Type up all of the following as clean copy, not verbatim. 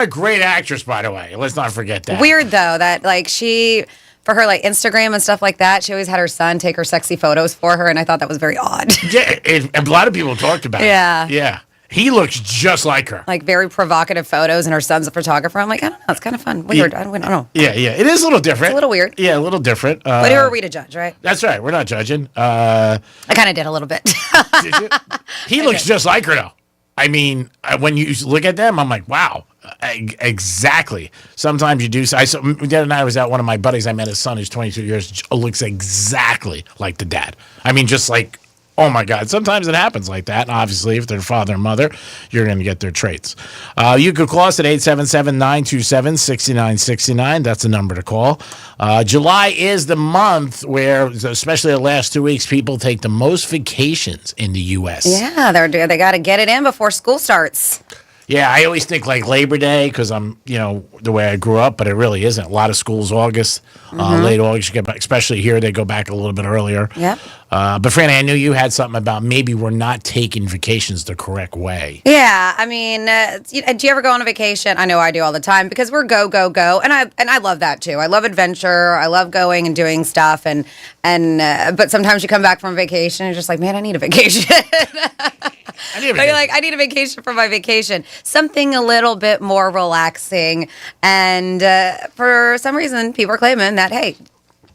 A great actress, by the way. Let's not forget that. Weird, though, that, like, for her, like, Instagram and stuff like that, she always had her son take her sexy photos for her, and I thought that was very odd. Yeah, a lot of people talked about it. Yeah. He looks just like her. Like, very provocative photos, and her son's a photographer. I'm like, I don't know. It's kind of fun. Weird. I don't know. Yeah. It is a little different. It's a little weird. Yeah, a little different. But who are we to judge, right? That's right. We're not judging. I kind of did a little bit. Did you? He looks just like her, though. I mean, when you look at them, I'm like, wow, exactly. Sometimes you do. The other night I was out. One of my buddies, I met his son, who's 22 years, looks exactly like the dad. I mean, just like, oh my God. Sometimes it happens like that. And obviously, if they're father and mother, you're going to get their traits. You could call us at 877-927-6969. That's the number to call. July is the month where, especially the last 2 weeks, people take the most vacations in the U.S. Yeah, they got to get it in before school starts. Yeah, I always think like Labor Day because I'm, the way I grew up, but it really isn't. A lot of schools August, late August, you get back, especially here, they go back a little bit earlier. Yeah. But Franny, I knew you had something about maybe we're not taking vacations the correct way. Yeah, I mean, do you ever go on a vacation? I know I do all the time because we're go, and I love that too. I love adventure. I love going and doing stuff, but sometimes you come back from vacation and you're just like, man, I need a vacation. I need a vacation for my vacation. Something a little bit more relaxing. And for some reason, people are claiming that, hey,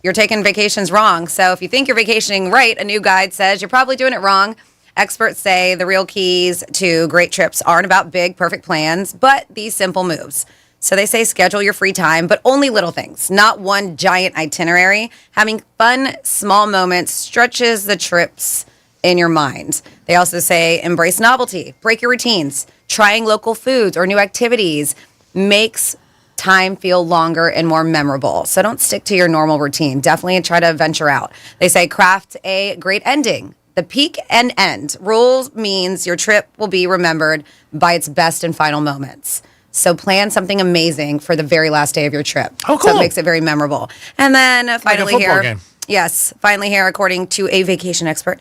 you're taking vacations wrong. So if you think you're vacationing right, a new guide says you're probably doing it wrong. Experts say the real keys to great trips aren't about big, perfect plans, but these simple moves. So they say schedule your free time, but only little things, not one giant itinerary. Having fun, small moments stretches the trips in your mind. They also say embrace novelty, break your routines. Trying local foods or new activities makes time feel longer and more memorable. So don't stick to your normal routine. Definitely try to venture out. They say craft a great ending. The peak and end. Rules means your trip will be remembered by its best and final moments. So plan something amazing for the very last day of your trip. Oh, cool. So it makes it very memorable. And then finally like a football here. game. Yes, finally here, according to a vacation expert,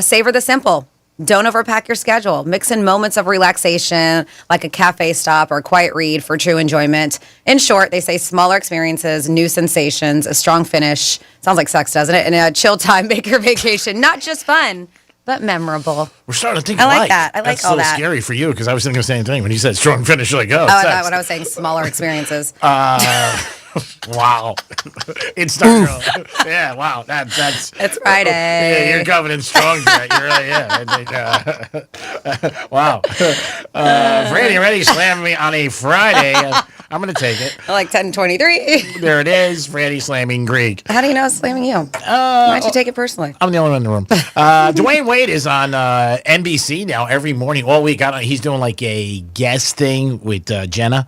savor the simple. Don't overpack your schedule. Mix in moments of relaxation, like a cafe stop or a quiet read for true enjoyment. In short, they say smaller experiences, new sensations, a strong finish. Sounds like sex, doesn't it? And a chill time make your vacation not just fun, but memorable. We're starting to think I like alike. that. I like That's all a little that. scary for you because I was thinking the same thing. When you said strong finish, you're like, oh, I sex. thought when I was saying smaller experiences. Wow. It's starting to, yeah, wow. That's It's Friday. Yeah, you're coming in strong today. You're really, yeah. I think, wow. Randy already slammed me on a Friday. I'm going to take it. I like 10:23. There it is. Randy slamming Greek. How do you know it's slamming you? Why'd you take it personally? I'm the only one in the room. Dwayne Wade is on NBC now every morning, all week. He's doing like a guest thing with Jenna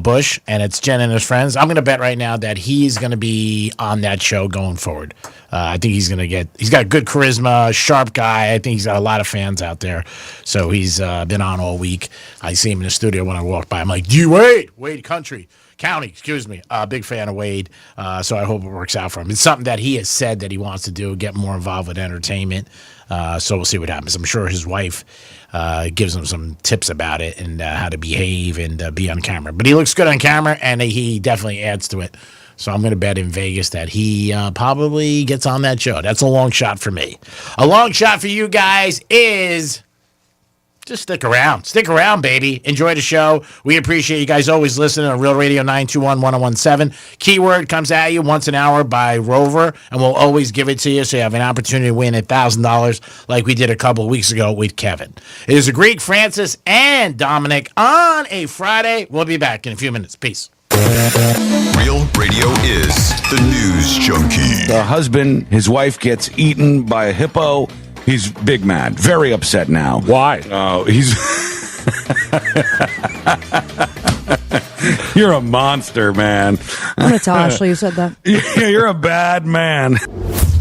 Bush, and it's Jenna and his friends. I'm going to bet right now that he's going to be on that show going forward. I think he's got good charisma, sharp guy. I think he's got a lot of fans out there. So he's been on all week. I see him in the studio when I walk by. I'm like, Wade County, excuse me. Big fan of Wade. So I hope it works out for him. It's something that he has said that he wants to do, get more involved with entertainment. So we'll see what happens. I'm sure his wife gives him some tips about it and how to behave and be on camera. But he looks good on camera, and he definitely adds to it. So I'm going to bet in Vegas that he probably gets on that show. That's a long shot for me. A long shot for you guys is just stick around. Stick around, baby. Enjoy the show. We appreciate you guys always listening on Real Radio 921-1017. Keyword comes at you once an hour by Rover, and we'll always give it to you so you have an opportunity to win $1,000 like we did a couple of weeks ago with Kevin. It is a Greek, Francis, and Dominic on a Friday. We'll be back in a few minutes. Peace. Real Radio is the news junkie. The husband, his wife gets eaten by a hippo. He's big mad, very upset now. Why? He's... You're a monster, man. I'm going to tell Ashley you said that. Yeah, you're a bad man.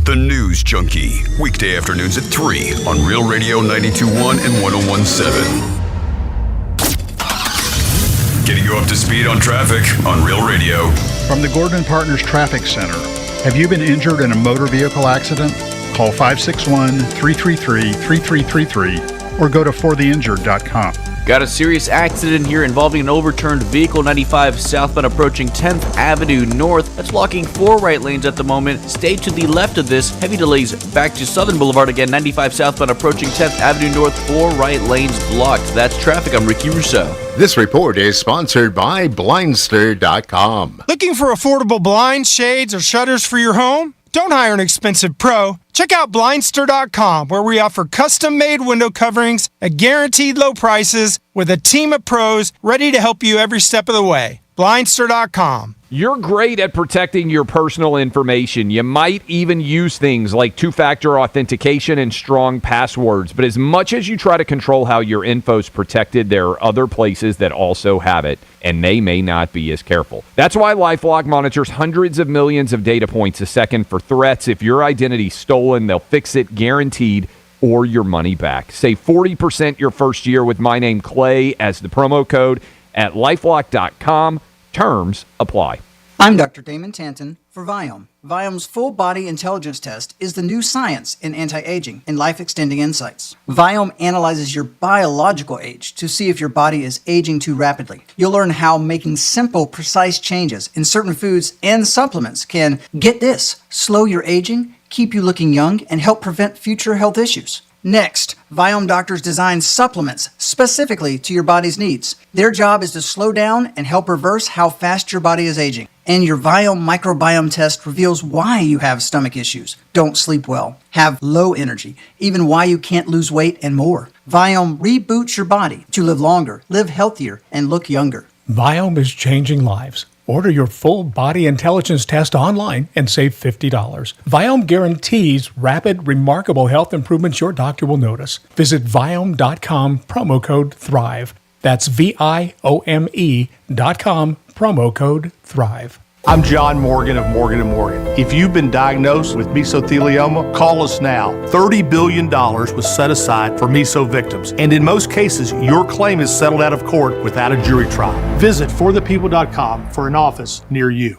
The News Junkie, weekday afternoons at 3 on Real Radio 92.1 and 101.7. Getting you up to speed on traffic on Real Radio. From the Gordon & Partners Traffic Center. Have you been injured in a motor vehicle accident? Call 561-333-3333 or go to fortheinjured.com. Got a serious accident here involving an overturned vehicle, 95 southbound approaching 10th Avenue North. That's blocking 4 right lanes at the moment. Stay to the left of this. Heavy delays back to Southern Boulevard again, 95 southbound approaching 10th Avenue North, 4 right lanes blocked. That's traffic. I'm Ricky Rousseau. This report is sponsored by Blindster.com. Looking for affordable blinds, shades, or shutters for your home? Don't hire an expensive pro. Check out Blindster.com, where we offer custom-made window coverings at guaranteed low prices with a team of pros ready to help you every step of the way. Blindster.com. You're great at protecting your personal information. You might even use things like two-factor authentication and strong passwords. But as much as you try to control how your info's protected, there are other places that also have it, and they may not be as careful. That's why LifeLock monitors hundreds of millions of data points a second for threats. If your identity's stolen, they'll fix it guaranteed, or your money back. Save 40% your first year with my name Clay as the promo code at LifeLock.com. Terms apply. I'm Dr. Damon Tanton for Viome. Viome's full body intelligence test is the new science in anti-aging and life-extending insights. Viome analyzes your biological age to see if your body is aging too rapidly. You'll learn how making simple, precise changes in certain foods and supplements can, get this, slow your aging, keep you looking young, and help prevent future health issues. Next, Viome doctors design supplements specifically to your body's needs. Their job is to slow down and help reverse how fast your body is aging. And your Viome microbiome test reveals why you have stomach issues, don't sleep well, have low energy, even why you can't lose weight, and more. Viome reboots your body to live longer, live healthier, and look younger. Viome is changing lives. Order your full body intelligence test online and save $50. Viome guarantees rapid, remarkable health improvements your doctor will notice. Visit Viome.com, promo code THRIVE. That's VIOME.com, promo code THRIVE. I'm John Morgan of Morgan & Morgan. If you've been diagnosed with mesothelioma, call us now. $30 billion was set aside for meso victims, and in most cases, your claim is settled out of court without a jury trial. Visit forthepeople.com for an office near you.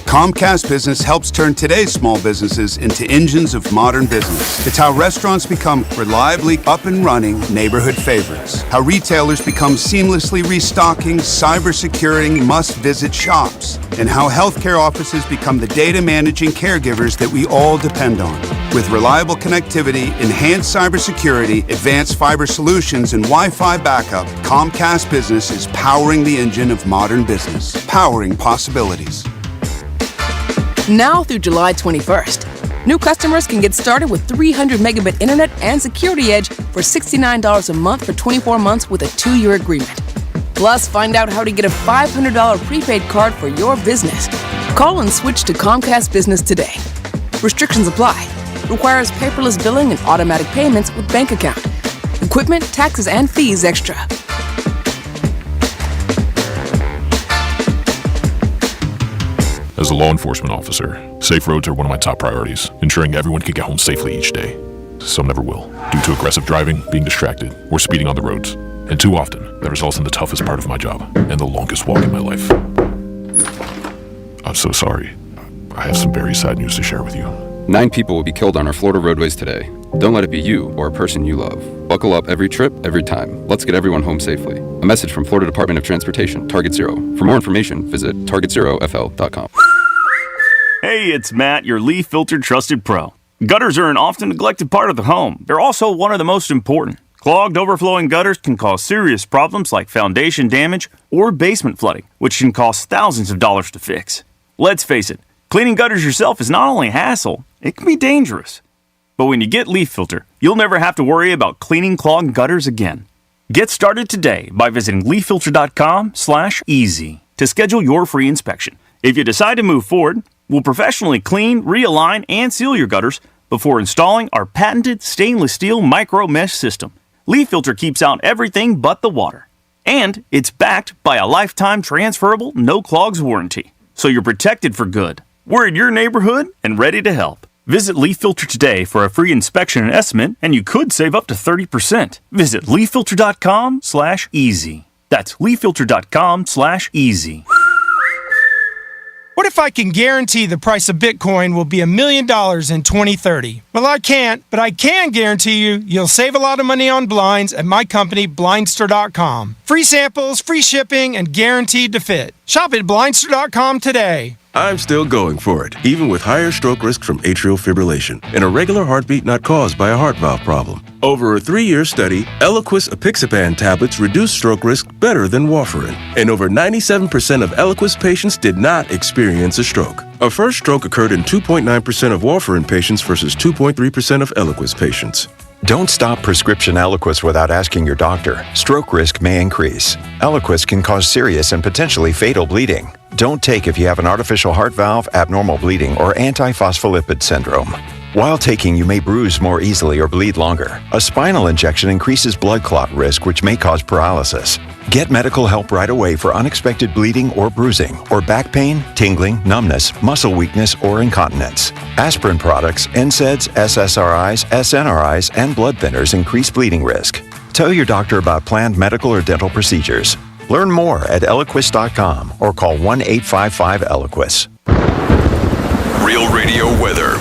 Comcast Business helps turn today's small businesses into engines of modern business. It's how restaurants become reliably up and running neighborhood favorites. How retailers become seamlessly restocking, cyber-securing, must-visit shops. And how healthcare offices become the data managing caregivers that we all depend on. With reliable connectivity, enhanced cybersecurity, advanced fiber solutions, and Wi-Fi backup, Comcast Business is powering the engine of modern business. Powering possibilities. Now through July 21st, new customers can get started with 300 megabit internet and Security Edge for $69 a month for 24 months with a 2-year agreement. Plus, find out how to get a $500 prepaid card for your business. Call and switch to Comcast Business today. Restrictions apply. Requires paperless billing and automatic payments with bank account. Equipment, taxes, and fees extra. As a law enforcement officer, safe roads are one of my top priorities, ensuring everyone can get home safely each day. Some never will, due to aggressive driving, being distracted, or speeding on the roads. And too often, that results in the toughest part of my job, and the longest walk in my life. I'm so sorry. I have some very sad news to share with you. 9 people will be killed on our Florida roadways today. Don't let it be you or a person you love. Buckle up every trip, every time. Let's get everyone home safely. A message from Florida Department of Transportation, Target Zero. For more information, visit targetzerofl.com. Hey, it's Matt, your leaf filter trusted pro. Gutters are an often neglected part of the home. They're also one of the most important. Clogged, overflowing gutters can cause serious problems like foundation damage or basement flooding, which can cost thousands of dollars to fix. Let's face it, cleaning gutters yourself is not only a hassle, it can be dangerous. But when you get Leaf Filter, you'll never have to worry about cleaning clogged gutters again. Get started today by visiting leaffilter.com/easy to schedule your free inspection. If you decide to move forward, we'll professionally clean, realign, and seal your gutters before installing our patented stainless steel micro mesh system. Leaf Filter keeps out everything but the water. And it's backed by a lifetime transferable no clogs warranty. So you're protected for good. We're in your neighborhood and ready to help. Visit Leaf Filter today for a free inspection and estimate, and you could save up to 30%. Visit leaffilter.com/easy. That's leaffilter.com/easy. What if I can guarantee the price of Bitcoin will be $1 million in 2030? Well, I can't, but I can guarantee you'll save a lot of money on blinds at my company, Blindster.com. Free samples, free shipping, and guaranteed to fit. Shop at Blindster.com today. I'm still going for it, even with higher stroke risk from atrial fibrillation and a regular heartbeat not caused by a heart valve problem. Over a 3-year study, Eliquis apixaban tablets reduced stroke risk better than warfarin, and over 97% of Eliquis patients did not experience a stroke. A first stroke occurred in 2.9% of warfarin patients versus 2.3% of Eliquis patients. Don't stop prescription Eliquis without asking your doctor. Stroke risk may increase. Eliquis can cause serious and potentially fatal bleeding. Don't take if you have an artificial heart valve, abnormal bleeding, or antiphospholipid syndrome. While taking, you may bruise more easily or bleed longer. A spinal injection increases blood clot risk, which may cause paralysis. Get medical help right away for unexpected bleeding or bruising, or back pain, tingling, numbness, muscle weakness, or incontinence. Aspirin products, NSAIDs, SSRIs, SNRIs, and blood thinners increase bleeding risk. Tell your doctor about planned medical or dental procedures. Learn more at Eliquis.com or call 1-855-ELIQUIS. Real Radio weather.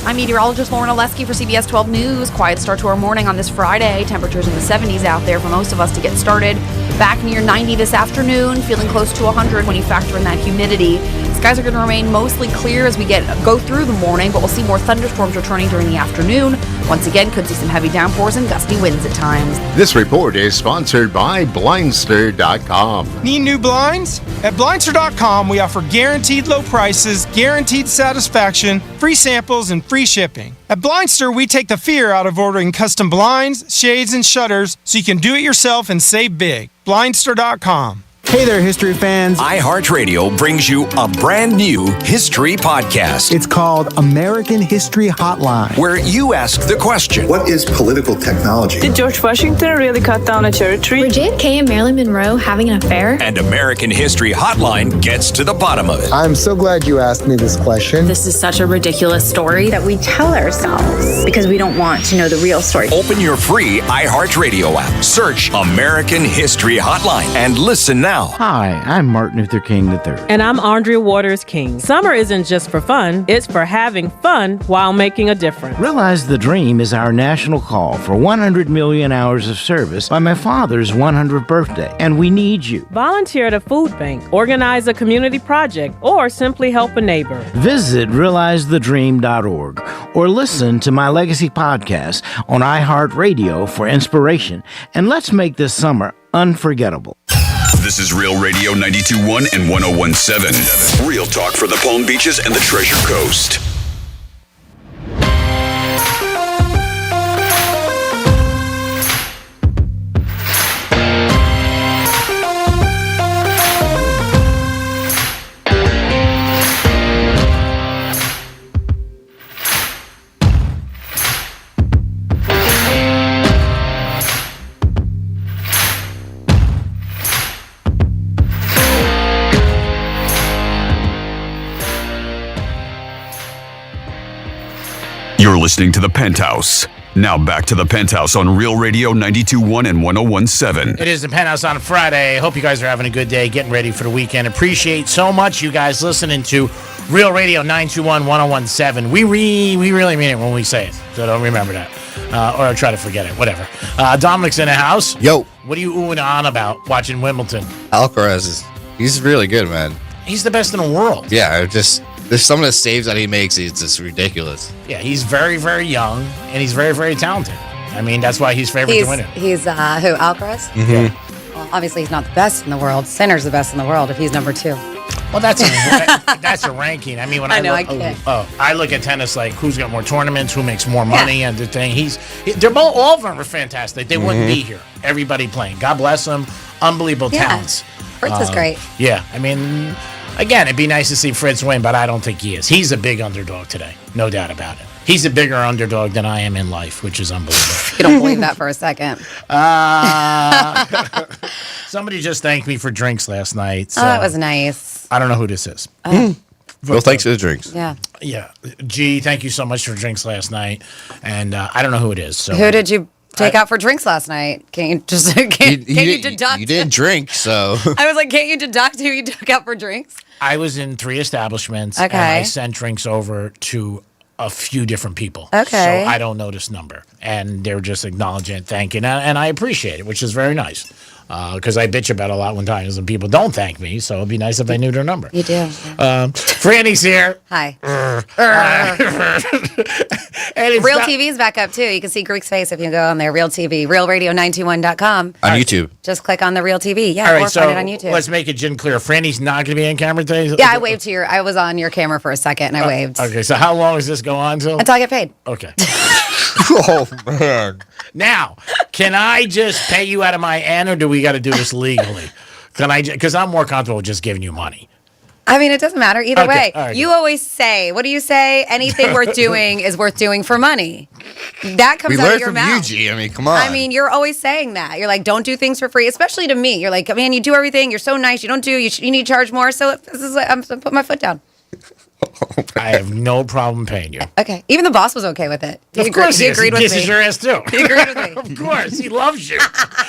I'm meteorologist Lauren Oleski for CBS 12 News. Quiet start to our morning on this Friday. Temperatures in the 70s out there for most of us to get started. Back near 90 this afternoon, feeling close to 100 when you factor in that humidity. Skies are going to remain mostly clear as we go through the morning, but we'll see more thunderstorms returning during the afternoon. Once again, could see some heavy downpours and gusty winds at times. This report is sponsored by Blindster.com. Need new blinds? At Blindster.com, we offer guaranteed low prices, guaranteed satisfaction, free samples, and free shipping. At Blindster, we take the fear out of ordering custom blinds, shades, and shutters so you can do it yourself and save big. Blindster.com. Hey there, history fans. iHeartRadio brings you a brand new history podcast. It's called American History Hotline, where you ask the question, what is political technology? Did George Washington really cut down a cherry tree? Were JFK and Marilyn Monroe having an affair? And American History Hotline gets to the bottom of it. I'm so glad you asked me this question. This is such a ridiculous story that we tell ourselves because we don't want to know the real story. Open your free iHeartRadio app. Search American History Hotline and listen now. Hi, I'm Martin Luther King III. And I'm Andrea Waters King. Summer isn't just for fun, it's for having fun while making a difference. Realize the Dream is our national call for 100 million hours of service by my father's 100th birthday, and we need you. Volunteer at a food bank, organize a community project, or simply help a neighbor. Visit realizethedream.org or listen to my Legacy podcast on iHeartRadio for inspiration, and let's make this summer unforgettable. This is Real Radio 92.1 and 101.7. Real talk for the Palm Beaches and the Treasure Coast. You're listening to The Penthouse. Now back to The Penthouse on Real Radio 92.1 and 101.7. It is The Penthouse on a Friday. Hope you guys are having a good day, getting ready for the weekend. Appreciate so much you guys listening to Real Radio 921 101.7. We really mean it when we say it, so don't remember that. Or try to forget it, whatever. Dominic's in the house. Yo. What are you oohing on about watching Wimbledon? Alcaraz he's really good, man. He's the best in the world. Yeah, there's some of the saves that he makes, it's just ridiculous. Yeah, he's very, very young, and he's very, very talented. I mean, that's why he's favored to win it. He's who, Alcaraz? Mm-hmm. Yeah. Well, obviously he's not the best in the world. Sinner's the best in the world if he's number 2. Well, that's a ranking. I mean, when I look at tennis, like who's got more tournaments, who makes more money, and the thing. All of them are fantastic. They wouldn't be here. Everybody playing. God bless them. Unbelievable talents. Fritz is great. Yeah, I mean, again, it'd be nice to see Fritz win, but I don't think he is. He's a big underdog today, no doubt about it. He's a bigger underdog than I am in life, which is unbelievable. You don't believe that for a second. Somebody just thanked me for drinks last night. So that was nice. I don't know who this is. Well, thanks for the drinks. Yeah. Yeah. G, thank you so much for drinks last night. And I don't know who it is. So who did you take out for drinks last night? Can you just can you deduct? You didn't drink, so I was like, can't you deduct who you took out for drinks? I was in 3 establishments, Okay. and I sent drinks over to a few different people. Okay. So I don't know this number. And they're just acknowledging it, thanking, and I appreciate it, which is very nice. Because I bitch about it a lot when times and people don't thank me, so it'd be nice if I knew their number. You do. Franny's here. Hi. And it's Real not- TV's back up too. You can see Greek's face if you go on there. Real TV, realradio921.com. On YouTube. Just click on the Real TV. Yeah, All or right, so find it on YouTube. let's make it gin clear. Franny's not going to be on camera today? Yeah, I waved to I was on your camera for a second and I waved. Okay, so how long does this go on till? Until I get paid. Okay. Oh, man. Now, can I just pay you out of my end, or do we got to do this legally? Can I? Because I'm more comfortable with just giving you money. I mean, it doesn't matter either Okay, way. all right, You good. always say, what do you say? Anything worth doing is worth doing for money. That comes We out of learned your from mouth. you, G. I mean, come on. I mean, you're always saying that. You're like, don't do things for free, especially to me. You're like, man, you do everything. You're so nice. You don't do. You need to charge more. So this is like, I'm putting my foot down. I have no problem paying you. Okay. Even the boss was okay with it. Of course he he is. agreed He with kisses me. your ass too. He agreed with me. Of course, he loves you.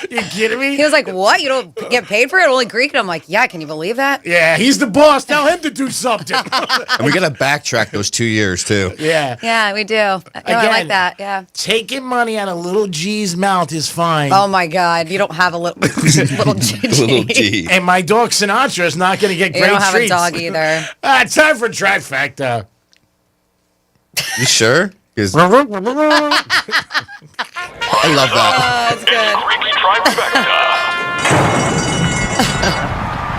You kidding me? He was like, what? You don't get paid for it? Only Greek? And I'm like, yeah, can you believe that? Yeah, he's the boss. Tell him to do something. And we got to backtrack those 2 years, too. Yeah. Yeah, we do. I like Again, that. Yeah. Taking money out of little G's mouth is fine. Oh my God. You don't have a little G. Little G. And my dog Sinatra is not going to get You great don't have treats. a dog either. Time for trifecta. You sure? 'Cause I love that. Oh, that's good.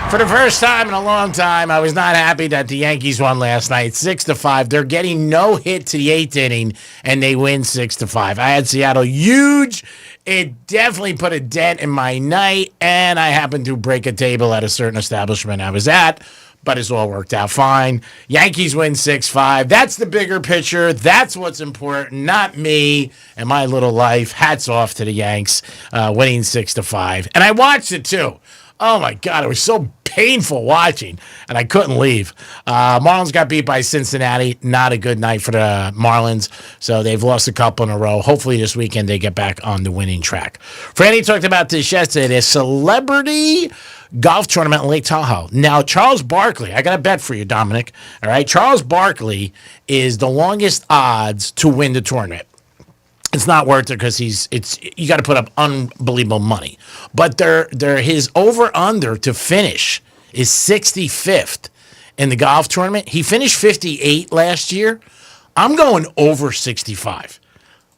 For the first time in a long time, I was not happy that the Yankees won last night, 6-5. They're getting no hit to the 8th inning, and they win 6-5. I had Seattle huge. It definitely put a dent in my night, and I happened to break a table at a certain establishment I was at. But it's all worked out fine. Yankees win 6-5. That's the bigger picture. That's what's important, not me and my little life. Hats off to the Yanks winning 6-5. And I watched it too. Oh my God, it was so painful watching, and I couldn't leave. Marlins got beat by Cincinnati. Not a good night for the Marlins, so they've lost a couple in a row. Hopefully this weekend they get back on the winning track. Franny talked about this yesterday, the celebrity golf tournament in Lake Tahoe. Now, Charles Barkley, I got a bet for you, Dominic. All right, Charles Barkley is the longest odds to win the tournament. It's not worth it because you got to put up unbelievable money. But his over under to finish is 65th in the golf tournament. He finished 58 last year. I'm going over 65.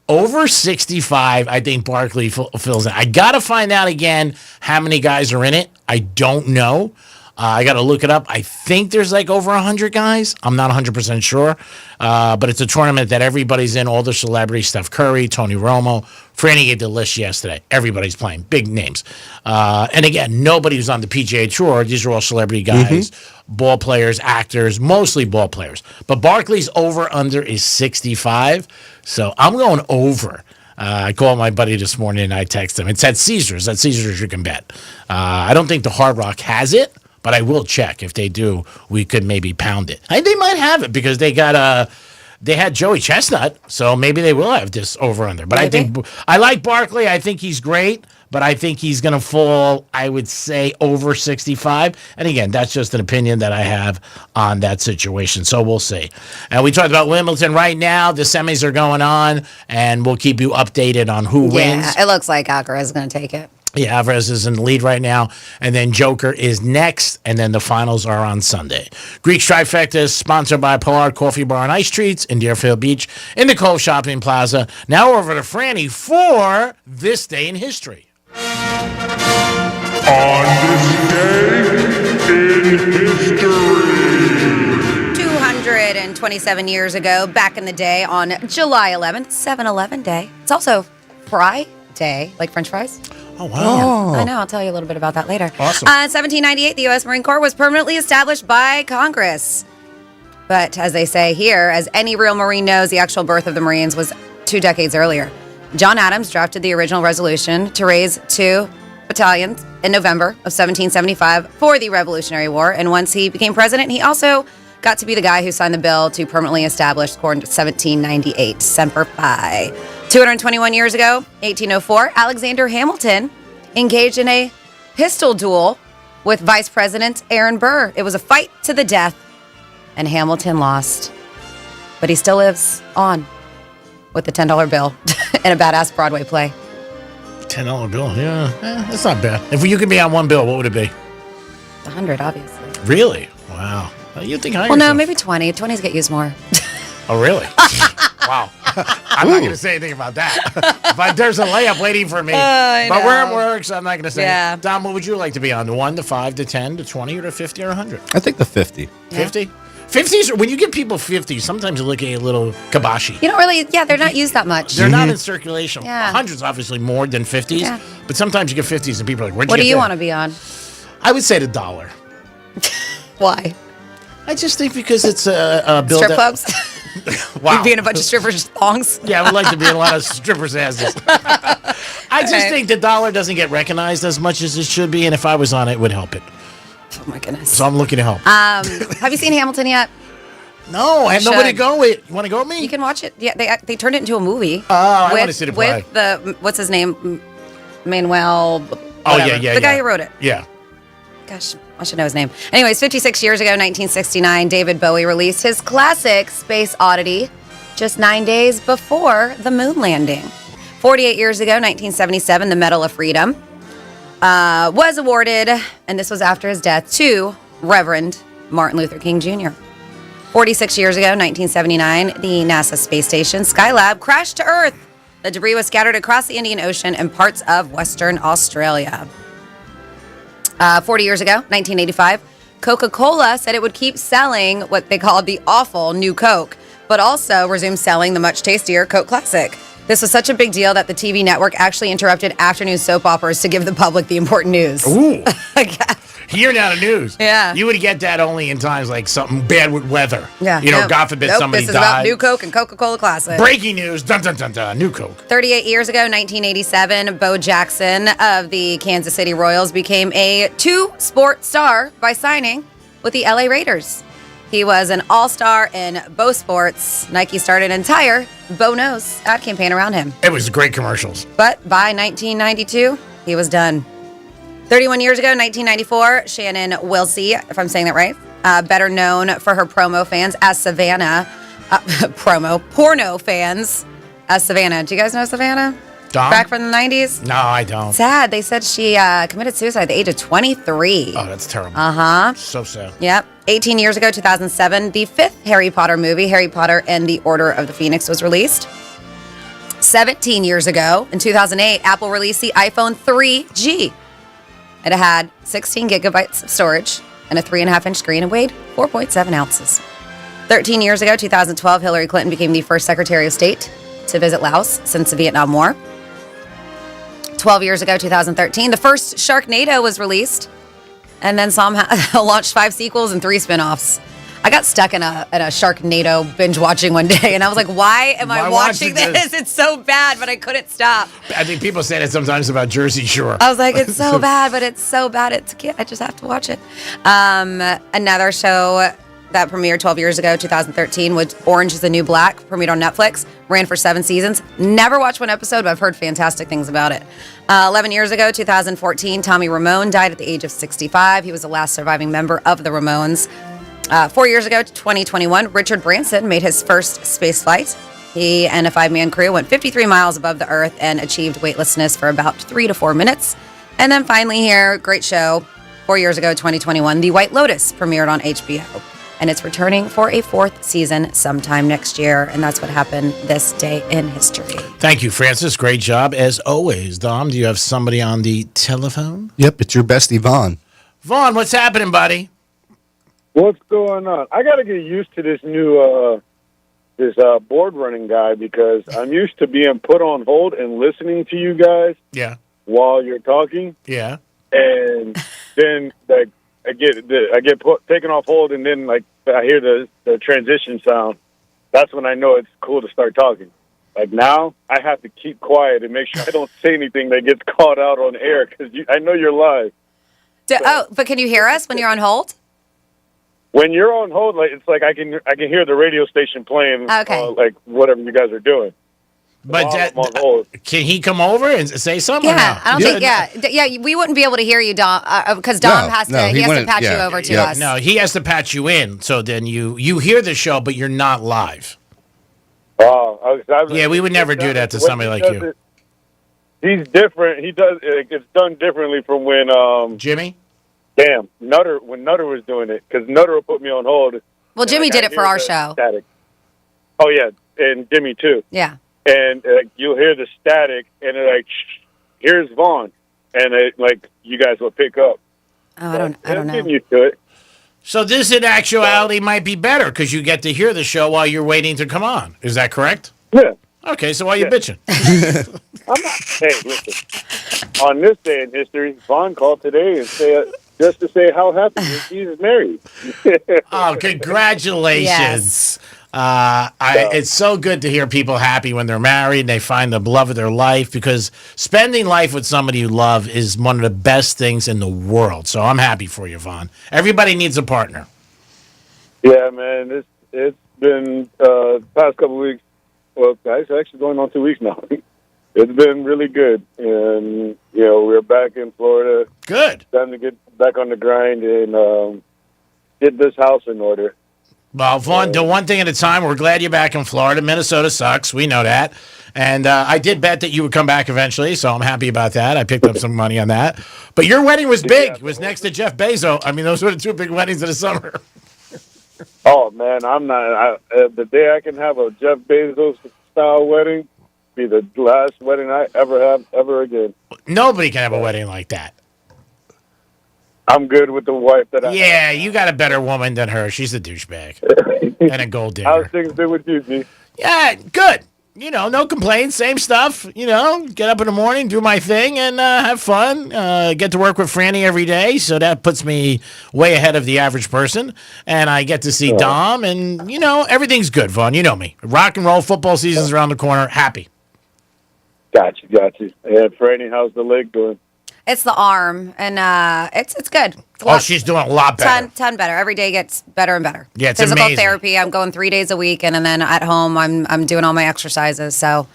Over 65, I think Barkley fills in. I got to find out again how many guys are in it. I don't know. I got to look it up. I think there's like over 100 guys. I'm not 100% sure. But it's a tournament that everybody's in, all the celebrities, Steph Curry, Tony Romo. Franny gave the list yesterday. Everybody's playing, big names. And again, nobody who's on the PGA Tour. These are all celebrity guys, ball players, actors, mostly ball players. But Barkley's over-under is 65. So I'm going over. I called my buddy this morning and I texted him. It's at Caesars. At Caesars you can bet. I don't think the Hard Rock has it. But I will check. If they do, we could maybe pound it. They might have it because they had Joey Chestnut, so maybe they will have this over under. But I like Barkley. I think he's great, but I think he's going to fall, I would say, over 65. And again, that's just an opinion that I have on that situation. So we'll see. And we talked about Wimbledon right now. The semis are going on, and we'll keep you updated on who wins. Yeah, it looks like Alcaraz is going to take it. Yeah, Alvarez is in the lead right now, and then Joker is next, and then the finals are on Sunday. Greek Trifecta is sponsored by Pollard Coffee Bar and Ice Treats in Deerfield Beach in the Cove Shopping Plaza. Now over to Franny for This Day in History. On this day in history. 227 years ago, back in the day, on July 11th, 7-Eleven Day. It's also Fry Day, like French fries. Oh, wow. Yeah, I know. I'll tell you a little bit about that later. Awesome. 1798, the U.S. Marine Corps was permanently established by Congress. But as they say here, as any real Marine knows, the actual birth of the Marines was 2 decades earlier. John Adams drafted the original resolution to raise 2 battalions in November of 1775 for the Revolutionary War. And once he became president, he also got to be the guy who signed the bill to permanently establish Corps in 1798, Semper Fi. 221 years ago, 1804, Alexander Hamilton engaged in a pistol duel with Vice President Aaron Burr. It was a fight to the death, and Hamilton lost. But he still lives on with the $10 bill in a badass Broadway play. $10 bill, yeah. That's not bad. If you could be on one bill, what would it be? 100, obviously. Really? Wow. You'd think higher. Well, no, maybe 20. 20s get used more. Oh, really? Wow. I'm not going to say anything about that. But there's a layup waiting for me. But where it works, I'm not going to say. Yeah. Dom, what would you like to be on? 1 to 5 to 10 to 20 or to 50 or 100? I think the 50. 50? 50s, when you give people 50s, sometimes you look at a little kiboshi. You don't really, they're not used that much. They're not in circulation. Yeah. 100s obviously more than 50s. Yeah. But sometimes you get 50s and people are like, What do you want to be on? I would say the $1. Why? I just think because it's a build Strip clubs? Wow. You'd be in a bunch of strippers' thongs? Yeah, I would like to be in a lot of strippers' asses. I just think the $1 doesn't get recognized as much as it should be, and if I was on it, it would help it. Oh, my goodness. So I'm looking to help. Have you seen Hamilton yet? No, I have nobody to go with. You want to go with me? You can watch it. Yeah, they turned it into a movie. Oh, I want to see the play. With the, what's his name? Manuel. Oh, yeah. The guy who wrote it. Yeah. Gosh, I should know his name. Anyways, 56 years ago, 1969, David Bowie released his classic Space Oddity just 9 days before the moon landing. 48 years ago, 1977, the Medal of Freedom was awarded, and this was after his death, to Reverend Martin Luther King Jr. 46 years ago, 1979, the NASA space station Skylab crashed to Earth. The debris was scattered across the Indian Ocean and parts of Western Australia. 40 years ago, 1985, Coca-Cola said it would keep selling what they called the awful new Coke, but also resume selling the much tastier Coke Classic. This was such a big deal that the TV network actually interrupted afternoon soap operas to give the public the important news. Ooh. Here now the news. Yeah. You would get that only in times like something bad with weather. Yeah. You know, God forbid somebody This is died. about new Coke and Coca-Cola Classic. Breaking news. Dun, dun, dun, dun. New Coke. 38 years ago, 1987, Bo Jackson of the Kansas City Royals became a two-sport star by signing with the LA Raiders. He was an all-star in both sports. Nike started an entire Bo Knows ad campaign around him. It was great commercials. But by 1992, he was done. 31 years ago, 1994, Shannon Wilsey, if I'm saying that right, better known for her promo fans as Savannah, porno fans as Savannah. Do you guys know Savannah? Dom? Back from the 90s? No, I don't. Sad. They said she committed suicide at the age of 23. Oh, that's terrible. Uh-huh. So sad. Yep. 18 years ago, 2007, the fifth Harry Potter movie, Harry Potter and the Order of the Phoenix, was released. 17 years ago, in 2008, Apple released the iPhone 3G. It had 16 gigabytes of storage and a 3.5-inch screen and weighed 4.7 ounces. 13 years ago, 2012, Hillary Clinton became the first Secretary of State to visit Laos since the Vietnam War. 12 years ago, 2013, the first Sharknado was released, and then somehow launched 5 sequels and 3 spinoffs. I got stuck in a Sharknado binge watching one day, and I was like, why am I watching this? It's so bad, but I couldn't stop. I think people say that sometimes about Jersey Shore. I was like, it's so bad, but it's so bad. I just have to watch it. Another show that premiered 12 years ago, 2013, was Orange is the New Black, premiered on Netflix, ran for 7 seasons. Never watched one episode, but I've heard fantastic things about it. 11 years ago, 2014, Tommy Ramone died at the age of 65. He was the last surviving member of the Ramones. 4 years ago, 2021, Richard Branson made his first space flight. He and a 5-man crew went 53 miles above the Earth and achieved weightlessness for about 3 to 4 minutes. And then finally here, great show, 4 years ago, 2021, The White Lotus premiered on HBO. And it's returning for a 4th season sometime next year. And that's what happened this day in history. Thank you, Francis. Great job, as always. Dom, do you have somebody on the telephone? Yep, it's your bestie, Vaughn. Vaughn, what's happening, buddy? What's going on? I got to get used to this new board running guy because I'm used to being put on hold and listening to you guys. Yeah. While you're talking. Yeah. And then I get taken off hold, and then I hear the transition sound. That's when I know it's cool to start talking. Like now, I have to keep quiet and make sure I don't say anything that gets caught out on air because I know you're live. But can you hear us when you're on hold? When you're on hold, it's like I can hear the radio station playing, okay. Like whatever you guys are doing. But while I'm on hold. can he come over and say something? Yeah, I don't think. Yeah, we wouldn't be able to hear you, Dom, because Dom has to. He has to patch you over to us. No, he has to patch you in. So then you hear the show, but you're not live. Oh, yeah, we would never do that to somebody like you. He's different. He does. It's done differently from when Jimmy. Damn, when Nutter was doing it, because Nutter will put me on hold. Well, Jimmy did it for our show. Static. Oh yeah, and Jimmy too. Yeah. And you'll hear the static, and they're like, shh, "Here's Vaughn," and you guys will pick up. Oh, I don't know. Getting used to it. So this, in actuality, might be better because you get to hear the show while you're waiting to come on. Is that correct? Yeah. Okay, so why are you bitching? I'm not. Hey, listen. On this day in history, Vaughn called today and said just to say how happy he's married. Oh, congratulations! Yes. It's so good to hear people happy when they're married and they find the love of their life, because spending life with somebody you love is one of the best things in the world. So I'm happy for you, Vaughn. Everybody needs a partner. Yeah, man. It's been past couple of weeks. Well, it's actually going on 2 weeks now. It's been really good, and we're back in Florida. Good. Time to get back on the grind and get this house in order. Well, Vaughn, do one thing at a time. We're glad you're back in Florida. Minnesota sucks. We know that. And I did bet that you would come back eventually, so I'm happy about that. I picked up some money on that. But your wedding was big. It was next to Jeff Bezos. I mean, those were the two big weddings of the summer. Oh, man, I'm not. The day I can have a Jeff Bezos-style wedding be the last wedding I ever have ever again. Nobody can have a wedding like that. I'm good with the wife that I have. Yeah, you got a better woman than her. She's a douchebag and a gold digger. How's things been with you, G? Yeah, good. No complaints. Same stuff. Get up in the morning, do my thing, and have fun. Get to work with Franny every day, so that puts me way ahead of the average person. And I get to see Dom, and, everything's good, Vaughn. You know me. Rock and roll football season's around the corner. Happy. Got you. And Franny, how's the leg doing? It's the arm, and it's good. She's doing a lot better. Ton better. Every day gets better and better. Yeah, it's Physical amazing. therapy. I'm going 3 days a week, and then at home I'm doing all my exercises. So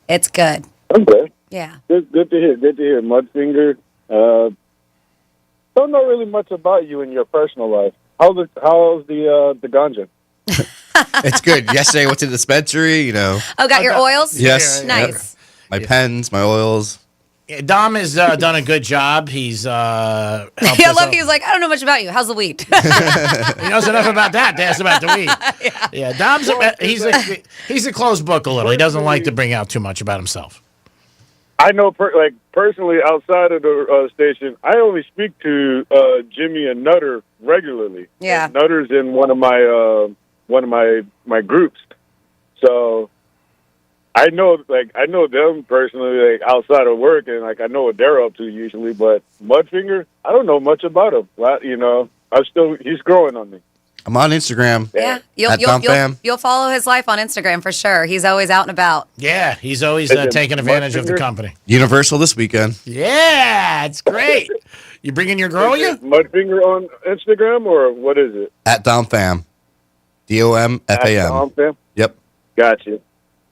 it's good. Okay. Yeah. Good to hear. Mudfinger. Don't know really much about you in your personal life. How's the ganja? It's good. Yesterday I went to the dispensary. Oh, got your oils? Yes. Nice. My pens, my oils. Dom has done a good job. He's I love he was like, I don't know much about you. How's the weed? He knows enough about that to ask about the weed. Yeah, Dom's he's a closed book a little. He doesn't like to bring out too much about himself. I know, personally, outside of the station, I only speak to Jimmy and Nutter regularly. Yeah, and Nutter's in one of my groups, so. I know them personally, outside of work, and I know what they're up to usually. But Mudfinger, I don't know much about him. He's growing on me. I'm on Instagram. Yeah, you'll follow his life on Instagram for sure. He's always out and about. Yeah, he's always taking advantage of the company. Universal this weekend. Yeah, it's great. You bringing your girl? You Mudfinger on Instagram, or what is it? At DomFam. DOMFAM. DomFam. Yep. Gotcha.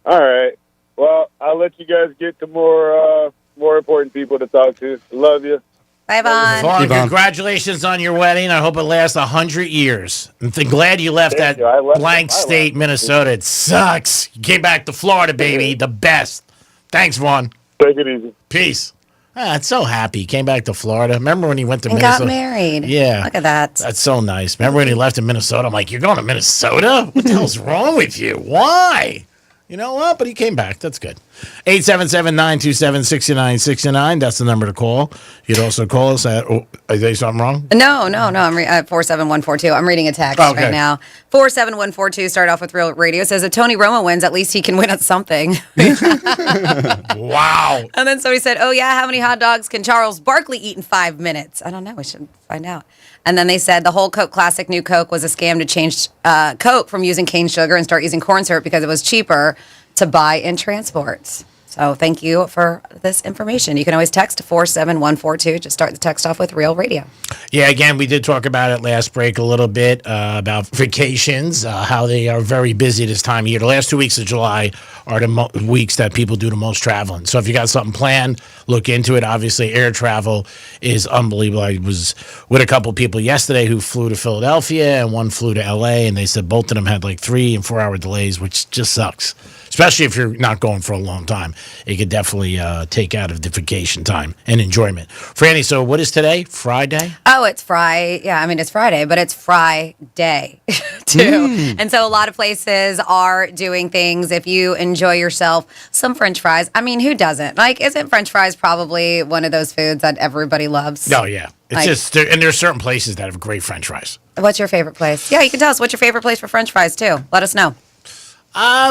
All right. Well, I'll let you guys get to more important people to talk to. Love you. Bye, Vaughn. Vaughn, congratulations on your wedding. I hope it lasts 100 years. I'm glad you left that blank state, Minnesota. It sucks. You came back to Florida, baby. The best. Thanks, Vaughn. Take it easy. Peace. I'm so happy. He came back to Florida. Remember when he went to and Minnesota? Got married. Yeah. Look at that. That's so nice. Remember when he left in Minnesota? I'm like, you're going to Minnesota? What the hell's wrong with you? Why? You know what? But he came back. That's good. 877-927-6969. That's the number to call. You can also call us at... Oh, are they something wrong? No. I'm at 47142. I'm reading a text right now. 47142. Start off with Real Radio. Says if Tony Romo wins, at least he can win at something. Wow. And then somebody said, oh, yeah, how many hot dogs can Charles Barkley eat in 5 minutes? I don't know. We should find out. And then they said the whole Coke Classic New Coke was a scam to change Coke from using cane sugar and start using corn syrup because it was cheaper to buy in transports. So thank you for this information. You can always text 47142. Just start the text off with Real Radio. Yeah, again, we did talk about it last break a little bit about vacations, how they are very busy this time of year. The last 2 weeks of July are the weeks that people do the most traveling. So if you got something planned, look into it. Obviously, air travel is unbelievable. I was with a couple people yesterday who flew to Philadelphia and one flew to L.A., and they said both of them had like 3 and 4 hour delays, which just sucks. Especially if you're not going for a long time. It could definitely take out of the vacation time and enjoyment. Franny, so what is today? Friday? Oh, it's Friday. Yeah, I mean, it's Friday, but it's Friday, too. And so a lot of places are doing things. If you enjoy yourself, some French fries. I mean, who doesn't? Like, isn't French fries probably one of those foods that everybody loves? Oh, yeah. It's Like- just, and there's certain places that have great French fries. What's your favorite place? Yeah, you can tell us what's your favorite place for French fries, too. Let us know.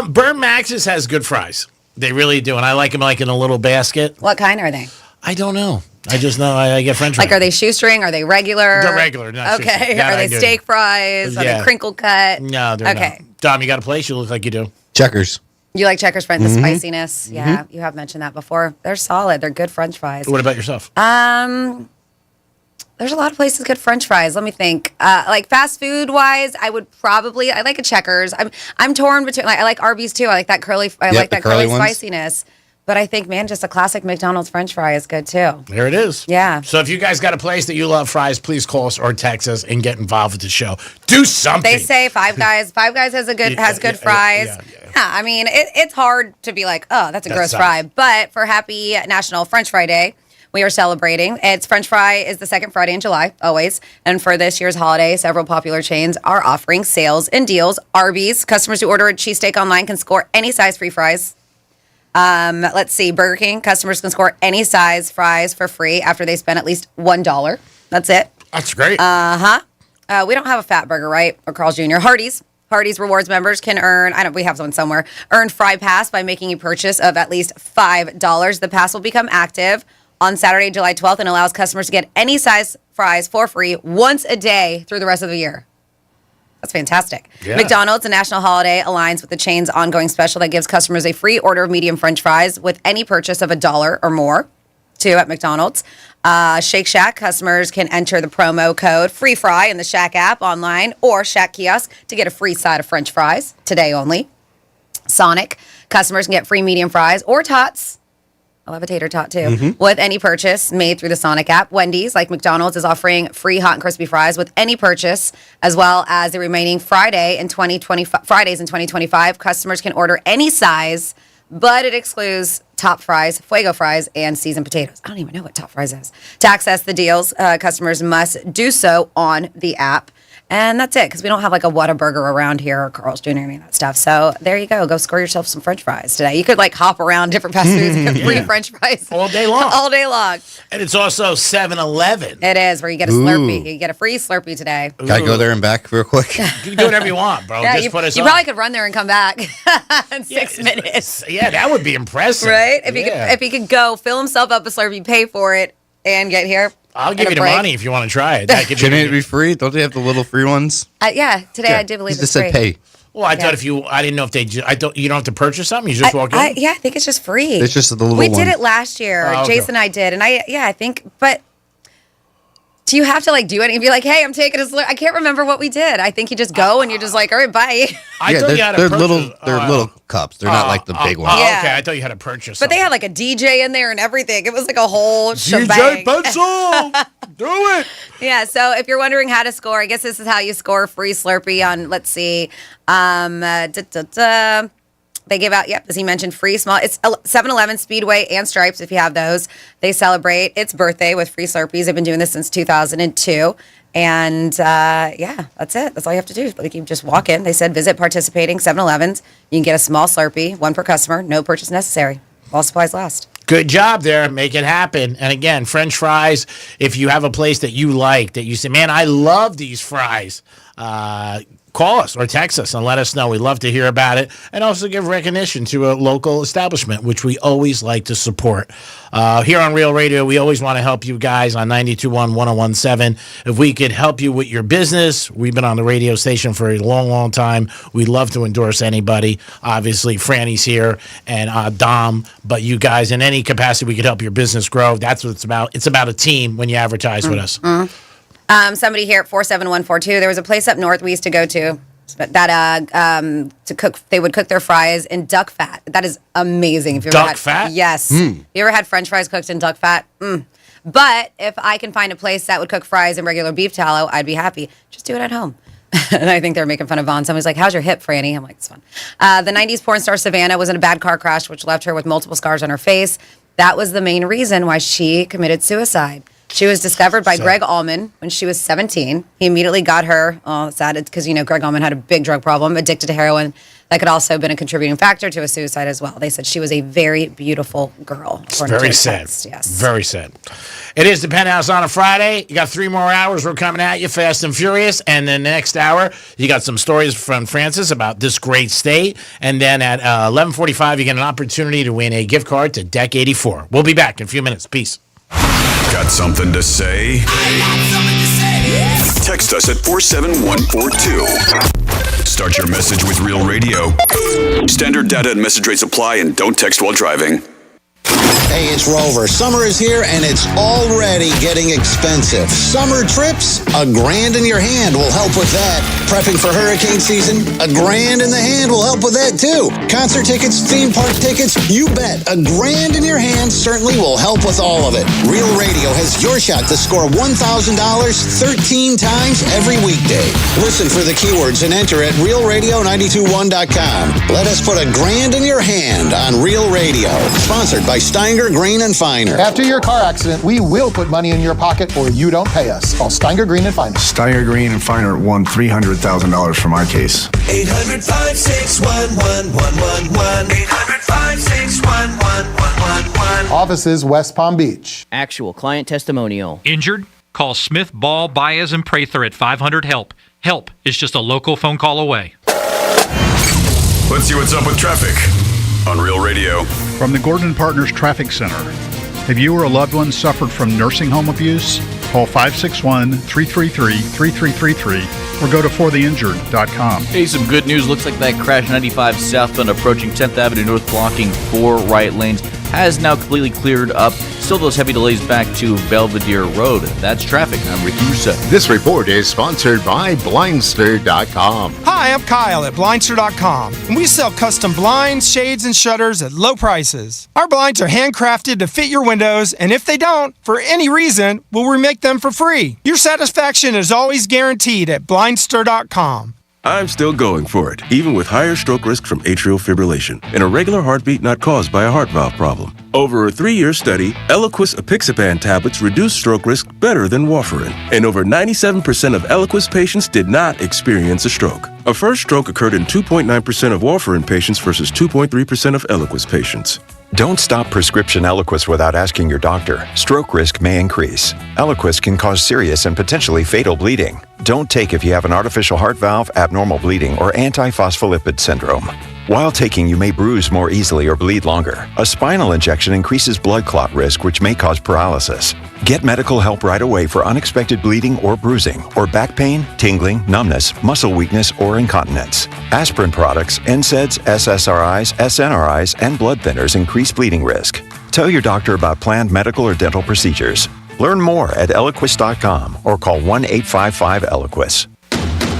Burn Max's has good fries. They really do. And I like them like in a little basket. What kind are they? I don't know. I just know I get French fries. Like, are they shoestring? Are they regular? They're regular, not Okay. shoestring. That Are I they do. steak fries? Are Yeah. they crinkle cut? No, they're Okay. not. Dom, you got a place? You look like you do. Checkers. You like Checkers French, the Mhm. spiciness? Yeah, you have mentioned that before. They're solid. They're good French fries. What about yourself? There's a lot of places good French fries. Let me think. Like fast food wise, I like a Checkers. I'm torn between. Like, I like Arby's too. I like that curly. I Yep, like the that curly curly ones. spiciness. But I think, man, just a classic McDonald's French fry is good too. There it is. Yeah. So if you guys got a place that you love fries, please call us or text us and get involved with the show. Do something. They say Five Guys. Five Guys has good fries. Yeah, I mean, it's hard to be like, oh, that's a gross fry. But for Happy National French Fry Day, we are celebrating. It's French Fry is the second Friday in July, always. And for this year's holiday, several popular chains are offering sales and deals. Arby's, customers who order a cheesesteak online can score any size free fries. Let's see, Burger King, customers can score any size fries for free after they spend at least $1. That's it. That's great. We don't have a Fat Burger, right? Or Carl's Jr. Hardee's rewards members can earn, we have one somewhere, earn Fry Pass by making a purchase of at least $5. The pass will become active on Saturday, July 12th, and allows customers to get any size fries for free once a day through the rest of the year. That's fantastic. Yeah. McDonald's, a national holiday, aligns with the chain's ongoing special that gives customers a free order of medium French fries with any purchase of $1 or more. Too at McDonald's. Shake Shack customers can enter the promo code Free Fry in the Shack app online or Shack kiosk to get a free side of French fries today only. Sonic customers can get free medium fries or tots. I'll have a tater tot too. With any purchase made through the Sonic app. Wendy's, like McDonald's, is offering free hot and crispy fries with any purchase, as well as the remaining Fridays in 2025. Customers can order any size, but it excludes top fries, fuego fries, and seasoned potatoes. I don't even know what top fries is. To access the deals, customers must do so on the app. And that's it, because we don't have like a Whataburger around here or Carl's Jr. or any of that stuff. So there you go. Go score yourself some French fries today. You could like hop around different fast foods and get free French fries. All day long. All day long. And it's also 7-Eleven. It is, where you get a Slurpee. You get a free Slurpee today. Gotta go there and back real quick. You can do whatever you want, bro. Yeah, Just you, put us you on. probably could run there and come back in 6 minutes. Yeah, that would be impressive. Right? If he could go fill himself up a Slurpee, pay for it, and get here. I'll give at you a the break. money if you want to try it. That could Shouldn't it be free? Don't they have the little free ones? Yeah, today I do believe He it's just said free. pay. Well, I thought I didn't know if they. You don't have to purchase something. You just walk in. Yeah, I think it's just free. It's just the little We one. did it last year. Oh, okay. Jason and I did, and I think, but do you have to like do anything? Be like, hey, I'm taking a Slurpee. I can't remember what we did. I think you just go and you're just like, all right, bye. I thought you had to they're purchase. little cups. They're not like the big ones. Yeah. Okay, I thought you had to purchase. But they had like a DJ in there and everything. It was like a whole shebang. Pencil, do it. Yeah, so if you're wondering how to score, I guess this is how you score free Slurpee on, let's see, they give out, as he mentioned, free small. It's 7-Eleven, Speedway, and Stripes, if you have those. They celebrate its birthday with free Slurpees. They've been doing this since 2002. And, that's it. That's all you have to do. Like, you just walk in. They said visit participating 7-Elevens. You can get a small Slurpee, one per customer, no purchase necessary. While supplies last. Good job there. Make it happen. And again, French fries, if you have a place that you like, that you say, man, I love these fries, call us or text us and let us know. We'd love to hear about it, and also give recognition to a local establishment, which we always like to support. Here on Real Radio, we always want to help you guys on 92.1, 101.7. If we could help you with your business, we've been on the radio station for a long, long time. We love to endorse anybody. Obviously, Franny's here and Dom, but you guys, in any capacity, we could help your business grow. That's what it's about. It's about a team when you advertise with us. Somebody here at 47142. There was a place up north we used to go to that to cook. They would cook their fries in duck fat. That is amazing. If you ever Duck had fat? yes. You ever had French fries cooked in duck fat? But if I can find a place that would cook fries in regular beef tallow, I'd be happy. Just do it at home. And I think they're making fun of Vaughn. Somebody's like, "How's your hip, Franny?" I'm like, "It's fun." The 90s porn star Savannah was in a bad car crash, which left her with multiple scars on her face. That was the main reason why she committed suicide. She was discovered by Greg Allman when she was 17. He immediately got her, sad because, Greg Allman had a big drug problem, addicted to heroin. That could also have been a contributing factor to a suicide as well. They said she was a very beautiful girl. Very sad. Yes. Very sad. It is the Penthouse on a Friday. You got 3 more hours. We're coming at you fast and furious. And then the next hour, you got some stories from Francis about this great state. And then at 11:45, you get an opportunity to win a gift card to Deck 84. We'll be back in a few minutes. Peace. Got something to say? Text us at 47142. Start your message with Real Radio. Standard data and message rates apply, and don't text while driving. Hey, it's Rover. Summer is here and it's already getting expensive. Summer trips, $1,000 in your hand will help with that. Prepping for hurricane season, $1,000 in the hand will help with that too. Concert tickets, theme park tickets, you bet. $1,000 in your hand certainly will help with all of it. Real Radio has your shot to score $1,000 13 times every weekday. Listen for the keywords and enter at realradio921.com. Let us put $1,000 in your hand on Real Radio. Sponsored by Steinger, Green & Finer. After your car accident, we will put money in your pocket or you don't pay us. Call Steinger, Green & Finer. Steinger, Green & Finer won $300,000 from my case. 800-561-1111. 800-561-1111. Offices, West Palm Beach. Actual client testimonial. Injured? Call Smith, Ball, Baez, and Prather at 500-HELP. Help is just a local phone call away. Let's see what's up with traffic on Real Radio. From the Gordon Partners Traffic Center. Have you or a loved one suffered from nursing home abuse? Call 561-333-3333 or go to fortheinjured.com. Hey, some good news. Looks like that crash 95 southbound approaching 10th Avenue North, blocking 4 right lanes, has now completely cleared up. Still those heavy delays back to Belvedere Road. That's traffic. I'm Rick Russo. This report is sponsored by Blindster.com. Hi, I'm Kyle at Blindster.com, and we sell custom blinds, shades, and shutters at low prices. Our blinds are handcrafted to fit your windows, and if they don't, for any reason, we'll remake them for free. Your satisfaction is always guaranteed at Blindster.com. I'm still going for it, even with higher stroke risk from atrial fibrillation, an irregular heartbeat not caused by a heart valve problem. Over a 3-year study, Eliquis apixaban tablets reduced stroke risk better than warfarin, and over 97% of Eliquis patients did not experience a stroke. A first stroke occurred in 2.9% of warfarin patients versus 2.3% of Eliquis patients. Don't stop prescription Eliquis without asking your doctor. Stroke risk may increase. Eliquis can cause serious and potentially fatal bleeding. Don't take if you have an artificial heart valve, abnormal bleeding, or antiphospholipid syndrome. While taking, you may bruise more easily or bleed longer. A spinal injection increases blood clot risk, which may cause paralysis. Get medical help right away for unexpected bleeding or bruising, or back pain, tingling, numbness, muscle weakness, or incontinence. Aspirin products, NSAIDs, SSRIs, SNRIs, and blood thinners increase bleeding risk. Tell your doctor about planned medical or dental procedures. Learn more at Eliquis.com or call 1-855-ELIQUIS.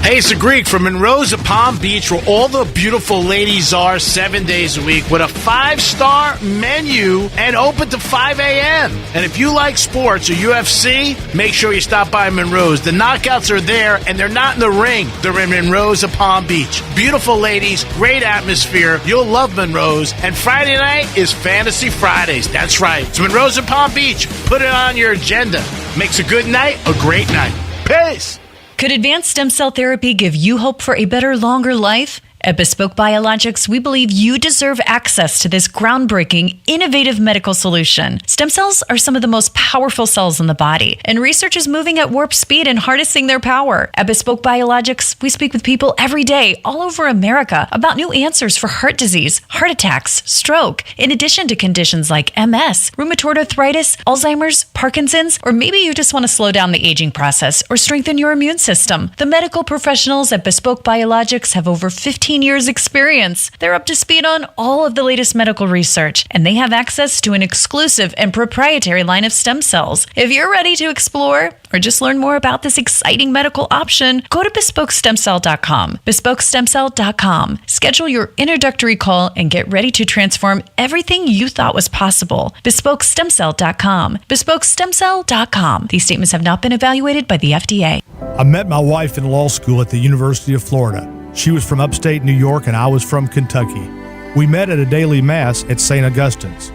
Hey, it's the Greek from Monroe's at Palm Beach, where all the beautiful ladies are 7 days a week, with a 5-star menu and open to 5 a.m. And if you like sports or UFC, make sure you stop by Monroe's. The knockouts are there, and they're not in the ring. They're in Monroe's at Palm Beach. Beautiful ladies, great atmosphere. You'll love Monroe's. And Friday night is Fantasy Fridays. That's right. It's Monroe's at Palm Beach. Put it on your agenda. Makes a good night a great night. Peace. Could advanced stem cell therapy give you hope for a better, longer life? At Bespoke Biologics, we believe you deserve access to this groundbreaking, innovative medical solution. Stem cells are some of the most powerful cells in the body, and research is moving at warp speed and harnessing their power. At Bespoke Biologics, we speak with people every day all over America about new answers for heart disease, heart attacks, stroke, in addition to conditions like MS, rheumatoid arthritis, Alzheimer's, Parkinson's, or maybe you just want to slow down the aging process or strengthen your immune system. The medical professionals at Bespoke Biologics have over 15 years experience. They're up to speed on all of the latest medical research, and they have access to an exclusive and proprietary line of stem cells. If you're ready to explore or just learn more about this exciting medical option, go to BespokeStemCell.com. BespokeStemCell.com. Schedule your introductory call and get ready to transform everything you thought was possible. BespokeStemCell.com. BespokeStemCell.com. These statements have not been evaluated by the FDA. I met my wife in law school at the University of Florida. She was from upstate New York and I was from Kentucky. We met at a daily mass at St. Augustine's.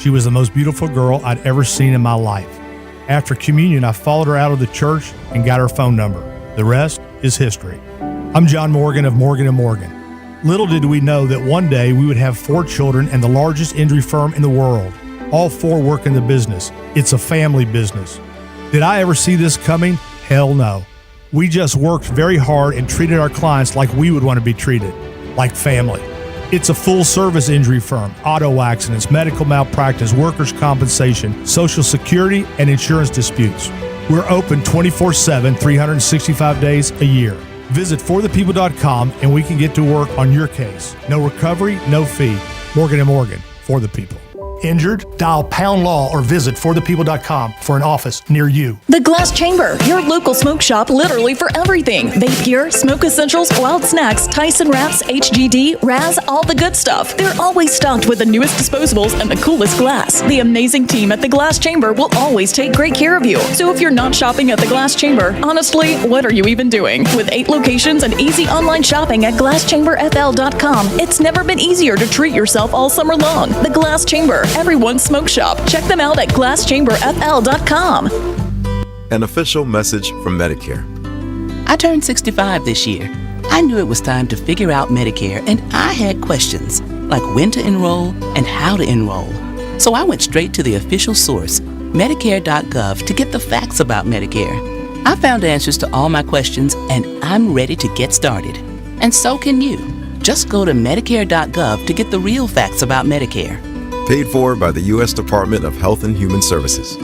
She was the most beautiful girl I'd ever seen in my life. After communion, I followed her out of the church and got her phone number. The rest is history. I'm John Morgan of Morgan & Morgan. Little did we know that one day we would have 4 children and the largest injury firm in the world. All 4 work in the business. It's a family business. Did I ever see this coming? Hell no. We just worked very hard and treated our clients like we would want to be treated, like family. It's a full-service injury firm, auto accidents, medical malpractice, workers' compensation, Social Security, and insurance disputes. We're open 24/7, 365 days a year. Visit forthepeople.com and we can get to work on your case. No recovery, no fee. Morgan & Morgan, for the people. Injured? Dial Pound Law or visit forthepeople.com for an office near you. The Glass Chamber, your local smoke shop literally for everything. Vape gear, smoke essentials, wild snacks, Tyson wraps, HGD, Raz, all the good stuff. They're always stocked with the newest disposables and the coolest glass. The amazing team at the Glass Chamber will always take great care of you. So if you're not shopping at the Glass Chamber, honestly, what are you even doing? With 8 locations and easy online shopping at glasschamberfl.com, it's never been easier to treat yourself all summer long. The Glass Chamber, everyone's smoke shop. Check them out at glasschamberfl.com. An official message from Medicare. I turned 65 this year. I knew it was time to figure out Medicare, and I had questions like when to enroll and how to enroll. So I went straight to the official source, Medicare.gov, to get the facts about Medicare. I found answers to all my questions, and I'm ready to get started. And so can you. Just go to Medicare.gov to get the real facts about Medicare. Paid for by the U.S. Department of Health and Human Services.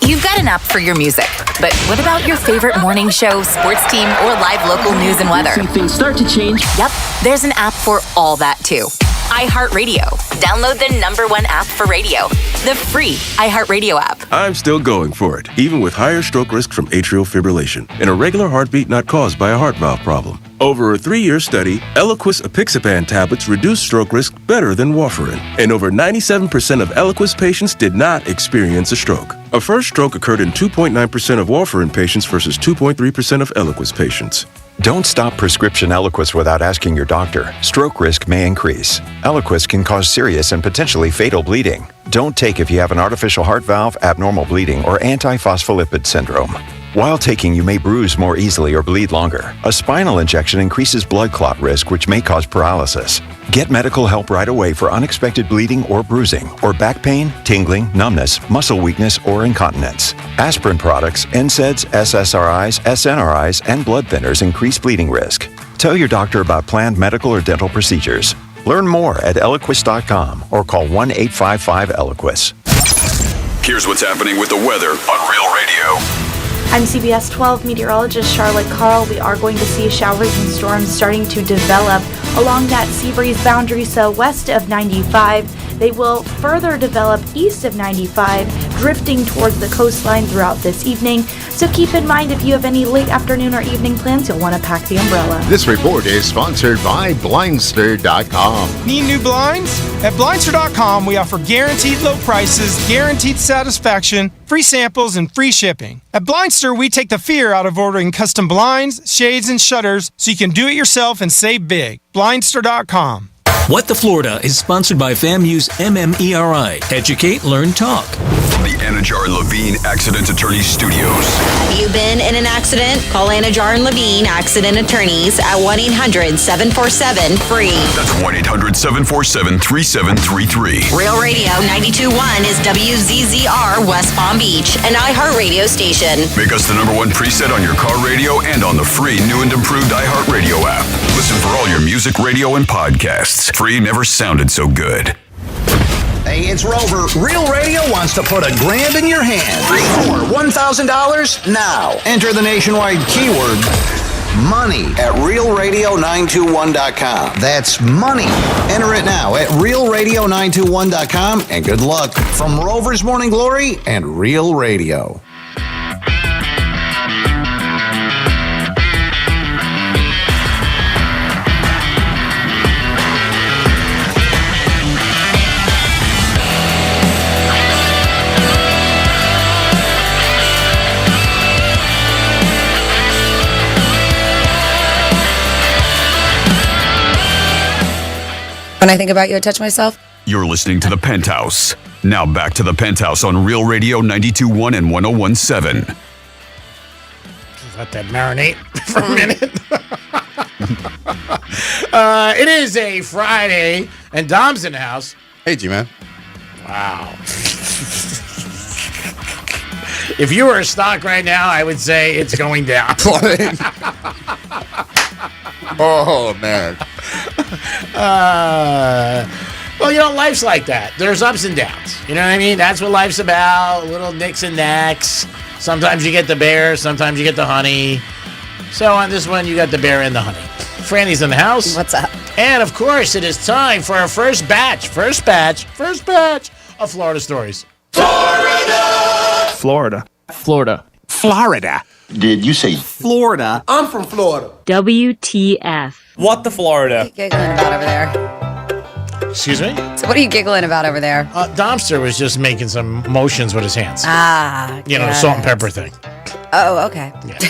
You've got an app for your music, but what about your favorite morning show, sports team, or live local news and weather? See things start to change. Yep, there's an app for all that too. iHeartRadio. Download the #1 app for radio, the free iHeartRadio app. I'm still going for it, even with higher stroke risk from atrial fibrillation, an irregular heartbeat not caused by a heart valve problem. Over a 3-year study, Eliquis apixaban tablets reduced stroke risk better than warfarin, and over 97% of Eliquis patients did not experience a stroke. A first stroke occurred in 2.9% of warfarin patients versus 2.3% of Eliquis patients. Don't stop prescription Eliquis without asking your doctor. Stroke risk may increase. Eliquis can cause serious and potentially fatal bleeding. Don't take if you have an artificial heart valve, abnormal bleeding, or antiphospholipid syndrome. While taking, you may bruise more easily or bleed longer. A spinal injection increases blood clot risk, which may cause paralysis. Get medical help right away for unexpected bleeding or bruising, or back pain, tingling, numbness, muscle weakness, or incontinence. Aspirin products, NSAIDs, SSRIs, SNRIs, and blood thinners increase bleeding risk. Tell your doctor about planned medical or dental procedures. Learn more at Eliquis.com or call 1-855-ELIQUIS. Here's what's happening with the weather on Real Radio. I'm CBS 12 meteorologist Charlotte Carl. We are going to see showers and storms starting to develop along that sea breeze boundary, so west of 95. They will further develop east of 95, drifting towards the coastline throughout this evening. So keep in mind, if you have any late afternoon or evening plans, you'll want to pack the umbrella. This report is sponsored by Blindster.com. Need new blinds? At Blindster.com, we offer guaranteed low prices, guaranteed satisfaction, free samples, and free shipping. At Blindster, we take the fear out of ordering custom blinds, shades, and shutters so you can do it yourself and save big. Blindster.com. What the Florida is sponsored by FAMU's MMERI. Educate, Learn, Talk. From the Anajar and Levine Accident Attorneys Studios. Have you been in an accident? Call Anajar and Levine Accident Attorneys at 1-800-747-FREE. That's 1-800-747-3733. Real Radio 92.1 is WZZR West Palm Beach, an iHeartRadio station. Make us the #1 preset on your car radio and on the free new and improved iHeartRadio app. Listen for all your music, radio, and podcasts. Free never sounded so good. Hey, it's Rover. Real Radio wants to put $1,000 in your hand. For $1,000 now. Enter the nationwide keyword money at realradio921.com. That's money. Enter it now at realradio921.com, and good luck from Rover's Morning Glory and Real Radio. When I think about you, I touch myself. You're listening to The Penthouse. Now back to The Penthouse on Real Radio 92.1 and 101.7. Let that marinate for a minute. It is a Friday, and Dom's in the house. Hey, G-Man. Wow. If you were a stock right now, I would say it's going down. Oh, man. Well, you know, life's like that. There's ups and downs. You know what I mean? That's what life's about. Little nicks and knacks. Sometimes you get the bear. Sometimes you get the honey. So on this one, you got the bear and the honey. Franny's in the house. What's up? And, of course, it is time for our first batch of Florida stories. Florida. Florida. Did you say Florida? I'm from Florida. WTF. What the Florida? What are you giggling about over there? Excuse me? So what are you giggling about over there? Domster was just making some motions with his hands. You know, the salt and pepper thing. Oh, okay. Yeah.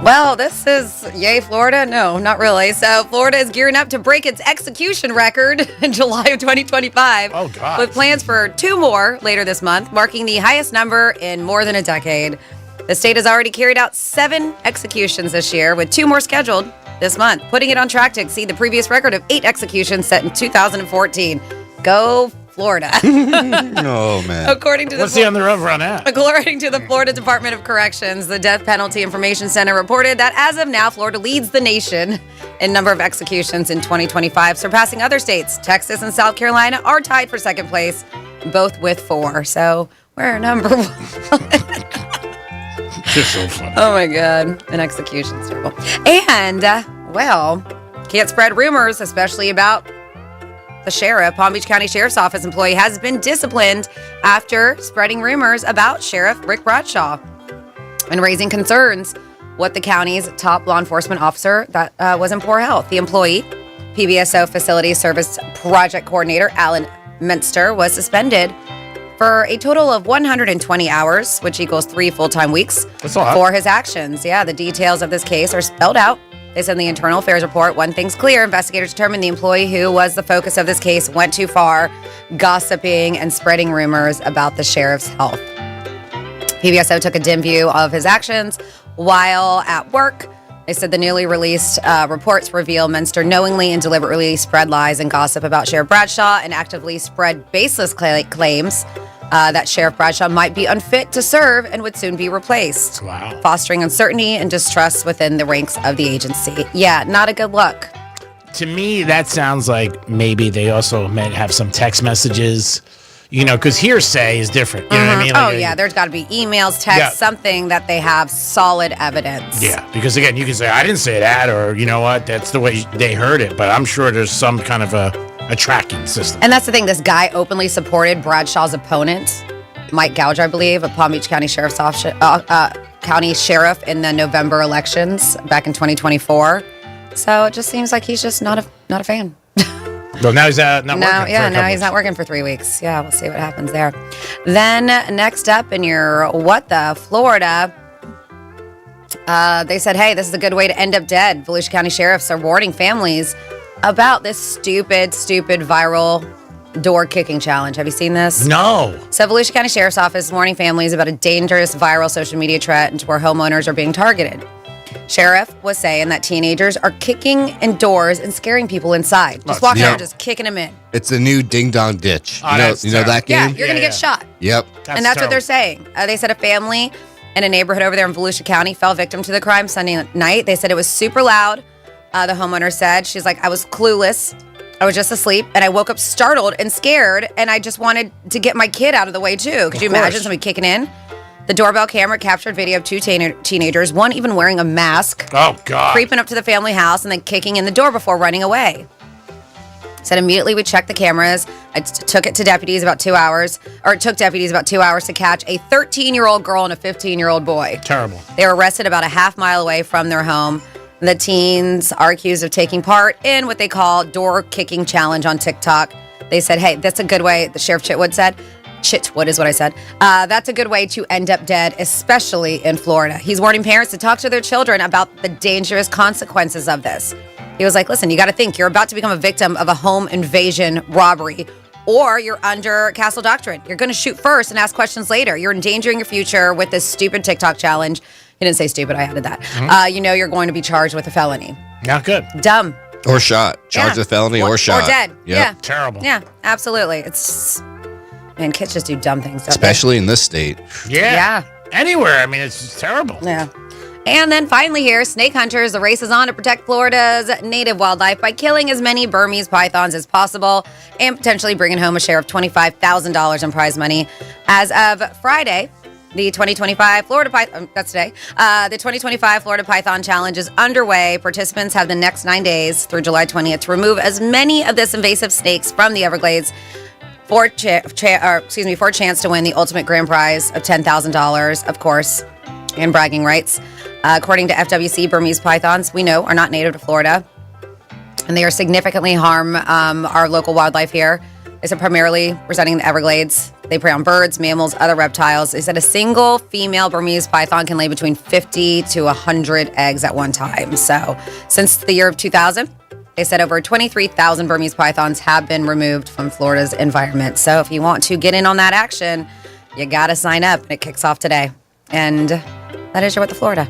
Well, this is yay, Florida? No, not really. So Florida is gearing up to break its execution record in July of 2025. Oh, God. With plans for 2 more later this month, marking the highest number in more than a decade. The state has already carried out 7 executions this year, with 2 more scheduled this month, putting it on track to exceed the previous record of 8 executions set in 2014. Go Florida. Oh, man. According to What's the over on that? According to the Florida Department of Corrections, the Death Penalty Information Center reported that as of now, Florida leads the nation in number of executions in 2025, surpassing other states. Texas and South Carolina are tied for second place, both with 4. So we're number 1. Just so funny. Oh my God, an execution's terrible. And, well, can't spread rumors, especially about the sheriff. Palm Beach County Sheriff's Office employee has been disciplined after spreading rumors about Sheriff Rick Bradshaw and raising concerns with the county's top law enforcement officer that was in poor health. The employee, PBSO Facility Service Project Coordinator Alan Menster, was suspended for a total of 120 hours, which equals 3 full-time weeks, for his actions. Yeah, the details of this case are spelled out. They said in the internal affairs report, one thing's clear. Investigators determined the employee who was the focus of this case went too far, gossiping and spreading rumors about the sheriff's health. PBSO took a dim view of his actions while at work. They said the newly released reports reveal Menster knowingly and deliberately spread lies and gossip about Sheriff Bradshaw and actively spread baseless claims that Sheriff Bradshaw might be unfit to serve and would soon be replaced. Wow. Fostering uncertainty and distrust within the ranks of the agency. Yeah, not a good look. To me, that sounds like maybe they also might have some text messages, you know, because hearsay is different. You know what I mean? Like, there's got to be emails, texts, something that they have solid evidence. Yeah, because again, you can say, I didn't say that, or you know what, that's the way they heard it, but I'm sure there's some kind of a tracking system. And that's the thing, this guy openly supported Bradshaw's opponent, Mike Gouge, I believe, a Palm Beach County Sheriff's County Sheriff in the November elections back in 2024. So it just seems like he's just not a fan. Well, now he's not working. Now he's not working for 3 weeks. Yeah, we'll see what happens there. Then next up in your What the Florida, they said, hey, this is a good way to end up dead. Volusia County sheriffs are warning families about this stupid viral door kicking challenge. Have you seen this? No. So Volusia County Sheriff's Office is warning families about a dangerous viral social media trend where homeowners are being targeted. Sheriff was saying that teenagers are kicking in doors and scaring people inside. Just walking out, just kicking them in. It's a new ding dong ditch. You know that game? Yeah, you're going to get shot. Yep. And that's what they're saying. They said a family in a neighborhood over there in Volusia County fell victim to the crime Sunday night. They said it was super loud. The homeowner said, she's like, I was clueless. I was just asleep, and I woke up startled and scared, and I just wanted to get my kid out of the way, too. Could you imagine somebody kicking in? The doorbell camera captured video of two teenagers, one even wearing a mask. Oh, God. Creeping up to the family house and then kicking in the door before running away. Said immediately we checked the cameras. It took deputies about 2 hours to catch a 13-year-old girl and a 15-year-old boy. Terrible. They were arrested about a half mile away from their home. The teens are accused of taking part in what they call door kicking challenge on TikTok. They said, hey, that's a good way, the Sheriff Chitwood said. Chitwood is what I said. That's a good way to end up dead, especially in Florida. He's warning parents to talk to their children about the dangerous consequences of this. He was like, listen, you got to think. You're about to become a victim of a home invasion robbery, or you're under castle doctrine. You're going to shoot first and ask questions later. You're endangering your future with this stupid TikTok challenge. He didn't say stupid. I added that. Mm-hmm. You're going to be charged with a felony. Not good. Dumb. Or shot. Charged with felony or shot. Or dead. Yep. Yeah. Terrible. Yeah, absolutely. Man, kids just do dumb things, don't Especially in this state. Yeah. Anywhere. I mean, it's just terrible. Yeah. And then finally here, snake hunters, the race is on to protect Florida's native wildlife by killing as many Burmese pythons as possible and potentially bringing home a share of $25,000 in prize money. As of Friday, the 2025 Florida Python, that's today, the 2025 Florida Python Challenge is underway. Participants have the next 9 days through July 20th to remove as many of this invasive snakes from the Everglades for a chance to win the ultimate grand prize of $10,000, of course, and bragging rights. According to FWC, Burmese pythons, we know, are not native to Florida, and they are significantly harm our local wildlife here. They said primarily residing in the Everglades. They prey on birds, mammals, other reptiles. They said a single female Burmese python can lay between 50 to 100 eggs at one time. So since the year of 2000, they said over 23,000 Burmese pythons have been removed from Florida's environment. So if you want to get in on that action, you got to sign up. And it kicks off today. And that is your What the Florida.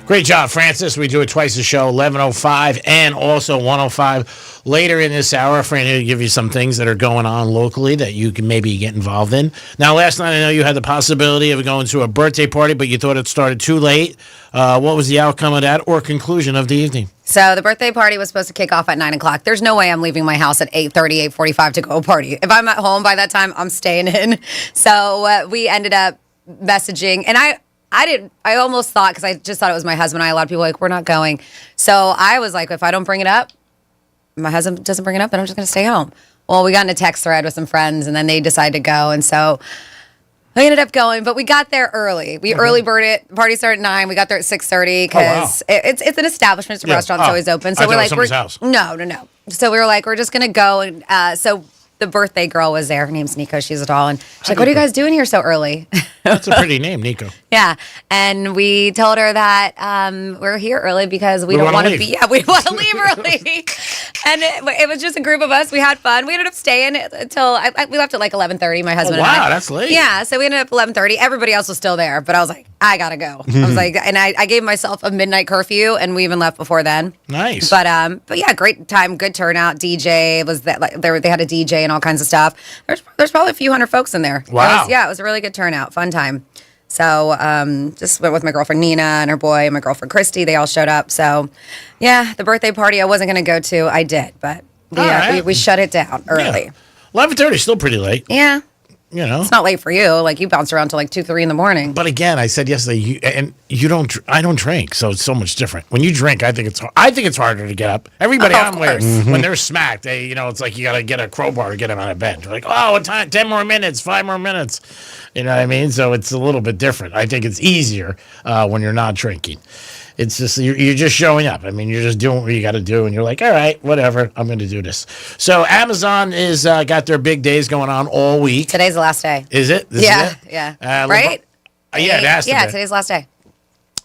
Great job, Francis. We do it twice a show, 11:05 and also 1:05 later in this hour. Franny will give you some things that are going on locally that you can maybe get involved in. Now, last night I know you had the possibility of going to a birthday party, but you thought it started too late. What was the outcome of that or conclusion of the evening? So the birthday party was supposed to kick off at 9 o'clock. There's no way I'm leaving my house at 8:30, 8:45 to go a party. If I'm at home by that time, I'm staying in. So we ended up messaging, and I almost thought, because I just thought it was my husband and I, a lot of people were like, we're not going. So I was like, if I don't bring it up, my husband doesn't bring it up, then I'm just going to stay home. Well, we got in a text thread with some friends, and then they decided to go. And so I ended up going, but we got there early. We early bird it. Party started at 9. We got there at 6:30 because it's an establishment. It's a restaurant. It's always open. So we're like, house. No. So we were like, we're just going to go. And so the birthday girl was there. Her name's Nico. She's a doll. And she's like, what are you guys doing here so early? That's a pretty name, Nico. Yeah. And we told her that we're here early because we don't want to be. Yeah, we want to leave early. And it was just a group of us. We had fun. We ended up staying until we left at like 11:30. My husband and I. Wow, that's late. Yeah. So we ended up 11:30. Everybody else was still there, but I was like, I gotta go. I was like, and I gave myself a midnight curfew, and we even left before then. Nice. But yeah, great time, good turnout. DJ was that like they had a DJ and all kinds of stuff. There's probably a few hundred folks in there. Wow. It was a really good turnout. Fun time. So just went with my girlfriend Nina and her boy and my girlfriend Christy. They all showed up. So yeah, the birthday party I wasn't going to go to. I did, but we shut it down early. 11:30 is still pretty late. Yeah. You know, it's not late for you. Like you bounced around till like 2, 3 in the morning. But again, I said yesterday, I don't drink, so it's so much different. When you drink, I think it's harder to get up. Everybody I'm with, when they're smacked, it's like you got to get a crowbar to get them out of bed. They're like, oh, what time? 10 more minutes, 5 more minutes. You know what I mean? So it's a little bit different. I think it's easier when you're not drinking. It's just you're just showing up. I mean, you're just doing what you got to do, and you're like, all right, whatever, I'm going to do this. So Amazon is got their big days going on all week. Today's the last day. Is it? Yeah. Right? Yeah, it has to be. Today's the last day.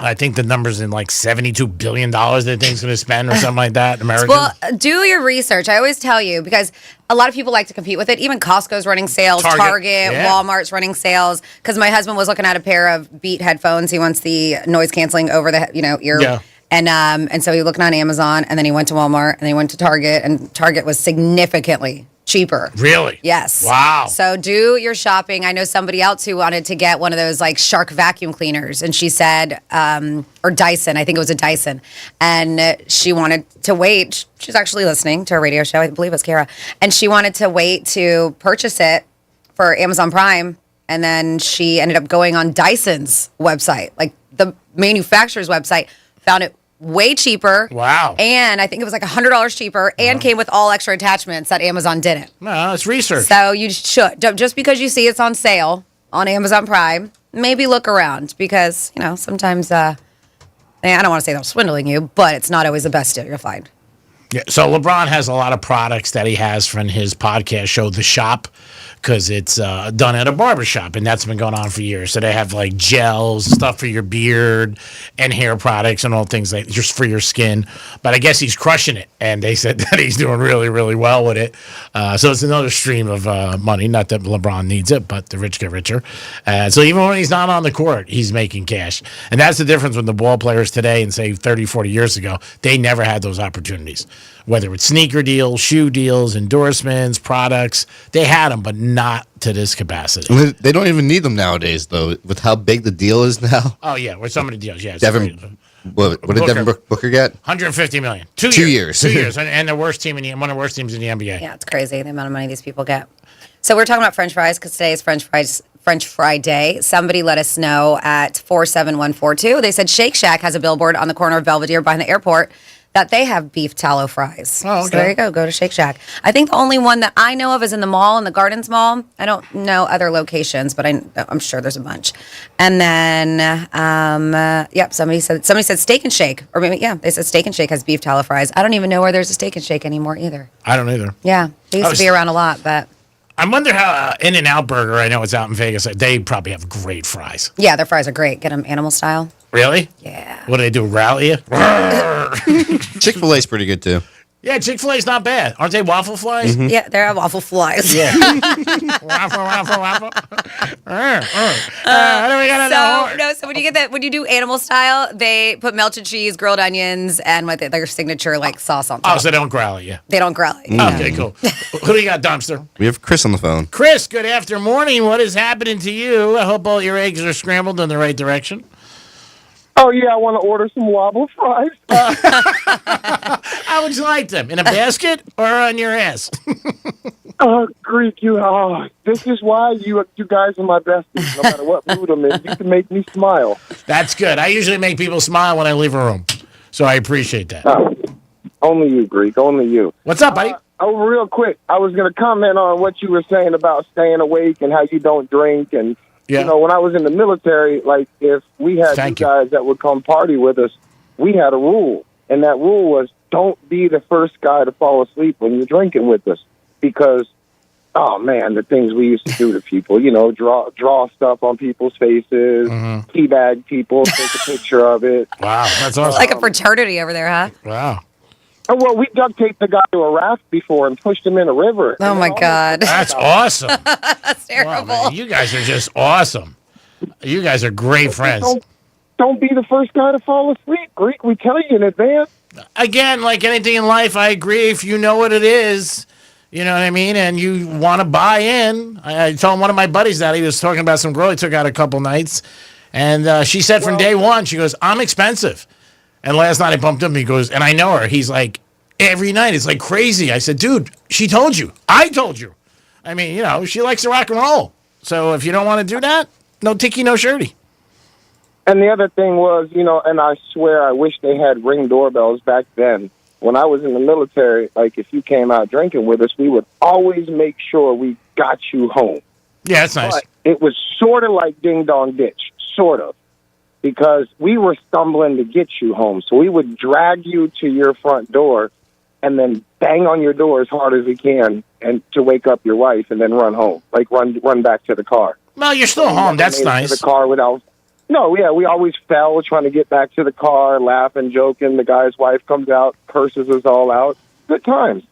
I think the number's in like $72 billion that thing's going to spend or something like that. American. Well, do your research. I always tell you because a lot of people like to compete with it. Even Costco's running sales, Target yeah. Walmart's running sales. Because my husband was looking at a pair of Beat headphones. He wants the noise canceling over the ear. Yeah. And so he was looking on Amazon, and then he went to Walmart, and then he went to Target, and Target was significantly cheaper. Really? Yes. Wow. So do your shopping. I know somebody else who wanted to get one of those like Shark vacuum cleaners, and she said, or Dyson, I think it was a Dyson, and she wanted to wait. She's actually listening to a radio show. I believe it's Kara, and she wanted to wait to purchase it for Amazon Prime, and then she ended up going on Dyson's website, like the manufacturer's website, found it way cheaper. Wow. And I think it was like $100 cheaper and came with all extra attachments that Amazon didn't. No, it's research. So you should. Just because you see it's on sale on Amazon Prime, maybe look around because, sometimes, I don't want to say they're swindling you, but it's not always the best deal you'll find. Yeah. So LeBron has a lot of products that he has from his podcast show, The Shop, because it's done at a barbershop, and that's been going on for years. So they have like gels, stuff for your beard, and hair products, and all things like just for your skin. But I guess he's crushing it, and they said that he's doing really, really well with it. So it's another stream of money. Not that LeBron needs it, but the rich get richer. So even when he's not on the court, he's making cash. And that's the difference with the ball players today and say 30, 40 years ago. They never had those opportunities. Whether it's sneaker deals, shoe deals, endorsements, products, they had them, but not to this capacity. They don't even need them nowadays, though, with how big the deal is now. Oh, yeah, with some of the deals, yeah. What did Devin Booker get? $150 million. 2 years. 2 years, and the worst team one of the worst teams in the NBA. Yeah, it's crazy the amount of money these people get. So we're talking about French fries because today is French Fry Day. Somebody let us know at 47142. They said Shake Shack has a billboard on the corner of Belvedere behind the airport that they have beef tallow fries. Oh, okay. So there you go. Go to Shake Shack. I think the only one that I know of is in the mall, in the Gardens Mall. I don't know other locations, but I'm sure there's a bunch. And then, somebody said Steak and Shake, or maybe they said Steak and Shake has beef tallow fries. I don't even know where there's a Steak and Shake anymore either. I don't either. Yeah, they used to be around a lot, but. I wonder how In-N-Out Burger, I know it's out in Vegas, they probably have great fries. Yeah, their fries are great. Get them animal style. Really? Yeah. What do they do, rally you? Chick-fil-A's pretty good, too. Yeah, Chick-fil-A's not bad. Aren't they waffle flies? Mm-hmm. Yeah, they're waffle flies. Yeah. waffle. So when you get that, when you do animal style, they put melted cheese, grilled onions, and their signature sauce on top. Oh, so they don't growl at you. They don't growl at you. Okay, cool. Who do you got, Dumpster? We have Chris on the phone. Chris, good afternoon. Morning. What is happening to you? I hope all your eggs are scrambled in the right direction. Oh, yeah, I want to order some waffle fries. How would you like them? In a basket or on your ass? Greek, this is why you guys are my besties. No matter what mood I'm in, you can make me smile. That's good. I usually make people smile when I leave a room, so I appreciate that. Only you, Greek, only you. What's up, buddy? Real quick, I was going to comment on what you were saying about staying awake and how you don't drink and when I was in the military, if we had guys that would come party with us, we had a rule. And that rule was don't be the first guy to fall asleep when you're drinking with us. Because, oh, man, the things we used to do to people, draw stuff on people's faces, teabag people, take a picture of it. Wow, that's awesome. It's like a fraternity over there, huh? Wow. Well, we duct taped the guy to a raft before and pushed him in a river. Oh, my God. That's awesome. That's terrible. Wow, man, you guys are just awesome. You guys are great friends. Don't be the first guy to fall asleep, Greek. We tell you in advance. Again, like anything in life, I agree. If you know what it is, you know what I mean, and you want to buy in. I told one of my buddies that. He was talking about some girl he took out a couple nights, and she said from day one, she goes, I'm expensive. And last night I bumped him. He goes, and I know her. He's like, every night. It's like crazy. I said, dude, she told you. I told you. I mean, she likes to rock and roll. So if you don't want to do that, no ticky, no shirty. And the other thing was, and I swear I wish they had Ring doorbells back then. When I was in the military, if you came out drinking with us, we would always make sure we got you home. Yeah, that's nice. But it was sort of like Ding Dong Ditch, sort of. Because we were stumbling to get you home. So we would drag you to your front door and then bang on your door as hard as we can and to wake up your wife and then run home. Run back to the car. Well, you're still home. That's nice. The car without No, yeah, we always fell trying to get back to the car, laughing, joking. The guy's wife comes out, curses us all out. Good times.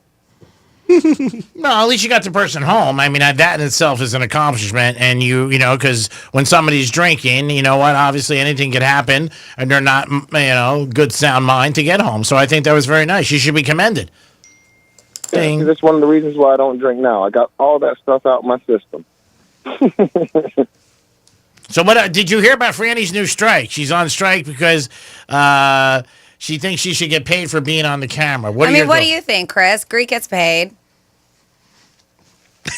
No, at least you got the person home. I mean, that in itself is an accomplishment. And you know, because when somebody's drinking, you know what? Obviously, anything could happen, and they're not, good sound mind to get home. So I think that was very nice. You should be commended. Yeah, that's one of the reasons why I don't drink now. I got all that stuff out of my system. So what did you hear about Franny's new strike? She's on strike because she thinks she should get paid for being on the camera. What do you think, Chris? Greek gets paid.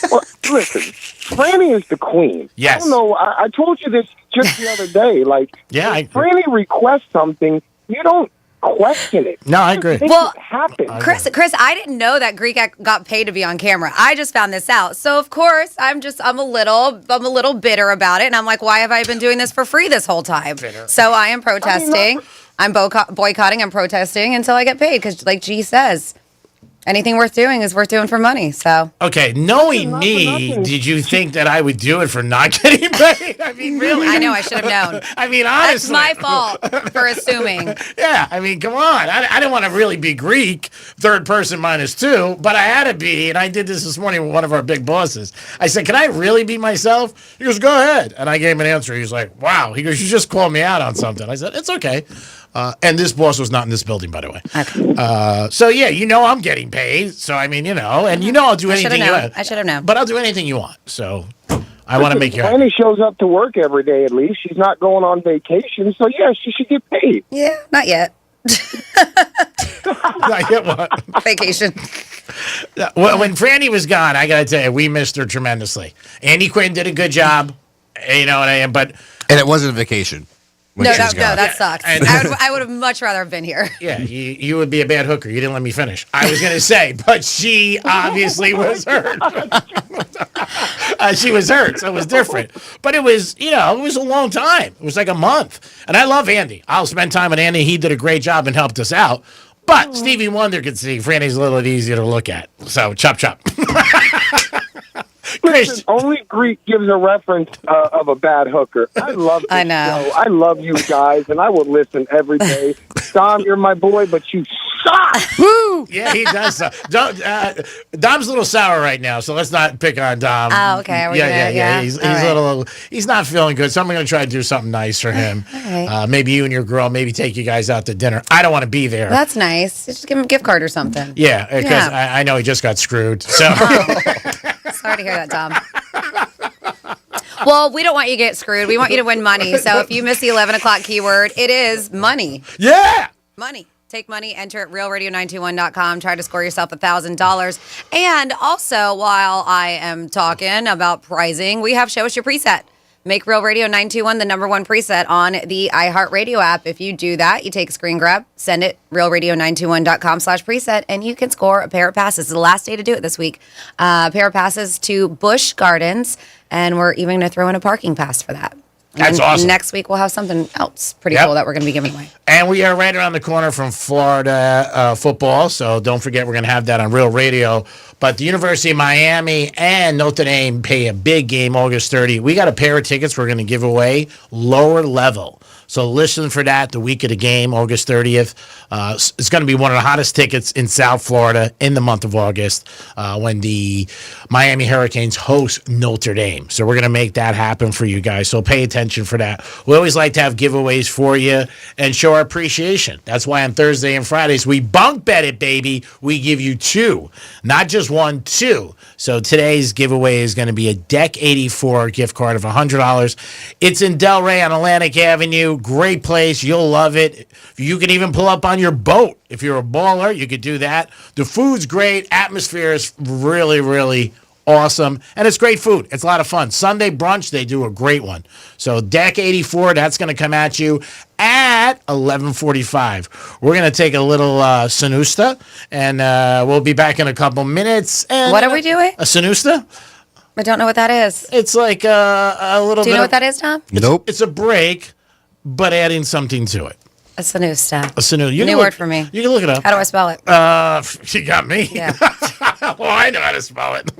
Well, listen, Franny is the queen. Yes. I don't know. I told you this just the other day. Like, if Franny requests something, you don't question it. No, I agree. Well, happen. Chris, I didn't know that Greek got paid to be on camera. I just found this out. So of course, I'm a little bitter about it, and I'm like, why have I been doing this for free this whole time? Bitter. So I am protesting. I'm boycotting. I'm protesting until I get paid because, like G says, anything worth doing is worth doing for money. So okay, knowing me, did you think that I would do it for not getting paid? I mean, really? I know I should have known. I mean, honestly, that's my fault for assuming. Yeah, I mean, come on. I didn't want to really be Greek, third person -2, but I had to be, and I did this morning with one of our big bosses. I said, "Can I really be myself?" He goes, "Go ahead," and I gave him an answer. He was like, "Wow." He goes, "You just called me out on something." I said, "It's okay." And this boss was not in this building, by the way. Okay. So yeah, I'm getting paid. So I mean, and I'll do anything you want. I should have known. But I'll do anything you want. So I want to make you happy. Franny shows up to work every day at least. She's not going on vacation, so yeah, she should get paid. Yeah, not yet. Not yet what? Vacation. Well, when Franny was gone, I gotta tell you, we missed her tremendously. Andy Quinn did a good job, but and it wasn't a vacation. No, that sucks. I would have much rather have been here. Yeah, you would be a bad hooker. You didn't let me finish. I was going to say, but she obviously was hurt. She was hurt, so it was different. But it was, it was a long time. It was like a month. And I love Andy. I'll spend time with Andy. He did a great job and helped us out. But Stevie Wonder could see Franny's a little easier to look at. So, chop, chop. Listen, only Greek gives a reference of a bad hooker. I love this show. I love you guys, and I will listen every day. Dom, you're my boy, but you suck. Woo! Yeah, he does suck. Dom's a little sour right now, so let's not pick on Dom. Oh, okay. Yeah. He's not feeling good, so I'm going to try to do something nice for him. Right. Maybe you and your girl, maybe take you guys out to dinner. I don't want to be there. That's nice. Just give him a gift card or something. Yeah, because I know he just got screwed. So. Sorry to hear that, Dom. Well, we don't want you to get screwed. We want you to win money. So if you miss the 11 o'clock keyword, it is money. Yeah. Money. Take money, enter at realradio921.com. Try to score yourself $1,000. And also, while I am talking about pricing, we have Show Us Your Preset. Make Real Radio 921 the #1 preset on the iHeartRadio app. If you do that, you take a screen grab, send it realradio921.com/preset, and you can score a pair of passes. It's the last day to do it this week. A pair of passes to Busch Gardens, and we're even going to throw in a parking pass for that. That's awesome. Next week, we'll have something else pretty cool that we're going to be giving away. And we are right around the corner from Florida football, so don't forget we're going to have that on Real Radio. But the University of Miami and Notre Dame pay a big game August 30. We got a pair of tickets we're going to give away, lower level. So listen for that the week of the game, August 30th. It's going to be one of the hottest tickets in South Florida in the month of August when the Miami Hurricanes host Notre Dame. So we're going to make that happen for you guys. So pay attention for that. We always like to have giveaways for you and show our appreciation. That's why on Thursday and Fridays, we bunk bet it, baby. We give you 2, not just 1, 2. So today's giveaway is going to be a Deck 84 gift card of $100. It's in Delray on Atlantic Avenue. Great place. You'll love it. You can even pull up on your boat. If you're a baller, you could do that. The food's great. Atmosphere is really, really awesome. And it's great food. It's a lot of fun. Sunday brunch, they do a great one. So Deck 84, that's going to come at you at 11:45. We're going to take a little Sanusta, and we'll be back in a couple minutes. And what are we doing? A Sanusta? I don't know what that is. It's like a little bit. Do you know what that is, Tom? Nope. It's a break, but adding something to it. A Sanusta. A Sanusta. New word for me. You can look it up. How do I spell it? You got me. Yeah. Well, I know how to spell it.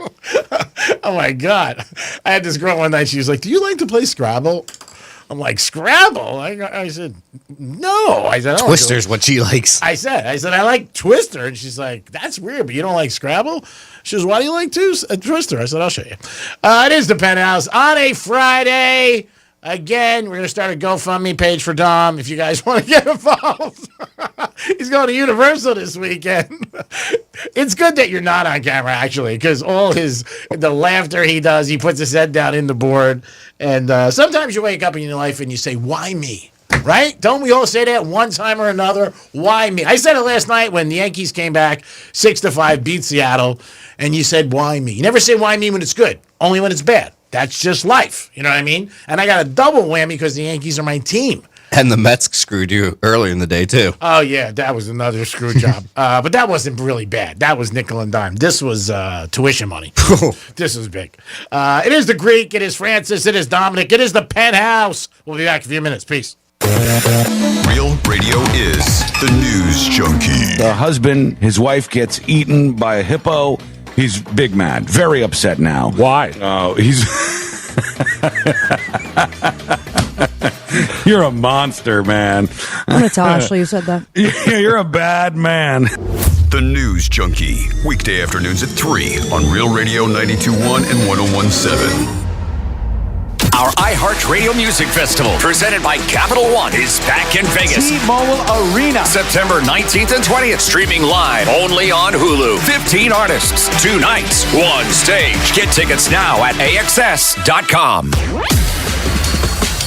Oh, my God. I had this girl one night. She was like, do you like to play Scrabble? I'm like, Scrabble? I said, no. I said, Twister's what she likes. I said, I like Twister. And she's like, that's weird, but you don't like Scrabble? She goes, why do you like Twister? I said, I'll show you. It is the Penthouse on a Friday. Again, we're going to start a GoFundMe page for Dom if you guys want to get involved. He's going to Universal this weekend. It's good that you're not on camera, actually, because the laughter he does, he puts his head down in the board. And sometimes you wake up in your life and you say, why me? Right? Don't we all say that one time or another? Why me? I said it last night when the Yankees came back 6-5, beat Seattle, and you said, why me? You never say why me when it's good, only when it's bad. That's just life. You know what I mean? And I got a double whammy because the Yankees are my team. And the Mets screwed you earlier in the day, too. Oh, yeah. That was another screw job. But that wasn't really bad. That was nickel and dime. This was tuition money. This was big. It is the Greek. It is Francis. It is Dominic. It is the Penthouse. We'll be back in a few minutes. Peace. Real Radio is the News Junkie. The husband, his wife gets eaten by a hippo. He's big mad, very upset now. Why? Oh, he's... You're a monster, man. I'm going to tell Ashley you said that. Yeah, you're a bad man. The News Junkie, weekday afternoons at 3 on Real Radio 92.1 and 101.7. Our iHeartRadio Music Festival, presented by Capital One, is back in Vegas. T-Mobile Arena. September 19th and 20th, streaming live only on Hulu. 15 artists, 2 nights, 1 stage. Get tickets now at AXS.com.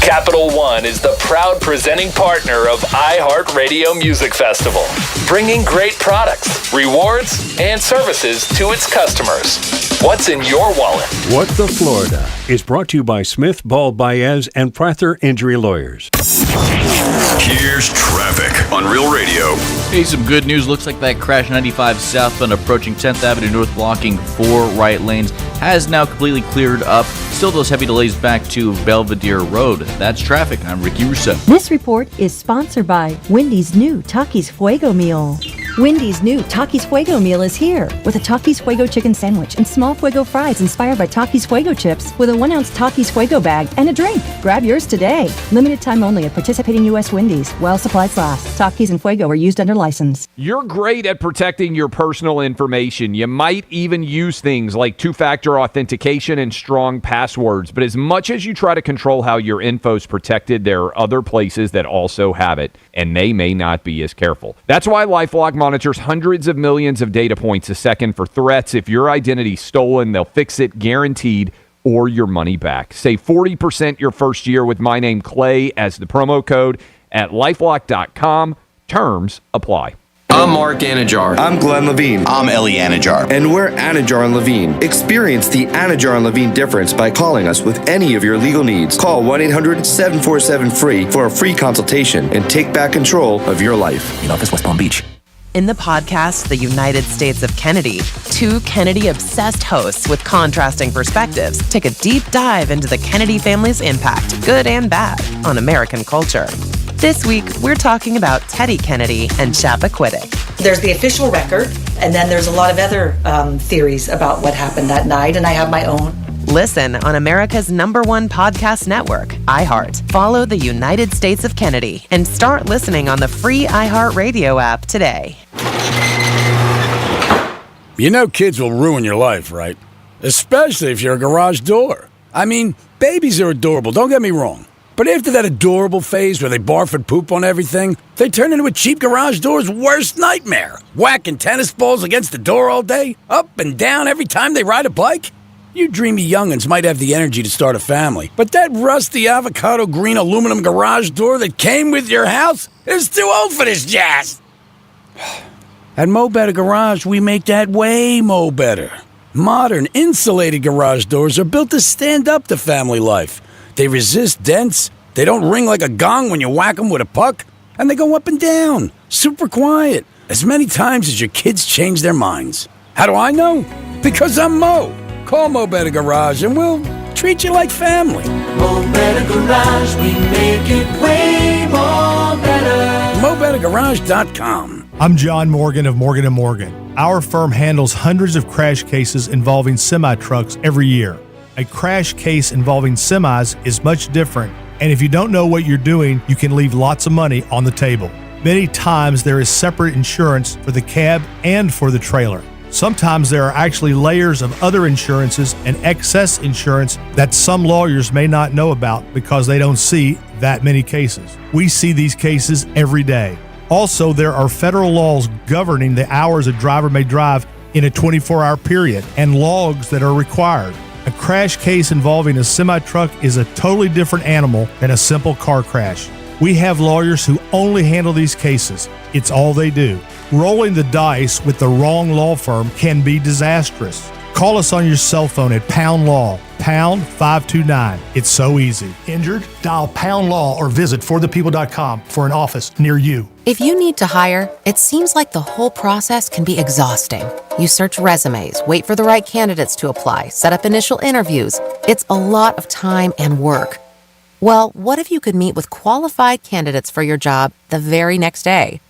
Capital One is the proud presenting partner of iHeartRadio Music Festival, bringing great products, rewards, and services to its customers. What's in your wallet? What the Florida is brought to you by Smith, Ball, Baez, and Prather Injury Lawyers. Here's traffic on Real Radio. Hey, some good news. Looks like that crash 95 southbound approaching 10th Avenue North, blocking 4 right lanes, has now completely cleared up. Still those heavy delays back to Belvedere Road. That's traffic. I'm Ricky Russo. This report is sponsored by Wendy's new Takis Fuego meal. Wendy's new Takis Fuego meal is here with a Takis Fuego chicken sandwich and small Fuego fries inspired by Takis Fuego chips with a 1-ounce Takis Fuego bag and a drink. Grab yours today. Limited time only at participating U.S. Wendy's while supplies last. Takis and Fuego are used under license. You're great at protecting your personal information. You might even use things like 2-factor authentication and strong passwords. But as much as you try to control how your info is protected, there are other places that also have it, and they may not be as careful. That's why LifeLock monitors hundreds of millions of data points a second for threats. If your identity's stolen, they'll fix it guaranteed, or your money back. Save 40% your first year with my name Clay as the promo code at lifelock.com. Terms apply. I'm Mark Anajar. I'm Glenn Levine. I'm Ellie Anajar. And we're Anajar and Levine. Experience the Anajar and Levine difference by calling us with any of your legal needs. Call 1-800-747-FREE for a free consultation and take back control of your life. In office, West Palm Beach. In the podcast, The United States of Kennedy, 2 Kennedy-obsessed hosts with contrasting perspectives take a deep dive into the Kennedy family's impact, good and bad, on American culture. This week, we're talking about Teddy Kennedy and Chappaquiddick. There's the official record, and then there's a lot of other theories about what happened that night, and I have my own. Listen on America's #1 podcast network, iHeart. Follow The United States of Kennedy and start listening on the free iHeartRadio app today. You know kids will ruin your life, right? Especially if you're a garage door. I mean, babies are adorable, don't get me wrong. But after that adorable phase where they barf and poop on everything, they turn into a cheap garage door's worst nightmare. Whacking tennis balls against the door all day, up and down every time they ride a bike. You dreamy young'uns might have the energy to start a family, but that rusty avocado green aluminum garage door that came with your house is too old for this jazz. At Mo Better Garage, we make that way mo better. Modern, insulated garage doors are built to stand up to family life. They resist dents, they don't ring like a gong when you whack them with a puck, and they go up and down, super quiet, as many times as your kids change their minds. How do I know? Because I'm Mo. Call Mo Better Garage and we'll treat you like family. Mo Better Garage, we make it way more better. MoBetterGarage.com. I'm John Morgan of Morgan & Morgan. Our firm handles hundreds of crash cases involving semi-trucks every year. A crash case involving semis is much different And if you don't know what you're doing, you can leave lots of money on the table. Many times there is separate insurance for the cab and for the trailer. Sometimes there are actually layers of other insurances and excess insurance that some lawyers may not know about because they don't see that many cases. We see these cases every day. Also, there are federal laws governing the hours a driver may drive in a 24-hour period and logs that are required. A crash case involving a semi-truck is a totally different animal than a simple car crash. We have lawyers who only handle these cases. It's all they do. Rolling the dice with the wrong law firm can be disastrous. Call us on your cell phone at Pound Law, pound 529. It's so easy. Injured? Dial Pound Law or visit forthepeople.com for an office near you. If you need to hire, it seems like the whole process can be exhausting. You search resumes, wait for the right candidates to apply, set up initial interviews. It's a lot of time and work. Well, what if you could meet with qualified candidates for your job the very next day?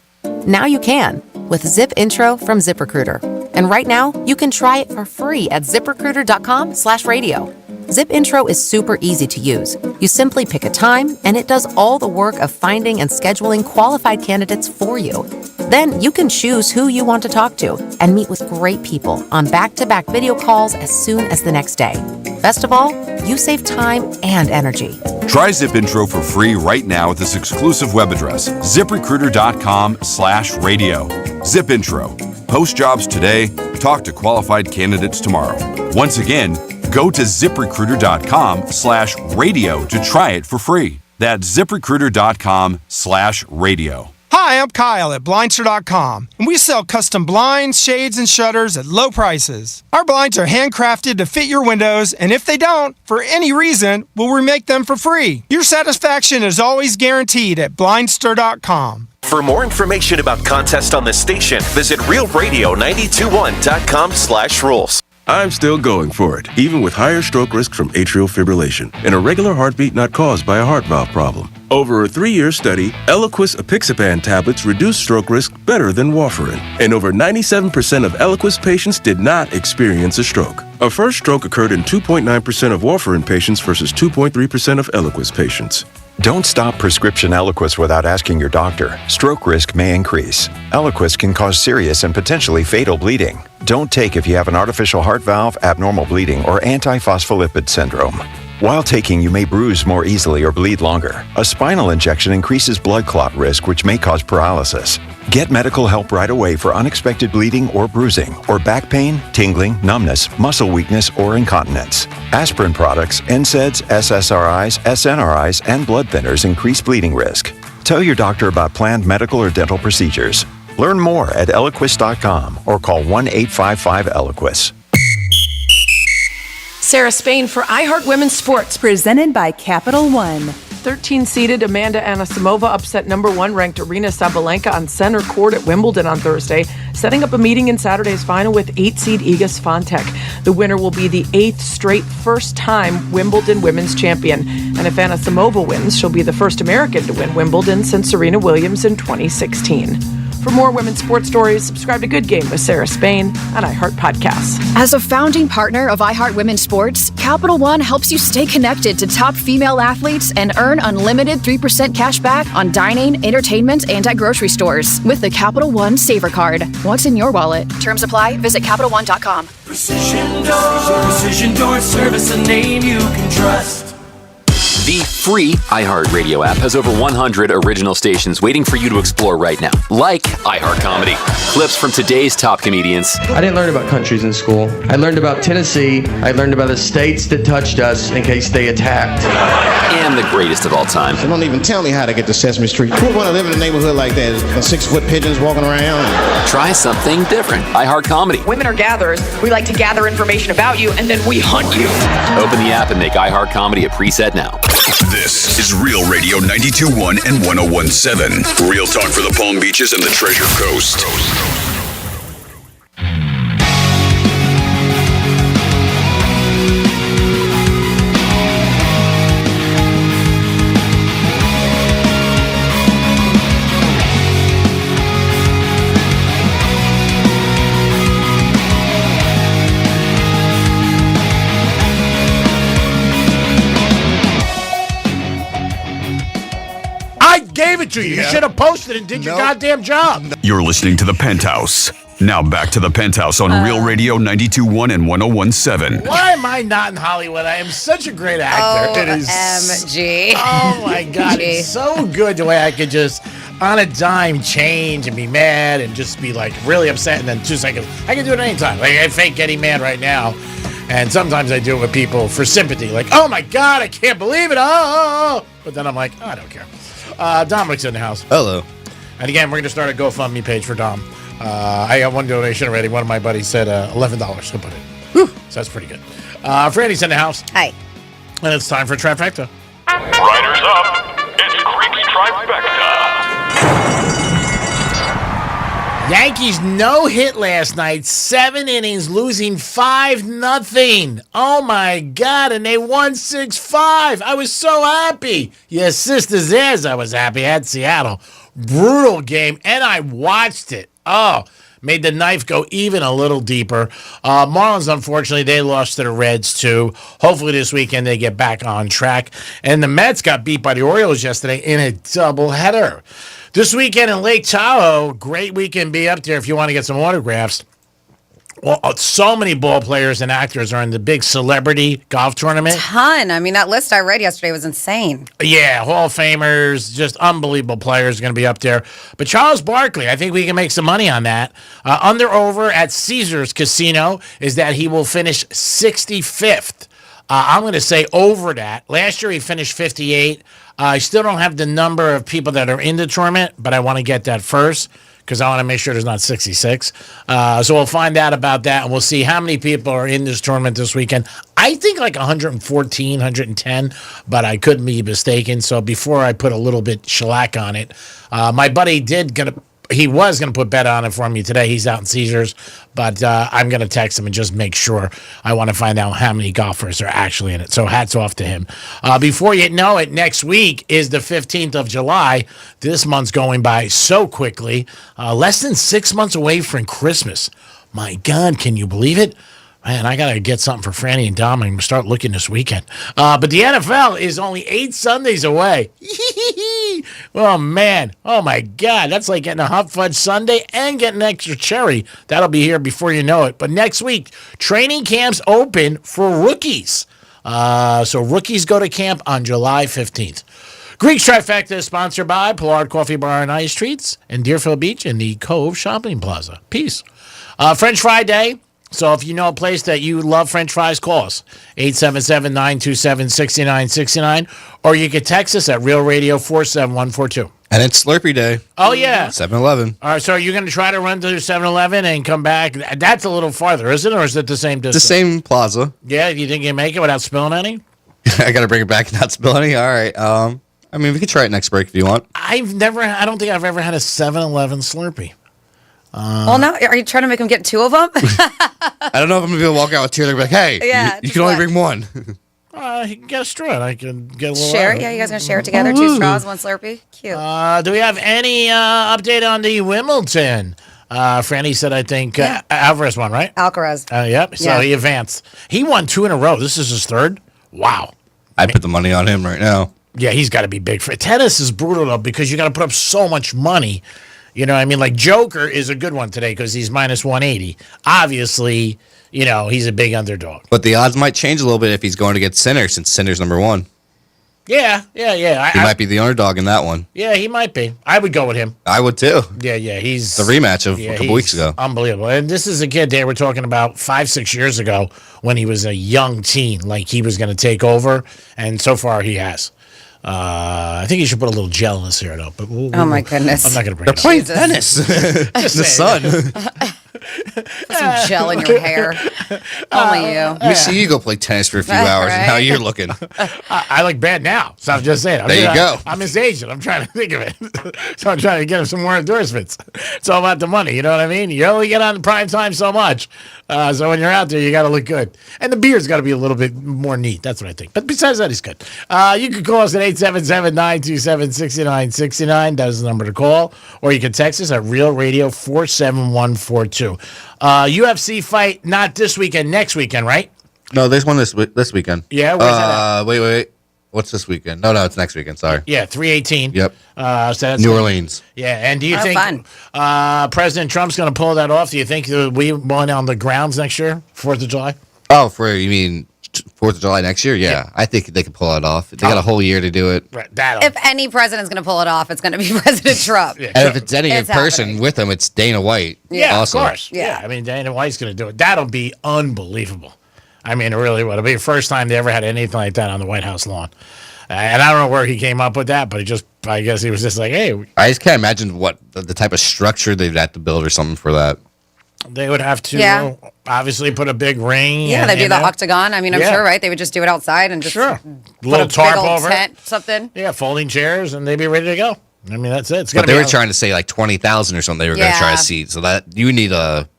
Now you can with Zip Intro from ZipRecruiter. And right now, you can try it for free at ZipRecruiter.com/radio. Zip Intro is super easy to use. You simply pick a time, and it does all the work of finding and scheduling qualified candidates for you. Then you can choose who you want to talk to and meet with great people on back-to-back video calls as soon as the next day. Best of all, you save time and energy. Try Zip Intro for free right now at this exclusive web address, ZipRecruiter.com/radio. Zip Intro. Post jobs today, talk to qualified candidates tomorrow. Once again, go to ZipRecruiter.com/radio to try it for free. That's ZipRecruiter.com/radio. Hi, I'm Kyle at Blindster.com, and we sell custom blinds, shades, and shutters at low prices. Our blinds are handcrafted to fit your windows, and if they don't, for any reason, we'll remake them for free. Your satisfaction is always guaranteed at Blindster.com. For more information about contests on this station, visit realradio921.com/rules. I'm still going for it, even with higher stroke risk from atrial fibrillation and a regular heartbeat not caused by a heart valve problem. Over a 3-year study, Eliquis apixaban tablets reduced stroke risk better than warfarin, and over 97% of Eliquis patients did not experience a stroke. A first stroke occurred in 2.9% of warfarin patients versus 2.3% of Eliquis patients. Don't stop prescription Eliquis without asking your doctor. Stroke risk may increase. Eliquis can cause serious and potentially fatal bleeding. Don't take if you have an artificial heart valve, abnormal bleeding, or antiphospholipid syndrome. While taking, you may bruise more easily or bleed longer. A spinal injection increases blood clot risk, which may cause paralysis. Get medical help right away for unexpected bleeding or bruising, or back pain, tingling, numbness, muscle weakness, or incontinence. Aspirin products, NSAIDs, SSRIs, SNRIs, and blood thinners increase bleeding risk. Tell your doctor about planned medical or dental procedures. Learn more at Eliquis.com or call 1-855-ELIQUIS. Sarah Spain for iHeart Women's Sports. Presented by Capital One. 13-seeded Amanda Anisimova upset number 1 ranked Aryna Sabalenka on center court at Wimbledon on Thursday, setting up a meeting in Saturday's final with 8-seed Iga Swiatek. The winner will be the 8th straight first-time Wimbledon women's champion. And if Anisimova wins, she'll be the first American to win Wimbledon since Serena Williams in 2016. For more women's sports stories, subscribe to Good Game with Sarah Spain on iHeart Podcasts. As a founding partner of iHeart Women's Sports, Capital One helps you stay connected to top female athletes and earn unlimited 3% cash back on dining, entertainment, and at grocery stores with the Capital One Saver Card. What's in your wallet? Terms apply. Visit CapitalOne.com. Precision Door Service, a name you can trust. The free iHeartRadio app has over 100 original stations waiting for you to explore right now, like iHeart Comedy. Clips from today's top comedians. I didn't learn about countries in school. I learned about Tennessee. I learned about the states that touched us in case they attacked. And the greatest of all time. So don't even tell me how to get to Sesame Street. Who would want to live in a neighborhood like that? 6-foot pigeons walking around? Try something different. iHeart Comedy. Women are gatherers. We like to gather information about you, and then we hunt you. Open the app and make iHeart Comedy a preset now. This is Real Radio 92.1 and 101.7. Real talk for the Palm Beaches and the Treasure Coast. to you. You should have posted and did your goddamn job. You're listening to The Penthouse. Now back to The Penthouse on Real Radio 92.1 and 101.7. Why am I not in Hollywood? I am such a great actor. OMG. Oh my God, it's so good the way I could just on a dime change and be mad and just be like really upset, and then 2 seconds I can do it anytime. Like I fake getting mad right now, and sometimes I do it with people for sympathy, like, oh my God, I can't believe it. Oh. But then I'm like, oh, I don't care. Dominic's in the house. Hello. And again, we're gonna start a GoFundMe page for Dom. I got one donation already. One of my buddies said $11 to put in. Whew. So that's pretty good. Franny's in the house. Hi. And it's time for Trifecta. Riders up. It's Creek's Trifecta. Yankees no hit last night. 7 innings, losing 5-0. Oh my God! And they won 6-5. I was so happy. Your sister's ass. I was happy. I had Seattle. Brutal game, and I watched it. Oh, made the knife go even a little deeper. Marlins, unfortunately, they lost to the Reds, too. Hopefully this weekend they get back on track. And the Mets got beat by the Orioles yesterday in a doubleheader. This weekend in Lake Tahoe, great weekend. Be up there if you want to get some autographs. Well, so many ball players and actors are in the big celebrity golf tournament. Ton. I mean, that list I read yesterday was insane. Yeah, Hall of Famers, just unbelievable players going to be up there. But Charles Barkley, I think we can make some money on that. Over at Caesars Casino is that he will finish 65th. I'm going to say over that. Last year he finished 58. I still don't have the number of people that are in the tournament, but I want to get that first, because I want to make sure there's not 66. So we'll find out about that, and we'll see how many people are in this tournament this weekend. I think like 114, 110, but I could be mistaken. So before I put a little bit shellac on it, my buddy he was going to put bet on it for me today. He's out in Caesars, but I'm going to text him and just make sure. I want to find out how many golfers are actually in it. So hats off to him. Before you know it, next week is the 15th of July. This month's going by so quickly. Less than 6 months away from Christmas. My God, can you believe it? Man, I got to get something for Franny and Dom and start looking this weekend. But the NFL is only 8 Sundays away. Oh, man. Oh, my God. That's like getting a hot fudge sundae and getting an extra cherry. That'll be here before you know it. But next week, training camps open for rookies. So rookies go to camp on July 15th. Greek's Trifecta is sponsored by Pollard Coffee Bar and Ice Treats in Deerfield Beach in the Cove Shopping Plaza. Peace. French Fry Day. So if you know a place that you love French fries, call us, 877-927-6969, or you can text us at Real Radio 47142. And it's Slurpee Day. Oh, yeah. 7-Eleven. All right, so you're going to try to run to 7-Eleven and come back. That's a little farther, isn't it, or is it the same distance? The same plaza. Yeah, you think you can make it without spilling any? I got to bring it back and not spill any? All right. I mean, we could try it next break if you want. I don't think I've ever had a 7-Eleven Slurpee. Well, now, are you trying to make them get 2 of them? I don't know if I'm going to be able to walk out with 2. They're like, hey, you can only bring 1. You can get a straw. I can get a little. Share it? Yeah, you guys going to share it together? 2 straws, 1 Slurpee? Cute. Do we have any update on the Wimbledon? Franny said, I think, Alvarez won, right? Alcaraz. Yep. So he advanced. He won 2 in a row. This is his 3rd. Wow. I'd put the money on him right now. Yeah, he's got to be big. Tennis is brutal, though, because you got to put up so much money. You know what I mean? Like Joker is a good one today because he's minus 180. Obviously, he's a big underdog. But the odds might change a little bit if he's going to get Sinner, since Sinner's number 1. Yeah. He might be the underdog in that one. Yeah, he might be. I would go with him. I would too. Yeah, he's the rematch of a couple weeks ago. Unbelievable. And this is a kid they were talking about 5-6 years ago when he was a young teen, like he was going to take over, and so far he has. I think you should put a little gel in his hair, though. But oh my goodness! I'm not going to bring it up. They're playing tennis in the sun. Put some gel in your hair. Only you. Let me see you go play tennis for a few hours and how you're looking. I look bad now, so I'm just saying. There you go. I'm his agent. I'm trying to think of it. So I'm trying to get him some more endorsements. It's all about the money. You know what I mean? You only get on prime time so much. So when you're out there, you got to look good. And the beard's got to be a little bit more neat. That's what I think. But besides that, he's good. You can call us at 877-927-6969. That is the number to call. Or you can text us at Real Radio 47142. UFC fight not this weekend, next weekend, right? No, there's one this weekend. Yeah, where's that at? Wait. What's this weekend? No, it's next weekend. Sorry. Yeah, 318. Yep. So that's New Orleans. Yeah, and do you Oh, think President Trump's going to pull that off? Do you think we won on the grounds next year, 4th of July? Oh, you mean 4th of July next year? Yeah, I think they can pull it off. They got a whole year to do it. Right, If any president's going to pull it off, it's going to be President Trump. And if it's any in It's person happening. with him, it's Dana White. Yeah, also. of course. Yeah, I mean, Dana White's going to do it. That'll be unbelievable. I mean, it really will. It'll be the first time they ever had anything like that on the White House lawn. And I don't know where he came up with that, but I guess he was just like, hey. I just can't imagine what the type of structure they'd have to build or something for that. They would have to obviously put a big ring. Yeah, they'd do the octagon. I mean, I'm sure, right? They would just do it outside and just put little a tarp big old over tent, something. Yeah, folding chairs, and they'd be ready to go. I mean, that's it. It's But they were trying to say like 20,000 or something. They were going to try Yeah. to seat. So that you need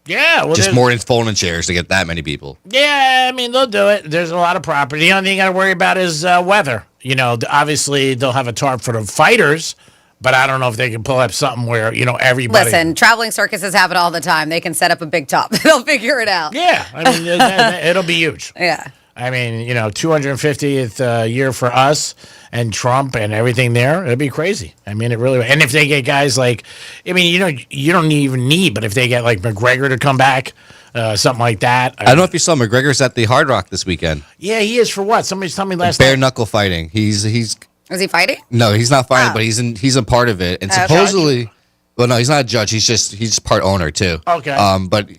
just more than folding chairs to get that many people. Yeah, I mean, they'll do it. There's a lot of property. The only thing you got to worry about is weather. You know, obviously they'll have a tarp for the fighters, but I don't know if they can pull up something where, everybody. Listen, traveling circuses have it all the time. They can set up a big top. They'll figure it out. Yeah, I mean, it'll be huge. Yeah. I mean, 250th year for us and Trump and everything there, it'd be crazy. I mean, it really would. And if they get guys like, I mean, you don't even need, but if they get like McGregor to come back, something like that. I don't know if you saw McGregor's at the Hard Rock this weekend. Yeah, he is for what? Somebody's telling me last night. Bare knuckle fighting. He's Is he fighting? No, he's not fighting, but he's a part of it. And supposedly, well, no, he's not a judge. He's part owner too. Okay. But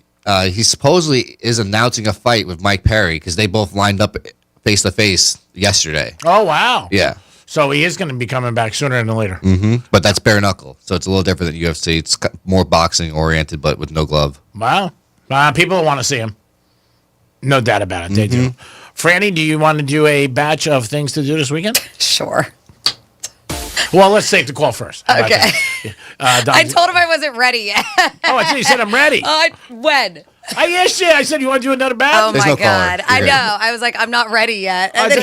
he supposedly is announcing a fight with Mike Perry because they both lined up face to face yesterday. Oh wow. Yeah. So he is going to be coming back sooner than later. Mm-hmm. But that's bare knuckle, so it's a little different than UFC. It's more boxing oriented, but with no glove. Wow. People want to see him. No doubt about it. They do. Mm-hmm. Franny, do you want to do a batch of things to do this weekend? Sure. Well, let's take the call first. How about Okay. that? I told him I wasn't ready yet. Oh, I thought you said I'm ready. When? I asked you. I said, you want to do another batch? Oh, my God. I know. I was like, I'm not ready yet. And then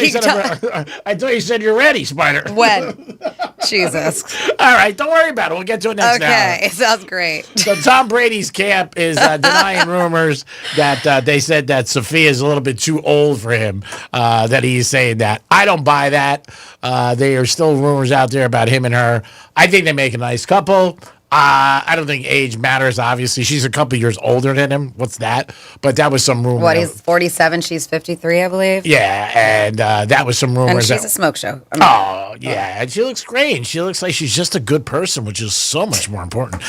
I thought you said you're ready, Spider. When? Jesus. All right, don't worry about it. We'll get to it next hour. Okay, sounds great. So Tom Brady's camp is denying rumors that they said that Sophia is a little bit too old for him, that he's saying that. I don't buy that. There are still rumors out there about him and her. I think they make a nice couple. I don't think age matters, obviously. She's a couple years older than him. What's that? But that was some rumor. What, he's 47, she's 53, I believe? Yeah, and that was some rumors. And she's a smoke show. Yeah, and she looks great. And she looks like she's just a good person, which is so much more important.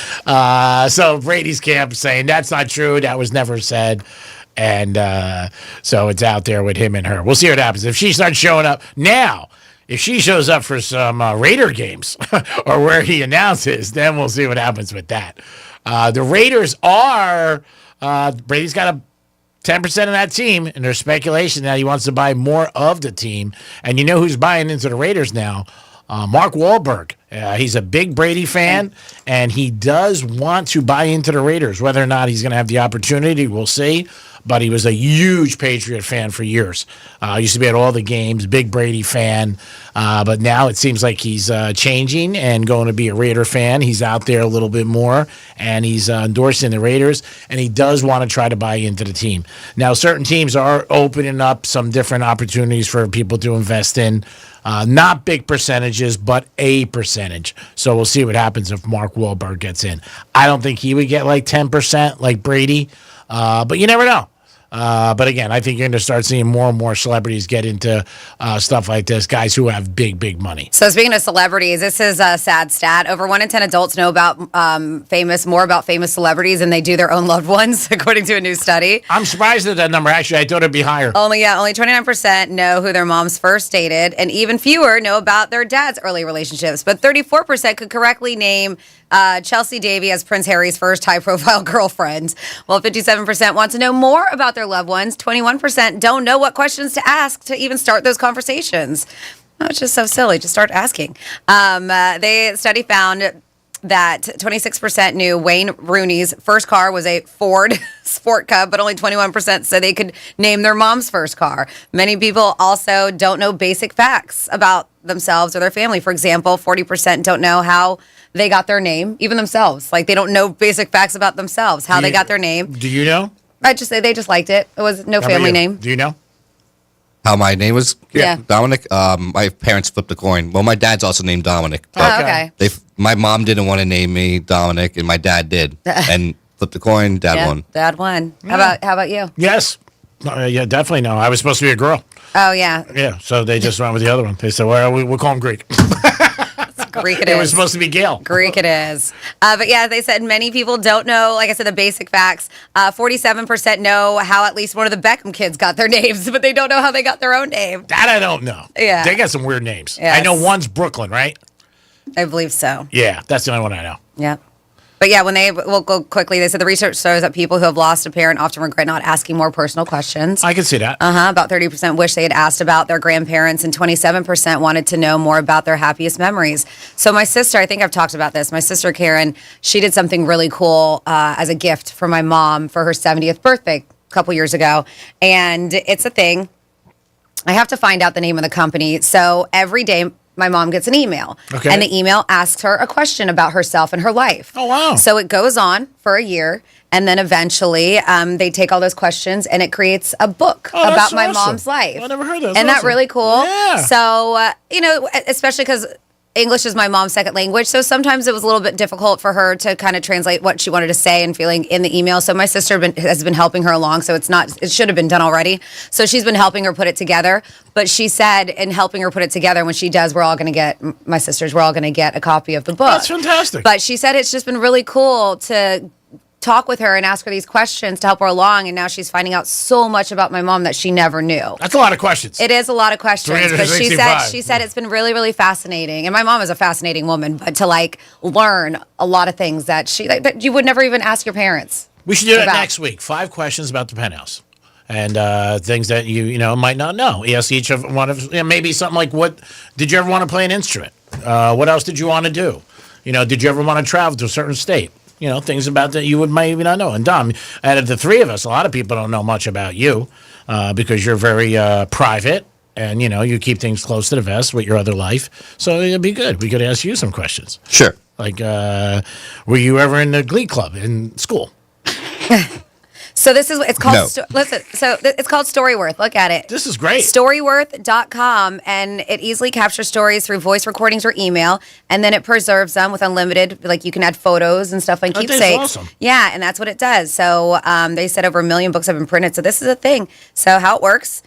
So Brady's camp saying that's not true. That was never said. And so it's out there with him and her. We'll see what happens. If she starts showing up now, if she shows up for some Raider games or where he announces, then we'll see what happens with that. The Raiders are, Brady's got a 10% of that team, and there's speculation that he wants to buy more of the team. And you know who's buying into the Raiders now? Mark Wahlberg. He's a big Brady fan, and he does want to buy into the Raiders. Whether or not he's going to have the opportunity, we'll see. But he was a huge Patriot fan for years. Used to be at all the games, big Brady fan. But now it seems like he's changing and going to be a Raider fan. He's out there a little bit more, and he's endorsing the Raiders, and he does want to try to buy into the team. Now, certain teams are opening up some different opportunities for people to invest in. Not big percentages, but a percentage. So we'll see what happens if Mark Wahlberg gets in. I don't think he would get like 10% like Brady, but you never know. But again, I think you're going to start seeing more and more celebrities get into stuff like this, guys who have big, big money. So speaking of celebrities, this is a sad stat. Over 1 in 10 adults know about more about famous celebrities than they do their own loved ones, according to a new study. I'm surprised at that number. Actually, I thought it'd be higher. Only 29% know who their moms first dated, and even fewer know about their dad's early relationships. But 34% could correctly name Chelsea Davy as Prince Harry's first high-profile girlfriend, while 57% want to know more about their loved ones. 21% don't know what questions to ask to even start those conversations. Oh, it's just so silly. Just start asking. The study found that 26% knew Wayne Rooney's first car was a Ford Sport Cub, but only 21% said they could name their mom's first car. Many people also don't know basic facts about themselves or their family. For example, 40% don't know how they got their name, even themselves. Like, they don't know basic facts about themselves, how they got their name. Do you know? I just say they just liked it. It was no family name. Do you know? How my name was Yeah. Dominic? My parents flipped a coin. Well, my dad's also named Dominic. Oh, okay. My mom didn't want to name me Dominic, and my dad did. And flipped a coin, dad won. Dad won. How about you? Yes. Yeah, definitely no. I was supposed to be a girl. Oh, yeah. Yeah, so they just went with the other one. They said, well, we'll call him Greek. Greek it It is. was supposed to be Gail. Greek it is. But yeah, they said many people don't know, like I said, the basic facts. 47% know how at least one of the Beckham kids got their names, but they don't know how they got their own name. That I don't know. Yeah. They got some weird names. Yes. I know one's Brooklyn, right? I believe so. Yeah, that's the only one I know. Yeah. But yeah, we'll go quickly. They said the research shows that people who have lost a parent often regret not asking more personal questions. I can see that. About 30% wish they had asked about their grandparents, and 27% wanted to know more about their happiest memories. So my sister, I think I've talked about this. My sister Karen, she did something really cool as a gift for my mom for her 70th birthday a couple years ago, and it's a thing. I have to find out the name of the company. So every day, my mom gets an email. Okay. And the email asks her a question about herself and her life. Oh, wow. So it goes on for a year. And then eventually they take all those questions and it creates a book about my mom's life. I never heard that. Isn't that really cool? Yeah. So, especially because English is my mom's second language. So sometimes it was a little bit difficult for her to kind of translate what she wanted to say and feeling in the email. So my sister has been helping her along. So it should have been done already. So she's been helping her put it together. But she said in helping her put it together, when she does, we're all going to get a copy of the book. That's fantastic. But she said it's just been really cool to talk with her and ask her these questions to help her along, and now she's finding out so much about my mom that she never knew. That's a lot of questions. It is a lot of questions, but she 365. said it's been really, really fascinating. And my mom is a fascinating woman, but to learn a lot of things that you would never even ask your parents. We should do that about. next week. 5 questions about the Penthouse. And things that you might not know. Yes, each of one of maybe something like, what did you ever want to play an instrument? What else did you want to do? Did you ever want to travel to a certain state? Things about that you might even not know. And Dom, out of the three of us, a lot of people don't know much about you because you're very private and, you keep things close to the vest with your other life. So it'd be good. We could ask you some questions. Sure. Like, were you ever in the Glee Club in school? So this is it's called. No. Listen, so it's called Storyworth. Look at it. This is great. Storyworth.com, and it easily captures stories through voice recordings or email, and then it preserves them with unlimited. Like you can add photos and stuff and That thing's keepsakes. awesome. Yeah, and that's what it does. So they said over 1 million books have been printed. So this is a thing. So how it works.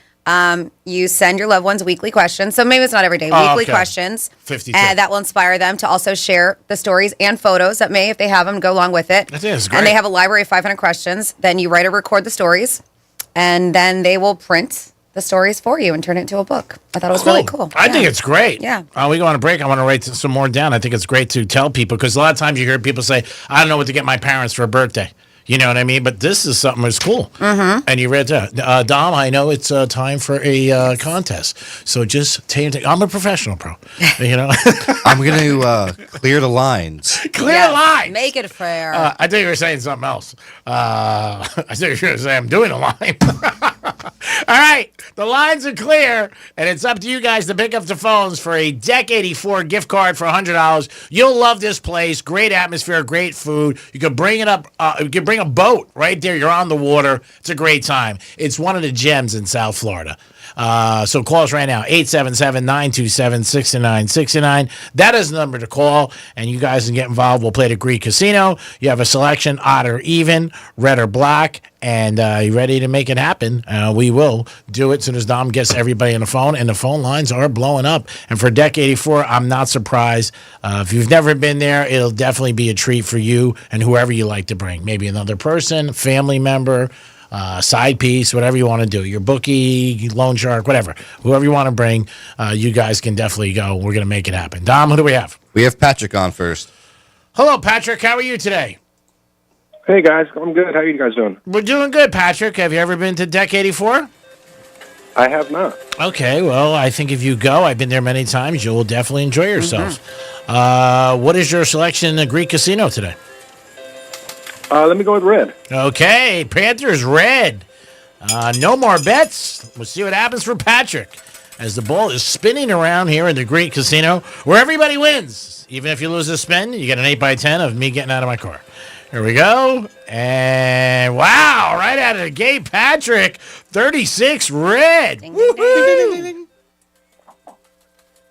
You send your loved ones weekly questions. So maybe it's not every day. Weekly okay. questions. 52. And that will inspire them to also share the stories and photos that may, if they have them, go along with it. That is great. And they have a library of 500 questions. Then you write or record the stories. And then they will print the stories for you and turn it into a book. I thought it was really cool. I think it's great. Yeah. We go on a break. I want to write some more down. I think it's great to tell people because a lot of times you hear people say, I don't know what to get my parents for a birthday. You know what I mean? But this is something that's cool. Mm-hmm. And you read that. Dom, I know it's time for a contest. So just take I'm a professional pro. I'm going to clear the lines. Clear the lines. Make it fair. I thought you were saying something else. I thought you were going to say I'm doing a line. All right. The lines are clear, and it's up to you guys to pick up the phones for a Deck 84 gift card for $100. You'll love this place. Great atmosphere, great food. You can bring it up. You can bring a boat right there. You're on the water. It's a great time. It's one of the gems in South Florida. So call us right now, 877-927-6969. That is the number to call, and you guys can get involved. We'll play the Greek Casino. You have a selection, odd or even, red or black, and you ready to make it happen? We will do it as soon as Dom gets everybody on the phone, and the phone lines are blowing up. And for Deck 84, I'm not surprised. If you've never been there, it'll definitely be a treat for you and whoever you like to bring. Maybe another person, family member, side piece, whatever you want to do. Your bookie, loan shark, whatever. Whoever you want to bring, you guys can definitely go. We're going to make it happen. Dom, who do we have? We have Patrick on first. Hello, Patrick. How are you today? Hey, guys. I'm good. How are you guys doing? We're doing good, Patrick. Have you ever been to Deck 84? I have not. Okay, well, I think if you go, I've been there many times, you'll definitely enjoy yourself. What is your selection in the Greek Casino today? Let me go with red. Okay, Panthers red. No more bets. We'll see what happens for Patrick as the ball is spinning around here in the Greek Casino where everybody wins. Even if you lose a spin, you get an 8x10 of me getting out of my car. Here we go. And wow, right out of the gate, Patrick, 36 red. Ding, ding, ding, ding.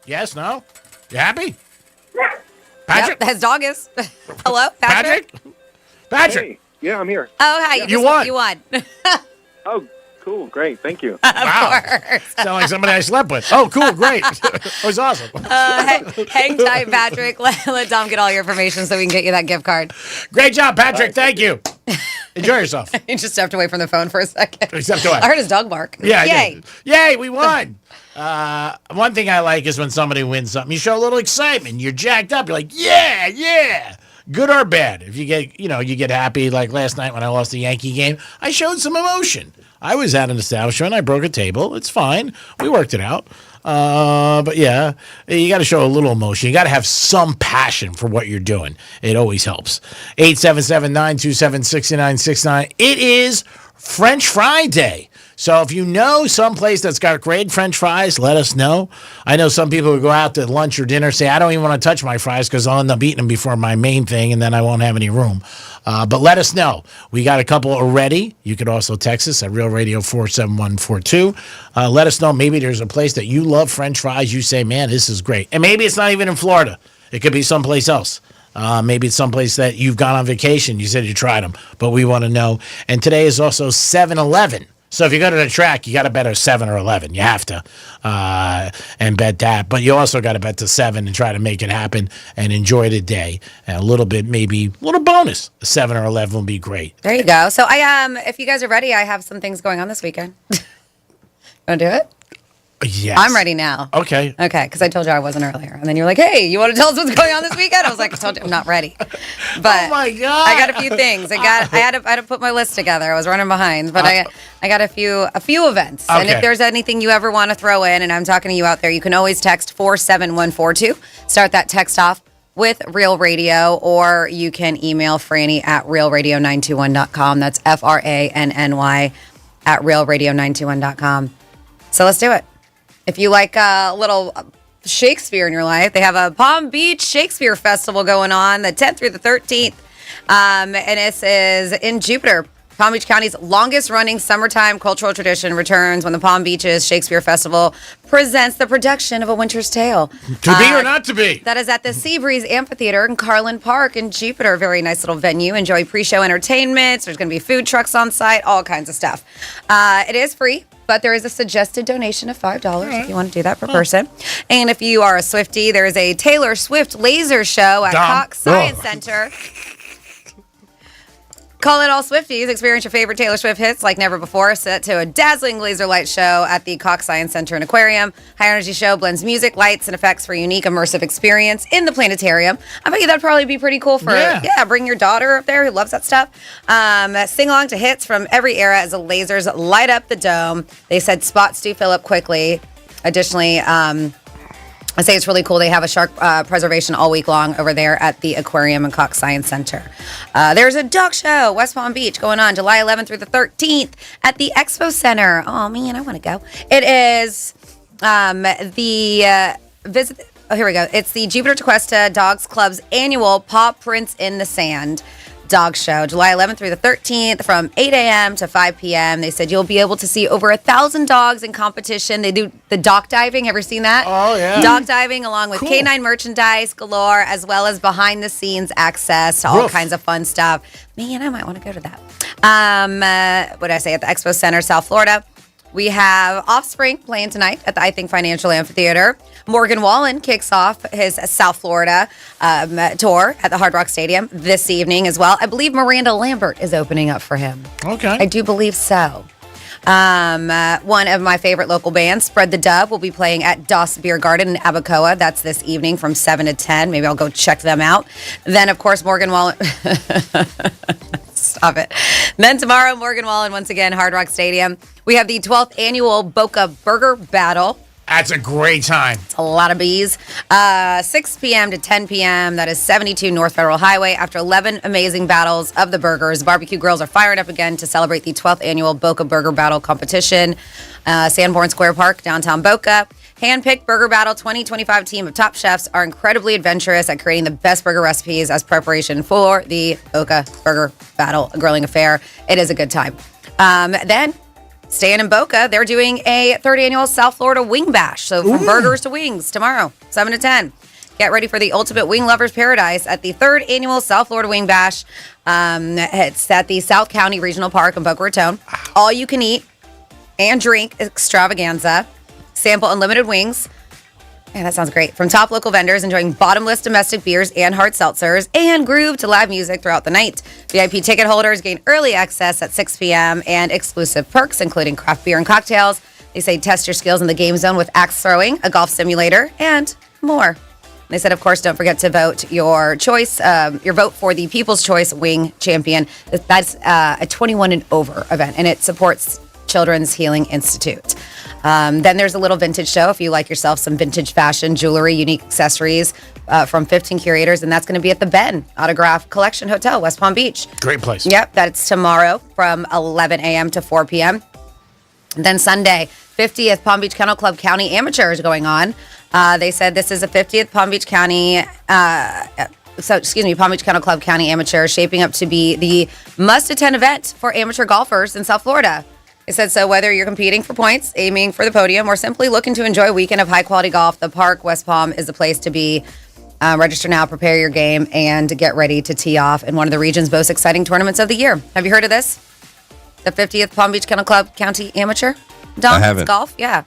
Yes, no? You happy? Patrick? Yep, his dog is. Hello, Patrick? Patrick? Hey, yeah, I'm here. Oh, hi. You won. You won. Oh, cool. Great. Thank you. Wow. Sound like somebody I slept with. Oh, cool. Great. That was awesome. Hang tight, Patrick. Let Dom get all your information so we can get you that gift card. Great job, Patrick. Thank you. Enjoy yourself. You just stepped away from the phone for a second. Stepped away. I heard his dog bark. Yeah. Yay. Yay, we won. One thing I like is when somebody wins something, you show a little excitement. You're jacked up. You're like, yeah. Good or bad. If you get happy, like last night when I lost the Yankee game, I showed some emotion. I was at an establishment. I broke a table. It's fine. We worked it out. But yeah, you got to show a little emotion. You got to have some passion for what you're doing. It always helps. 877-927-6969. It is French Fry Day. So if you know someplace that's got great French fries, let us know. I know some people who go out to lunch or dinner say, I don't even want to touch my fries because I'll end up eating them before my main thing and then I won't have any room. But let us know. We got a couple already. You could also text us at Real Radio 47142. Let us know. Maybe there's a place that you love French fries. You say, man, this is great. And maybe it's not even in Florida. It could be someplace else. Maybe it's someplace that you've gone on vacation. You said you tried them, but we want to know. And today is also 7-Eleven. So if you go to the track, you got to bet a 7 or 11. You have to and bet that. But you also got to bet to 7 and try to make it happen and enjoy the day. And a little bit, maybe a little bonus. A 7 or 11 will be great. There you go. So if you guys are ready, I have some things going on this weekend. Want to do it? Yes. I'm ready now. Okay. Okay, because I told you I wasn't earlier. And then you're like, hey, you want to tell us what's going on this weekend? I was like, I told you I'm not ready. But oh, my God. I got a few things. I had to put my list together. I was running behind. But I got a few events. Okay. And if there's anything you ever want to throw in, and I'm talking to you out there, you can always text 47142. Start that text off with Real Radio, or you can email Franny at realradio921.com. That's FRANNY at realradio921.com. So let's do it. If you like a little Shakespeare in your life, they have a Palm Beach Shakespeare Festival going on the 10th through the 13th. And this is in Jupiter. Palm Beach County's longest running summertime cultural tradition returns when the Palm Beaches Shakespeare Festival presents the production of A Winter's Tale. To be or not to be? That is at the Seabreeze Amphitheater in Carlin Park in Jupiter. Very nice little venue. Enjoy pre-show entertainments. There's going to be food trucks on site, all kinds of stuff. It is free, but there is a suggested donation of $5 if you want to do that per person. And if you are a Swiftie, there is a Taylor Swift laser show at Cox Science Center. Call it all Swifties. Experience your favorite Taylor Swift hits like never before. Set to a dazzling laser light show at the Cox Science Center and Aquarium. High energy show blends music, lights, and effects for a unique immersive experience in the planetarium. I bet you that'd probably be pretty cool for bring your daughter up there who loves that stuff. Sing along to hits from every era as the lasers light up the dome. They said spots do fill up quickly. Additionally, I say it's really cool. They have a shark preservation all week long over there at the Aquarium and Cox Science Center. There's a dog show, West Palm Beach, going on July 11th through the 13th at the Expo Center. Oh, man, I want to go. It is visit. Oh, here we go. It's the Jupiter Tequesta Dogs Club's annual Paw Prints in the Sand dog show, July 11th through the 13th from 8 a.m. to 5 p.m. They said you'll be able to see over 1,000 dogs in competition. They do the dock diving. Have you ever seen that? Oh, yeah. Dock diving along with canine merchandise galore, as well as behind-the-scenes access to all kinds of fun stuff. Man, I might want to go to that. What did I say? At the Expo Center, South Florida. We have Offspring playing tonight at the I Think Financial Amphitheater. Morgan Wallen kicks off his South Florida tour at the Hard Rock Stadium this evening as well. I believe Miranda Lambert is opening up for him. Okay. I do believe so. One of my favorite local bands, Spread the Dove, will be playing at Doss Beer Garden in Abacoa. That's this evening from 7 to 10. Maybe I'll go check them out. Then, of course, Morgan Wallen... Stop it. Then tomorrow, Morgan Wallen, once again, Hard Rock Stadium. We have the 12th annual Boca Burger Battle. That's a great time. It's a lot of bees. 6 p.m. to 10 p.m. That is 72 North Federal Highway. After 11 amazing battles of the burgers, barbecue grills are fired up again to celebrate the 12th annual Boca Burger Battle competition. Sanborn Square Park, downtown Boca. Handpicked Burger Battle 2025 team of top chefs are incredibly adventurous at creating the best burger recipes as preparation for the Boca Burger Battle grilling affair. It is a good time. Then, staying in Boca, they're doing a third annual South Florida Wing Bash. So from burgers to wings tomorrow, 7 to 10. Get ready for the ultimate wing lover's paradise at the third annual South Florida Wing Bash. It's at the South County Regional Park in Boca Raton. All you can eat and drink extravaganza. Sample unlimited wings. Man, that sounds great. From top local vendors, enjoying bottomless domestic beers and hard seltzers, and groove to live music throughout the night. VIP ticket holders gain early access at 6 p.m. and exclusive perks, including craft beer and cocktails. They say test your skills in the game zone with axe throwing, a golf simulator, and more. They said, of course, don't forget to vote your choice, your vote for the People's Choice Wing Champion. That's a 21 and over event, and it supports Children's Healing Institute. Then there's a little vintage show if you like yourself some vintage fashion, jewelry, unique accessories from 15 curators, and that's going to be at the Ben Autograph Collection Hotel, West Palm Beach. Great place. Yep, that's tomorrow from 11 a.m. to 4 p.m. And then Sunday, 50th Palm Beach Kennel Club County Amateur is going on. They said this is a 50th Palm Beach County, Palm Beach Kennel Club County Amateur, shaping up to be the must-attend event for amateur golfers in South Florida. They said, so whether you're competing for points, aiming for the podium, or simply looking to enjoy a weekend of high-quality golf, the Park West Palm is the place to be. Register now, prepare your game, and get ready to tee off in one of the region's most exciting tournaments of the year. Have you heard of this? The 50th Palm Beach Kennel Club County Amateur? Dom, I haven't. It's golf? Yeah.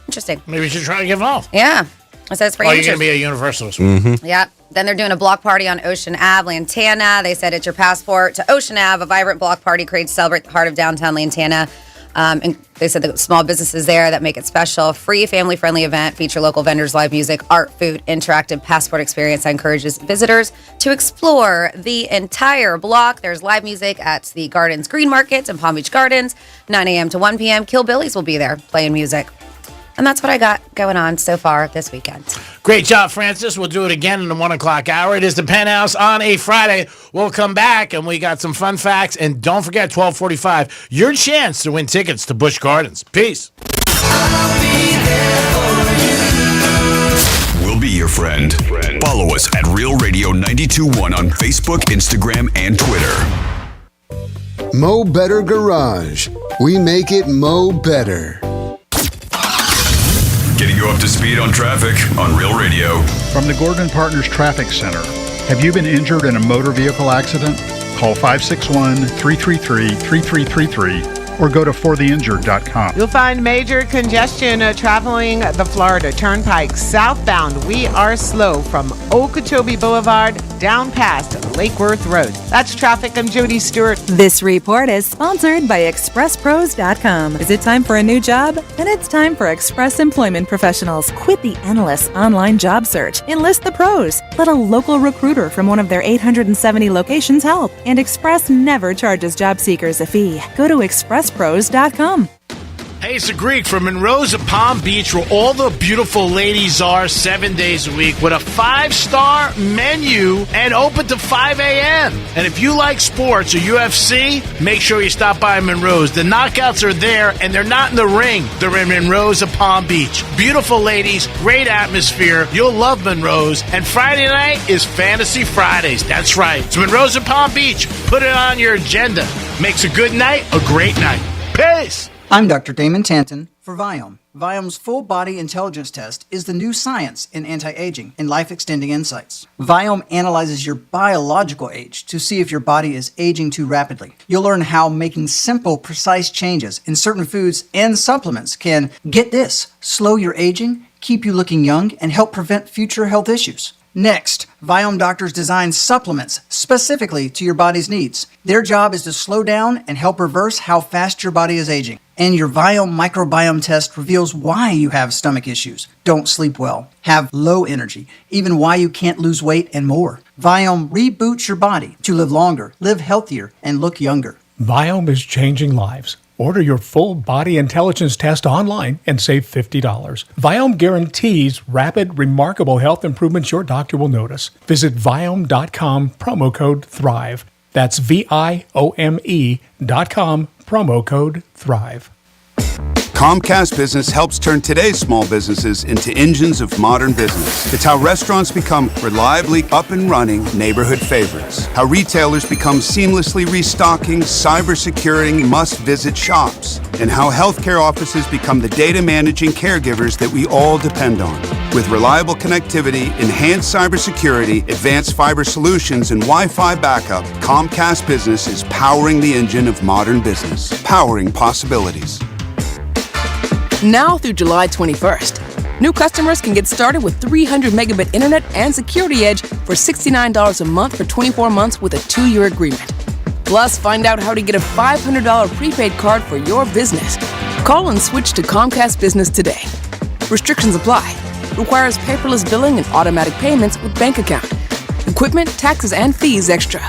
Interesting. Maybe we should try to get involved. Yeah. It says for you're amateurs. going to be a universalist. Yeah. Then they're doing a block party on Ocean Ave, Lantana. They said it's your passport to Ocean Ave. A vibrant block party created to celebrate the heart of downtown Lantana. And they said the small businesses there that make it special. Free, family-friendly event. Feature local vendors, live music, art, food, interactive passport experience that encourages visitors to explore the entire block. There's live music at the Gardens Green Market and Palm Beach Gardens, 9 a.m. to 1 p.m. Kill Billy's will be there playing music. And that's what I got going on so far this weekend. Great job, Francis. We'll do it again in the 1 o'clock hour. It is the Penthouse on a Friday. We'll come back, and we got some fun facts. And don't forget, 12:45, your chance to win tickets to Busch Gardens. Peace. We'll be your friend. Follow us at Real Radio 92.1 on Facebook, Instagram, and Twitter. Mo Better Garage. We make it Mo Better. Getting you up to speed on traffic on Real Radio. From the Gordon Partners Traffic Center. Have you been injured in a motor vehicle accident? Call 561-333-3333 or go to fortheinjured.com. You'll find major congestion traveling the Florida Turnpike southbound. We are slow from Okeechobee Boulevard down past Lake Worth Road. That's traffic. I'm Jody Stewart. This report is sponsored by ExpressPros.com. Is it time for a new job? Then it's time for Express Employment Professionals. Quit the endless online job search. Enlist the pros. Let a local recruiter from one of their 870 locations help. And Express never charges job seekers a fee. Go to ExpressPros.com. Hey, it's a Greek from Monroe's at Palm Beach, where all the beautiful ladies are 7 days a week, with a 5-star menu and open to 5 a.m. And if you like sports or UFC, make sure you stop by Monroe's. The knockouts are there, and they're not in the ring. They're in Monroe's at Palm Beach. Beautiful ladies, great atmosphere. You'll love Monroe's. And Friday night is Fantasy Fridays. That's right. It's Monroe's at Palm Beach. Put it on your agenda. Makes a good night a great night. Peace! I'm Dr. Damon Tanton for Viome. Viome's full body intelligence test is the new science in anti-aging and life-extending insights. Viome analyzes your biological age to see if your body is aging too rapidly. You'll learn how making simple, precise changes in certain foods and supplements can, get this, slow your aging, keep you looking young, and help prevent future health issues. Next, Viome doctors design supplements specifically to your body's needs. Their job is to slow down and help reverse how fast your body is aging. And your Viome microbiome test reveals why you have stomach issues, don't sleep well, have low energy, even why you can't lose weight, and more. Viome reboots your body to live longer, live healthier, and look younger. Viome is changing lives. Order your full body intelligence test online and save $50. Viome guarantees rapid, remarkable health improvements your doctor will notice. Visit Viome.com, promo code THRIVE. That's VIOME.com, promo code THRIVE. Comcast Business helps turn today's small businesses into engines of modern business. It's how restaurants become reliably up and running neighborhood favorites. How retailers become seamlessly restocking, cyber-securing, must-visit shops. And how healthcare offices become the data managing caregivers that we all depend on. With reliable connectivity, enhanced cybersecurity, advanced fiber solutions, and Wi-Fi backup, Comcast Business is powering the engine of modern business, powering possibilities. Now through July 21st, new customers can get started with 300 megabit internet and Security Edge for $69 a month for 24 months with a 2-year agreement. Plus, find out how to get a $500 prepaid card for your business. Call and switch to Comcast Business today. Restrictions apply. Requires paperless billing and automatic payments with bank account. Equipment, taxes, and fees extra.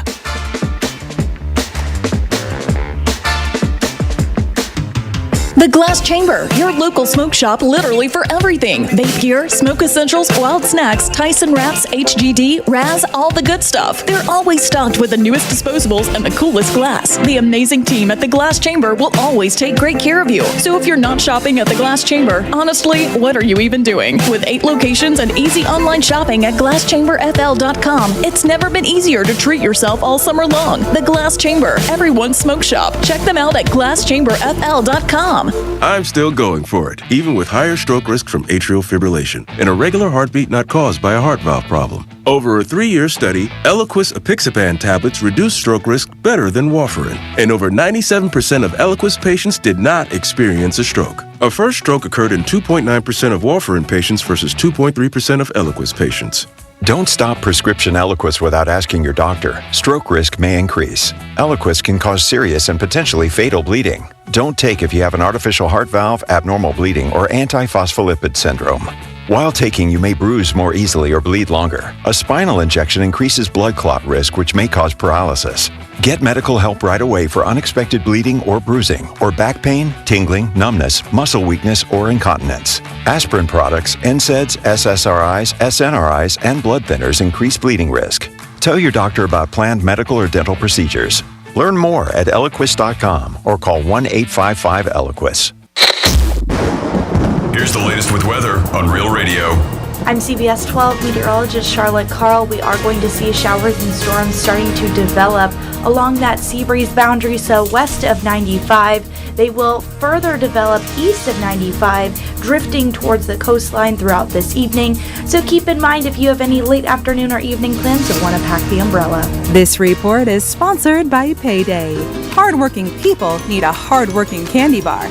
The Glass Chamber, your local smoke shop literally for everything. Vape gear, smoke essentials, wild snacks, Tyson wraps, HGD, Raz, all the good stuff. They're always stocked with the newest disposables and the coolest glass. The amazing team at the Glass Chamber will always take great care of you. So if you're not shopping at the Glass Chamber, honestly, what are you even doing? With 8 locations and easy online shopping at glasschamberfl.com, it's never been easier to treat yourself all summer long. The Glass Chamber, everyone's smoke shop. Check them out at glasschamberfl.com. I'm still going for it, even with higher stroke risk from atrial fibrillation, an irregular heartbeat not caused by a heart valve problem. Over a 3-year study, Eliquis apixaban tablets reduce stroke risk better than warfarin, and over 97% of Eliquis patients did not experience a stroke. A first stroke occurred in 2.9% of warfarin patients versus 2.3% of Eliquis patients. Don't stop prescription Eliquis without asking your doctor. Stroke risk may increase. Eliquis can cause serious and potentially fatal bleeding. Don't take if you have an artificial heart valve, abnormal bleeding, or antiphospholipid syndrome. While taking, you may bruise more easily or bleed longer. A spinal injection increases blood clot risk, which may cause paralysis. Get medical help right away for unexpected bleeding or bruising, or back pain, tingling, numbness, muscle weakness, or incontinence. Aspirin products, NSAIDs, SSRIs, SNRIs, and blood thinners increase bleeding risk. Tell your doctor about planned medical or dental procedures. Learn more at Eliquis.com or call 1-855-ELIQUIS. Here's the latest with weather on Real Radio. I'm CBS 12 meteorologist Charlotte Carl. We are going to see showers and storms starting to develop along that sea breeze boundary, so west of 95. They will further develop east of 95, drifting towards the coastline throughout this evening. So keep in mind if you have any late afternoon or evening plans, you'll want to pack the umbrella. This report is sponsored by Payday. Hardworking people need a hardworking candy bar.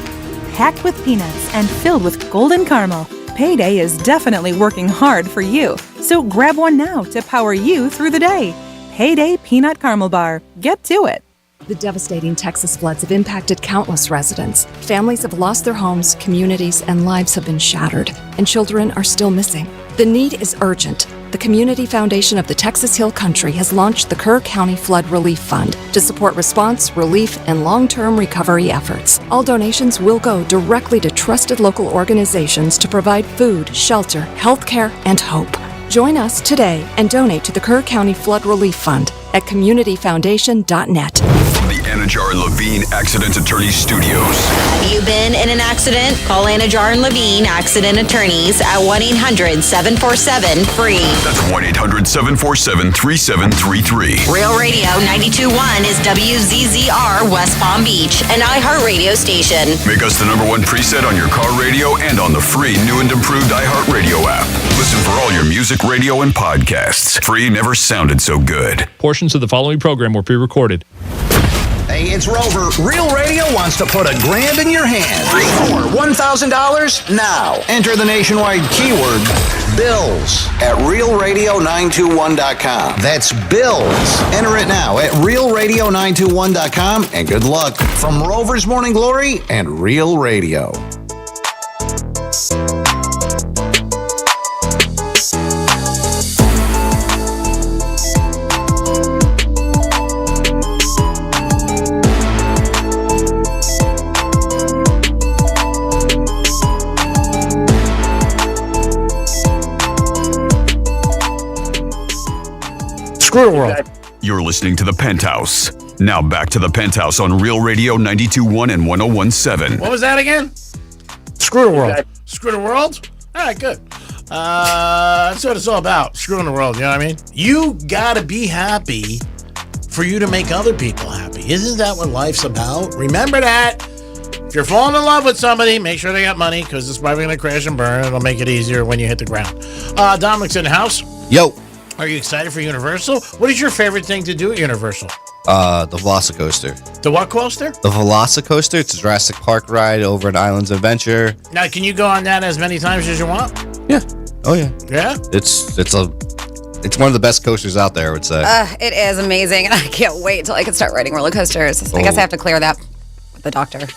Packed with peanuts and filled with golden caramel, Payday is definitely working hard for you. So grab one now to power you through the day. Payday Peanut Caramel Bar. Get to it. The devastating Texas floods have impacted countless residents. Families have lost their homes, communities, and lives have been shattered, and children are still missing. The need is urgent. The Community Foundation of the Texas Hill Country has launched the Kerr County Flood Relief Fund to support response, relief, and long-term recovery efforts. All donations will go directly to trusted local organizations to provide food, shelter, health care, and hope. Join us today and donate to the Kerr County Flood Relief Fund at communityfoundation.net. From the Anajar and Levine Accident Attorneys Studios. Have you been in an accident? Call Anajar and Levine Accident Attorneys at 1-800-747-FREE. That's 1-800-747-3733. Real Radio 92.1 is WZZR West Palm Beach, an iHeartRadio station. Make us the #1 preset on your car radio and on the free new and improved iHeartRadio app. Listen for all your music, radio, and podcasts. Free never sounded so good. Portions of the following program were pre-recorded. Hey, it's Rover. Real Radio wants to put $1,000 in your hand. For $1,000 now. Enter the nationwide keyword BILLS at realradio921.com. That's BILLS. Enter it now at realradio921.com and good luck from Rover's Morning Glory and Real Radio. Screw the world. You're listening to The Penthouse. Now back to The Penthouse on Real Radio 92.1 and 101.7. What was that again? Screw the world. Screw the world? All right, good. That's what it's all about. Screwing the world, you know what I mean? You gotta be happy for you to make other people happy. Isn't that what life's about? Remember that. If you're falling in love with somebody, make sure they got money, because it's probably going to crash and burn. It'll make it easier when you hit the ground. Dominic's in the house. Yo. Are you excited for Universal? What is your favorite thing to do at Universal? The Velocicoaster. The what coaster? The Velocicoaster. It's a Jurassic Park ride over at Islands Adventure. Now, can you go on that as many times as you want? Yeah. Oh yeah. Yeah? It's one of the best coasters out there, I would say. It is amazing, and I can't wait until I can start riding roller coasters. I guess I have to clear that with the doctor.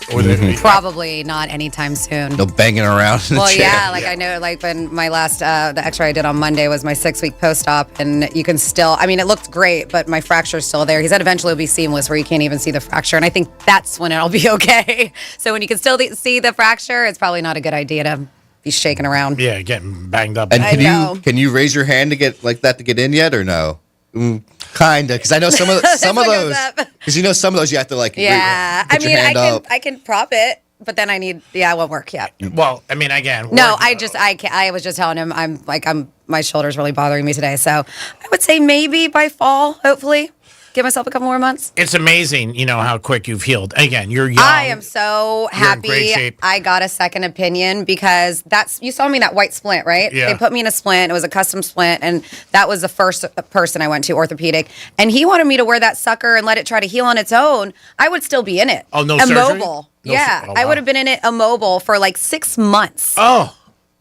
Probably not anytime soon. No banging around in the chair. Yeah, like I know, like when my last, the x-ray I did on Monday was my 6-week post-op, and you can still, I mean, it looked great, but my fracture's still there. He said eventually it'll be seamless where you can't even see the fracture, and I think that's when it'll be okay. So when you can still see the fracture, it's probably not a good idea to be shaking around. Yeah, getting banged up. And can you raise your hand to get like that to get in yet, or no? Kinda, because I know some of those. Because you know some of those you have to like. Yeah, put your hand up. I can prop it, but then I need. Yeah, it won't work. Yeah. Well, I mean, again. No, I was just telling him my shoulder's really bothering me today, so I would say maybe by fall, hopefully. Give myself a couple more months. It's amazing, how quick you've healed. Again, you're young. I am so happy. You're in great shape. I got a second opinion because you saw me in that white splint, right? Yeah. They put me in a splint. It was a custom splint, and that was the first person I went to, orthopedic. And he wanted me to wear that sucker and let it try to heal on its own. I would still be in it. Oh, no surgery? Immobile. I would have been in it immobile for like 6 months. Oh.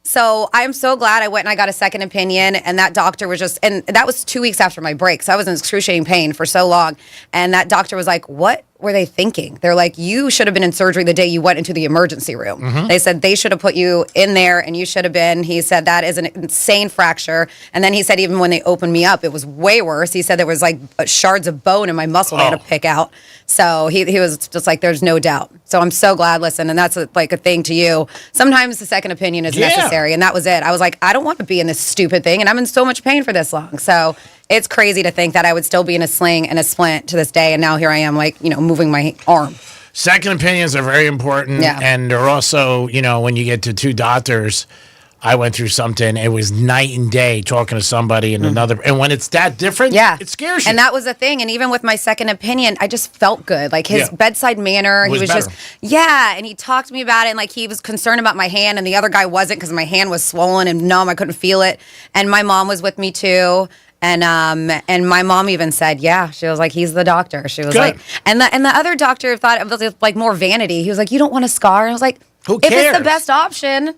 So I'm so glad I went and I got a second opinion, and that doctor was and that was 2 weeks after my break. So I was in excruciating pain for so long. And that doctor was like, what were they thinking? They're like, you should have been in surgery the day you went into the emergency room. Mm-hmm. They said they should have put you in there and you should have been. He said that is an insane fracture. And then he said even when they opened me up, it was way worse. He said there was like shards of bone in my muscle they had to pick out. So he was just like, there's no doubt. So I'm so glad, listen, and that's like a thing to you. Sometimes the second opinion is necessary, and that was it. I was like, I don't want to be in this stupid thing, and I'm in so much pain for this long. So it's crazy to think that I would still be in a sling and a splint to this day, and now here I am, like, moving my arm. Second opinions are very important, and they're also, when you get to two doctors, I went through something. It was night and day talking to somebody and another. And when it's that different, it scares you. And that was the thing. And even with my second opinion, I just felt good. Like his bedside manner, he was better. and he talked to me about it. And like he was concerned about my hand, and the other guy wasn't because my hand was swollen and numb. I couldn't feel it. And my mom was with me too. And my mom even said, she was like, he's the doctor. She was like, and the other doctor thought it was like more vanity. He was like, you don't want a scar? I was like, who cares? If it's the best option,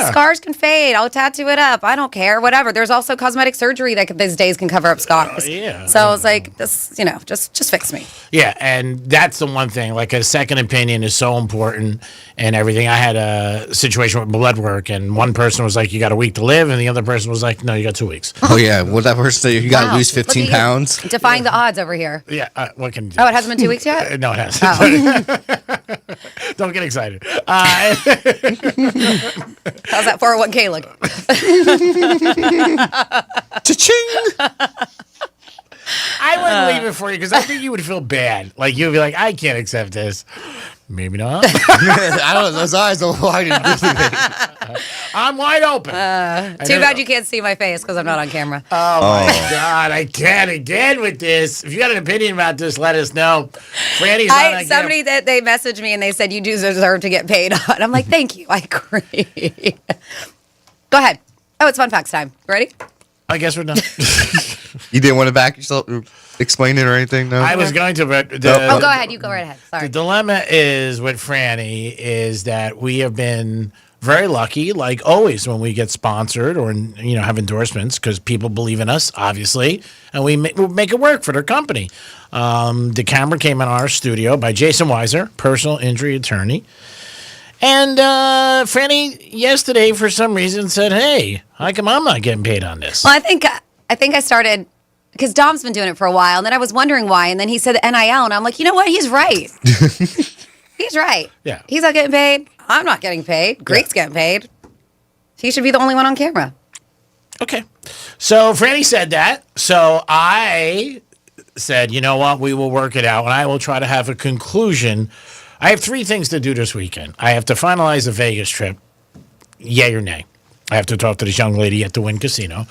scars can fade. I'll tattoo it up. I don't care. Whatever. There's also cosmetic surgery that these days can cover up scars. So I was like, this, just fix me. Yeah, and that's the one thing. Like a second opinion is so important and everything. I had a situation with blood work, and one person was like, you got a week to live, and the other person was like, no, you got 2 weeks. Oh yeah, what that person say? You got to lose 15 pounds. Defying the odds over here. Yeah, what can you do? Oh, it hasn't been 2 weeks yet? No, it hasn't. Don't get excited. How's that 401k looking? Cha-ching! I wouldn't leave it for you because I think you would feel bad. Like you'd be like, I can't accept this. Maybe not. I don't know. Those eyes are wide and I'm wide open. Too bad you can't see my face because I'm not on camera. Oh my God, I can't again with this. If you got an opinion about this, let us know. Franny's on somebody that they messaged me and they said you do deserve to get paid on. I'm like, thank you. I agree. Go ahead. Oh, it's fun facts time. Ready? I guess we're done. You didn't want to back yourself, explain it or anything? No. I was going to, but go ahead. You go right ahead. Sorry. The dilemma is with Franny is that we have been very lucky, like always, when we get sponsored or have endorsements because people believe in us, obviously, and we make it work for their company. The camera came in our studio by Jason Weiser, personal injury attorney. And Franny yesterday, for some reason, said, "Hey, how come I'm not getting paid on this?" Well, I think I started because Dom's been doing it for a while, and then I was wondering why, and then he said NIL, and I'm like, you know what? He's right. He's right. Yeah, he's not getting paid. I'm not getting paid. Greek's getting paid. He should be the only one on camera. Okay, so Franny said that. So I said, you know what? We will work it out, and I will try to have a conclusion. I have 3 things to do this weekend. I have to finalize the Vegas trip. yay or nay. I have to talk to this young lady at the Wynn Casino.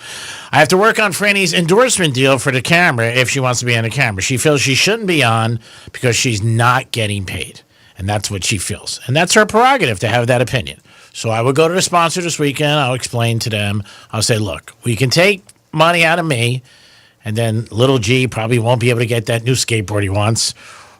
I have to work on Franny's endorsement deal for the camera if she wants to be on the camera. She feels she shouldn't be on because she's not getting paid. And that's what she feels. And that's her prerogative to have that opinion. So I would go to the sponsor this weekend. I'll explain to them. I'll say, look, we can take money out of me, and then little G probably won't be able to get that new skateboard he wants,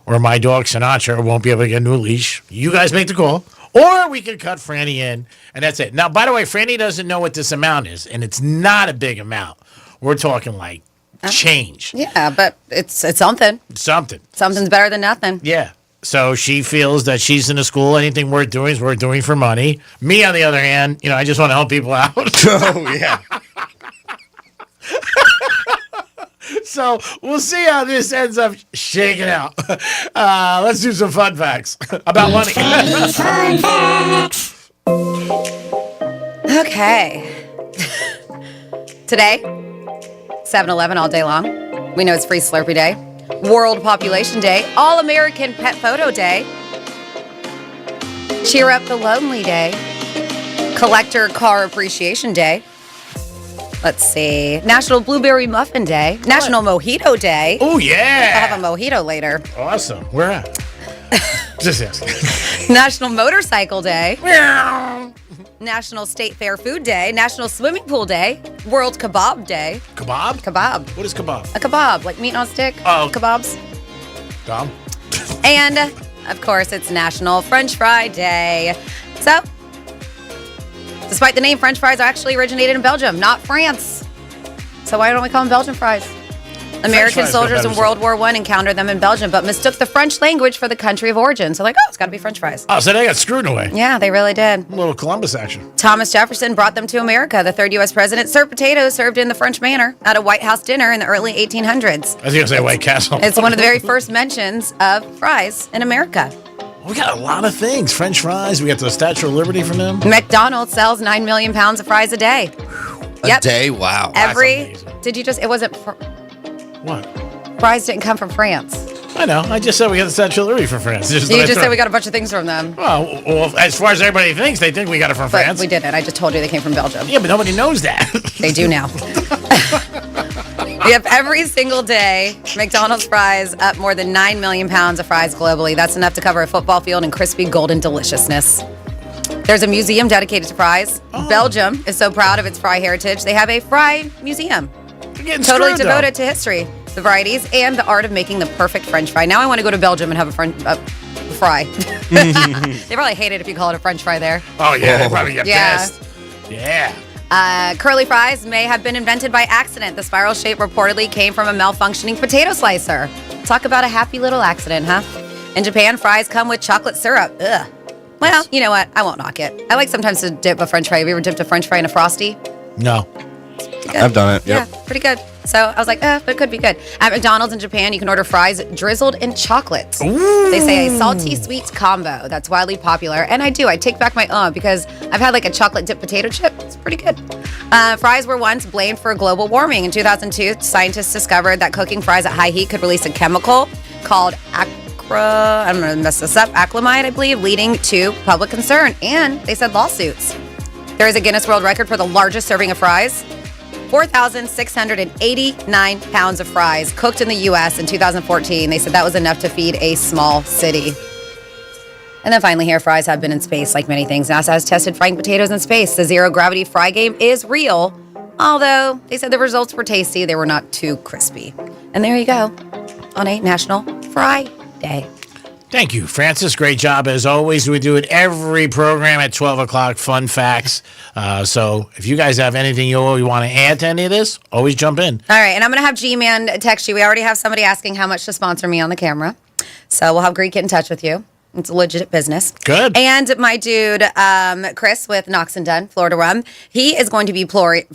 or my dog Sinatra won't be able to get a new leash. You guys make the call. Or we could cut Franny in, and that's it. Now, by the way, Franny doesn't know what this amount is, and it's not a big amount. We're talking like change. Yeah, but it's something. Something. Something's better than nothing. Yeah. So she feels that she's in the school. Anything worth doing is worth doing for money. Me, on the other hand, I just want to help people out. Oh, yeah. So we'll see how this ends up shaking out. Let's do some fun facts about money. Fun facts. Okay. Today, 7-Eleven all day long. We know it's Free Slurpee Day. World Population Day. All-American Pet Photo Day. Cheer Up the Lonely Day. Collector Car Appreciation Day. Let's see. National Blueberry Muffin Day. National Mojito Day. Oh, yeah. I'll have a mojito later. Awesome. Where at? Just asking. National Motorcycle Day. National State Fair Food Day. National Swimming Pool Day. World Kebab Day. Kebab? Kebab. What is kebab? A kebab, like meat on a stick. Oh. Kebabs. Dom? And, of course, it's National French Fry Day. So, despite the name, French fries actually originated in Belgium, not France. So why don't we call them Belgian fries? American soldiers in World War I encountered them in Belgium, but mistook the French language for the country of origin. So it's got to be French fries. Oh, so they got screwed away. Yeah, they really did. A little Columbus action. Thomas Jefferson brought them to America. The third U.S. president served potatoes served in the French manner at a White House dinner in the early 1800s. I was going to say White Castle. It's one of the very first mentions of fries in America. We got a lot of things. French fries. We got the Statue of Liberty from them. McDonald's sells 9 million pounds of fries a day. A day? Wow. It wasn't. What? Fries didn't come from France. I know. I just said we got the Statue of Liberty from France. You just said we got a bunch of things from them. Well, as far as everybody thinks, they think we got it from France. We didn't. I just told you they came from Belgium. Yeah, but nobody knows that. They do now. Yep, every single day, McDonald's fries up more than 9 million pounds of fries globally. That's enough to cover a football field in crispy golden deliciousness. There's a museum dedicated to fries. Belgium is so proud of its fry heritage. They have a fry museum. Totally devoted to history, the varieties, and the art of making the perfect French fry. Now I want to go to Belgium and have a fry. They probably hate it if you call it a French fry there. Oh, yeah. They probably get pissed. Yeah. Curly fries may have been invented by accident. The spiral shape reportedly came from a malfunctioning potato slicer. Talk about a happy little accident, huh? In Japan, fries come with chocolate syrup. Ugh. Well, you know what? I won't knock it. I like sometimes to dip a French fry. Have you ever dipped a French fry in a Frosty? No. I've done it. Yep. Yeah, pretty good. So I was like, but it could be good. At McDonald's in Japan, you can order fries drizzled in chocolate. Ooh. They say a salty sweet combo that's widely popular. And I take back my because I've had like a chocolate dipped potato chip. It's pretty good. Fries were once blamed for global warming. In 2002, scientists discovered that cooking fries at high heat could release a chemical called I'm going to mess this up, acrylamide, I believe, leading to public concern. And they said lawsuits. There is a Guinness World Record for the largest serving of fries. 4,689 pounds of fries cooked in the U.S. in 2014. They said that was enough to feed a small city. And then finally here, fries have been in space like many things. NASA has tested frying potatoes in space. The zero-gravity fry game is real, although they said the results were tasty. They were not too crispy. And there you go on a National Fry Day. Thank you, Francis. Great job as always. We do it every program at 12 o'clock, fun facts. So if you guys have anything you want to add to any of this, always jump in. All right, and I'm going to have G-Man text you. We already have somebody asking how much to sponsor me on the camera. So we'll have Greek get in touch with you. It's a legit business. Good. And my dude, Chris with Knox and Dunn, Florida Rum, he is going to be pouring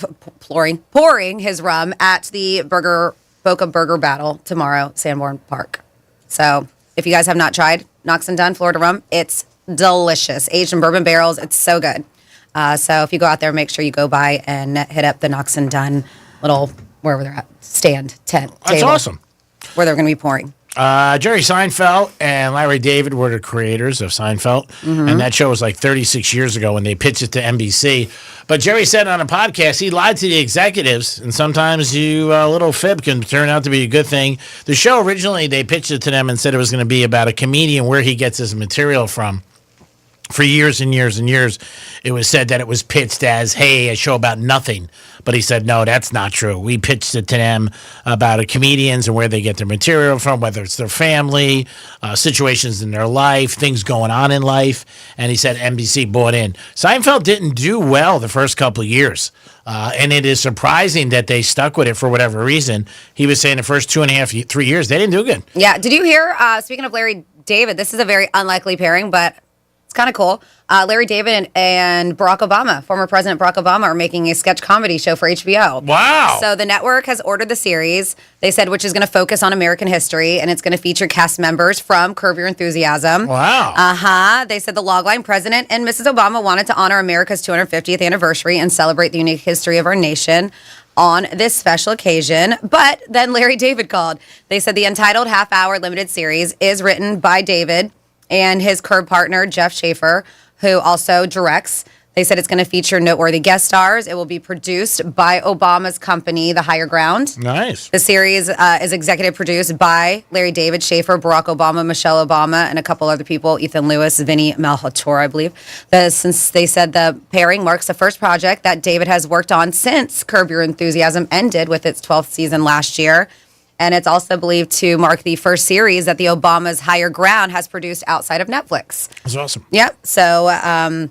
his rum at the Boca Burger Battle tomorrow, Sanborn Park. So if you guys have not tried Knox and Dunn Florida Rum, it's delicious. Aged in bourbon barrels. It's so good. So if you go out there, make sure you go by and hit up the Knox and Dunn little, wherever they're at, stand, tent, That's table, awesome. where they're going to be pouring. Jerry Seinfeld and Larry David were the creators of Seinfeld, and that show was like 36 years ago when they pitched it to NBC. But Jerry said on a podcast he lied to the executives, and sometimes a little fib can turn out to be a good thing. The show originally, they pitched it to them and said it was going to be about a comedian, where he gets his material from. For years and years and years, it was said that it was pitched as, hey, a show about nothing. But he said, no, that's not true. We pitched it to them about comedians and where they get their material from, whether it's their family, situations in their life, things going on in life. And he said NBC bought in. Seinfeld didn't do well the first couple of years. And it is surprising that they stuck with it for whatever reason. He was saying the first 2.5, 3 years, they didn't do good. Yeah. Did you hear, speaking of Larry David, this is a very unlikely pairing, but kind of cool. Larry David and Barack Obama, former President Barack Obama, are making a sketch comedy show for HBO. Wow. So the network has ordered the series, they said, which is going to focus on American history, and it's going to feature cast members from Curb Your Enthusiasm. Wow. They said the logline, President and Mrs. Obama wanted to honor America's 250th anniversary and celebrate the unique history of our nation on this special occasion. But then Larry David called. They said the entitled half-hour limited series is written by David and his Curb partner, Jeff Schaefer, who also directs. They said it's going to feature noteworthy guest stars. It will be produced by Obama's company, The Higher Ground. Nice. The series is executive produced by Larry David, Schaefer, Barack Obama, Michelle Obama, and a couple other people, Ethan Lewis, Vinny Malhotra, I believe. Since they said the pairing marks the first project that David has worked on since Curb Your Enthusiasm ended with its 12th season last year. And it's also believed to mark the first series that the Obama's Higher Ground has produced outside of Netflix. That's awesome. Yep. So I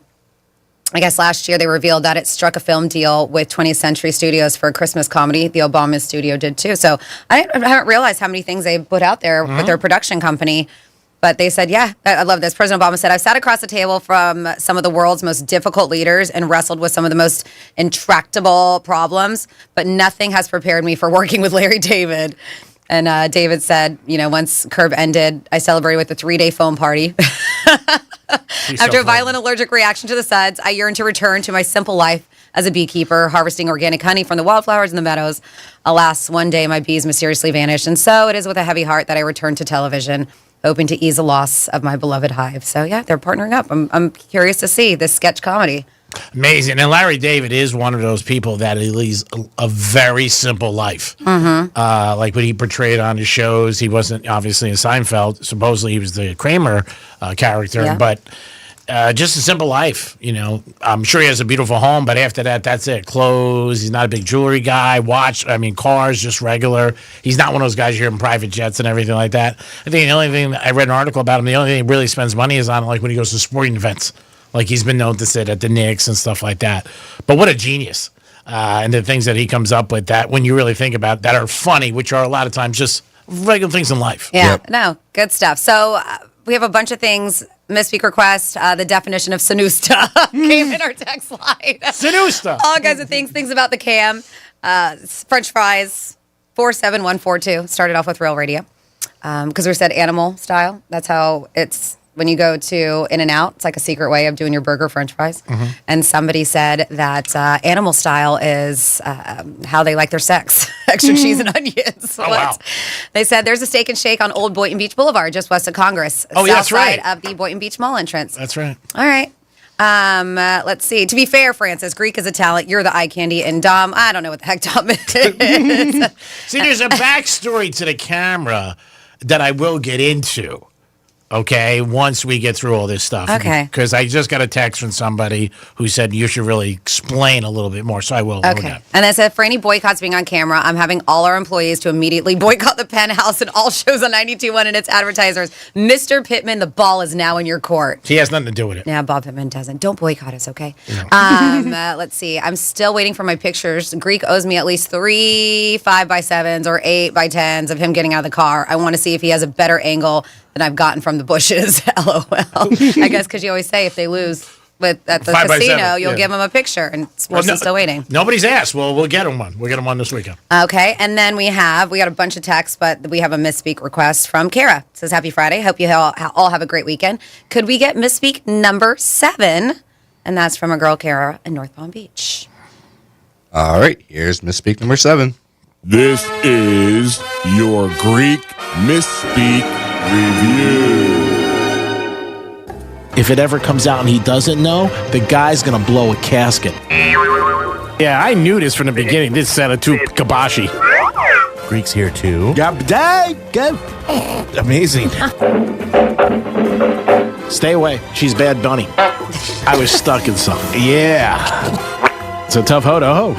guess last year they revealed that it struck a film deal with 20th Century Studios for a Christmas comedy. The Obama studio did too. So I haven't realized how many things they put out there with their production company. But they said, yeah, I love this. President Obama said, I've sat across the table from some of the world's most difficult leaders and wrestled with some of the most intractable problems, but nothing has prepared me for working with Larry David. And David said, once Curb ended, I celebrated with a 3-day foam party. After a violent allergic reaction to the suds, I yearned to return to my simple life as a beekeeper, harvesting organic honey from the wildflowers in the meadows. Alas, one day my bees mysteriously vanished, and so it is with a heavy heart that I return to television, hoping to ease the loss of my beloved hive. So yeah, they're partnering up. I'm curious to see this sketch comedy. Amazing. And Larry David is one of those people that leads a very simple life. Like what he portrayed on his shows. He wasn't obviously in Seinfeld. Supposedly he was the Kramer character, but just a simple life. I'm sure he has a beautiful home, but after that, that's it. Clothes. He's not a big jewelry guy. Cars, just regular. He's not one of those guys you hear in private jets and everything like that. I think the only thing, I read an article about him, the only thing he really spends money is on, like when he goes to sporting events. Like he's been known to sit at the Knicks and stuff like that. But what a genius. And the things that he comes up with that, when you really think about it, that are funny, which are a lot of times just regular things in life. Yeah, no, good stuff. So we have a bunch of things. Misspeak request, the definition of Sanusta came in our text line. Sanusta. All kinds of things about the cam. French fries, 47142. Started off with Real Radio. Because we said animal style. That's how it's... When you go to In-N-Out, it's like a secret way of doing your burger French fries. And somebody said that animal style is how they like their sex. Extra cheese and onions. Oh, wow. They said there's a steak and shake on Old Boynton Beach Boulevard, just west of Congress. Oh, yeah, that's right. South side of the Boynton Beach Mall entrance. That's right. All right. Let's see. To be fair, Francis, Greek is a talent. You're the eye candy. And Dom, I don't know what the heck Dom is. See, there's a backstory to the camera that I will get into. Okay, once we get through all this stuff. Okay. Because I just got a text from somebody who said you should really explain a little bit more, so I will. Okay. And it said, for any boycotts being on camera, I'm having all our employees to immediately boycott the Penthouse and all shows on 92.1 and its advertisers. Mr. Pittman, the ball is now in your court. He has nothing to do with it. Yeah, Bob Pittman doesn't. Don't boycott us, okay? No. Let's see. I'm still waiting for my pictures. Greek owes me at least 3 5x7s or 8x10s of him getting out of the car. I want to see if he has a better angle than I've gotten from the bushes. LOL. I guess because you always say if they lose at the 5 by casino, 7, you'll give them a picture. And Spurson's still waiting. Nobody's asked. Well, we'll get them one. We'll get them one this weekend. Okay. And then we got a bunch of texts, but we have a Misspeak request from Kara. It says, happy Friday. Hope you all have a great weekend. Could we get Misspeak number 7? And that's from a girl, Kara, in North Palm Beach. All right. Here's Misspeak number 7. This is your Greek Misspeak Review. If it ever comes out and he doesn't know, the guy's going to blow a casket. Yeah, I knew this from the beginning. This sounded too kiboshi. Greek's here too. Go. Amazing. Stay away. She's Bad Bunny. I was stuck in something. Yeah. It's a tough ho to ho.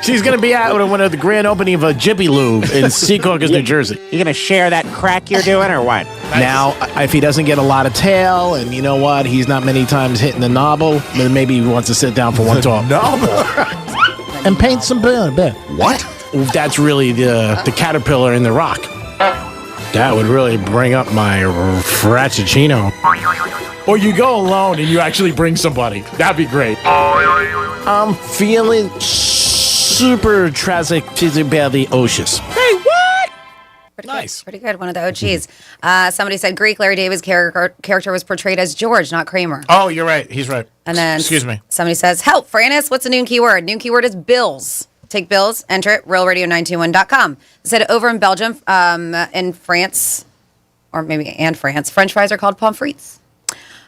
She's going to be out at the grand opening of a Jiffy Lube in Secaucus, New Jersey. You gonna share that crack you're doing or what? Now, if he doesn't get a lot of tail, and you know what, he's not many times hitting the novel, then maybe he wants to sit down for one talk. And paint some bit. What? That's really the caterpillar in the rock. That would really bring up my frappuccino. Or you go alone and you actually bring somebody. That'd be great. I'm feeling super tragic, badly ocious. Hey, what? Nice. Pretty good. One of the OGs. Somebody said Greek Larry David's character was portrayed as George, not Kramer. Oh, you're right. He's right. And then Excuse me. Somebody says, help, Frannis, what's a noon keyword? Noon keyword is bills. Take bills, enter it, realradio921.com. It said over in Belgium, in France, or maybe France, French fries are called pommes frites.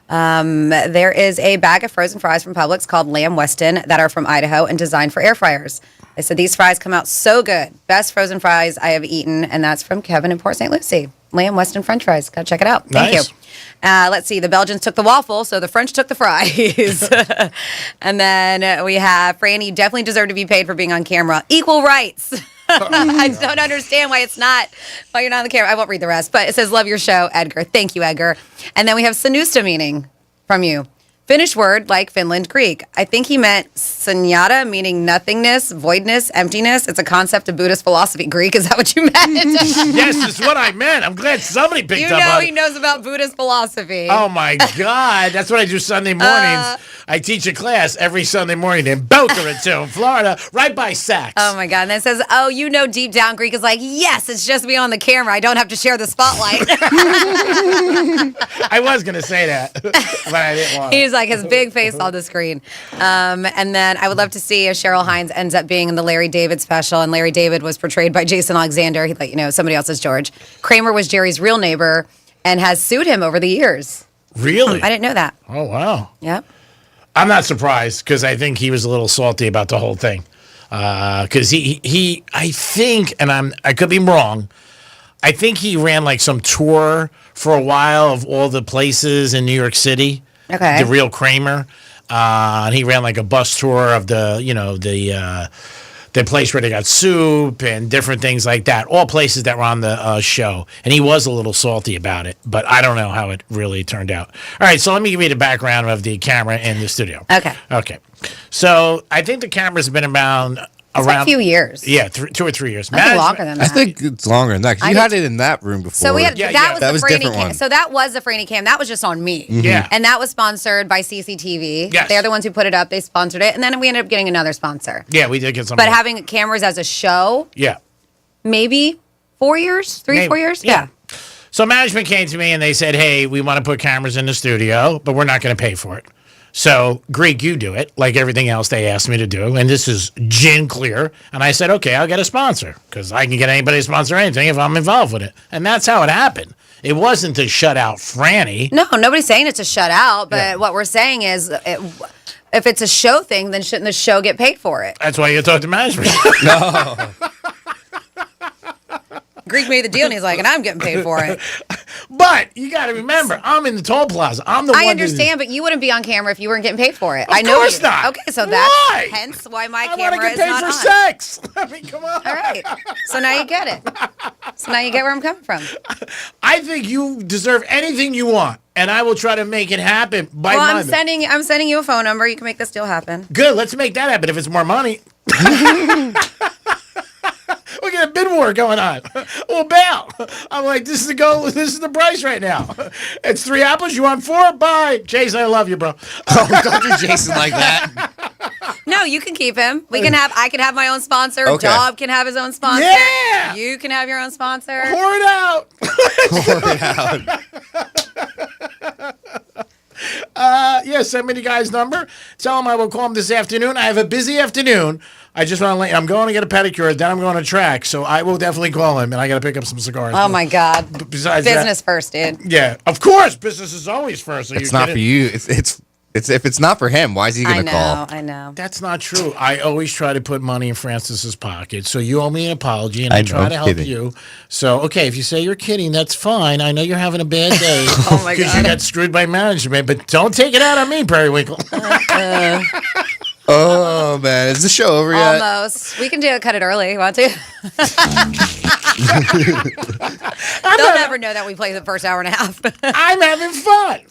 There is a bag of frozen fries from Publix called Lamb Weston that are from Idaho and designed for air fryers. They said these fries come out so good. Best frozen fries I have eaten, and that's from Kevin in Port St. Lucie. Lamb Weston French fries. Gotta check it out. Thank you. Let's see. The Belgians took the waffle, so the French took the fries. And then we have Fran, you definitely deserve to be paid for being on camera. Equal rights. I don't understand why you're not on the camera. I won't read the rest, but it says, love your show, Edgar. Thank you, Edgar. And then we have Sanusta meaning from you. Finnish word like Finland Greek. I think he meant sunyata, meaning nothingness, voidness, emptiness. It's a concept of Buddhist philosophy. Greek, is that what you meant? Yes, that's what I meant. I'm glad somebody picked up on it. He knows about Buddhist philosophy. Oh, my God. That's what I do Sunday mornings. I teach a class every Sunday morning in Boca Raton, Florida, right by Saks. Oh, my God. And then it says, deep down Greek is like, yes, it's just me on the camera. I don't have to share the spotlight. I was going to say that, but I didn't want to. He's like his big face on the screen. And then I would love to see if Cheryl Hines ends up being in the Larry David special, and Larry David was portrayed by Jason Alexander. He somebody else is George. Kramer was Jerry's real neighbor and has sued him over the years. Really? I didn't know that. Oh, wow. Yep. I'm not surprised because I think he was a little salty about the whole thing. Because I think, and I could be wrong, I think he ran like some tour for a while of all the places in New York City. Okay. The real Kramer. And he ran like a bus tour of the place where they got soup and different things like that. All places that were on the show. And he was a little salty about it, but I don't know how it really turned out. All right, so let me give you the background of the camera in the studio. Okay. So I think the camera's been around a few years. Yeah, 2 or 3 years. I think longer than that. I think it's longer than that because you had it in that room before. So we had that was the Franny cam. one. So that was the Franny cam. That was just on me. Mhm. Yeah. And that was sponsored by CCTV. Yes. They're the ones who put it up. They sponsored it, and then we ended up getting another sponsor. Yeah, we did get some. But having cameras as a show, yeah, maybe 4 years, 4 years. Yeah. So management came to me and they said, "Hey, we want to put cameras in the studio, but we're not going to pay for it." So, Greek, you do it, like everything else they asked me to do, and this is gin clear. And I said, okay, I'll get a sponsor, because I can get anybody to sponsor anything if I'm involved with it. And that's how it happened. It wasn't to shut out Franny. No, nobody's saying it's a shut out, but what we're saying is if it's a show thing, then shouldn't the show get paid for it? That's why you talk to management. No. Greek made the deal, and he's like, and I'm getting paid for it. But you got to remember, I'm in the toll plaza. I'm the one. I understand, but you wouldn't be on camera if you weren't getting paid for it. Of course not. Okay, so that's hence why my camera is not on. I want to get paid for sex. I mean, come on. All right. So now you get it. So now you get where I'm coming from. I think you deserve anything you want, and I will try to make it happen by Well, Monday. I'm sending you a phone number. You can make this deal happen. Good. Let's make that happen if it's more money. We got a bid war going on. Well, bail. I'm like, this is the goal. This is the price right now. It's 3 apples. You want 4? Bye. Jason, I love you, bro. Oh, don't do Jason like that. No, you can keep him. I can have my own sponsor. Okay. Job can have his own sponsor. Yeah. You can have your own sponsor. Pour it out. Pour it out. Yeah, send me the guy's number. Tell him I will call him this afternoon. I have a busy afternoon. I just want to let you, I'm going to get a pedicure, then I'm going to track, so I will definitely call him, and I got to pick up some cigars. Oh, my God. Besides business first, dude. Yeah, of course. Business is always first. It's not for you. It's if it's not for him, why is he going to call? I know. That's not true. I always try to put money in Francis's pocket, so you owe me an apology, and I try to help you. So, okay, if you say you're kidding, that's fine. I know you're having a bad day oh, my God. Because you got screwed by management, but don't take it out on me, Periwinkle. Oh, man. Is the show over yet? Almost. We can cut it early. Want to? They'll never know that we play the first hour and a half. I'm having fun.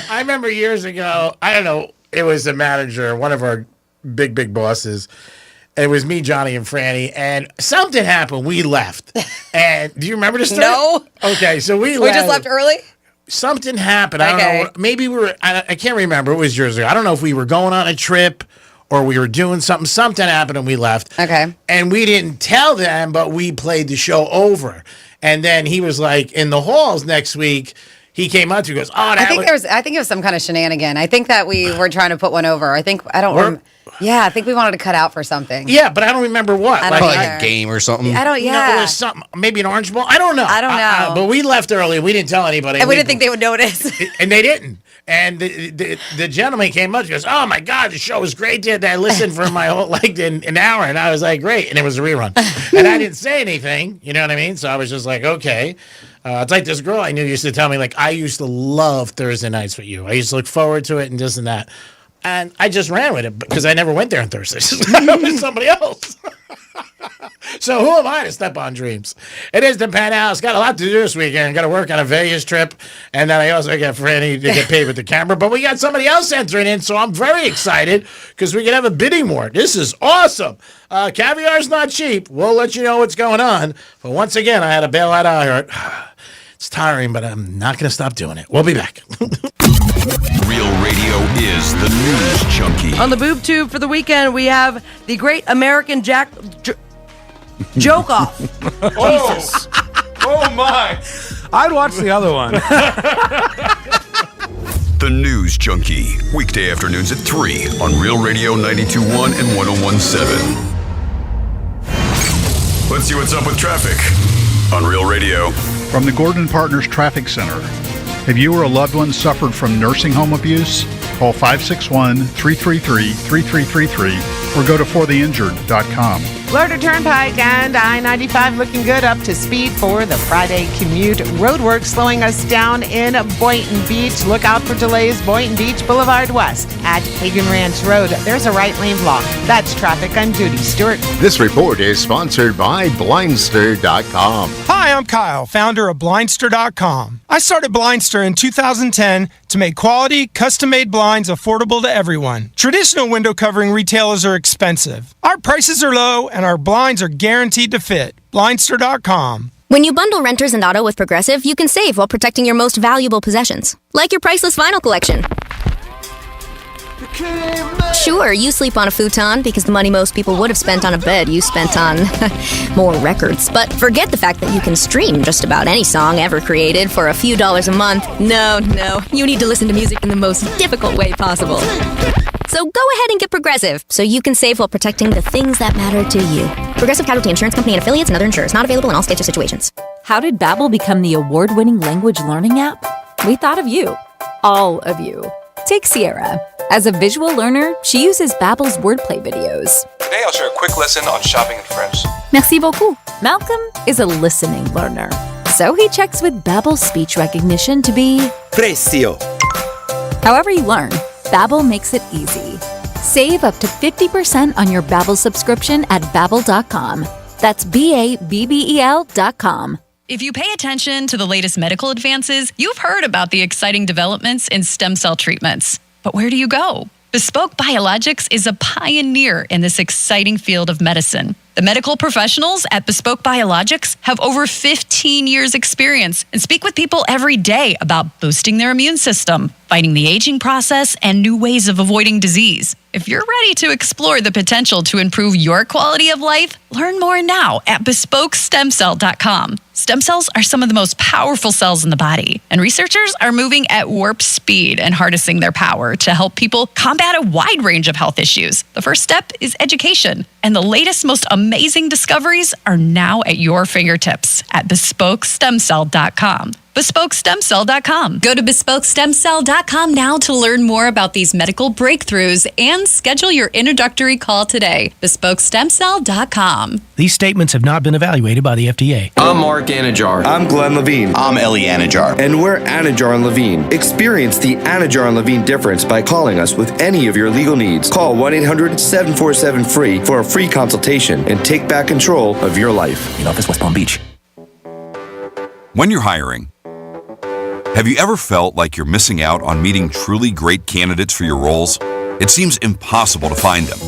I remember years ago, I don't know, it was a manager, one of our big bosses. It was me, Johnny, and Franny, and something happened. We left. And do you remember the story? No. Okay, so we left. We just left early? Something happened. I don't know. Maybe we were, I can't remember. It was years ago. I don't know if we were going on a trip or we were doing something. Something happened and we left. Okay. And we didn't tell them, but we played the show over. And then he was like, in the halls next week, he came up to me and goes, I think it was some kind of shenanigan. I think that we were trying to put one over. I think we wanted to cut out for something. Yeah, but I don't remember what. Like a game or something. I don't, You know, it was something, maybe an orange ball. I don't know. I don't know. But we left early. We didn't tell anybody. And we didn't think they would notice. And they didn't. And the gentleman came up and goes, oh, my God, the show was great. I listened for my whole, an hour. And I was like, great. And it was a rerun. And I didn't say anything. You know what I mean? So I was just like, okay. It's like this girl I knew used to tell me, I used to love Thursday nights with you. I used to look forward to it and this and that. And I just ran with it because I never went there on Thursdays. I was somebody else. So who am I to step on dreams? It is the Penthouse. Got a lot to do this weekend. Got to work on a Vegas trip. And then I also got Franny to get paid with the camera. But we got somebody else entering in, so I'm very excited because we can have a bidding war. This is awesome. Caviar's not cheap. We'll let you know what's going on. But once again, I had to bail out of iHeart. It's tiring, but I'm not going to stop doing it. We'll be back. Real radio is the news junkie. On the boob tube for the weekend, we have the Great American Joke Off. Oh my! I'd watch the other one. The News Junkie, weekday afternoons at 3 on Real Radio 92.1 and 101.7. Let's see what's up with traffic on Real Radio. From the Gordon Partners Traffic Center. Have you or a loved one suffered from nursing home abuse? Call 561-333-3333 or go to fortheinjured.com. Florida Turnpike and I-95 looking good up to speed for the Friday commute. Roadwork slowing us down in Boynton Beach. Look out for delays. Boynton Beach Boulevard West at Hagen Ranch Road. There's a right lane block. That's traffic on Judy Stewart. This report is sponsored by Blindster.com. Hi, I'm Kyle, founder of Blindster.com. I started Blindster in 2010 to make quality, custom-made blinds affordable to everyone. Traditional window covering retailers are expensive. Our prices are low, and our blinds are guaranteed to fit. Blindster.com. When you bundle renters and auto with Progressive, you can save while protecting your most valuable possessions, like your priceless vinyl collection. Sure, you sleep on a futon because the money most people would have spent on a bed you spent on more records. But forget the fact that you can stream just about any song ever created for a few dollars a month. No, you need to listen to music in the most difficult way possible. So go ahead and get Progressive so you can save while protecting the things that matter to you. Progressive Casualty Insurance Company and affiliates and other insurers. Not available in all states or situations. How did Babbel become the award-winning language learning app? We thought of you. All of you. Take Sierra. As a visual learner, she uses Babbel's wordplay videos. Today I'll share a quick lesson on shopping in French. Merci beaucoup. Malcolm is a listening learner. So he checks with Babbel's speech recognition to be Precio. However you learn, Babbel makes it easy. Save up to 50% on your Babbel subscription at Babbel.com. That's BABBEL.com. If you pay attention to the latest medical advances, you've heard about the exciting developments in stem cell treatments. But where do you go? Bespoke Biologics is a pioneer in this exciting field of medicine. The medical professionals at Bespoke Biologics have over 15 years' experience and speak with people every day about boosting their immune system, fighting the aging process, and new ways of avoiding disease. If you're ready to explore the potential to improve your quality of life, learn more now at BespokeStemCell.com. Stem cells are some of the most powerful cells in the body, and researchers are moving at warp speed and harnessing their power to help people combat a wide range of health issues. The first step is education, and the latest, most amazing discoveries are now at your fingertips at BespokeStemCell.com. BespokeStemCell.com. Go to BespokeStemCell.com now to learn more about these medical breakthroughs and schedule your introductory call today. BespokeStemCell.com. These statements have not been evaluated by the FDA. I'm Mark Anajar. I'm Glenn Levine. I'm Ellie Anajar. And we're Anajar and Levine. Experience the Anajar and Levine difference by calling us with any of your legal needs. Call 1-800-747-FREE for a free consultation and take back control of your life. In office, West Palm Beach. When you're hiring, have you ever felt like you're missing out on meeting truly great candidates for your roles? It seems impossible to find them,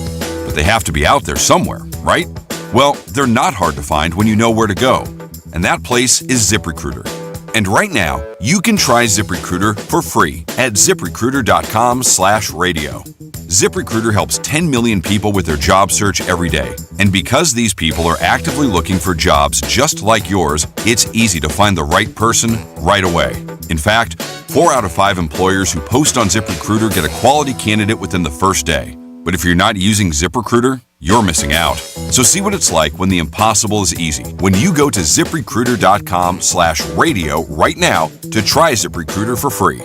but they have to be out there somewhere, right? Well, they're not hard to find when you know where to go, and that place is ZipRecruiter. And right now, you can try ZipRecruiter for free at ZipRecruiter.com/radio. ZipRecruiter helps 10 million people with their job search every day. And because these people are actively looking for jobs just like yours, it's easy to find the right person right away. In fact, 4 out of 5 employers who post on ZipRecruiter get a quality candidate within the first day. But if you're not using ZipRecruiter, you're missing out. So see what it's like when the impossible is easy. When you go to ZipRecruiter.com/radio right now to try ZipRecruiter for free.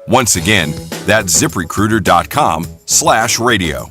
Once again, that's ZipRecruiter.com/radio.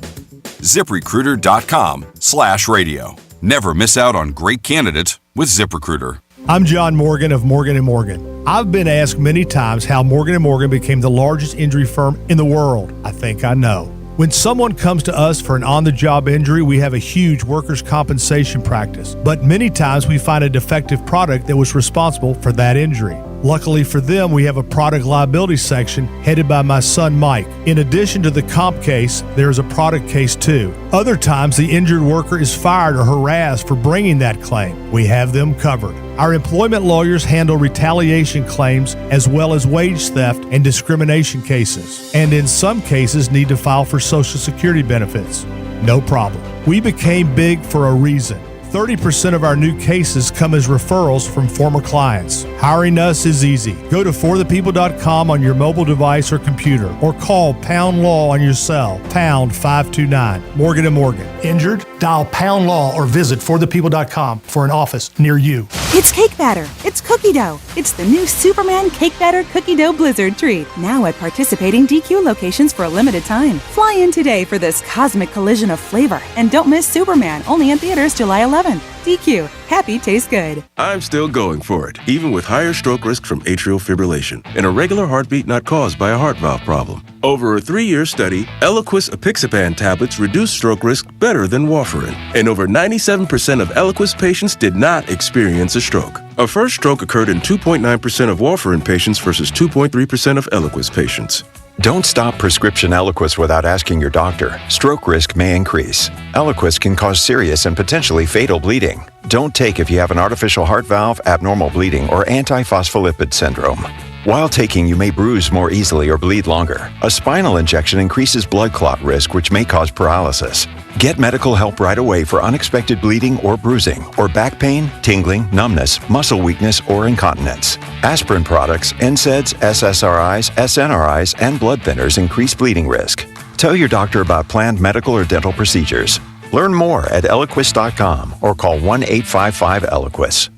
ZipRecruiter.com/radio. Never miss out on great candidates with ZipRecruiter. I'm John Morgan of Morgan & Morgan. I've been asked many times how Morgan & Morgan became the largest injury firm in the world. I think I know. When someone comes to us for an on-the-job injury, we have a huge workers' compensation practice. But many times we find a defective product that was responsible for that injury. Luckily for them, we have a product liability section headed by my son Mike. In addition to the comp case, there is a product case too. Other times, the injured worker is fired or harassed for bringing that claim. We have them covered. Our employment lawyers handle retaliation claims as well as wage theft and discrimination cases, and in some cases need to file for Social Security benefits. No problem. We became big for a reason. 30% of our new cases come as referrals from former clients. Hiring us is easy. Go to forthepeople.com on your mobile device or computer, or call Pound Law on your cell, pound 529. Morgan & Morgan. Injured? Dial Pound Law or visit forthepeople.com for an office near you. It's cake batter. It's cookie dough. It's the new Superman Cake Batter Cookie Dough Blizzard treat. Now at participating DQ locations for a limited time. Fly in today for this cosmic collision of flavor. And don't miss Superman, only in theaters July 11th. DQ. Happy tastes good. I'm still going for it, even with higher stroke risk from atrial fibrillation and a regular heartbeat not caused by a heart valve problem. Over a 3-year study, Eliquis apixaban tablets reduced stroke risk better than warfarin, and over 97% of Eliquis patients did not experience a stroke. A first stroke occurred in 2.9% of warfarin patients versus 2.3% of Eliquis patients. Don't stop prescription Eliquis without asking your doctor. Stroke risk may increase. Eliquis can cause serious and potentially fatal bleeding. Don't take if you have an artificial heart valve, abnormal bleeding, or antiphospholipid syndrome. While taking, you may bruise more easily or bleed longer. A spinal injection increases blood clot risk, which may cause paralysis. Get medical help right away for unexpected bleeding or bruising, or back pain, tingling, numbness, muscle weakness, or incontinence. Aspirin products, NSAIDs, SSRIs, SNRIs, and blood thinners increase bleeding risk. Tell your doctor about planned medical or dental procedures. Learn more at Eliquis.com or call 1-855-ELIQUIS.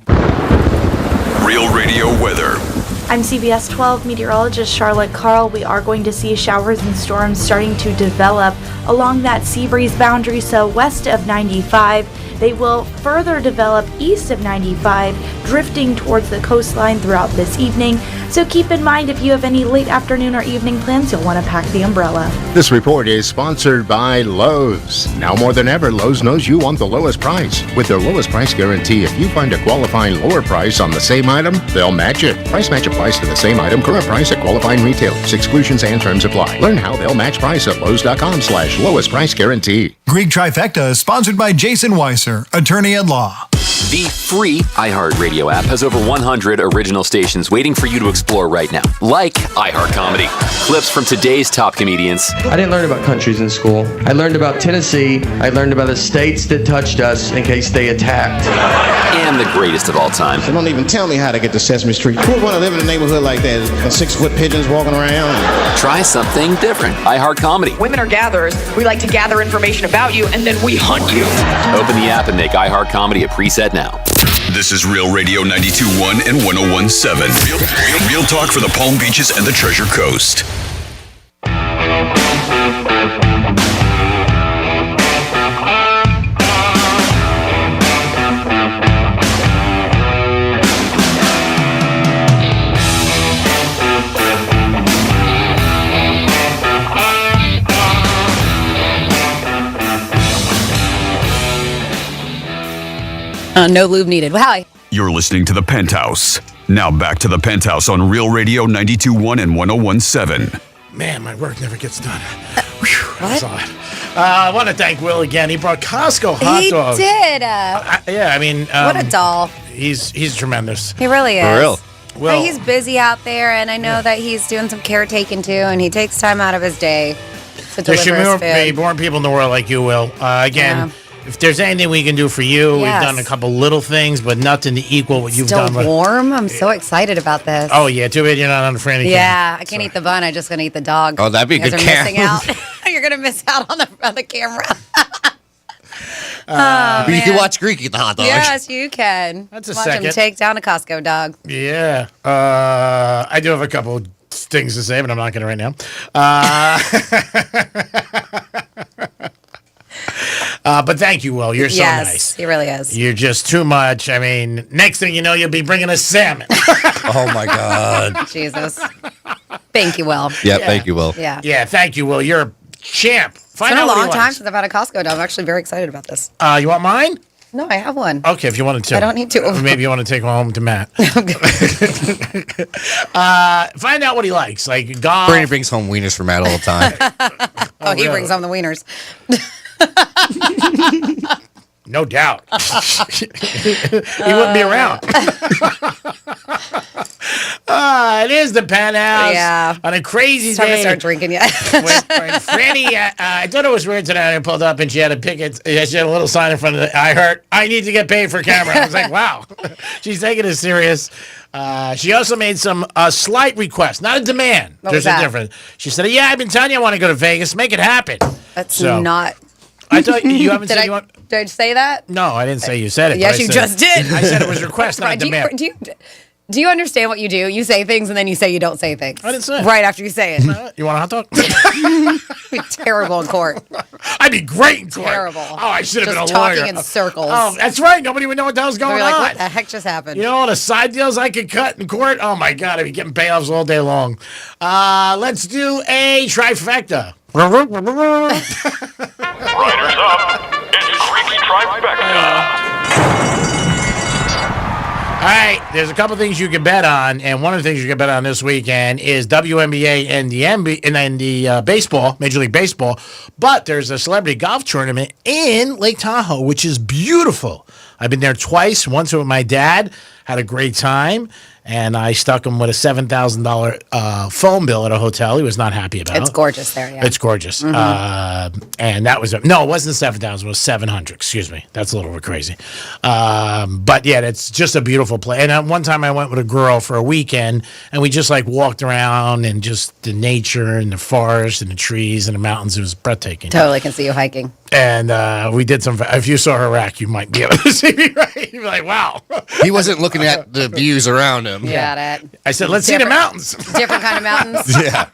Real Radio weather. I'm CBS 12 meteorologist Charlotte Carl. We are going to see showers and storms starting to develop along that sea breeze boundary, so west of 95. They will further develop east of 95, drifting towards the coastline throughout this evening. So keep in mind, if you have any late afternoon or evening plans, you'll want to pack the umbrella. This report is sponsored by Lowe's. Now more than ever, Lowe's knows you want the lowest price. With their lowest price guarantee, if you find a qualifying lower price on the same item, they'll match it. Price match applies to the same item, current price at qualifying retailers. Exclusions and terms apply. Learn how they'll match price at Lowe's.com/lowest price guarantee. Greek Trifecta is sponsored by Jason Weiser, attorney at law. The free iHeartRadio app has over 100 original stations waiting for you to explore right now, like iHeart Comedy. Clips from today's top comedians. I didn't learn about countries in school. I learned about Tennessee. I learned about the states that touched us in case they attacked. And the greatest of all time. So don't even tell me how to get to Sesame Street. Who would want to live in a neighborhood like that? 6-foot pigeons walking around? Try something different. iHeart Comedy. Women are gatherers. We like to gather information about you, and then we hunt you. Open the app and make iHeart Comedy a preset now. This is Real Radio 92.1 and 101.7. Real talk for the Palm Beaches and the Treasure Coast. No lube needed. Wow. You're listening to The Penthouse. Now back to The Penthouse on Real Radio 92.1 and 101.7. Man, my work never gets done. What? I want to thank Will again. He brought Costco hot dogs. He did. Yeah, I mean, what a doll. He's tremendous. He really is. For real. Well, but he's busy out there, and I know that he's doing some caretaking too, and he takes time out of his day to There deliver should his be food. more people in the world like you, Will. Again. Yeah. If there's anything we can do for you, Yes. we've done a couple little things, but nothing to equal what you've Still done. warm. I'm so excited about this. Oh, yeah. Too bad you're not on the Franny Yeah, I can't eat the bun. I'm just gonna eat the dog. Oh, that'd be a You guys good are cam. missing out. You're gonna miss out on the camera. You man. can watch Greek eat the hot dog. Yes, you can. That's a Watch second. him take down a Costco dog. Yeah. I do have a couple of things to say, but I'm not going to right now. But thank you, Will. You're so yes, nice. he really is. You're just too much. I mean, next thing you know, you'll be bringing us salmon. Oh, my God. Jesus. Thank you, Will. Yeah, thank you, Will. Yeah. Yeah, thank you, Will. You're a champ. It's Find been a out what he long time likes. since I've had a Costco dog. I'm actually very excited about this. You want mine? No, I have one. Okay, if you wanted to. I don't need to. Or maybe you want to take one home to Matt. Find out what he likes. Like golf. Brandon brings home wieners for Matt all the time. Oh, he really? brings home the wieners. No doubt. He wouldn't be around. It is the Penthouse. Yeah. On a crazy It's time day. to start drinking yet. when Franny, I thought it was weird today. I pulled up and she had a picket. She had a little sign in front of the. I heard, I need to get paid for camera. I was like, wow. She's taking it serious. She also made some slight request, not a demand. What There's was a that? difference. She said, yeah, I've been telling you I want to go to Vegas. Make it happen. That's So, not. I thought you haven't Did said I, you want. did I say that? No, I didn't say you said it. Yes, but I you said- just did. I said it was request, not Right, demand. Do you understand what you do? You say things and then you say you don't say things. I didn't say it. Right after you say it. You want a hot dog? You'd be terrible in court. I'd be great in court. Terrible. Oh, I should have been a Just lawyer. talking in circles. Oh, that's right. Nobody would know what the hell's going They're like, on. what the heck just happened? You know all the side deals I could cut in court? Oh my God, I'd be getting payoffs all day long. Let's do a trifecta. Riders up. It's Freaky Trifecta. All right, there's a couple things you can bet on, and one of the things you can bet on this weekend is WNBA and the baseball, Major League Baseball. But there's a celebrity golf tournament in Lake Tahoe, which is beautiful. I've been there twice. Once with my dad, had a great time, and I stuck him with a $7,000 phone bill at a hotel. He was not happy about it. It's gorgeous there, yeah. It's gorgeous. Mhm. And that was, no, it wasn't 7,000, it was 700. Excuse me. That's a little bit crazy. But yeah, it's just a beautiful place. And one time I went with a girl for a weekend and we just like walked around and just the nature and the forest and the trees and the mountains. It was breathtaking. Totally can see you hiking. And we did some, if you saw her rack, you might be able to see me, right? You'd be like, wow. He wasn't looking at the views around him. Got it. I said, let's see the mountains. Different kind of mountains. Yeah.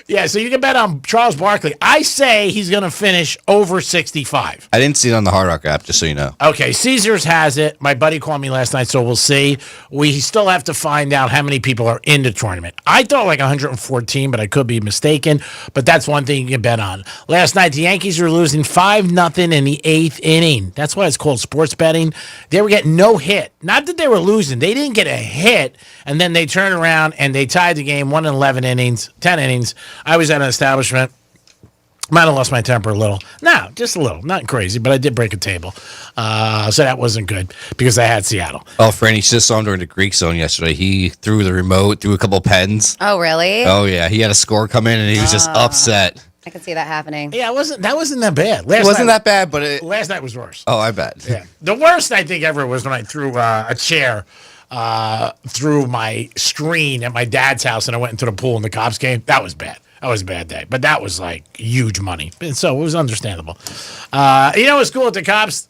Yeah, so you can bet on Charles Barkley. I say he's going to finish over 65. I didn't see it on the Hard Rock app, just so you know. Okay, Caesars has it. My buddy called me last night, so we'll see. We still have to find out how many people are in the tournament. I thought like 114, but I could be mistaken. But that's one thing you can bet on. Last night, the Yankees were losing 5-0 in the 8th inning. That's why it's called sports betting. They were getting no hit. Not that they were losing. They didn't get a hit, and then they turned around and they tied the game 1 in 11 innings, 10 innings. I was at an establishment. Might have lost my temper a little. No, just a little. Not crazy, but I did break a table. So that wasn't good because I had Seattle. Oh, Franny just saw him during the Greek Zone yesterday. He threw the remote, threw a couple pens. Oh, really? Oh, yeah. He had a score come in, and he was just upset. I can see that happening. Yeah, that wasn't that bad. It wasn't that bad, but last night was worse. Oh, I bet. Yeah. The worst I think ever was when I threw a chair through my screen at my dad's house and I went into the pool and the cops came. That was bad. That was a bad day. But that was like huge money. And so it was understandable. What's cool with the cops?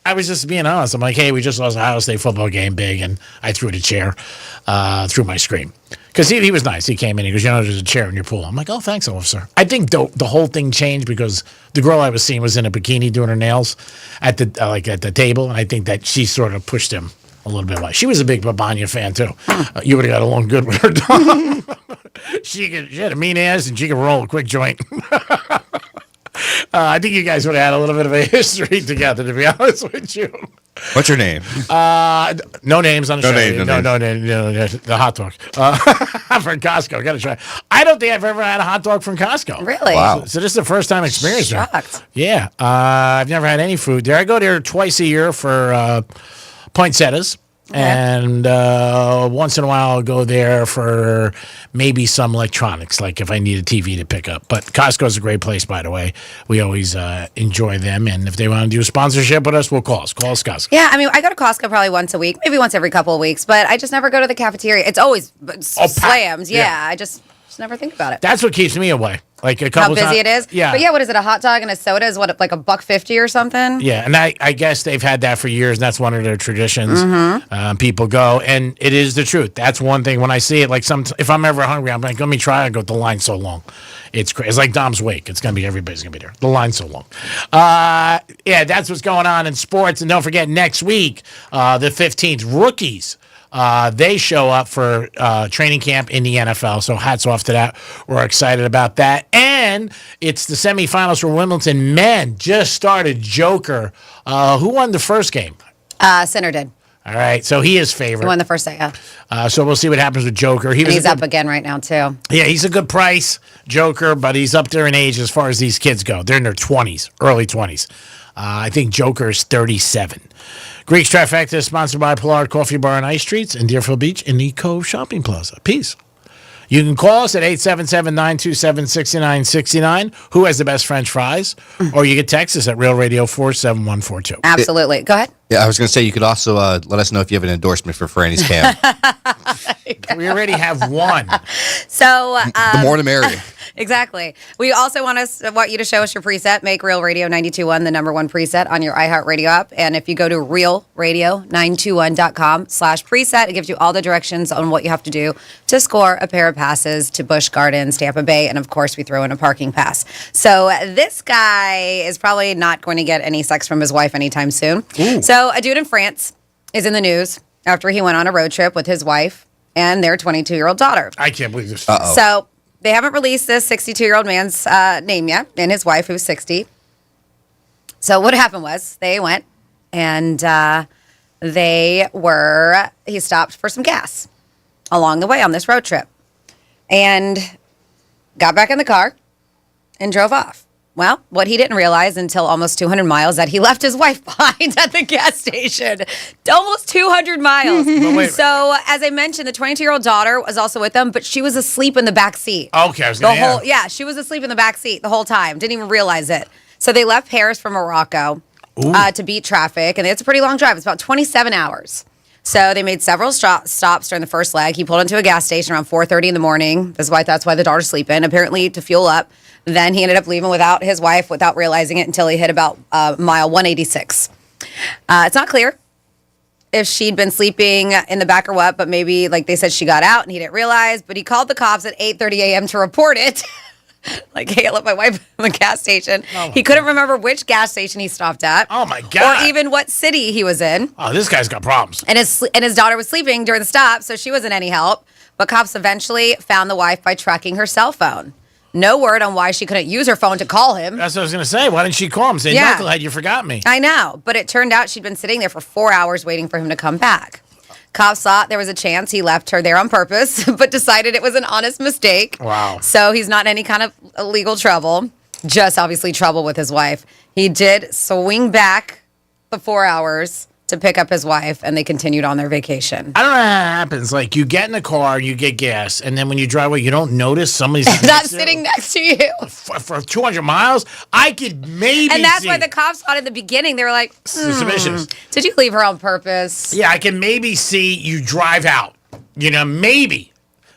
I was just being honest. I'm like, hey, we just lost a Ohio State football game big, and I threw the chair through my screen. Because he was nice. He came in. He goes, there's a chair in your pool. I'm like, oh, thanks, officer. I think the whole thing changed because the girl I was seeing was in a bikini doing her nails at the table, and I think that she sort of pushed him a little bit away. She was a big Babanya fan, too. You would have got along good with her, Tom. She had a mean ass, and she could roll a quick joint. I think you guys would have had a little bit of a history together, to be honest with you. What's your name? No names on the show. No name. The hot dog from Costco. Got to try. I don't think I've ever had a hot dog from Costco. Really? Wow. So this is the first time experience. Shocked. Yeah. I've never had any food there. I go there twice a year for poinsettias. Okay. And once in a while, I'll go there for maybe some electronics, like if I need a TV to pick up. But Costco's a great place, by the way. We always enjoy them. And if they want to do a sponsorship with us, we'll call us. Call us, Costco. Yeah, I mean, I go to Costco probably once a week, maybe once every couple of weeks, but I just never go to the cafeteria. It's always slams. Yeah, I just never think about it. That's what keeps me away. Like a couple How busy it is? Yeah. But yeah, what is it? A hot dog and a soda is what, like $1.50 or something? Yeah, and I guess they've had that for years, and that's one of their traditions. Mm-hmm. People go, and it is the truth. That's one thing when I see it. Like if I'm ever hungry, I'm like, let me try. I go, the line's so long. It's crazy. It's like Dom's Wake. It's gonna be everybody's gonna be there. The line's so long. Yeah, that's what's going on in sports. And don't forget next week, the 15th, rookies. They show up for training camp in the NFL, so hats off to that. We're excited about that. And it's the semifinals for Wimbledon. Men just started. Joker. Who won the first game? Sinner did. All right, so he is favorite. He won the first day, yeah. So we'll see what happens with Joker. He's up again right now, too. Yeah, he's a good price, Joker, but he's up there in age as far as these kids go. They're in their 20s, early 20s. I think Joker is 37. Greeks Trifecta is sponsored by Pollard Coffee Bar and Ice Treats in Deerfield Beach in the Cove Shopping Plaza. Peace. You can call us at 877-927-6969. Who has the best French fries? Or you can text us at Real Radio 47142. Absolutely. Go ahead. Yeah, I was going to say you could also let us know if you have an endorsement for Franny's Cam. We already have one. So the more the merrier. Exactly. We also want you to show us your preset. Make Real Radio 92.1 the #1 preset on your iHeartRadio app. And if you go to realradio921.com/preset, it gives you all the directions on what you have to do to score a pair of passes to Busch Gardens, Tampa Bay, and of course we throw in a parking pass. So this guy is probably not going to get any sex from his wife anytime soon. Ooh. So a dude in France is in the news after he went on a road trip with his wife and their 22-year-old daughter. I can't believe this. So they haven't released this 62-year-old man's name yet, and his wife, who's 60. So what happened was they went and he stopped for some gas along the way on this road trip and got back in the car and drove off. Well, what he didn't realize until almost 200 miles that he left his wife behind at the gas station. Almost 200 miles. So, as I mentioned, the 22-year-old daughter was also with them, but she was asleep in the back seat. Okay, I was going to Yeah, she was asleep in the back seat the whole time. Didn't even realize it. So they left Paris for Morocco to beat traffic, and it's a pretty long drive. It's about 27 hours. So they made several stops during the first leg. He pulled into a gas station around 4:30 in the morning. That's why the daughter's sleeping, apparently to fuel up. Then he ended up leaving without his wife, without realizing it, until he hit about mile 186. It's not clear if she'd been sleeping in the back or what, but maybe, like they said, she got out and he didn't realize. But he called the cops at 8:30 a.m. to report it. Like, hey, I left my wife in the gas station. He couldn't remember which gas station he stopped at. Oh, my God. Or even what city he was in. Oh, this guy's got problems. And his daughter was sleeping during the stop, so she wasn't any help. But cops eventually found the wife by tracking her cell phone. No word on why she couldn't use her phone to call him. That's what I was going to say. Why didn't she call him? Say, knucklehead, you forgot me. I know. But it turned out she'd been sitting there for 4 hours waiting for him to come back. Cops thought there was a chance he left her there on purpose, but decided it was an honest mistake. Wow. So he's not in any kind of illegal trouble. just obviously trouble with his wife. He did swing back the 4 hours to pick up his wife, and they continued on their vacation. I don't know how that happens. Like, you get in the car, you get gas, and then when you drive away, you don't notice somebody's not sitting next to you. For 200 miles? I could maybe And that's see. why the cops thought in the beginning, they were like, Suspicious. Did you leave her on purpose? Yeah, I can maybe see you drive out. Maybe.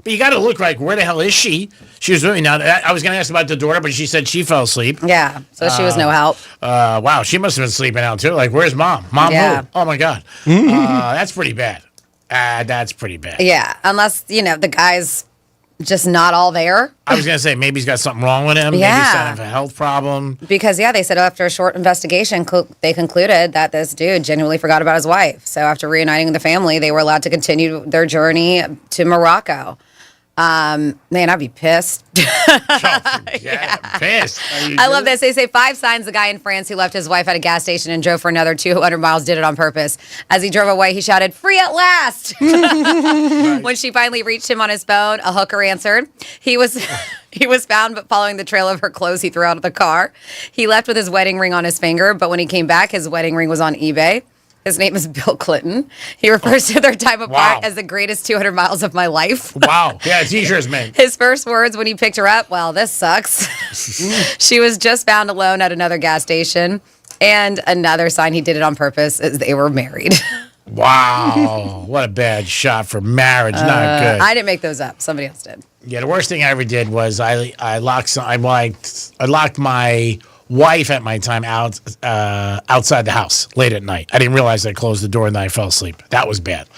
But you got to look like, where the hell is she? She was doing now. I was going to ask about the daughter, but she said she fell asleep. Yeah, so she was no help. Wow, she must have been sleeping out too. Like, where's mom? Mom, Yeah. who? Oh my God, that's pretty bad. That's pretty bad. Yeah, unless, the guy's just not all there. I was gonna say maybe he's got something wrong with him. Yeah. Maybe he's got a health problem. Because, they said after a short investigation, they concluded that this dude genuinely forgot about his wife. So after reuniting with the family, they were allowed to continue their journey to Morocco. Man, I'd be pissed. Yeah, pissed. I love this. They say 5 signs the guy in France who left his wife at a gas station and drove for another 200 miles did it on purpose. As he drove away, he shouted, "Free at last!" When she finally reached him on his phone, a hooker answered. He was found, but following the trail of her clothes he threw out of the car. He left with his wedding ring on his finger, but when he came back, his wedding ring was on eBay. His name is Bill Clinton. He refers to their time apart as the greatest 200 miles of my life. Wow. Yeah, t-shirts, man. His first words when he picked her up, "Well, this sucks." She was just found alone at another gas station. And another sign he did it on purpose is they were married. Wow. What a bad shot for marriage. Not good. I didn't make those up. Somebody else did. Yeah, the worst thing I ever did was I locked my wife at my time outside the house late at night. I didn't realize I closed the door and then I fell asleep. That was bad.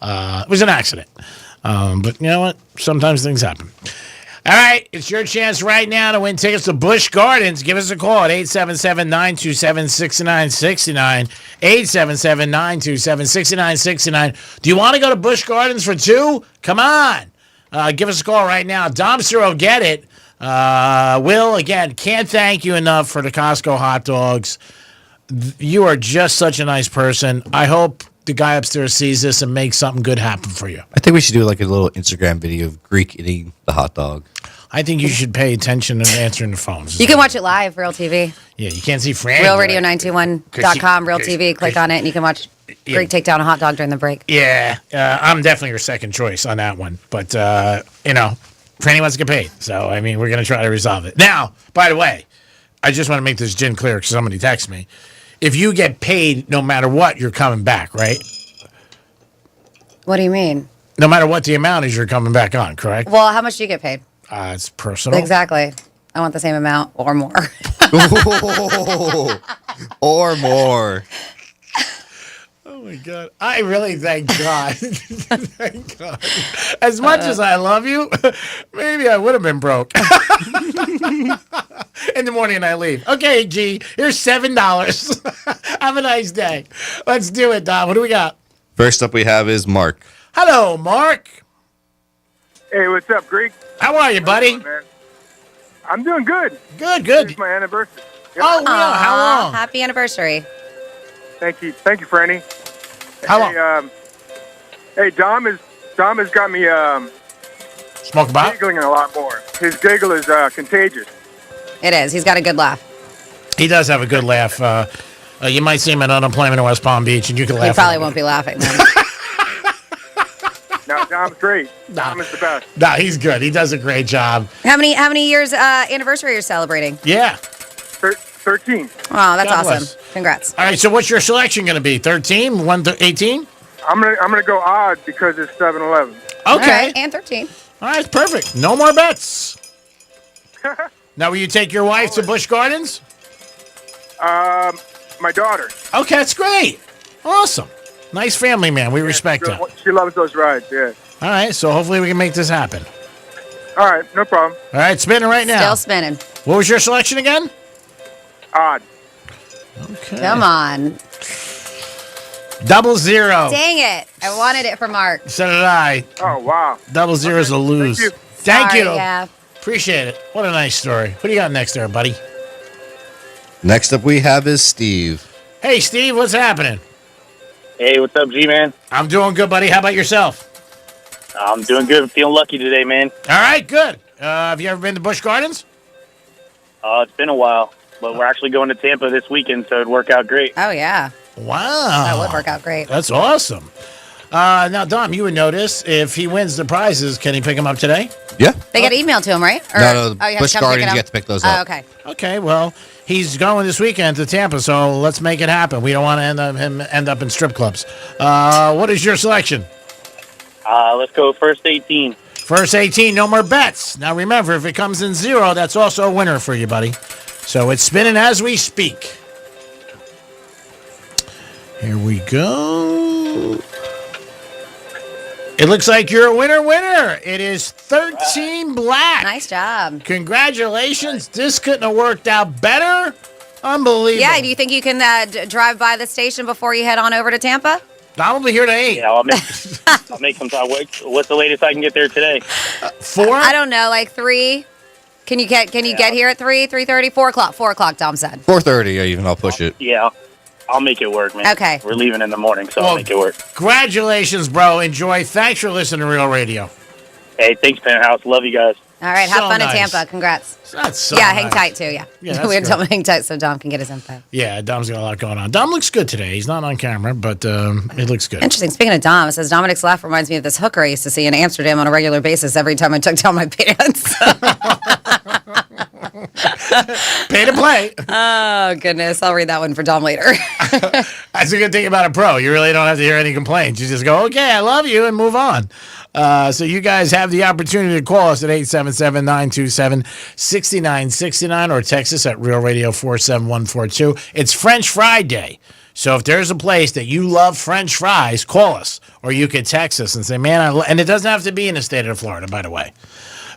It was an accident. But you know what? Sometimes things happen. All right, it's your chance right now to win tickets to Busch Gardens. Give us a call at 877-927-6969. 877-927-6969. Do you want to go to Busch Gardens for 2? Come on. Give us a call right now. Domster will get it. Will, again, can't thank you enough for the Costco hot dogs. You are just such a nice person. I hope the guy upstairs sees this and makes something good happen for you. I think we should do like a little Instagram video of Greek eating the hot dog. I think you should pay attention and answering the phones. You can watch it live, Real TV. Yeah, you can't see Fran. RealRadio921.com, Real TV. Click on it and you can watch Greek take down a hot dog during the break. Yeah, I'm definitely your second choice on that one. But, Franny wants to get paid. So, we're going to try to resolve it. Now, by the way, I just want to make this gin clear because somebody texted me. If you get paid, no matter what, you're coming back, right? What do you mean? No matter what the amount is, you're coming back on, correct? Well, how much do you get paid? It's personal. Exactly. I want the same amount or more. Or more. Oh, my God. I really thank God. Thank God. As much as I love you, maybe I would have been broke. In the morning I leave. Okay, G, here's $7. Have a nice day. Let's do it, Dom. What do we got? First up we have is Mark. Hello, Mark. Hey, what's up, Greek? How are you, buddy? Man? I'm doing good. Good. It's my anniversary. Oh, yeah. How long? Happy anniversary. Thank you, Franny. How long? Hey, Dom has got me smoke about giggling a lot more. His giggle is contagious. It is. He's got a good laugh. He does have a good laugh. You might see him at unemployment in West Palm Beach, and you can laugh. He probably won't be laughing then. No, Dom's great. Dom is the best. No, he's good. He does a great job. How many years anniversary you're celebrating? Yeah. 13. Wow, that's God awesome. bless. Congrats. All right, so what's your selection going to be? 13? 1 to 18? I'm gonna go odd because it's 7-Eleven. Okay. All right, and 13. All right, perfect. No more bets. Now, will you take your wife to Busch Gardens? My daughter. Okay, that's great. Awesome. Nice family man. We respect her. She loves those rides, yeah. All right, so hopefully we can make this happen. All right, no problem. All right, spinning right now. Still spinning. What was your selection again? Odd. Okay. Come on. 00. Dang it. I wanted it for Mark. So did I. Oh, wow. 00 is a lose. Thank you. Thank Sorry, you. yeah. Appreciate it. What a nice story. What do you got next there, buddy? Next up we have is Steve. Hey, Steve, what's happening? Hey, what's up, G-Man? I'm doing good, buddy. How about yourself? I'm doing good. I'm feeling lucky today, man. All right, good. Have you ever been to Busch Gardens? It's been a while, but we're actually going to Tampa this weekend, so it'd work out great. Oh, yeah. Wow. That would work out great. That's awesome. Now, Dom, you would notice if he wins the prizes, can he pick them up today? Yeah. They get emailed to him, right? Or, No, you have Busch to come pick it Gardens, up? you have to pick those up. Oh, okay. Okay, well, he's going this weekend to Tampa, so let's make it happen. We don't want to end up in strip clubs. What is your selection? Let's go first 18. First 18, no more bets. Now remember, if it comes in 0, that's also a winner for you, buddy. So it's spinning as we speak. Here we go. It looks like you're a winner. It is 13 black. Nice job. Congratulations. This couldn't have worked out better. Unbelievable. Yeah, do you think you can drive by the station before you head on over to Tampa? I'll be here to 8. Yeah, I'll make some time. What's the latest I can get there today? 4? I don't know, like 3. Can you get here at 3, 3:30, 4 o'clock? 4 o'clock, Dom said. 4:30, even. I'll push it. Yeah, I'll make it work, man. Okay. We're leaving in the morning, so I'll make it work. Congratulations, bro. Enjoy. Thanks for listening to Real Radio. Hey, thanks, Penthouse. Love you guys. All right, have So fun nice. in Tampa. Congrats. That's so yeah, hang nice. tight too. Yeah, Yeah, that's we had great. told him to hang tight so Dom can get his info. Yeah, Dom's got a lot going on. Dom looks good today. He's not on camera, but it looks good. Interesting. Speaking of Dom, it says Dominic's laugh reminds me of this hooker I used to see in Amsterdam on a regular basis every time I took down my pants. Pay to play. Oh goodness, I'll read that one for Dom later. That's a good thing about a pro. You really don't have to hear any complaints. You just go, okay, I love you, and move on. So you guys have the opportunity to call us at 877-927-6969 or text us at Real Radio 47142. It's French Fry Day. So if there's a place that you love French fries, call us. Or you could text us and say, man, and it doesn't have to be in the state of Florida, by the way.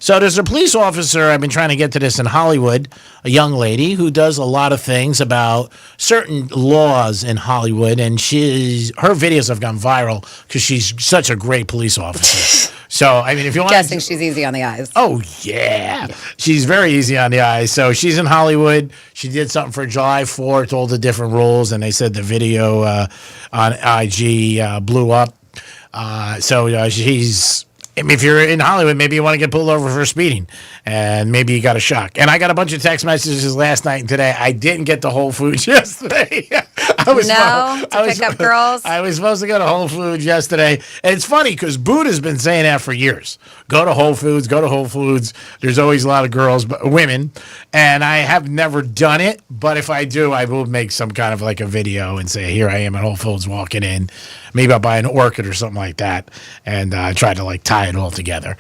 So there's a police officer, I've been trying to get to this in Hollywood, a young lady who does a lot of things about certain laws in Hollywood, and her videos have gone viral because she's such a great police officer. So, I mean, if you want Guessing she's easy on the eyes. Oh, yeah. She's very easy on the eyes. So she's in Hollywood. She did something for July 4th, all the different rules, and they said the video on IG blew up. She's... If you're in Hollywood, maybe you want to get pulled over for speeding, and maybe you got a shock. And I got a bunch of text messages last night and today. I didn't get to Whole Foods yesterday. Pick up girls. I was supposed to go to Whole Foods yesterday. And it's funny because Buddha's been saying that for years. Go to Whole Foods, go to Whole Foods. There's always a lot of girls, women, and I have never done it. But if I do, I will make some kind of like a video and say, here I am at Whole Foods walking in. Maybe I'll buy an orchid or something like that and try to like tie it all together.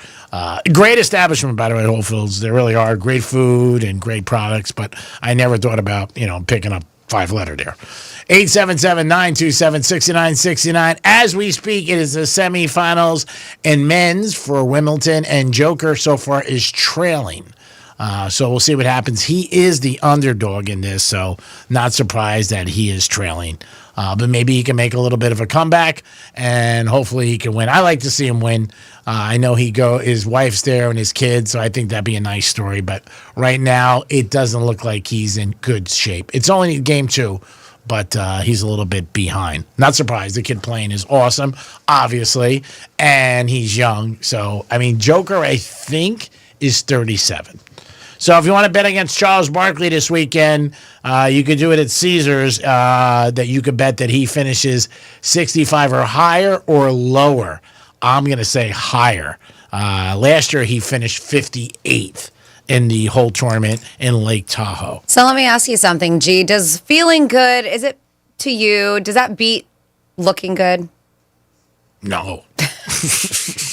Great establishment, by the way, Whole Foods. They really are. Great food and great products, but I never thought about, picking up 5-letter there. 877-927-6969. As we speak, it is the semifinals in men's for Wimbledon, and Joker so far is trailing. So we'll see what happens. He is the underdog in this, so not surprised that he is trailing. But maybe he can make a little bit of a comeback, and hopefully he can win. I like to see him win. I know his wife's there and his kids, so I think that'd be a nice story. But right now, it doesn't look like he's in good shape. It's only game 2, but he's a little bit behind. Not surprised. The kid playing is awesome, obviously, and he's young. So, I mean, Joker, I think, is 37. So if you want to bet against Charles Barkley this weekend, you could do it at Caesars, that you could bet that he finishes 65 or higher or lower. I'm going to say higher. Last year, he finished 58th in the whole tournament in Lake Tahoe. So let me ask you something, G. Does feeling good, is it to you, does that beat looking good? No.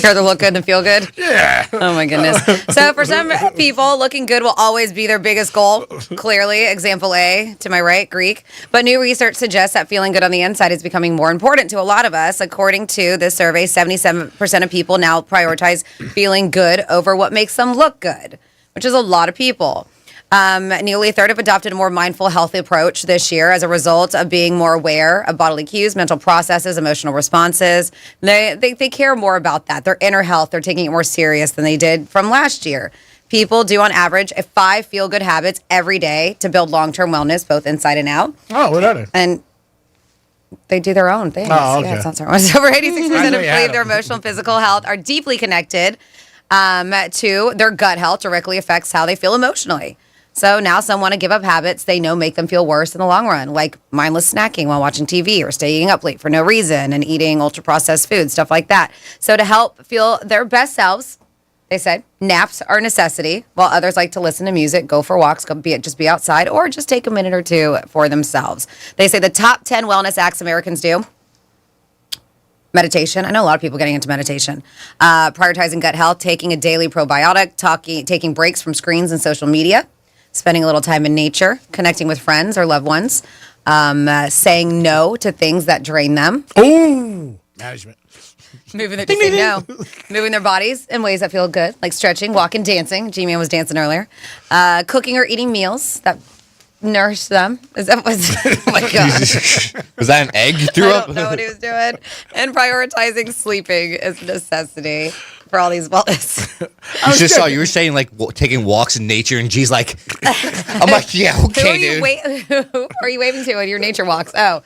Rather look good than feel good? Yeah. Oh, my goodness. So for some people, looking good will always be their biggest goal. Clearly, example A, to my right, Greek. But new research suggests that feeling good on the inside is becoming more important to a lot of us. According to this survey, 77% of people now prioritize feeling good over what makes them look good, which is a lot of people. Nearly a third have adopted a more mindful, healthy approach this year as a result of being more aware of bodily cues, mental processes, emotional responses. They care more about that. Their inner health, they're taking it more serious than they did from last year. People do, on average, 5 feel-good habits every day to build long-term wellness, both inside and out. Oh, what are they? And they do their own things. Oh, okay. Yeah, it's not so much. Over 86% believe their emotional and physical health are deeply connected to their gut health, directly affects how they feel emotionally. So now some want to give up habits they know make them feel worse in the long run, like mindless snacking while watching TV or staying up late for no reason and eating ultra-processed food, stuff like that. So to help feel their best selves, they said naps are a necessity, while others like to listen to music, go for walks, just be outside, or just take a minute or two for themselves. They say the top 10 wellness acts Americans do: meditation. I know a lot of people getting into meditation. Prioritizing gut health, taking a daily probiotic, taking breaks from screens and social media, spending a little time in nature, connecting with friends or loved ones, saying no to things that drain them. Oh, management. Moving their bodies in ways that feel good, like stretching, walking, dancing. G-Man was dancing earlier. Cooking or eating meals that nourish them. Oh my God. Was that an egg you threw up? I don't know what he was doing. And prioritizing sleeping is a necessity for all these wellness. You just saw you were saying like taking walks in nature, and G's like, I'm like, yeah, okay, dude. Who are you waving to on your nature walks? Dom.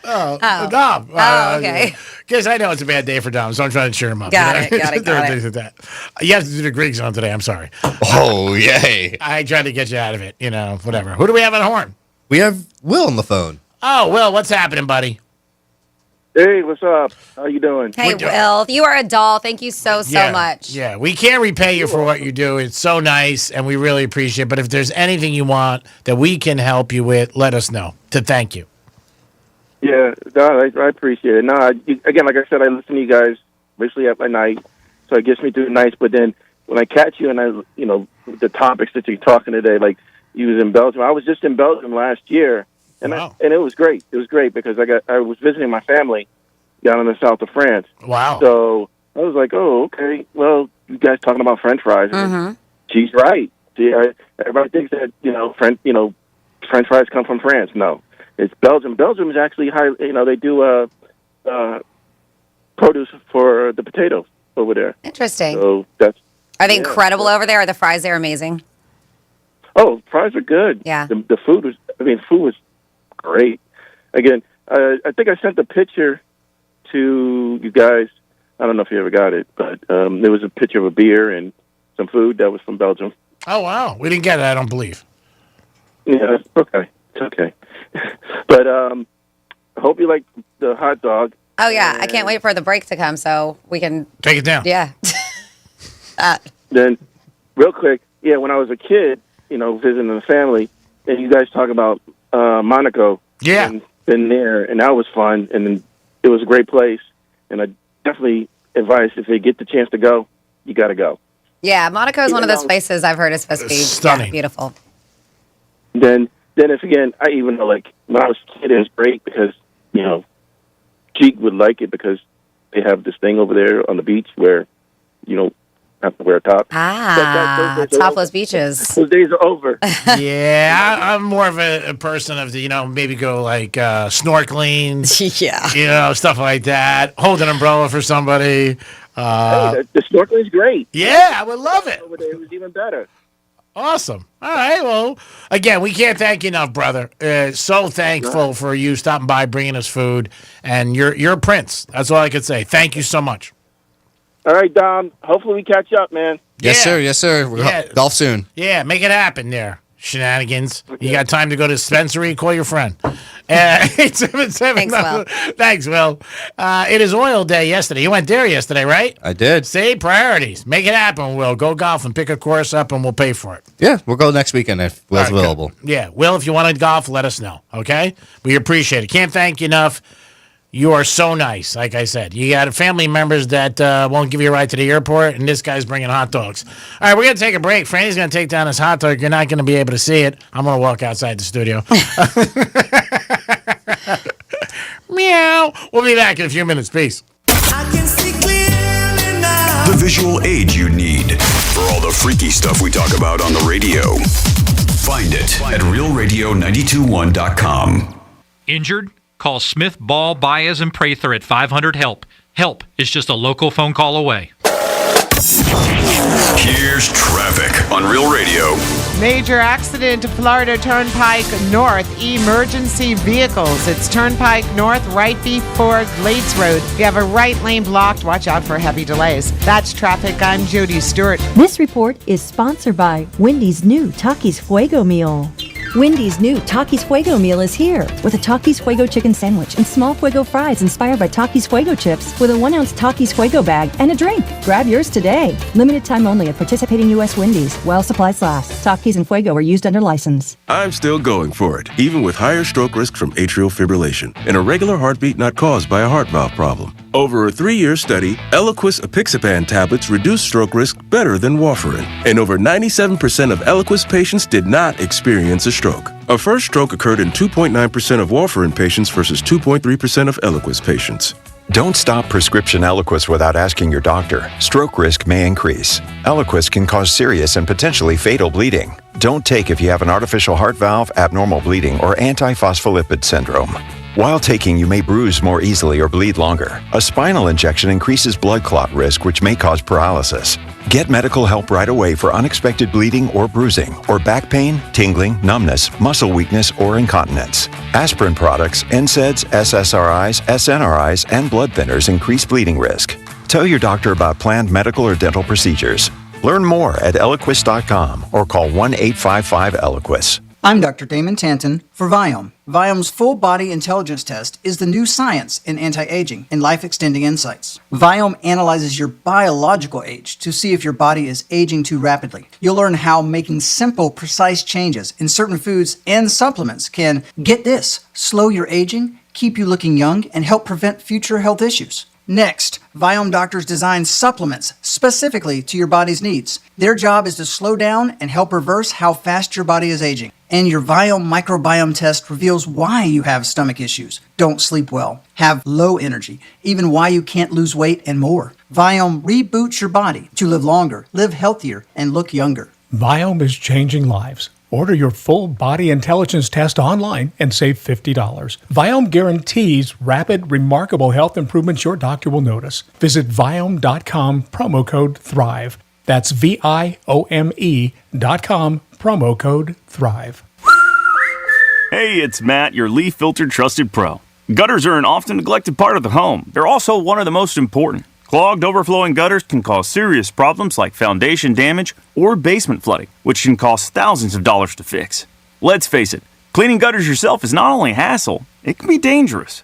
Okay. Because I know it's a bad day for Dom, so I'm trying to cheer him up. Got it. Things like that. You have to do the Greek zone today. I'm sorry. Oh, yay. I tried to get you out of it. Whatever. Who do we have on the horn? We have Will on the phone. Oh, Will, what's happening, buddy? Hey, what's up? How you doing? Hey, Will, you are a doll. Thank you so much. Yeah, we can't repay you for what you do. It's so nice, and we really appreciate it. But if there's anything you want that we can help you with, let us know to thank you. Yeah, no, I appreciate it. No, again, like I said, I listen to you guys basically at night, so it gets me through the nights. But then when I catch you and the topics that you're talking today, like you was in Belgium. I was just in Belgium last year. And wow. And it was great. It was great because I was visiting my family down in the south of France. Wow. So I was like, oh, okay. Well, you guys talking about French fries? Mm-hmm. She's right. See, everybody thinks that French fries come from France. No, it's Belgium. Belgium is actually high. They do produce for the potatoes over there. Interesting. So Are they incredible over there? Are the fries there amazing? Oh, fries are good. Yeah. The food was great. Again, I think I sent the picture to you guys. I don't know if you ever got it, but there was a picture of a beer and some food that was from Belgium. Oh, wow. We didn't get it, I don't believe. Yeah, okay. It's okay. But I hope you like the hot dog. Oh, yeah. I can't wait for the break to come so we can... Take it down. Yeah. Then, real quick, when I was a kid, visiting the family, and you guys talk about Monaco. Yeah. And been there, and that was fun, and it was a great place. And I definitely advise if they get the chance to go, you got to go. Yeah, Monaco is one of those places I've heard is supposed to be stunning, beautiful. Then if again, I even know like when I was a kid, it was great because Cheek would like it because they have this thing over there on the beach where have to wear a top. Topless beaches. Those days are over. Yeah, I'm more of a person of the, maybe go like snorkeling. Yeah. Stuff like that. Hold an umbrella for somebody. The snorkeling's great. Yeah, I would love it. Over there, it was even better. Awesome. All right. Well, again, we can't thank you enough, brother. So thankful for you stopping by, bringing us food, and you're a prince. That's all I could say. Thank you so much. All right, Dom. Hopefully we catch up, man. Yes, sir. Yes, sir. We're golf soon. Yeah, make it happen there. Shenanigans. Okay. You got time to go to Spencery? Call your friend. 877. Thanks, Will. Thanks, Will. It is oil day yesterday. You went there yesterday, right? I did. See, priorities. Make it happen, Will. Go golf and pick a course up, and we'll pay for it. Yeah, we'll go next weekend if Will's available. Good. Yeah, Will, if you want to golf, let us know, okay? We appreciate it. Can't thank you enough. You are so nice, like I said. You got family members that won't give you a ride to the airport, and this guy's bringing hot dogs. All right, we're going to take a break. Franny's going to take down his hot dog. You're not going to be able to see it. I'm going to walk outside the studio. Meow. We'll be back in a few minutes. Peace. The visual aid you need for all the freaky stuff we talk about on the radio. Find it at realradio921.com. Injured? Call Smith, Ball, Baez, and Prather at 500-HELP. Help is just a local phone call away. Here's traffic on Real Radio. Major accident to Florida Turnpike North. Emergency vehicles. It's Turnpike North right before Lates Road. If you have a right lane blocked, watch out for heavy delays. That's traffic. I'm Jody Stewart. This report is sponsored by Wendy's new Takis Fuego meal. Wendy's new Takis Fuego meal is here with a Takis Fuego chicken sandwich and small Fuego fries inspired by Takis Fuego chips with a 1-ounce Takis Fuego bag and a drink. Grab yours today. Limited time only at participating U.S. Wendy's while supplies last. Takis and Fuego are used under license. I'm still going for it, even with higher stroke risk from atrial fibrillation, an irregular heartbeat not caused by a heart valve problem. Over a 3-year study, Eliquis apixaban tablets reduce stroke risk better than warfarin, and over 97% of Eliquis patients did not experience a stroke. A first stroke occurred in 2.9% of warfarin patients versus 2.3% of Eliquis patients. Don't stop prescription Eliquis without asking your doctor. Stroke risk may increase. Eliquis can cause serious and potentially fatal bleeding. Don't take if you have an artificial heart valve, abnormal bleeding, or antiphospholipid syndrome. While taking, you may bruise more easily or bleed longer. A spinal injection increases blood clot risk, which may cause paralysis. Get medical help right away for unexpected bleeding or bruising, or back pain, tingling, numbness, muscle weakness, or incontinence. Aspirin products, NSAIDs, SSRIs, SNRIs, and blood thinners increase bleeding risk. Tell your doctor about planned medical or dental procedures. Learn more at Eliquis.com or call 1-855-ELIQUIS. I'm Dr. Damon Tanton for Viome. Viome's full body intelligence test is the new science in anti-aging and life-extending insights. Viome analyzes your biological age to see if your body is aging too rapidly. You'll learn how making simple, precise changes in certain foods and supplements can, get this, slow your aging, keep you looking young, and help prevent future health issues. Next, Viome doctors design supplements specifically to your body's needs. Their job is to slow down and help reverse how fast your body is aging. And your Viome microbiome test reveals why you have stomach issues, don't sleep well, have low energy, even why you can't lose weight, and more. Viome reboots your body to live longer, live healthier, and look younger. Viome is changing lives. Order your full body intelligence test online and save $50. Viome guarantees rapid, remarkable health improvements your doctor will notice. Visit Viome.com, promo code THRIVE. That's VIOME.com, promo code THRIVE. Hey, it's Matt, your leaf filter trusted pro. Gutters are an often neglected part of the home. They're also one of the most important. Clogged, overflowing gutters can cause serious problems like foundation damage or basement flooding, which can cost thousands of dollars to fix. Let's face it, cleaning gutters yourself is not only a hassle, it can be dangerous.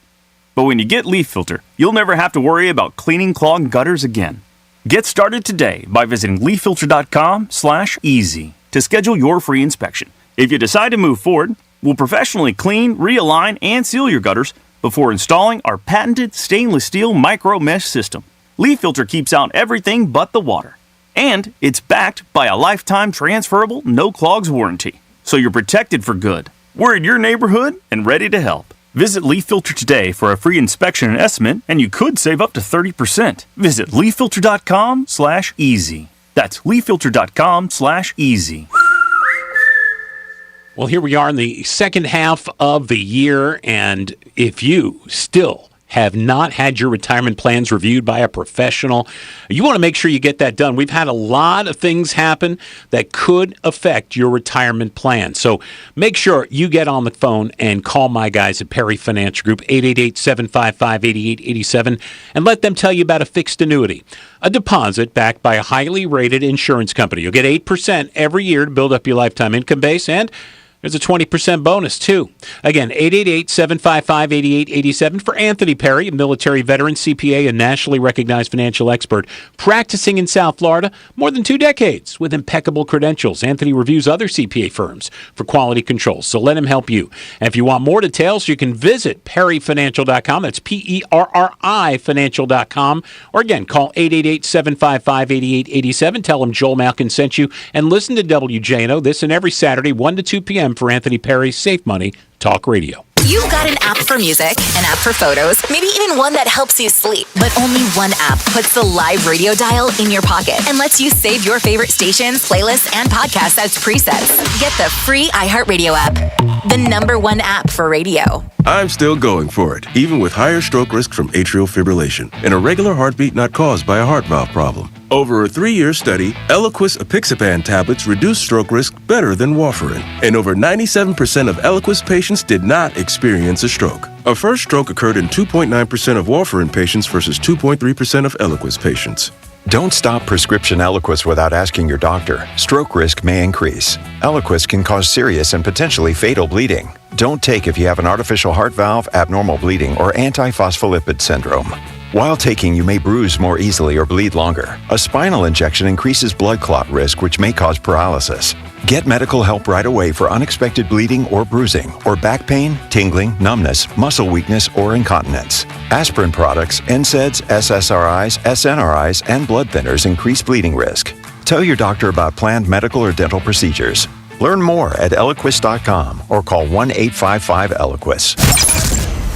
But when you get Leaf Filter, you'll never have to worry about cleaning clogged gutters again. Get started today by visiting leaffilter.com/easy to schedule your free inspection. If you decide to move forward, we'll professionally clean, realign, and seal your gutters before installing our patented stainless steel micro mesh system. Leaf Filter keeps out everything but the water. And it's backed by a lifetime transferable no clogs warranty. So you're protected for good. We're in your neighborhood and ready to help. Visit Leaf Filter today for a free inspection and estimate, and you could save up to 30%. Visit leaffilter.com/easy. That's leaffilter.com/easy. Well, here we are in the second half of the year, and if you still have not had your retirement plans reviewed by a professional, you want to make sure you get that done. We've had a lot of things happen that could affect your retirement plan. So make sure you get on the phone and call my guys at Perry Financial Group, 888-755-8887, and let them tell you about a fixed annuity, a deposit backed by a highly rated insurance company. You'll get 8% every year to build up your lifetime income base, and there's a 20% bonus, too. Again, 888-755-8887 for Anthony Perry, a military veteran, CPA, and nationally recognized financial expert, practicing in South Florida more than 2 decades with impeccable credentials. Anthony reviews other CPA firms for quality controls, so let him help you. And if you want more details, you can visit perryfinancial.com. That's PERRI financial.com. Or again, call 888-755-8887. Tell them Joel Malkin sent you, and listen to WJNO this and every Saturday, 1 to 2 p.m. for Anthony Perry's Safe Money Talk Radio. You've got an app for music, an app for photos, maybe even one that helps you sleep. But only one app puts the live radio dial in your pocket and lets you save your favorite stations, playlists, and podcasts as presets. Get the free iHeartRadio app, the #1 app for radio. I'm still going for it, even with higher stroke risk from atrial fibrillation, an irregular heartbeat not caused by a heart valve problem. Over a 3-year study, Eliquis apixaban tablets reduce stroke risk better than warfarin, and over 97% of Eliquis patients did not experience a stroke. A first stroke occurred in 2.9% of warfarin patients versus 2.3% of Eliquis patients. Don't stop prescription Eliquis without asking your doctor. Stroke risk may increase. Eliquis can cause serious and potentially fatal bleeding. Don't take if you have an artificial heart valve, abnormal bleeding, or antiphospholipid syndrome. While taking, you may bruise more easily or bleed longer. A spinal injection increases blood clot risk, which may cause paralysis. Get medical help right away for unexpected bleeding or bruising, or back pain, tingling, numbness, muscle weakness, or incontinence. Aspirin products, NSAIDs, SSRIs, SNRIs, and blood thinners increase bleeding risk. Tell your doctor about planned medical or dental procedures. Learn more at Eliquis.com or call 1-855-ELIQUIS.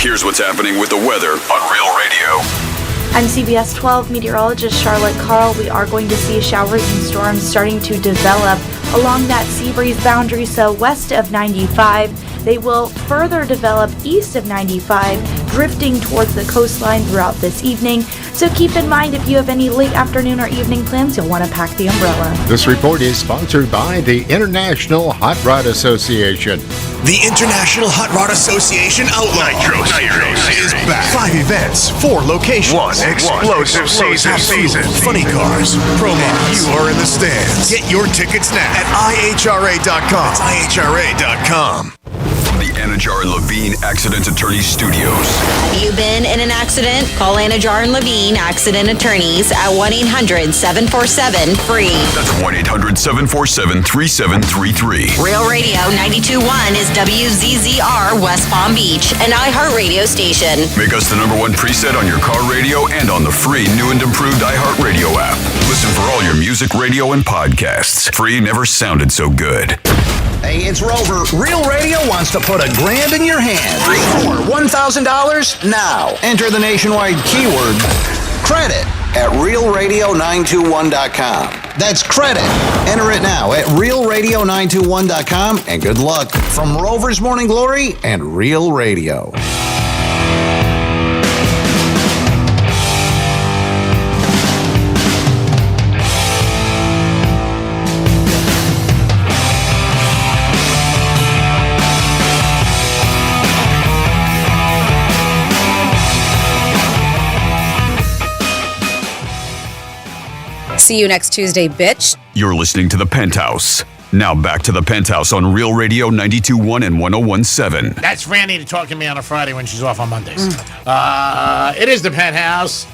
Here's what's happening with the weather on Real Radio. I'm CBS 12 meteorologist Charlotte Carl. We are going to see showers and storms starting to develop along that sea breeze boundary, so west of 95. They will further develop east of 95, drifting towards the coastline throughout this evening. So keep in mind, if you have any late afternoon or evening plans, you'll want to pack the umbrella. This report is sponsored by the International Hot Rod Association. The International Hot Rod Association Outlaws is back. 5 events, 4 locations. 1 explosive season. Funny cars, promos. You are in the stands. Get your tickets now at IHRA.com. That's IHRA.com. From the Anajar and Levine Accident Attorney Studios. Have you been in an accident? Call Anajar and Levine Accident Attorneys at 1-800-747-FREE. That's 1-800-747-3733. Real Radio 92.1 is WZZR West Palm Beach, an iHeartRadio station. Make us the #1 preset on your car radio and on the free new and improved iHeartRadio app. Listen for all your music, radio, and podcasts. Free never sounded so good. Hey, it's Rover. Real Radio wants to put $1,000 in your hand. For $1,000 now. Enter the nationwide keyword credit at realradio921.com. That's credit. Enter it now at realradio921.com, and good luck from Rover's Morning Glory and Real Radio. See you next Tuesday, bitch. You're listening to The Penthouse. Now back to The Penthouse on Real Radio 92.1 and 101.7. That's Franny to talk to me on a Friday when she's off on Mondays. It is The Penthouse.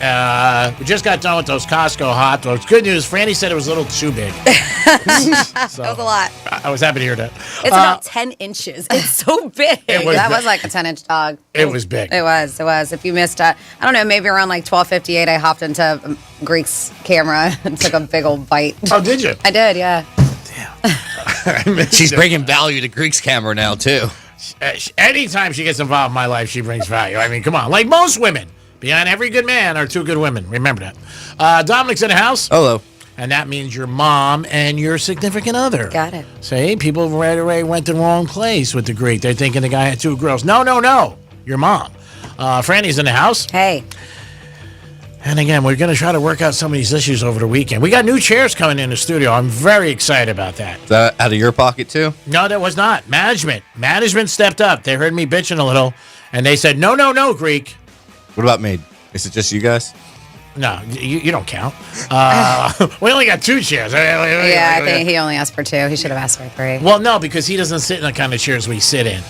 We just got done with those Costco hot dogs. Good news, Franny said it was a little too big. That was a lot. I was happy to hear that. It's about 10 inches. It's so big. That was like a 10-inch dog. It was big. It was. If you missed, I don't know, maybe around like 12:58, I hopped into Greek's camera and took a big old bite. Oh, did you? I did, yeah. She's bringing value to Greek's camera now, too. Anytime she gets involved in my life, she brings value. I mean, come on. Like most women, behind every good man are 2 good women. Remember that. Dominic's in the house. Hello. And that means your mom and your significant other. Got it. See, people right away went the wrong place with the Greek. They're thinking the guy had 2 girls. No. Your mom. Franny's in the house. Hey. And again, we're going to try to work out some of these issues over the weekend. We got new chairs coming in the studio. I'm very excited about that. Is that out of your pocket, too? No, that was not. Management stepped up. They heard me bitching a little, and they said, no, Greek. What about me? Is it just you guys? No, you don't count. We only got 2 chairs. Yeah, I think he only asked for 2. He should have asked for 3. Well, no, because he doesn't sit in the kind of chairs we sit in.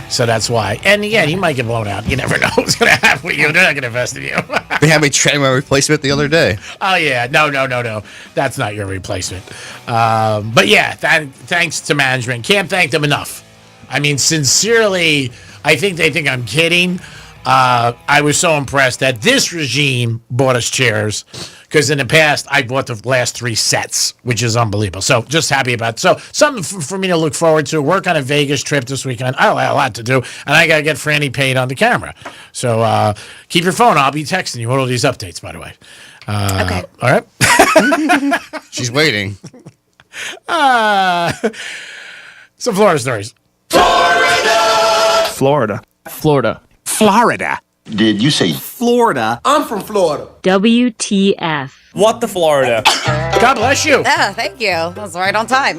So that's why. And again, he might get blown out. You never know what's going to happen with you. They're not going to invest in you. They had me training my replacement the other day. Oh, yeah. No. That's not your replacement. But yeah, thanks to management. Can't thank them enough. I mean, sincerely, I think they think I'm kidding. I was so impressed that this regime bought us chairs, because in the past I bought the last 3 sets, which is unbelievable. So just happy about it. So something for me to look forward to. Work on a Vegas trip this weekend. I have a lot to do, and I got to get Franny paid on the camera. So keep your phone. I'll be texting you all these updates, by the way. Okay. All right. She's waiting. Some Florida stories. Florida. Did you say Florida? I'm from Florida. WTF. What the Florida? God bless you. Thank you. That was right on time.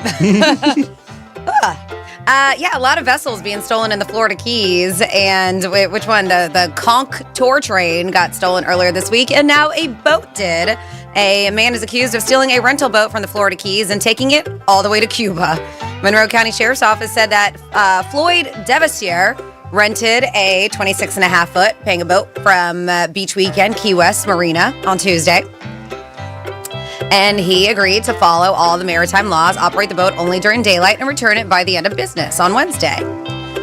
Yeah, a lot of vessels being stolen in the Florida Keys. And which one? The Conch tour train got stolen earlier this week, and now a boat did. A man is accused of stealing a rental boat from the Florida Keys and taking it all the way to Cuba. Monroe County Sheriff's Office said that Floyd Devessier rented a 26.5-foot panga boat from Beach Weekend Key West Marina on Tuesday. And he agreed to follow all the maritime laws, operate the boat only during daylight, and return it by the end of business on Wednesday.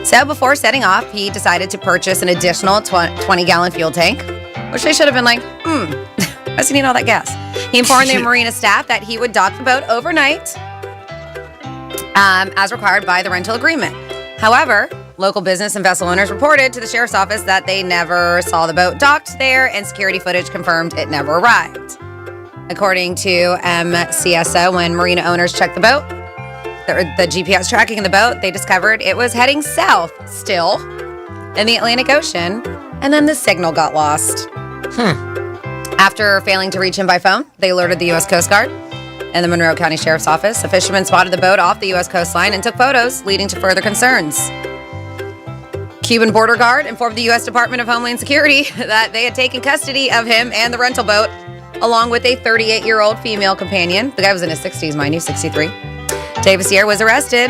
So before setting off, he decided to purchase an additional 20-gallon fuel tank, which they should have been like, why does he need all that gas? He informed the marina staff that he would dock the boat overnight, as required by the rental agreement. However, local business and vessel owners reported to the sheriff's office that they never saw the boat docked there, and security footage confirmed it never arrived. According to MCSO, when marina owners checked the boat, the GPS tracking in the boat, they discovered it was heading south still in the Atlantic Ocean, and then the signal got lost. After failing to reach him by phone, they alerted the U.S. Coast Guard and the Monroe County Sheriff's Office. A fisherman spotted the boat off the U.S. coastline and took photos, leading to further concerns. Cuban border guard informed the U.S. Department of Homeland Security that they had taken custody of him and the rental boat, along with a 38-year-old female companion. The guy was in his 60s, mind you, 63. Devessier was arrested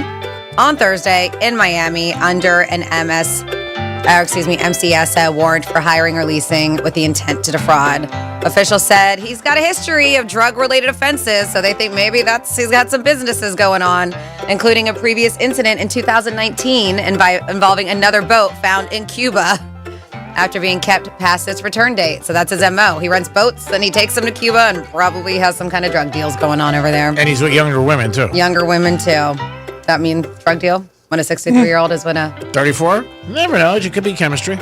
on Thursday in Miami under an MCS warrant for hiring or leasing with the intent to defraud. Officials said he's got a history of drug-related offenses, so they think maybe he's got some businesses going on, including a previous incident in 2019 involving another boat found in Cuba after being kept past its return date. So that's his MO. He rents boats, then he takes them to Cuba and probably has some kind of drug deals going on over there. And he's with younger women, too. Younger women, too. That mean drug deal? When a 63-year-old is when a... 34? Never know. It could be chemistry.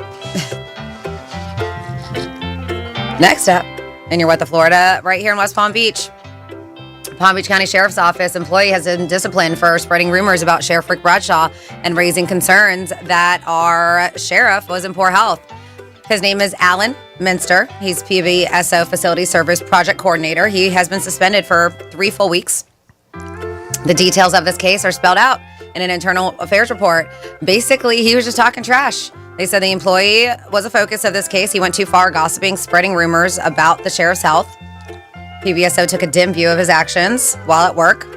Next up, and you're with the Florida, right here in West Palm Beach. Palm Beach County Sheriff's Office employee has been disciplined for spreading rumors about Sheriff Rick Bradshaw and raising concerns that our sheriff was in poor health. His name is Alan Minster. He's PBSO Facility Service Project Coordinator. He has been suspended for 3 full weeks. The details of this case are spelled out in an internal affairs report. Basically, he was just talking trash. They said the employee was a focus of this case. He went too far, gossiping, spreading rumors about the sheriff's health. PBSO took a dim view of his actions while at work.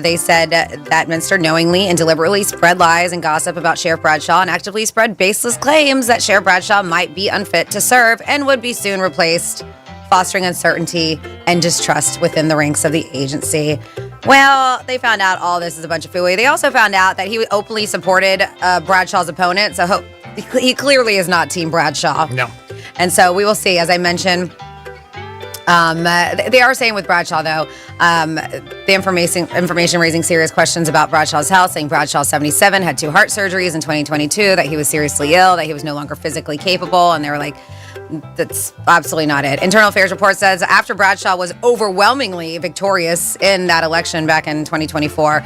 They said that Minster knowingly and deliberately spread lies and gossip about Sheriff Bradshaw and actively spread baseless claims that Sheriff Bradshaw might be unfit to serve and would be soon replaced, fostering uncertainty and distrust within the ranks of the agency. Well, they found out all this is a bunch of fooey. They also found out that he openly supported Bradshaw's opponent, so he clearly is not Team Bradshaw. No. And so we will see, as I mentioned. They are saying with Bradshaw, though, the information raising serious questions about Bradshaw's health, saying Bradshaw, 77, had 2 heart surgeries in 2022, that he was seriously ill, that he was no longer physically capable, and they were like, that's absolutely not it. Internal Affairs report says after Bradshaw was overwhelmingly victorious in that election back in 2024,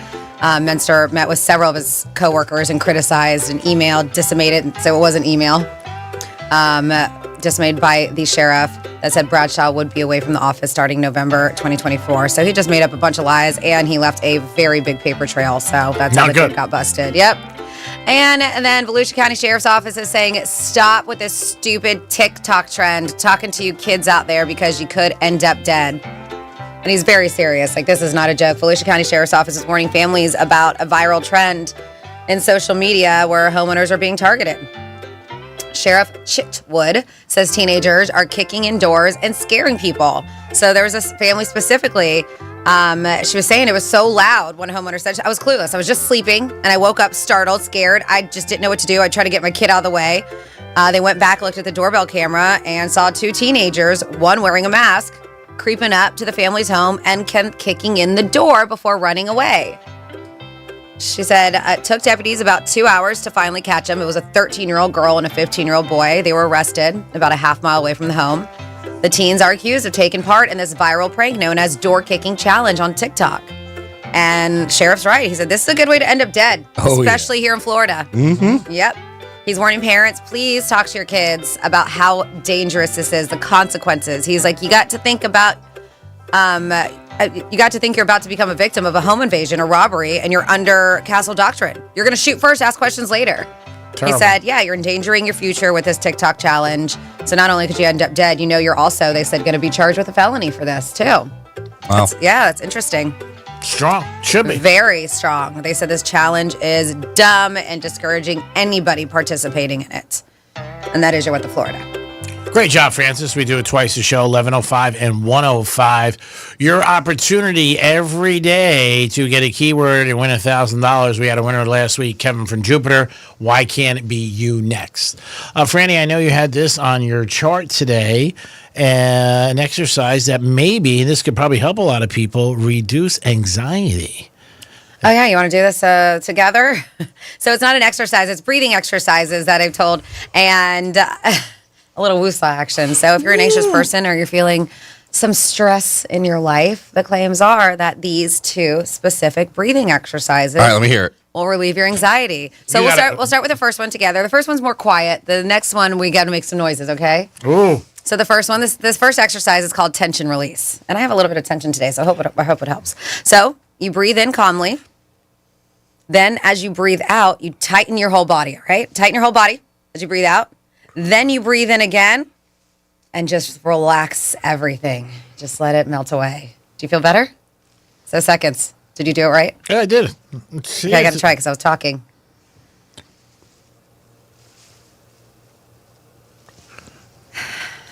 Minster met with several of his co-workers and criticized and emailed, disseminated, so it was an email, disseminated by the sheriff that said Bradshaw would be away from the office starting November 2024. So he just made up a bunch of lies, and he left a very big paper trail. So that's how the kid got busted. Yep. And then Volusia County Sheriff's Office is saying, stop with this stupid TikTok trend, talking to you kids out there because you could end up dead. And he's very serious. Like, this is not a joke. Volusia County Sheriff's Office is warning families about a viral trend in social media where homeowners are being targeted. Sheriff Chitwood says teenagers are kicking in doors and scaring people. So there was this family specifically. She was saying it was so loud. One homeowner said, I was clueless. I was just sleeping and I woke up startled, scared. I just didn't know what to do. I tried to get my kid out of the way. They went back, looked at the doorbell camera and saw 2 teenagers, one wearing a mask, creeping up to the family's home and kicking in the door before running away. She said it took deputies about 2 hours to finally catch them. It was a 13-year-old girl and a 15-year-old boy. They were arrested about a half mile away from the home. The teens are accused of taking part in this viral prank known as door kicking challenge on TikTok. And Sheriff's right. He said this is a good way to end up dead, especially here in Florida. Mm-hmm. Yep. He's warning parents, please talk to your kids about how dangerous this is, the consequences. He's like, you got to think about, you're about to become a victim of a home invasion or robbery, and you're under castle doctrine. You're going to shoot first, ask questions later. Terrible. He said, yeah, you're endangering your future with this TikTok challenge. So not only could you end up dead, you're also, they said, going to be charged with a felony for this, too. Wow. That's interesting. Strong. Should be. Very strong. They said this challenge is dumb and discouraging anybody participating in it. And that is your What the Florida. Great job, Francis. We do it twice a show, 11:05 and 1:05. Your opportunity every day to get a keyword and win $1,000. We had a winner last week, Kevin from Jupiter. Why can't it be you next? Franny, I know you had this on your chart today. An exercise that maybe, this could probably help a lot of people, reduce anxiety. Oh, yeah. You want to do this together? So it's not an exercise. It's breathing exercises that I've told. And a little woosah action. So if you're an anxious person or you're feeling some stress in your life, the claims are that these two specific breathing exercises All right, let me hear it. will relieve your anxiety. So we'll start with the first one together. The first one's more quiet. The next one, we got to make some noises, okay? Ooh. So the first one, this first exercise is called tension release. And I have a little bit of tension today, so I hope it helps. So you breathe in calmly. Then as you breathe out, you tighten your whole body, all right? Tighten your whole body as you breathe out. Then you breathe in again and just relax everything. Just let it melt away. Do you feel better? So seconds. Did you do it right? Yeah, I did. Okay, I got to try because I was talking.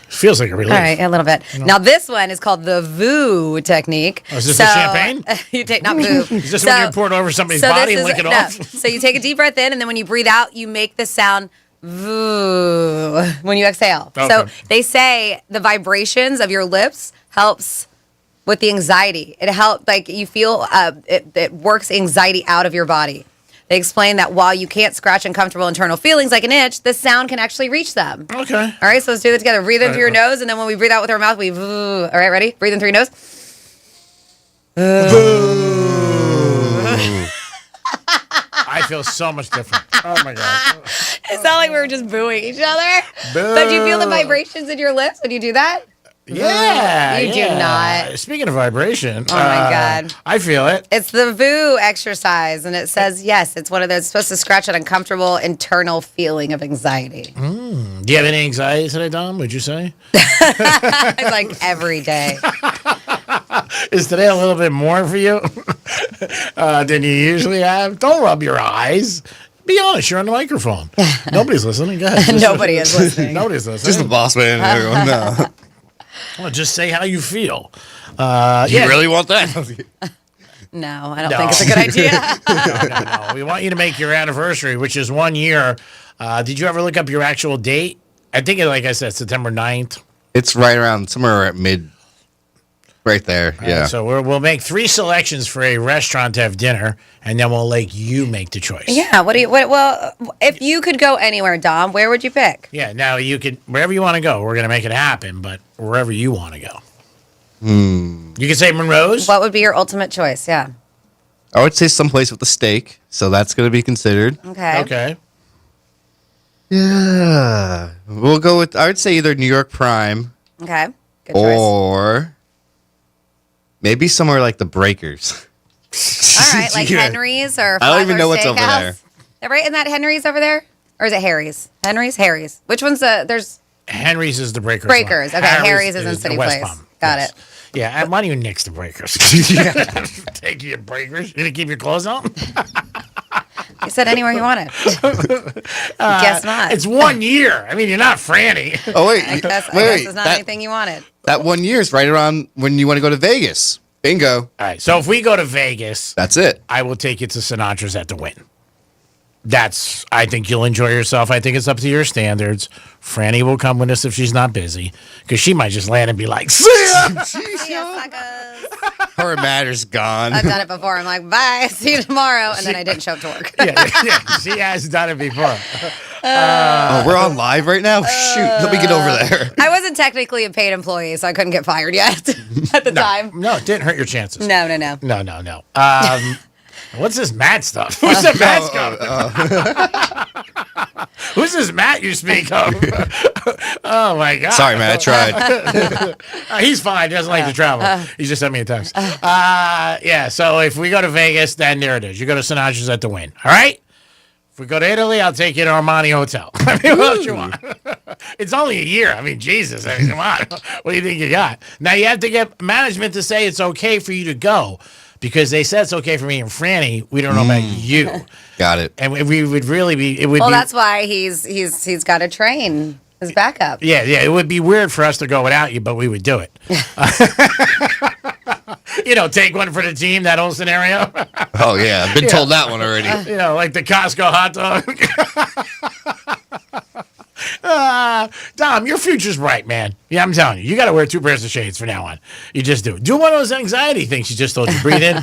Feels like a relief. All right, a little bit. Now this one is called the VOO technique. Oh, is this the champagne? You take not VOO. Is this when you pour it over somebody's body and lick it off? So you take a deep breath in, and then when you breathe out, you make the sound VOO when you exhale. Okay. So they say the vibrations of your lips helps with the anxiety. It helps, like you feel, it works anxiety out of your body. They explain that while you can't scratch uncomfortable internal feelings like an itch, the sound can actually reach them. Okay. All right, so let's do that together. Breathe in through your nose, and then when we breathe out with our mouth, we VOO. All right, ready? Breathe in through your nose. I feel so much different. Oh, my God. It's not like we were just booing each other. Boo. But do you feel the vibrations in your lips when you do that? Yeah. You do not. Speaking of vibration. Oh, my God. I feel it. It's the VOO exercise, and it says, yes, it's one of those, it's supposed to scratch an uncomfortable internal feeling of anxiety. Do you have any anxiety today, Dom, would you say? It's like every day. Is today a little bit more for you than you usually have? Don't rub your eyes. Be honest, you're on the microphone. Nobody's listening. Go ahead. Nobody is listening. Nobody's listening. Just the boss man and everyone. No. Well, just say how you feel. You really want that? No, I don't think it's a good idea. No. We want you to make your anniversary, which is 1 year. Did you ever look up your actual date? I think, like I said, September 9th. It's right around somewhere at mid. Right there, yeah. So we'll make 3 selections for a restaurant to have dinner, and then we'll let you make the choice. Yeah, well, if you could go anywhere, Dom, where would you pick? Yeah, now you could, wherever you want to go, we're going to make it happen, but wherever you want to go. You could say Monroe's. What would be your ultimate choice? Yeah. I would say someplace with a steak, so that's going to be considered. Okay. Yeah. We'll go with, I would say either New York Prime. Okay. Good choice. Or maybe somewhere like the Breakers. All right, like Henry's or I don't even Flagler know what's over Steakhouse. Right, isn't that Henry's over there? Or is it Harry's? Harry's. Which one's there's... Henry's is the Breakers. Breakers. One. Okay, Harry's is in City West Place. Palm. Got it. Yeah, why don't you nix the Breakers? Take you to Breakers. You gonna keep your clothes on? You said anywhere you wanted. Guess not. It's 1 year. I mean, you're not Franny. Oh, wait. I guess it's not anything you wanted. That 1 year is right around when you want to go to Vegas. Bingo. All right, so if we go to Vegas, that's it. I will take you to Sinatra's at the Wynn. I think you'll enjoy yourself. I think it's up to your standards. Franny will come with us if she's not busy, because she might just land and be like, see ya! Her matter's gone. I've done it before. I'm like, bye, see you tomorrow. And then I didn't show up to work. yeah, she has done it before. We're on live right now? Shoot, let me get over there. I wasn't technically a paid employee, so I couldn't get fired yet at the time. No, it didn't hurt your chances. No. No. What's this Matt stuff? Where's that Matt stuff? Who's this Matt you speak of? Oh, my God. Sorry, man. I tried. He's fine. He doesn't like to travel. He just sent me a text. Yeah, so if we go to Vegas, then there it is. You go to Sinatra's at the Wynn. All right? If we go to Italy, I'll take you to Armani Hotel. I mean, what else you want? It's only a year. I mean, Jesus. I mean, come on. What do you think you got? Now, you have to get management to say it's okay for you to go because they said it's okay for me and Franny. We don't know about you. Got it. And we would really be... It would Well, be, that's why he's got to train his backup. Yeah, it would be weird for us to go without you, but we would do it. Take one for the team, that whole scenario. Oh, yeah. I've been told that one already. Like the Costco hot dog. Dom, your future's bright, man. Yeah, I'm telling you. You got to wear 2 pairs of shades from now on. You just do. Do one of those anxiety things you just told you. Breathe in.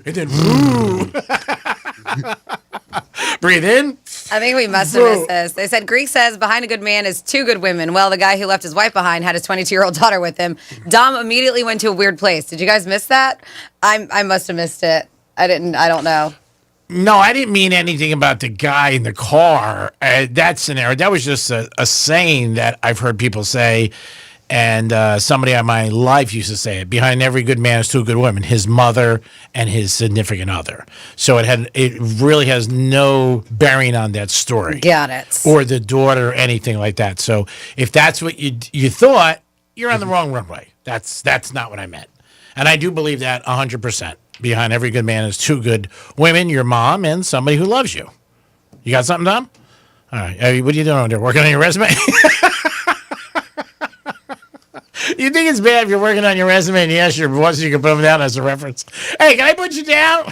And then breathe in. I think we must have missed this. They said Greek says behind a good man is 2 good women. Well, the guy who left his wife behind had his 22-year-old daughter with him. Dom immediately went to a weird place. Did you guys miss that? I must have missed it. I don't know. No, I didn't mean anything about the guy in the car. That scenario, that was just a saying that I've heard people say, and somebody in my life used to say it. Behind every good man is 2 good women, his mother and his significant other. So it really has no bearing on that story. Got it. Or the daughter or anything like that. So if that's what you thought, you're on the wrong runway. That's not what I meant. And I do believe that 100%. Behind every good man is 2 good women, your mom, and somebody who loves you. You got something, Dom? All right. What are you doing over there? Working on your resume? You think it's bad if you're working on your resume and you ask your boss if you can put them down as a reference? Hey, can I put you down?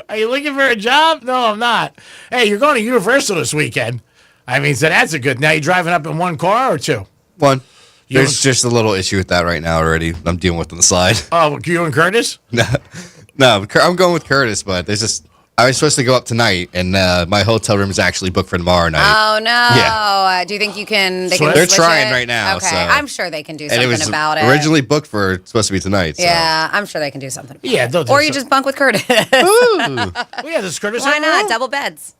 Are you looking for a job? No, I'm not. Hey, you're going to Universal this weekend. I mean, so that's a good. Now you're driving up in 1 car or 2? 1. There's just a little issue with that right now already. I'm dealing with on the side. Oh, you and Curtis? No, I'm going with Curtis, but there's just... I was supposed to go up tonight, and my hotel room is actually booked for tomorrow night. Oh, no. Yeah. Do you think you can... They're trying it? right now. Okay. So. I'm sure they can do something and it was about it. Originally booked for supposed to be tonight. So. Yeah, I'm sure they can do something about it. They'll do Or you just bunk with Curtis. Well, yeah, does Curtis Why have a not? room? Double beds.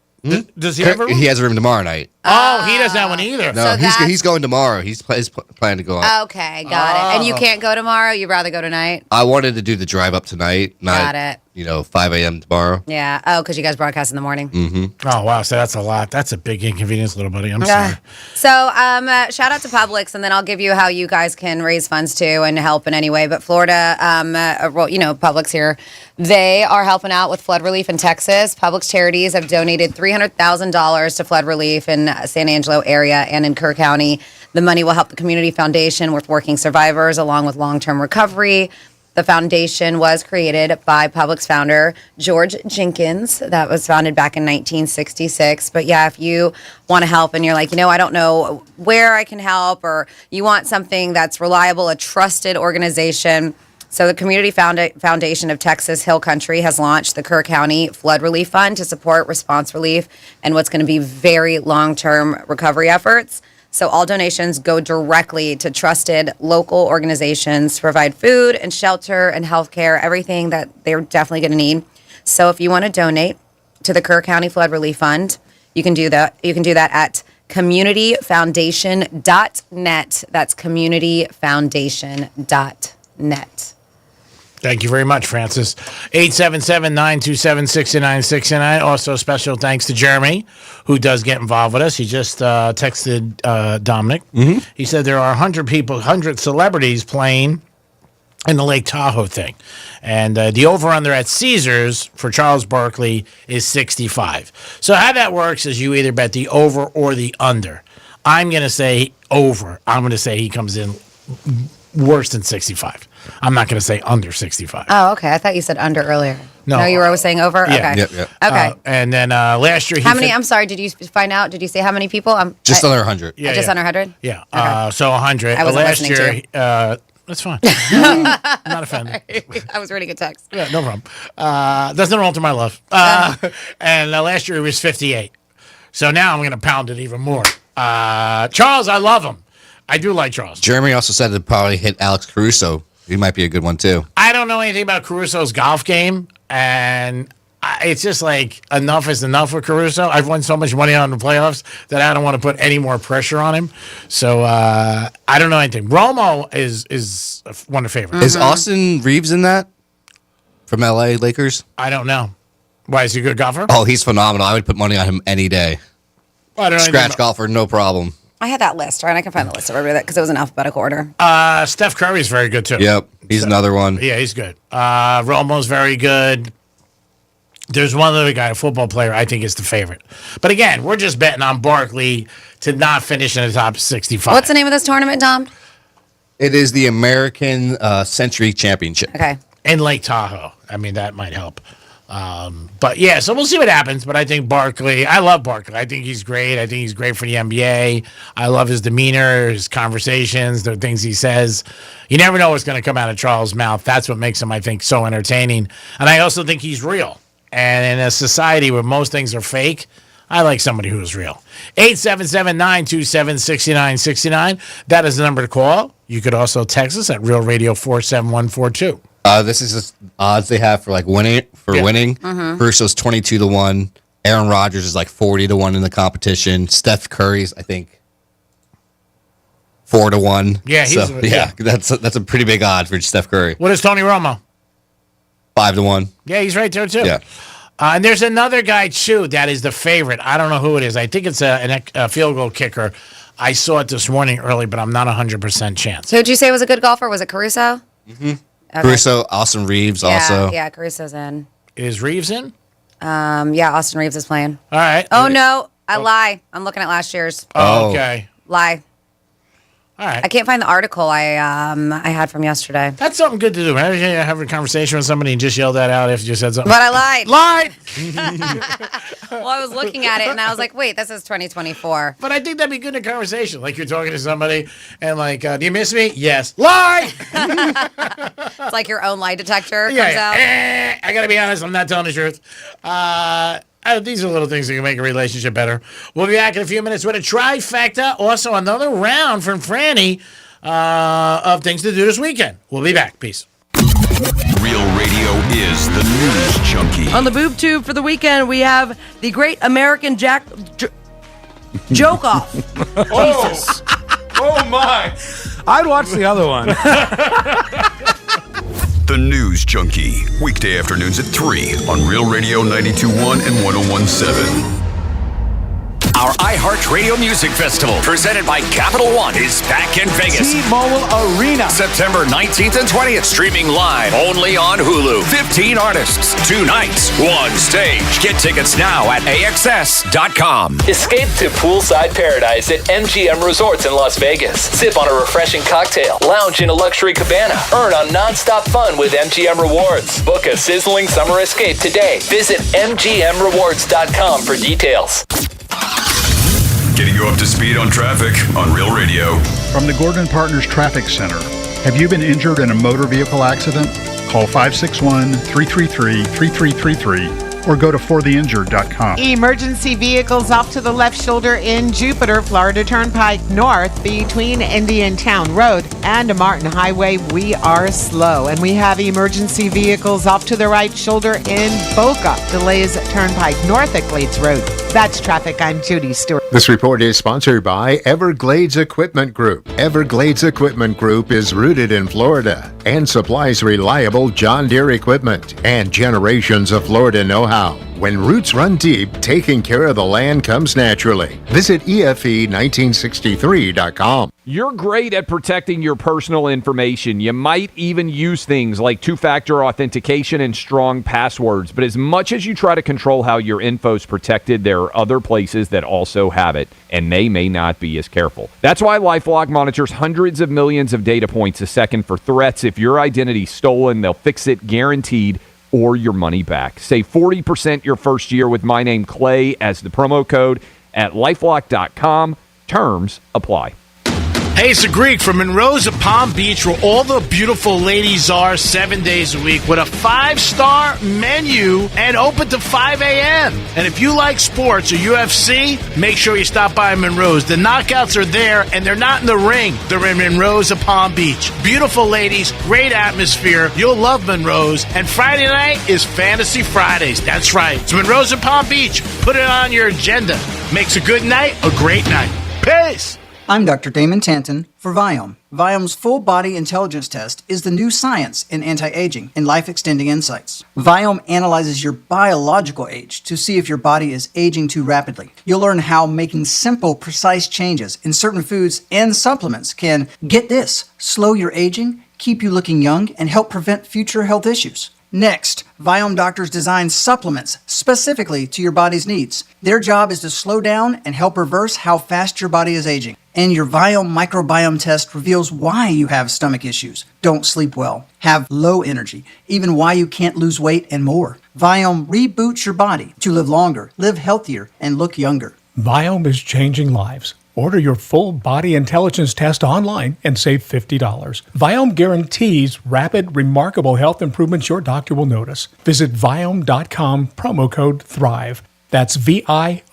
Does he have a room? He has a room tomorrow night. Oh, he doesn't have one either. No, he's going tomorrow. He's planning to go up. Okay, got it. And you can't go tomorrow? You'd rather go tonight? I wanted to do the drive up tonight. Not, Got it. 5 a.m. tomorrow. Yeah. Oh, because you guys broadcast in the morning. Mm-hmm. Oh, wow. So that's a lot. That's a big inconvenience, little buddy. I'm sorry. So shout out to Publix, and then I'll give you how you guys can raise funds too and help in any way. But Florida, Publix here, they are helping out with flood relief in Texas. Publix charities have donated $300,000 to flood relief in San Angelo area and in Kerr County. The money will help the Community Foundation with working survivors along with long-term recovery. The foundation was created by Publix founder George Jenkins. That was founded back in 1966. But yeah, if you want to help and you're like, I don't know where I can help, or you want something that's reliable, a trusted organization. So the Community Foundation of Texas Hill Country has launched the Kerr County Flood Relief Fund to support response relief and what's going to be very long-term recovery efforts. So all donations go directly to trusted local organizations to provide food and shelter and healthcare, everything that they're definitely going to need. So if you want to donate to the Kerr County Flood Relief Fund, you can do that. You can do that at communityfoundation.net. That's communityfoundation.net. Thank you very much, Francis. 877-927-6969. Also, special thanks to Jeremy, who does get involved with us. He just texted Dominic. Mm-hmm. He said there are 100 celebrities playing in the Lake Tahoe thing. And the over-under at Caesars for Charles Barkley is 65. So how that works is you either bet the over or the under. I'm going to say over. I'm going to say he comes in worse than 65. I'm not going to say under 65. Oh, okay. I thought you said under earlier. No, you were always saying over? Yeah. Okay. Yep. Okay. And then last year how many? I'm sorry. Did you find out? Did you say how many people? Just under 100. Yeah, just under 100? Yeah. Okay. So 100. I wasn't last listening year, to that's fine. I'm not offended. I was reading a text. Yeah, no problem. Doesn't alter my love. And last year it was 58. So now I'm going to pound it even more. Charles, I love him. I do like Charles. Jeremy also said it'd probably hit Alex Caruso. He might be a good one, too. I don't know anything about Caruso's golf game, and it's just like enough is enough with Caruso. I've won so much money on the playoffs that I don't want to put any more pressure on him. So I don't know anything. Romo is one of the favorites. Is Austin Reeves in that from LA Lakers? I don't know. Why, is he a good golfer? Oh, he's phenomenal. I would put money on him any day. I don't know Scratch golfer, no problem. I had that list, right? I can find the list of everybody because it was in alphabetical order. Steph Curry's very good too. Yep, he's another one. Yeah, he's good. Romo's very good. There's one other guy, a football player, I think is the favorite. But again, we're just betting on Barkley to not finish in the top 65. What's the name of this tournament, Dom? It is the American Century Championship. Okay. In Lake Tahoe. I mean, that might help. But yeah, so we'll see what happens. But I think Barkley, I love Barkley. I think he's great. I think he's great for the NBA. I love his demeanor, his conversations, the things he says. You never know what's going to come out of Charles' mouth. That's what makes him, I think, so entertaining. And I also think he's real. And in a society where most things are fake, I like somebody who is real. 877-927-6969. That is the number to call. You could also text us at Real Radio 47142. This is just odds they have for like winning. Caruso's 22-1. Aaron Rodgers is like 40-1 in the competition. Steph Curry's, I think, 4-1. Yeah, that's a pretty big odd for Steph Curry. What is Tony Romo? 5-1. Yeah, he's right there too. Yeah. And there's another guy too that is the favorite. I don't know who it is. I think it's a field goal kicker. I saw it this morning early, but I'm not 100% chance. So, did you say was a good golfer? Was it Caruso? Mm-hmm. Okay. Caruso, Austin Reeves also. Yeah, Caruso's in. Is Reeves in? Yeah, Austin Reeves is playing. All right. Oh, no. I lie. I'm looking at last year's. Oh, okay. Lie. All right. I can't find the article I had from yesterday. That's something good to do. Whenever you have a conversation with somebody and just yell that out after you said something. But I lied. Lied! Well, I was looking at it and I was like, wait, this is 2024. But I think that'd be good in a conversation. Like you're talking to somebody and like, do you miss me? Yes. Lie! It's like your own lie detector comes out. I got to be honest, I'm not telling the truth. These are little things that can make a relationship better. We'll be back in a few minutes with a trifecta. Also, another round from Franny of things to do this weekend. We'll be back. Peace. Real Radio is the news junkie. On the boob tube for the weekend, we have the Great American Joke Off. Oh my! I'd watch the other one. The News Junkie. Weekday afternoons at 3 on Real Radio 92.1 and 101.7. Our iHeartRadio Music Festival, presented by Capital One, is back in Vegas. T-Mobile Arena. September 19th and 20th, streaming live only on Hulu. 15 artists, 2 nights, 1 stage. Get tickets now at AXS.com. Escape to poolside paradise at MGM Resorts in Las Vegas. Sip on a refreshing cocktail. Lounge in a luxury cabana. Earn on nonstop fun with MGM Rewards. Book a sizzling summer escape today. Visit MGMRewards.com for details. Getting you up to speed on traffic on Real Radio. From the Gordon Partners Traffic Center. Have you been injured in a motor vehicle accident? Call 561-333-3333 or go to fortheinjured.com. Emergency vehicles off to the left shoulder in Jupiter, Florida Turnpike North between Indiantown Road and Martin Highway. We are slow. And we have emergency vehicles off to the right shoulder in Boca. Delays at Turnpike North at Glades Road. That's traffic. I'm Judy Stewart. This report is sponsored by Everglades Equipment Group. Everglades Equipment Group is rooted in Florida and supplies reliable John Deere equipment and generations of Florida know-how. When roots run deep, taking care of the land comes naturally. Visit EFE1963.com. You're great at protecting your personal information. You might even use things like two-factor authentication and strong passwords. But as much as you try to control how your info's protected, there are other places that also have it, and they may not be as careful. That's why LifeLock monitors hundreds of millions of data points a second for threats. If your identity's stolen, they'll fix it guaranteed, or your money back. Save 40% your first year with my name Clay as the promo code at LifeLock.com. Terms apply. Hey, it's the Greek from Monroe's at Palm Beach, where all the beautiful ladies are 7 days a week, with a 5-star menu and open to 5 a.m. And if you like sports or UFC, make sure you stop by Monroe's. The knockouts are there, and they're not in the ring. They're in Monroe's at Palm Beach. Beautiful ladies, great atmosphere. You'll love Monroe's. And Friday night is Fantasy Fridays. That's right. It's Monroe's at Palm Beach. Put it on your agenda. Makes a good night a great night. Peace! I'm Dr. Damon Tanton for Viome. Viome's full body intelligence test is the new science in anti-aging and life-extending insights. Viome analyzes your biological age to see if your body is aging too rapidly. You'll learn how making simple, precise changes in certain foods and supplements can, get this, slow your aging, keep you looking young, and help prevent future health issues. Next, Viome doctors design supplements specifically to your body's needs. Their job is to slow down and help reverse how fast your body is aging. And your Viome microbiome test reveals why you have stomach issues, don't sleep well, have low energy, even why you can't lose weight, and more. Viome reboots your body to live longer, live healthier, and look younger. Viome is changing lives. Order your full body intelligence test online and save $50. Viome guarantees rapid, remarkable health improvements your doctor will notice. Visit Viome.com, promo code THRIVE. That's VIOME.com,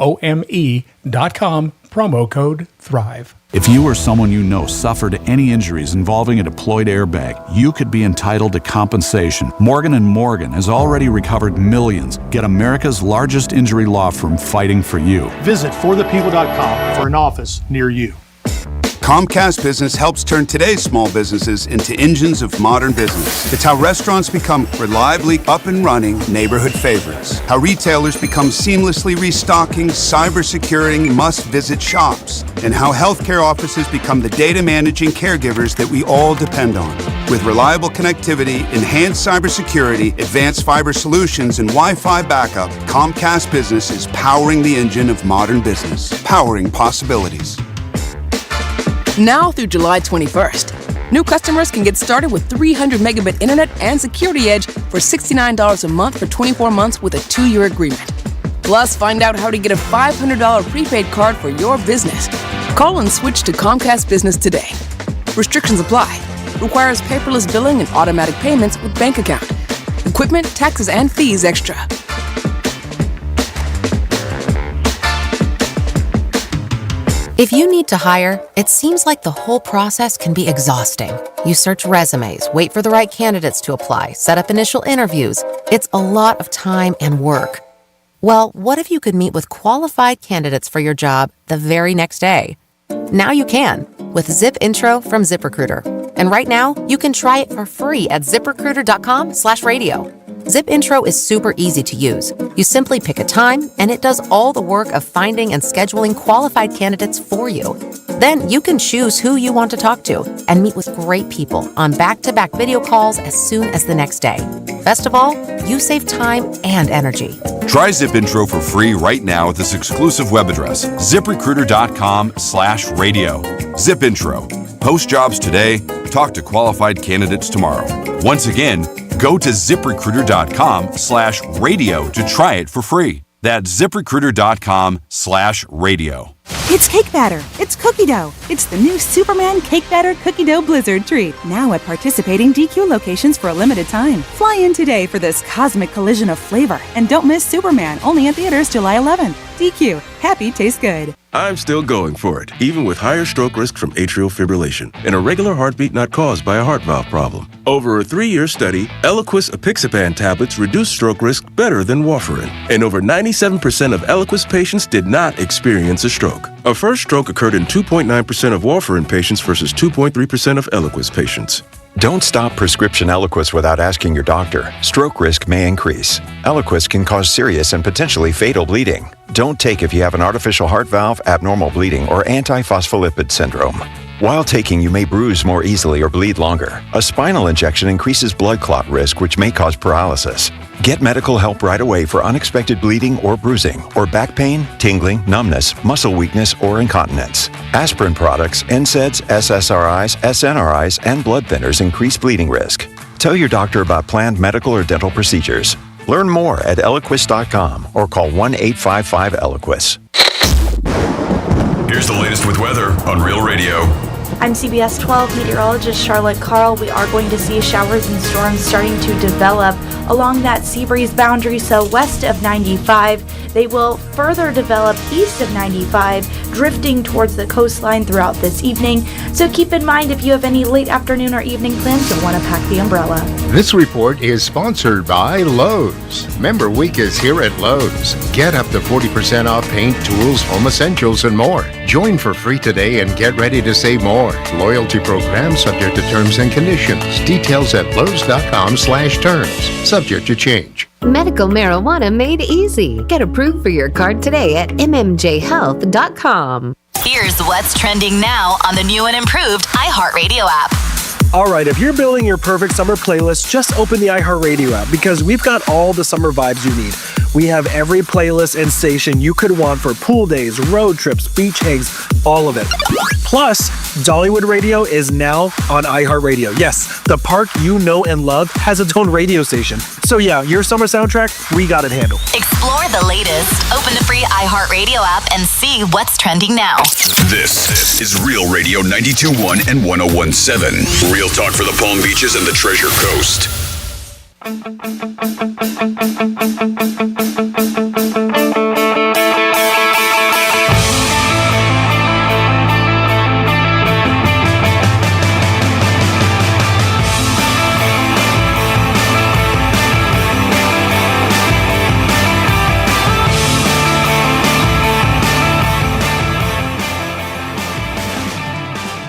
promo code THRIVE. If you or someone you know suffered any injuries involving a deployed airbag, you could be entitled to compensation. Morgan & Morgan has already recovered millions. Get America's largest injury law firm fighting for you. Visit forthepeople.com for an office near you. Comcast Business helps turn today's small businesses into engines of modern business. It's how restaurants become reliably up and running neighborhood favorites. How retailers become seamlessly restocking, cyber-securing, must-visit shops. And how healthcare offices become the data managing caregivers that we all depend on. With reliable connectivity, enhanced cybersecurity, advanced fiber solutions, and Wi-Fi backup, Comcast Business is powering the engine of modern business. Powering possibilities. Now through July 21st, new customers can get started with 300 megabit internet and Security Edge for $69 a month for 24 months with a 2-year agreement. Plus, find out how to get a $500 prepaid card for your business. Call and switch to Comcast Business today. Restrictions apply. Requires paperless billing and automatic payments with bank account. Equipment, taxes, and fees extra. If you need to hire, it seems like the whole process can be exhausting. You search resumes, wait for the right candidates to apply, set up initial interviews. It's a lot of time and work. Well, what if you could meet with qualified candidates for your job the very next day? Now you can with Zip Intro from ZipRecruiter. And right now, you can try it for free at ZipRecruiter.com/radio. Zip Intro is super easy to use. You simply pick a time, and it does all the work of finding and scheduling qualified candidates for you. Then you can choose who you want to talk to and meet with great people on back-to-back video calls as soon as the next day. Best of all, you save time and energy. Try Zip Intro for free right now at this exclusive web address, ZipRecruiter.com/radio. Zip Intro. Post jobs today, talk to qualified candidates tomorrow. Once again, go to ZipRecruiter.com/radio to try it for free. That's ZipRecruiter.com/radio. It's cake batter. It's cookie dough. It's the new Superman Cake Batter Cookie Dough Blizzard treat. Now at participating DQ locations for a limited time. Fly in today for this cosmic collision of flavor. And don't miss Superman, only in theaters July 11th. DQ. Happy tastes good. I'm still going for it, even with higher stroke risk from atrial fibrillation, an irregular heartbeat not caused by a heart valve problem. Over a 3-year study, Eliquis apixaban tablets reduced stroke risk better than warfarin, and over 97% of Eliquis patients did not experience a stroke. A first stroke occurred in 2.9% of warfarin patients versus 2.3% of Eliquis patients. Don't stop prescription Eliquis without asking your doctor. Stroke risk may increase. Eliquis can cause serious and potentially fatal bleeding. Don't take if you have an artificial heart valve, abnormal bleeding, or antiphospholipid syndrome. While taking, you may bruise more easily or bleed longer. A spinal injection increases blood clot risk, which may cause paralysis. Get medical help right away for unexpected bleeding or bruising, or back pain, tingling, numbness, muscle weakness, or incontinence. Aspirin products, NSAIDs, SSRIs, SNRIs, and blood thinners increase bleeding risk. Tell your doctor about planned medical or dental procedures. Learn more at Eliquis.com or call 1-855-ELIQUIS. Here's the latest with weather on Real Radio. I'm CBS 12 meteorologist Charlotte Carl. We are going to see showers and storms starting to develop along that sea breeze boundary, so west of 95. They will further develop east of 95, drifting towards the coastline throughout this evening. So keep in mind, if you have any late afternoon or evening plans, you'll want to pack the umbrella. This report is sponsored by Lowe's. Member Week is here at Lowe's. Get up to 40% off paint, tools, home essentials, and more. Join for free today and get ready to save more. Loyalty program subject to terms and conditions. Details at lowes.com/terms. Subject to change. Medical marijuana made easy. Get approved for your card today at mmjhealth.com. Here's what's trending now on the new and improved iHeartRadio app. All right, if you're building your perfect summer playlist, just open the iHeartRadio app because we've got all the summer vibes you need. We have every playlist and station you could want for pool days, road trips, beach hangs, all of it. Plus, Dollywood Radio is now on iHeartRadio. Yes, the park you know and love has its own radio station. So yeah, your summer soundtrack, we got it handled. Explore the latest. Open the free iHeartRadio app and see what's trending now. This is Real Radio 92.1 and 101.7. Real talk for the Palm Beaches and the Treasure Coast.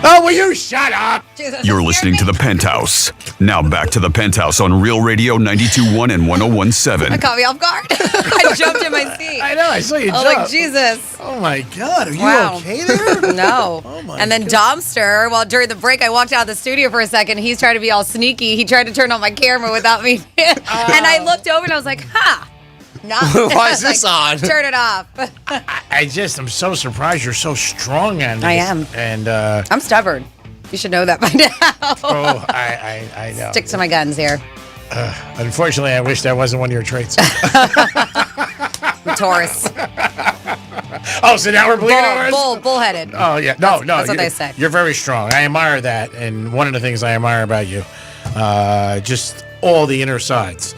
Oh, will you shut up? You're listening to The Penthouse. Now back to The Penthouse on Real Radio 92.1 and 101.7. That caught me off guard. I jumped in my seat. I know, I saw you jump. I was like, Jesus. Oh my God, are you okay there? No. Oh my and then Domster, well, during the break, I walked out of the studio for a second. He's trying to be all sneaky. He tried to turn on my camera without me. And I looked over and I was like, Why is this on? Turn it off. I'm so surprised you're so strong on this. I am. And I'm stubborn. You should know that by now. Oh, I know. Stick to my guns here. Unfortunately, I wish that wasn't one of your traits. I'm Taurus. Oh, so now we're bleeding bullheaded. Oh, yeah. No. That's what they say. You're very strong. I admire that. And one of the things I admire about you, just all the inner sides.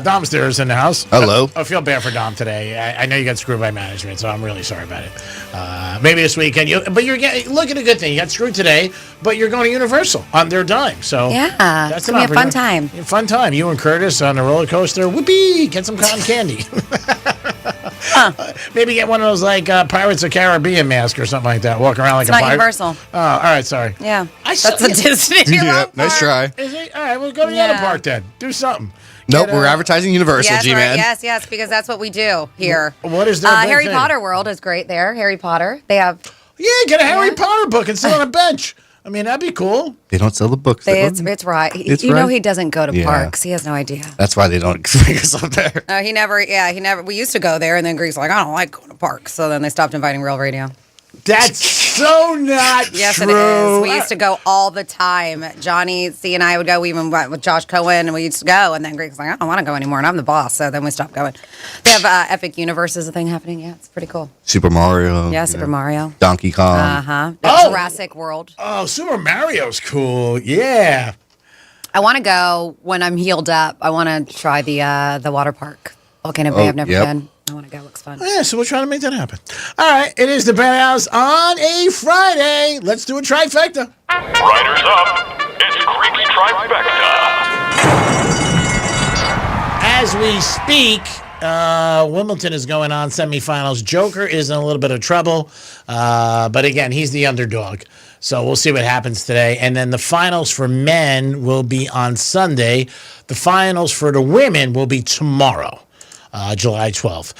Dom's there is in the house. Hello. I feel bad for Dom today. I know you got screwed by management, so I'm really sorry about it. Maybe this weekend, look at a good thing. You got screwed today, but you're going to Universal on their dime. So yeah, that's it's gonna be a fun time. Fun time. You and Curtis on the roller coaster. Whoopee! Get some cotton candy. Maybe get one of those like Pirates of the Caribbean mask or something like that. Walk around like it's a not pirate. Universal. Oh, all right. Sorry. Yeah, that's a Disney. Yeah, nice try. Is it? All right, well, go to the other park then. Do something. Nope, we're advertising Universal, yes, G-Man. Yes, because that's what we do here. What is their big Harry thing? Potter World is great there. Harry Potter. They have... Yeah, get a Harry Potter book and sit on a bench. I mean, that'd be cool. They don't sell the books. It's right. You know he doesn't go to parks. He has no idea. That's why they don't bring us up there. He never. We used to go there, and then Greg's like, I don't like going to parks. So then they stopped inviting Real Radio. That's so not yes, true. It is. We used to go all the time. Johnny C and I would go. We even went with Josh Cohen, and we used to go. And then Greg's like, I don't want to go anymore, and I'm the boss. So then we stopped going. They have Epic Universe is a thing happening. Yeah, it's pretty cool. Super Mario. Yeah, Super Mario. Donkey Kong. Jurassic World. Oh, Super Mario's cool. Yeah. I want to go when I'm healed up. I want to try the water park. Volcano Bay. I've never been. I want to go. Looks fun. Yeah, so we're trying to make that happen. All right, it is the Penthouse on a Friday. Let's do a trifecta. Riders up. It's Creek's Trifecta. As we speak, Wimbledon is going on semifinals. Joker is in a little bit of trouble, but again, he's the underdog. So we'll see what happens today. And then the finals for men will be on Sunday. The finals for the women will be tomorrow. July 12th.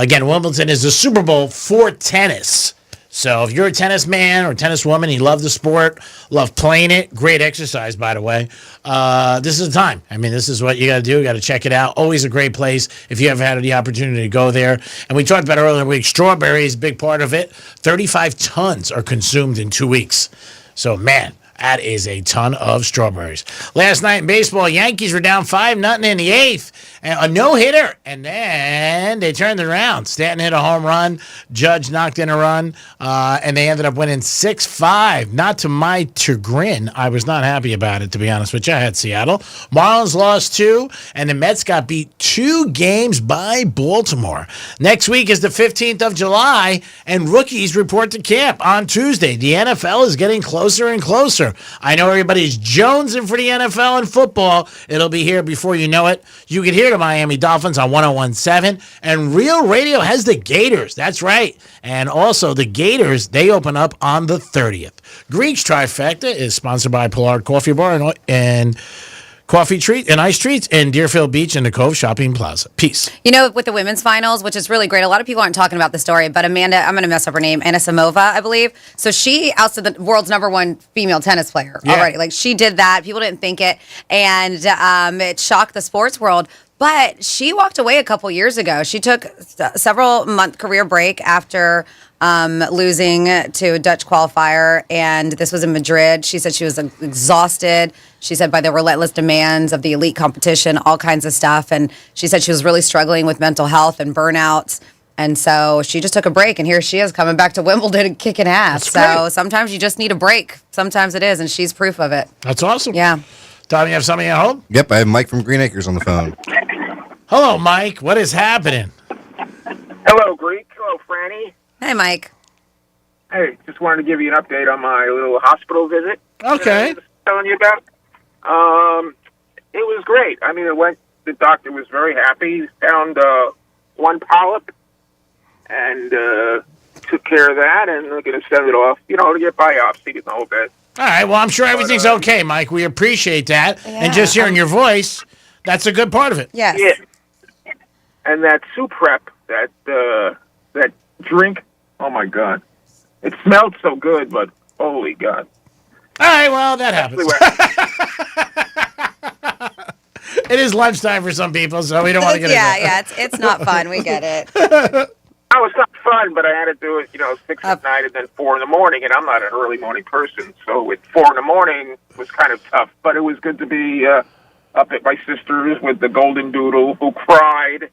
Again, Wimbledon is the Super Bowl for tennis. So if you're a tennis man or tennis woman, you love the sport, love playing it, great exercise, by the way, this is the time. I mean, this is what you got to do. You got to check it out. Always a great place if you ever had the opportunity to go there. And we talked about earlier in the week, strawberries, a big part of it. 35 tons are consumed in 2 weeks. So, man, that is a ton of strawberries. Last night in baseball, Yankees were down 5-0 in the 8th. and a no-hitter, and then they turned it around. Stanton hit a home run. Judge knocked in a run, and they ended up winning 6-5. Not to my chagrin. I was not happy about it, to be honest with you. I had Seattle. Marlins lost 2, and the Mets got beat 2 games by Baltimore. Next week is the 15th of July, and rookies report to camp on Tuesday. The NFL is getting closer and closer. I know everybody's jonesing for the NFL and football. It'll be here before you know it. You can hear the Miami Dolphins on 101.7, and Real Radio has the Gators. That's right. And also the Gators, they open up on the 30th. Greek's Trifecta is sponsored by Pollard Coffee Bar and Coffee Treat and Ice Treats in Deerfield Beach and the Cove Shopping Plaza. Peace. You know, with the women's finals, which is really great, a lot of people aren't talking about the story, but Amanda, I'm going to mess up her name, Anisimova, I believe. So she ousted the world's #1 female tennis player already. Like, she did that. People didn't think it, and it shocked the sports world. But she walked away a couple years ago. She took a several-month career break after losing to a Dutch qualifier, and this was in Madrid. She said she was exhausted. She said by the relentless demands of the elite competition, all kinds of stuff. And she said she was really struggling with mental health and burnouts. And so she just took a break, and here she is coming back to Wimbledon and kicking ass. So sometimes you just need a break. Sometimes it is, and she's proof of it. That's awesome. Yeah. Tom, you have something at home? Yep, I have Mike from Green Acres on the phone. Hello, Mike. What is happening? Hello, Greek. Hello, Franny. Hey, Mike. Hey, just wanted to give you an update on my little hospital visit. Okay. That I was telling you about. It was great. I mean, the doctor was very happy. He found one polyp and took care of that, and they're going to send it off, to get biopsied and the whole bit. All right. Well, I'm sure everything's okay, Mike. We appreciate that. Yeah. And just hearing your voice, that's a good part of it. Yes. Yeah. And that soup prep, that drink, oh, my God. It smelled so good, but holy God. All right. Well, that happens. It is lunchtime for some people, so we don't want to get into it. Yeah, it's not fun. We get it. Oh, it's not fun, but I had to do it, 6 at night and then 4 in the morning, and I'm not an early morning person, so at 4 in the morning was kind of tough, but it was good to be up at my sister's with the golden doodle who cried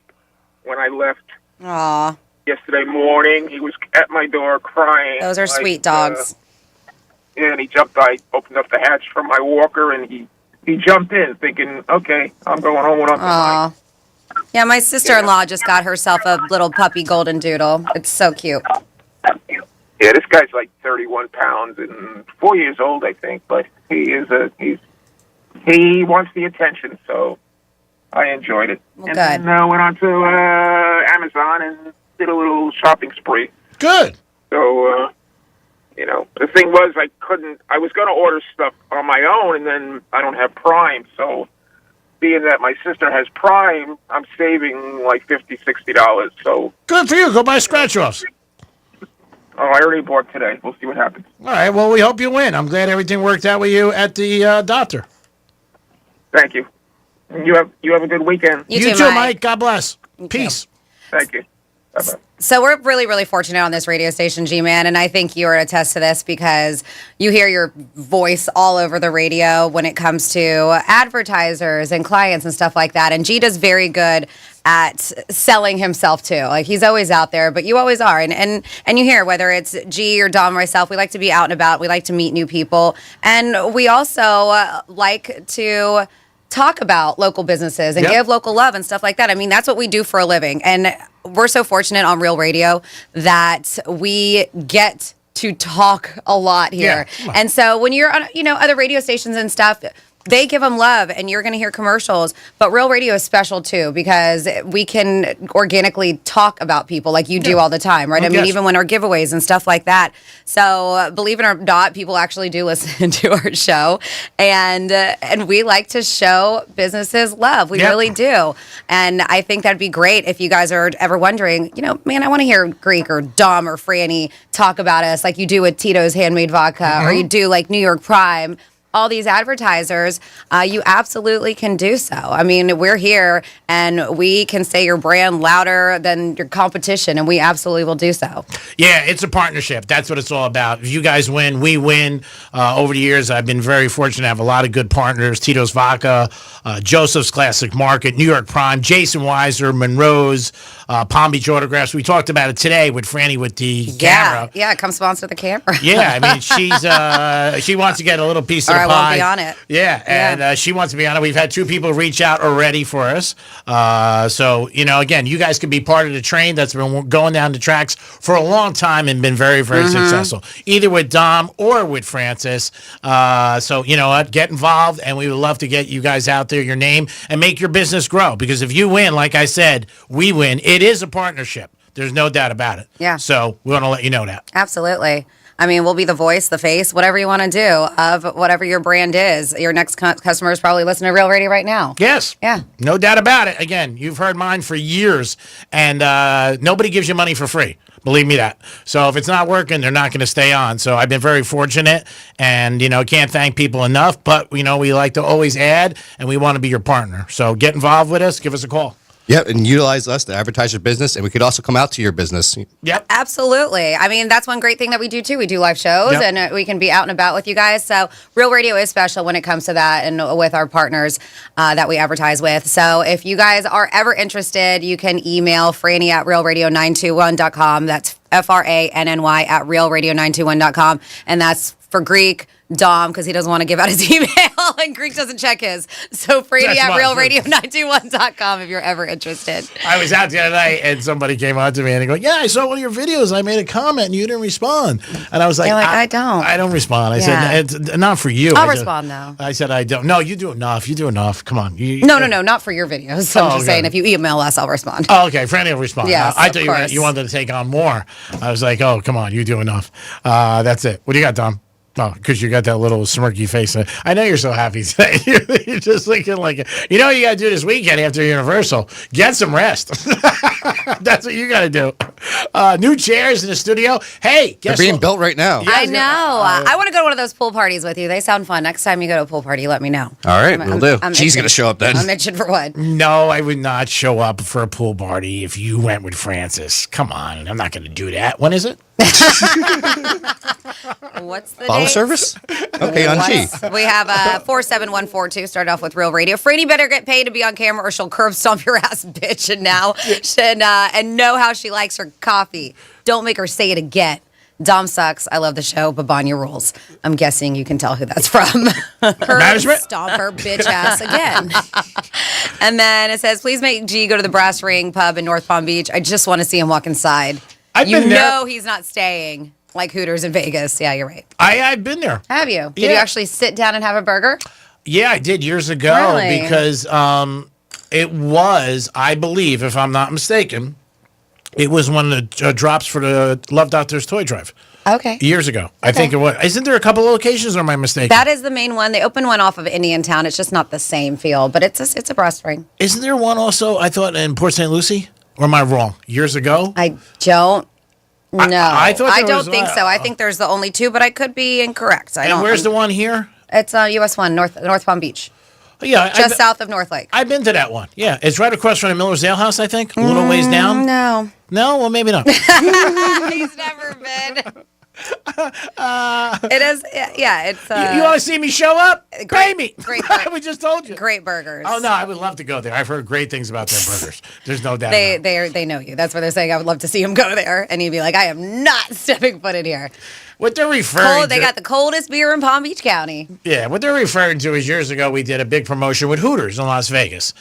when I left. Aww. Yesterday morning. He was at my door crying. Those are sweet dogs. And he jumped, I opened up the hatch for my walker, and he jumped in thinking, okay, I'm going home with Uncle Mike. Yeah, my sister-in-law just got herself a little puppy golden doodle. It's so cute. Yeah, this guy's like 31 pounds and 4 years old, I think, but he wants the attention, so I enjoyed it. Well, and good. then went on to Amazon and did a little shopping spree. Good. So, the thing was I was going to order stuff on my own, and then I don't have Prime, so being that my sister has Prime, I'm saving like $50, $60. So good for you. Go buy scratch-offs. Oh, I already bought today. We'll see what happens. All right. Well, we hope you win. I'm glad everything worked out with you at the doctor. Thank you. You have a good weekend. You too, Mike. God bless. Peace. Thank you. Bye-bye. So we're really, really fortunate on this radio station, G-Man, and I think you're attest to this because you hear your voice all over the radio when it comes to advertisers and clients and stuff like that. And G does very good at selling himself too. Like, he's always out there, but you always are. And you hear, whether it's G or Dom or myself, we like to be out and about. We like to meet new people. And we also like to talk about local businesses and give local love and stuff like that. I mean, that's what we do for a living. And we're so fortunate on Real Radio that we get to talk a lot here. Yeah. And so when you're on, other radio stations and stuff, they give them love and you're going to hear commercials. But Real Radio is special too because we can organically talk about people like you do all the time, right? I mean, even when our giveaways and stuff like that. So believe it or not, people actually do listen to our show. And we like to show businesses love. We really do. And I think that'd be great if you guys are ever wondering, man, I want to hear Greek or Dom or Franny talk about us like you do with Tito's Handmade Vodka or you do like New York Prime. all these advertisers, you absolutely can do so. I mean, we're here and we can say your brand louder than your competition, and we absolutely will do so. Yeah, it's a partnership. That's what it's all about. If you guys win, we win. Over the years, I've been very fortunate to have a lot of good partners. Tito's Vodka, Joseph's Classic Market, New York Prime, Jason Weiser, Monroe's, Palm Beach Autographs. We talked about it today with Franny with the camera. Yeah, come sponsor the camera. Yeah, I mean, she wants to get a little piece of Or the I pie. won't be on it. Yeah, and she wants to be on it. We've had 2 people reach out already for us. So, again, you guys can be part of the train that's been going down the tracks for a long time and been very, very successful, either with Dom or with Francis. So, you know what? Get involved, and we would love to get you guys out there, your name, and make your business grow. Because if you win, like I said, we win. It is a partnership. There's no doubt about it. Yeah. So we want to let you know that. Absolutely. I mean, we'll be the voice, the face, whatever you want to do of whatever your brand is. Your next customer is probably listening to Real Radio right now. Yes. Yeah. No doubt about it. Again, you've heard mine for years, and nobody gives you money for free. Believe me that. So if it's not working, they're not going to stay on. So I've been very fortunate, and, can't thank people enough. But, we like to always add, and we want to be your partner. So get involved with us. Give us a call. Yep, and utilize us to advertise your business, and we could also come out to your business. Yep. Absolutely. I mean, that's one great thing that we do, too. We do live shows, Yep. and we can be out and about with you guys. So Real Radio is special when it comes to that and with our partners that we advertise with. So if you guys are ever interested, you can email Franny at realradio921.com. That's FRANNY at realradio921.com. And that's for Greek, Dom, because he doesn't want to give out his email, and Greek doesn't check his. So Franny at realradio921.com if you're ever interested. I was out the other night, and somebody came on to me, and they go, "Yeah, I saw one of your videos. I made a comment, and you didn't respond." And I was like, I don't. I don't respond. I Yeah. said, it's not for you. I'll respond, though. I said, I don't. No, you do enough. You do enough. Come on. No, not for your videos. So I'm just saying, if you email us, I'll respond. Oh, okay. Franny will respond. Yes, I of thought course. you wanted to take on more. I was like, oh, come on. You do enough. That's it. What do you got, Dom? Oh, because you got that little smirky face. I know you're so happy today. You're just looking like, you know what you got to do this weekend after Universal? Get some rest. That's what you got to do. New chairs in the studio. Hey, They're being built right now. I know. I want to go to one of those pool parties with you. They sound fun. Next time you go to a pool party, let me know. All right, we'll do. She's going to show up then. I'm itching for what? No, I would not show up for a pool party if you went with Francis. Come on. I'm not going to do that. When is it? What's the Bottle date? service? Okay, on G. We have 47142. Start off with Real Radio. Franny better get paid to be on camera, or she'll curb stomp your ass, bitch. And now, and know how she likes her coffee. Don't make her say it again. Dom sucks. I love the show, but Banya rules. I'm guessing you can tell who that's from. Management? Stomp her bitch ass again. And then it says, please make G go to the Brass Ring Pub in North Palm Beach. I just want to see him walk inside. You been there. know he's not staying like Hooters in Vegas. Yeah, you're right. I've been there. Have you? Did you Yeah. actually sit down and have a burger? Yeah, I did years ago Really? because it was, I believe, if I'm not mistaken, it was one of the drops for the Love Doctors Toy Drive. Okay. Years ago. I think it was. Isn't there a couple of locations, or am I mistaken? That is the main one. They opened one off of Indiantown. It's just not the same feel, but it's a Brass Ring. Isn't there one also, I thought, in Port St. Lucie? Or am I wrong? Years ago? I don't know. I thought there don't was, think so. I think there's the only two, but I could be incorrect. And where's the one here? It's US 1, North Palm Beach. Yeah, Just south of North Lake. I've been to that one. Yeah, it's right across from the Miller's Ale House, I think. A little ways down. No. No? Well, maybe not. He's never been. It is, yeah, it's... you want to see me show up? Pay me. Great We just told you. Great burgers. Oh, no, I would love to go there. I've heard great things about their burgers. There's no doubt They about it. they know you. That's what they're saying. I would love to see him go there, and he'd be like, "I am not stepping foot in here." What they're referring They to... got the coldest beer in Palm Beach County. Yeah, what they're referring to is years ago we did a big promotion with Hooters in Las Vegas.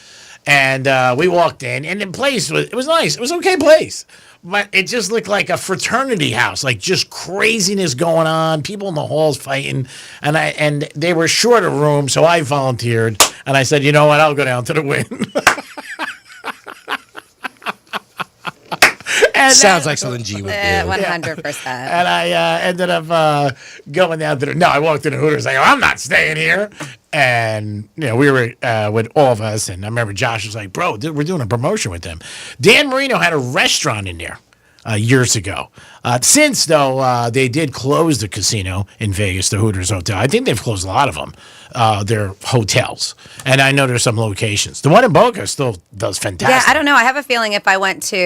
And we walked in, and the place was nice. It was an okay place. But it just looked like a fraternity house, like just craziness going on, people in the halls fighting. And they were short of room, so I volunteered. And I said, you know what, I'll go down to the wing. Sounds like something G would do. 100%. And I ended up going down to I walked in the Hooters. I go, I'm not staying here. And, we were with all of us. And I remember Josh was like, bro, we're doing a promotion with them. Dan Marino had a restaurant in there. years ago. Since, though, they did close the casino in Vegas, the Hooters Hotel. I think they've closed a lot of them, their hotels. And I know there's some locations. The one in Boca still does fantastic. Yeah, I don't know. I have a feeling if I went to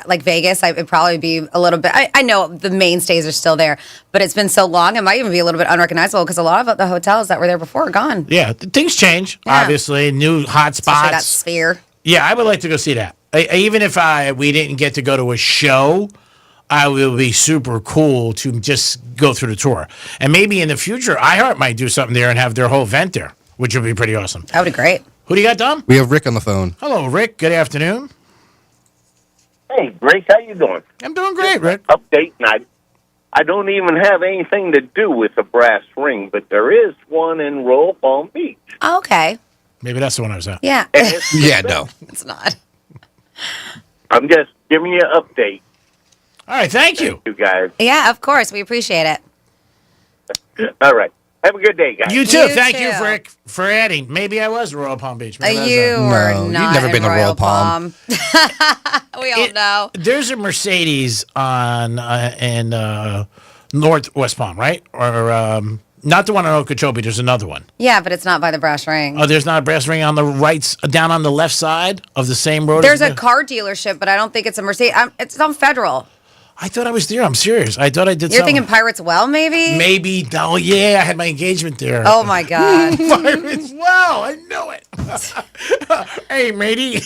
like Vegas, I would probably be a little bit. I know the mainstays are still there, but it's been so long, it might even be a little bit unrecognizable because a lot of the hotels that were there before are gone. Yeah, things change, obviously. New hot Especially that spots. Sphere. Yeah, I would like to go see that. Even if we didn't get to go to a show, I will be super cool to just go through the tour. And maybe in the future, iHeart might do something there and have their whole event there, which would be pretty awesome. That would be great. Who do you got, Dom? We have Rick on the phone. Hello, Rick. Good afternoon. Hey, Grace, how you doing? I'm doing great, Rick. Update, and I don't even have anything to do with the brass ring, but there is one in Royal Palm Beach. Oh, okay. Maybe that's the one I was at. Yeah. Yeah, no. It's not. I'm just giving you an update. All right, thank you. You guys. Yeah, of course. We appreciate it. All right. Have a good day, guys. You too. You Thank too. you, Rick, for adding. Maybe I was Royal Palm Beach. Maybe that's You were No, you've not never in been to Royal Royal Palm. We all know. There's a Mercedes on in Northwest Palm, right? Or not the one on Okeechobee. There's another one. Yeah, but it's not by the brass ring. Oh, there's not a brass ring on the right, down on the left side of the same road. There's as a car dealership, but I don't think it's a Mercedes. It's on Federal. I thought I was there. I'm serious. I thought I did. You're something. thinking Pirates Well, maybe? Maybe. Oh yeah, I had my engagement there. Oh my God. Pirates Well, I know it. Hey, matey.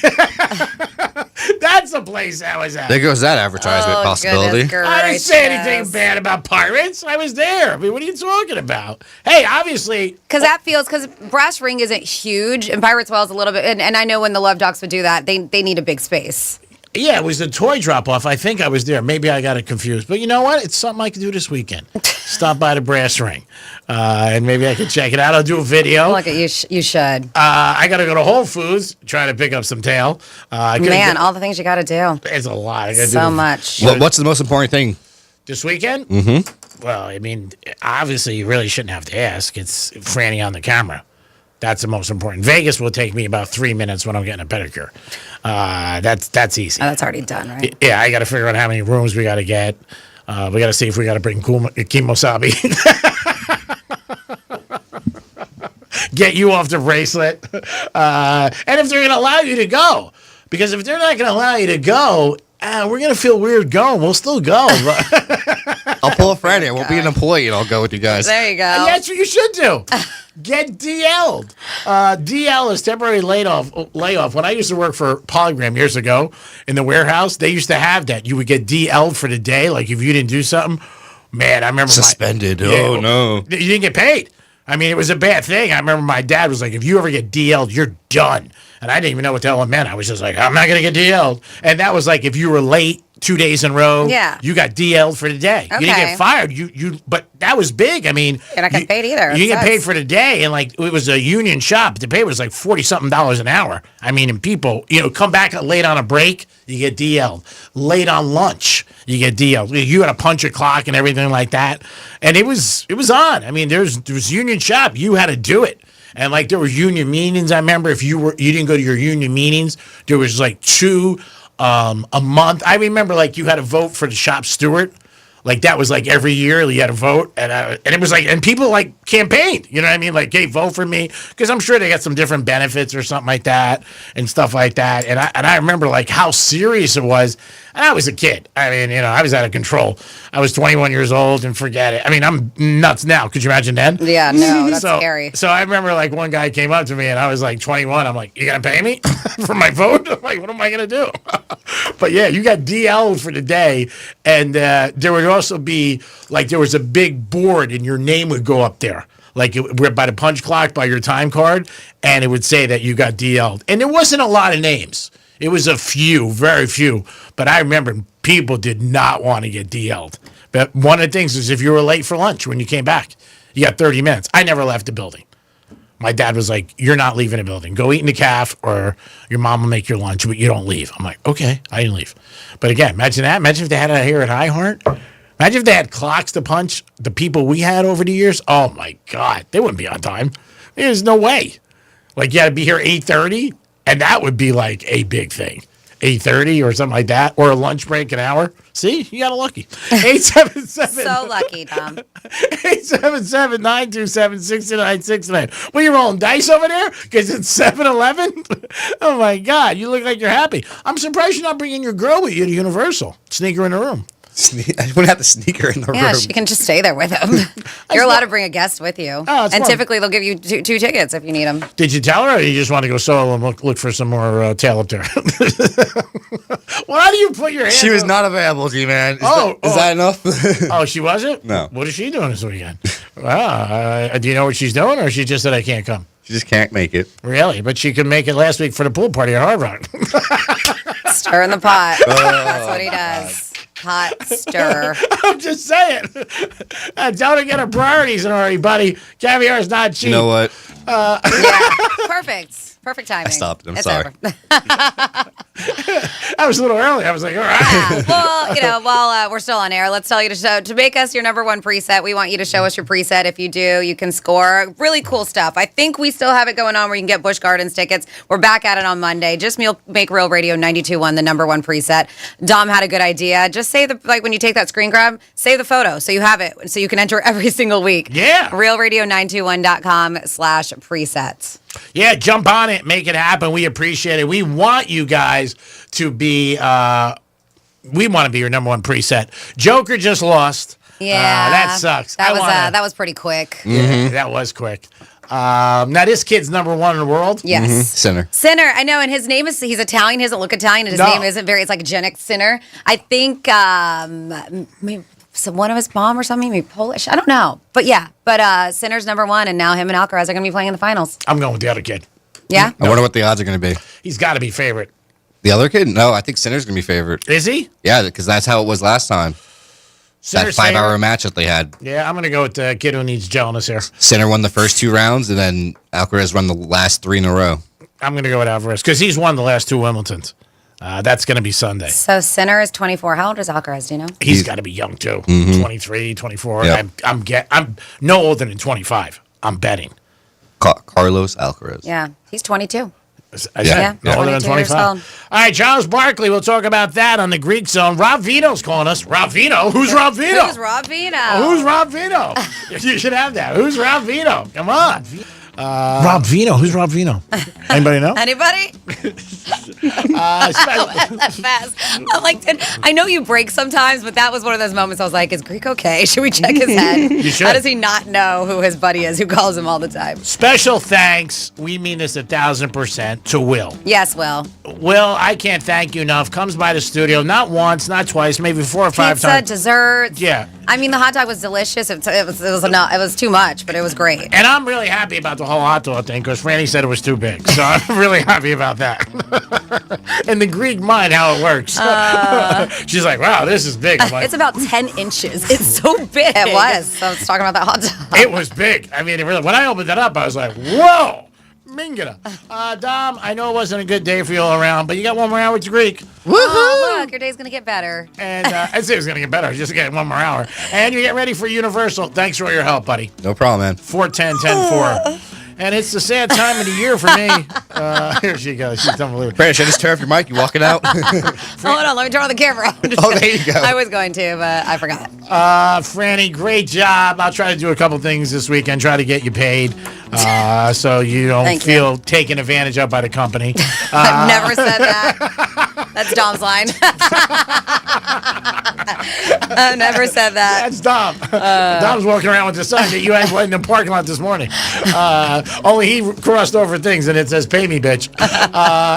That's the place I was at. There goes that advertisement possibility. I didn't say anything bad about Pirates. I was there. I mean, what are you talking about? Hey, obviously. Because brass ring isn't huge, and Pirates Well is a little bit. And I know when the Love Docs would do that, they need a big space. Yeah, it was the toy drop-off. I think I was there. Maybe I got it confused. But you know what? It's something I can do this weekend. Stop by the brass ring. And maybe I can check it out. I'll do a video. Look at you. You should. I got to go to Whole Foods, try to pick up some tail. Man, all the things you got to do. It's a lot. I gotta So do much. What's the most important thing? This weekend? Mm-hmm. Well, I mean, obviously, you really shouldn't have to ask. It's Franny on the camera. That's the most important. Vegas will take me about 3 minutes when I'm getting a pedicure. That's easy. Oh, that's already done, right? Yeah, I got to figure out how many rooms we got to get. We got to see if we got to bring Kimosabi. Get you off the bracelet. And if they're going to allow you to go. Because if they're not going to allow you to go, we're going to feel weird going. We'll still go. I'll pull a Friday. I won't be an employee, and I'll go with you guys. There you go. And that's what you should do. Get DL'd. DL is temporary layoff. When I used to work for Polygram years ago in the warehouse, they used to have that. You would get DL'd for the day. Like if you didn't do something, man, I remember Suspended. Oh, no. You didn't get paid. I mean, it was a bad thing. I remember my dad was like, if you ever get DL'd, you're done. And I didn't even know what the hell it meant. I was just like, I'm not going to get DL'd. And that was like if you were late 2 days in a row, you got DL'd for the day. You didn't Okay. get fired. But that was big. I mean, You're not getting paid either. you It get paid sucks. for the day, and like it was a union shop. The pay was like $40-something an hour. I mean, and people, come back late on a break, you get DL'd. Late on lunch, you get DL'd. You had to punch your clock and everything like that, and it was on. I mean, there was union shop. You had to do it. And like there was union meetings. I remember if you didn't go to your union meetings, there was like 2 a month. I remember like you had to vote for the shop steward. Like that was like every year you had to vote, and it was like, and people like campaigned. You know what I mean? Like, hey, vote for me, because I'm sure they got some different benefits or something like that and stuff like that. And I remember like how serious it was. And I was a kid. I mean, I was out of control. I was 21 years old, and forget it. I mean, I'm nuts now. Could you imagine then? Yeah, no, that's scary. So I remember like one guy came up to me, and I was like 21. I'm like, you gonna pay me for my vote? I'm like, what am I gonna do? But yeah, you got DL'd for the day, and there would also be like there was a big board, and your name would go up there, like by the punch clock, by your time card, and it would say that you got DL'd. And there wasn't a lot of names. It was a few, very few. But I remember people did not want to get DL'd. But one of the things is if you were late for lunch when you came back, you got 30 minutes. I never left the building. My dad was like, you're not leaving the building. Go eat in the caf, or your mom will make your lunch, but you don't leave. I'm like, okay, I didn't leave. But again, imagine that. Imagine if they had it here at iHeart. Imagine if they had clocks to punch the people we had over the years. Oh, my God. They wouldn't be on time. There's no way. Like, you had to be here 8:30, and that would be like a big thing. 8:30 or something like that, or a lunch break an hour. See, you got a lucky. 877. So lucky, Tom. 877-927-6969. What, you rolling dice over there? Because it's 7-Eleven? Oh, my God. You look like you're happy. I'm surprised you're not bringing your girl with you to Universal. Sneak her in the room. I wouldn't have to sneak her in the room. Yeah, she can just stay there with him. You're allowed to bring a guest with you. Oh, and typically they'll give you two tickets if you need them. Did you tell her, or you just want to go solo and look for some more tail up there? Why do you put your hand She was not available, G-Man. Is Is that enough? Oh, she wasn't? No. What is she doing this weekend? Do you know what she's doing, or she just said, I can't come? She just can't make it. Really? But she could make it last week for the pool party at Hard Rock. Stir in the pot. That's what he does. Pot stir. I'm just saying. Tell her to get her priorities in already, buddy. Caviar is not cheap. You know what? Yeah, perfect. Perfect timing. I stopped. I'm It's sorry. over. I was a little early. I was like, all right. Well, while we're still on air, let's tell you to make us your number one preset. We want you to show us your preset. If you do, you can score really cool stuff. I think we still have it going on where you can get Busch Gardens tickets. We're back at it on Monday. Just make Real Radio 92.1 the number one preset. Dom had a good idea. Just say when you take that screen grab, save the photo so you have it, so you can enter every single week. Yeah. RealRadio921.com/presets. Yeah, jump on it. Make it happen. We appreciate it. We want you guys to be, we want to be your number one preset. Joker just lost. Yeah. That sucks. That was pretty quick. Yeah, that was quick. Now, this kid's number one in the world. Yes. Sinner. Sinner, I know, and his name is, he's Italian, he doesn't look Italian, and his name isn't very, it's like Genic Sinner. I think maybe one of his mom or something, maybe Polish, I don't know. But yeah, Sinner's number one, and now him and Alcaraz are going to be playing in the finals. I'm going with the other kid. Yeah? I wonder what the odds are going to be. He's got to be favorite. The other kid? No, I think Sinner's going to be favorite. Is he? Yeah, because that's how it was last time. Sinner's that 5-hour favorite? match that they had. Yeah, I'm going to go with the kid who needs gentleness here. Sinner won the first 2 rounds, and then Alcaraz won the last 3 in a row. I'm going to go with Alvarez because he's won the last 2 Wimbledons. That's going to be Sunday. So Sinner is 24. How old is Alcaraz, do you know? He's got to be young, too. Mm-hmm. 23, 24. Yep. I'm no older than 25. I'm betting. Carlos Alcaraz. Yeah, he's 22. Yeah. Older than 25. All right, Charles Barkley. We'll talk about that on the Greek Zone. Rob Vito's calling us. Rob Vito? Who's Rob Vito? Who's Rob Vito? Who's Rob Vito? You should have that. Who's Rob Vito? Come on. Rob Vino. Who's Rob Vino? Anybody know? Anybody? That fast. I'm like, I know you break sometimes, but that was one of those moments I was like, is Greek okay? Should we check his head? You should. How does he not know who his buddy is who calls him all the time? Special thanks. We mean this 1,000% to Will. Yes, Will. Will, I can't thank you enough. Comes by the studio not once, not twice, maybe 4 or 5 Pizza, times. desserts. Yeah. I mean, the hot dog was delicious. It was too much, but it was great. And I'm really happy about the whole hot dog thing because Franny said it was too big. So I'm really happy about that. In the Greek mind, how it works. She's like, wow, this is big. I'm like, It's about 10 inches. It's so big. It was. I was talking about that hot dog. It was big. I mean, when I opened it up, I was like, whoa. Mingada. Dom, I know it wasn't a good day for you all around, but you got one more hour to Greek. Woohoo! Oh, look, your day's going to get better. And I'd say it's going to get better. Just get one more hour. And you get ready for Universal. Thanks for all your help, buddy. No problem, man. 410-10-4. And it's the sad time of the year for me. Here she goes. She's unbelievable. Brandon, should I just turn off your mic? You walking out? Hold on, let me turn on the camera. Oh, there you go. I was going to, but I forgot. Franny, great job. I'll try to do a couple things this weekend, try to get you paid so you don't feel taken advantage of by the company. I've never said that. That's Dom's line. I've never said that. That's Dom. Dom's walking around with the sign that you had in the parking lot this morning. Only he crossed over things and it says pay me, bitch.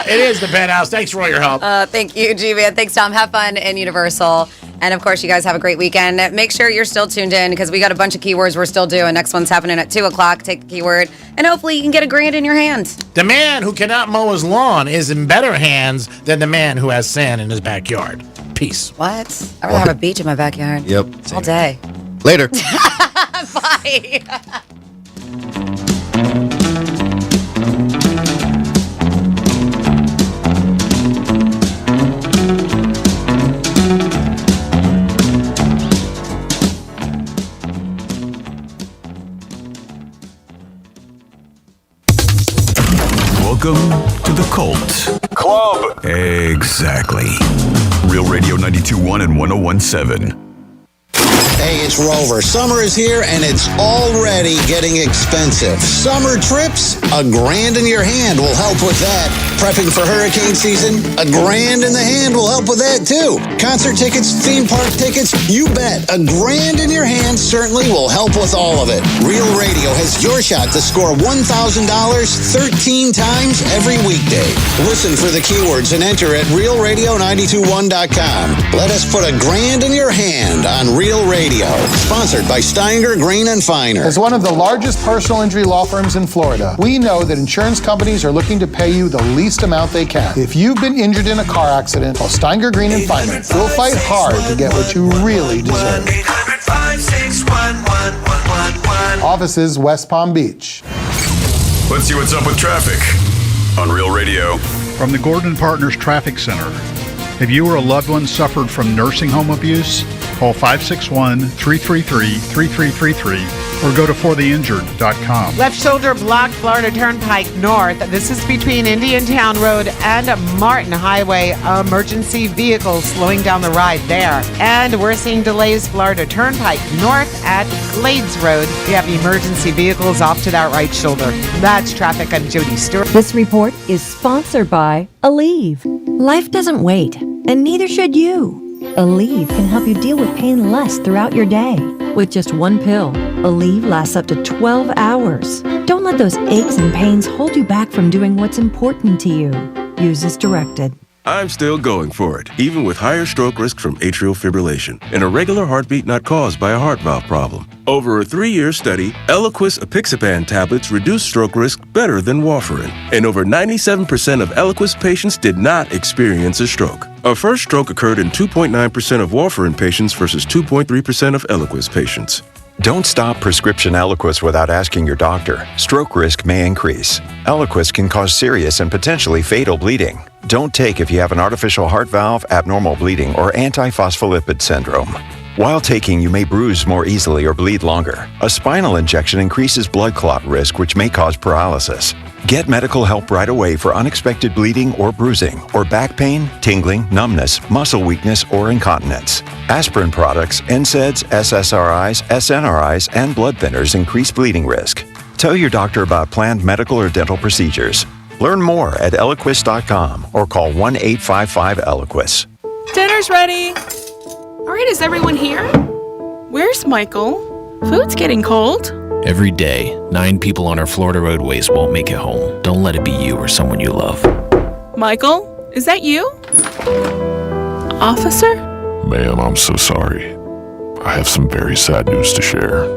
It is the Penthouse. Thanks for all your help. Thank you, G-Man. Thanks, Tom. Have fun in Universal. And of course, you guys have a great weekend. Make sure you're still tuned in because we got a bunch of keywords we're still doing. Next one's happening at 2 o'clock. Take the keyword and hopefully you can get $1,000 in your hand. The man who cannot mow his lawn is in better hands than the man who has sand in his backyard. Peace. What? I would have a beach in my backyard. Yep. All day. Later. Bye. Welcome to the Cult Club. Hey, Exactly. Real Radio 92.1 and 101.7. Hey, it's Rover. Summer is here and it's already getting expensive. Summer trips? $1,000 in your hand will help with that. Prepping for hurricane season? $1,000 in the hand will help with that too. Concert tickets, theme park tickets? You bet. $1,000 in your hand certainly will help with all of it. Real Radio has your shot to score $1,000 13 times every weekday. Listen for the keywords and enter at realradio921.com. Let us put $1,000 in your hand on Real Radio. Sponsored by Steinger, Green & Finer. As one of the largest personal injury law firms in Florida, we know that insurance companies are looking to pay you the least amount they can. If you've been injured in a car accident, well, Steinger, Green & Finer will fight hard to get what you really deserve. Offices, West Palm Beach. Let's see what's up with traffic on Real Radio. From the Gordon Partners Traffic Center. Have you or a loved one suffered from nursing home abuse? Call 561-333-3333 or go to fortheinjured.com. Left shoulder blocked, Florida Turnpike North. This is between Indiantown Road and Martin Highway. Emergency vehicles slowing down the ride there. And we're seeing delays Florida Turnpike North at Glades Road. We have emergency vehicles off to that right shoulder. That's traffic. I'm Jody Stewart. This report is sponsored by Aleve. Life doesn't wait, and neither should you. Aleve can help you deal with pain less throughout your day. With just one pill, Aleve lasts up to 12 hours. Don't let those aches and pains hold you back from doing what's important to you. Use as directed. I'm still going for it, even with higher stroke risk from atrial fibrillation, an irregular heartbeat not caused by a heart valve problem. Over a 3-year study, Eliquis apixaban tablets reduced stroke risk better than warfarin, and over 97% of Eliquis patients did not experience a stroke. A first stroke occurred in 2.9% of warfarin patients versus 2.3% of Eliquis patients. Don't stop prescription Eliquis without asking your doctor. Stroke risk may increase. Eliquis can cause serious and potentially fatal bleeding. Don't take if you have an artificial heart valve, abnormal bleeding, or antiphospholipid syndrome. While taking, you may bruise more easily or bleed longer. A spinal injection increases blood clot risk, which may cause paralysis. Get medical help right away for unexpected bleeding or bruising, or back pain, tingling, numbness, muscle weakness, or incontinence. Aspirin products, NSAIDs, SSRIs, SNRIs, and blood thinners increase bleeding risk. Tell your doctor about planned medical or dental procedures. Learn more at Eliquis.com or call 1-855-ELIQUIS. Dinner's ready. All right, is everyone here? Where's Michael? Food's getting cold. Every day, 9 people on our Florida roadways won't make it home. Don't let it be you or someone you love. Michael, is that you? Officer? Ma'am, I'm so sorry. I have some very sad news to share.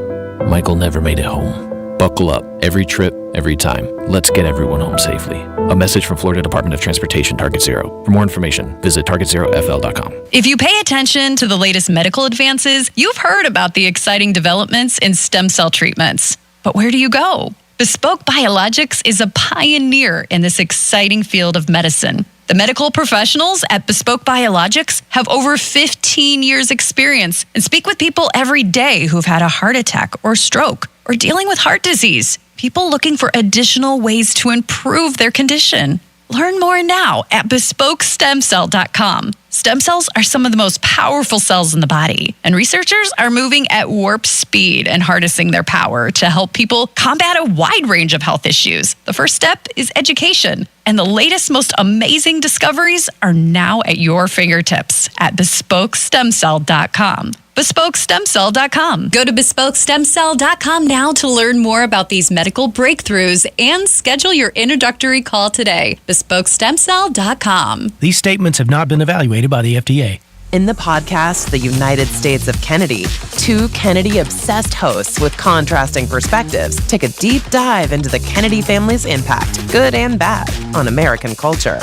Michael never made it home. Buckle up. Every trip, every time. Let's get everyone home safely. A message from Florida Department of Transportation, Target Zero. For more information, visit targetzerofl.com. If you pay attention to the latest medical advances, you've heard about the exciting developments in stem cell treatments. But where do you go? Bespoke Biologics is a pioneer in this exciting field of medicine. The medical professionals at Bespoke Biologics have over 15 years experience and speak with people every day who've had a heart attack or stroke or dealing with heart disease. People looking for additional ways to improve their condition. Learn more now at BespokeStemCell.com. Stem cells are some of the most powerful cells in the body, and researchers are moving at warp speed and harnessing their power to help people combat a wide range of health issues. The first step is education, and the latest, most amazing discoveries are now at your fingertips at BespokeStemCell.com. BespokeStemCell.com. Go to BespokeStemCell.com now to learn more about these medical breakthroughs and schedule your introductory call today. BespokeStemCell.com. These statements have not been evaluated by the FDA. In the podcast, The United States of Kennedy, 2 Kennedy-obsessed hosts with contrasting perspectives take a deep dive into the Kennedy family's impact, good and bad, on American culture.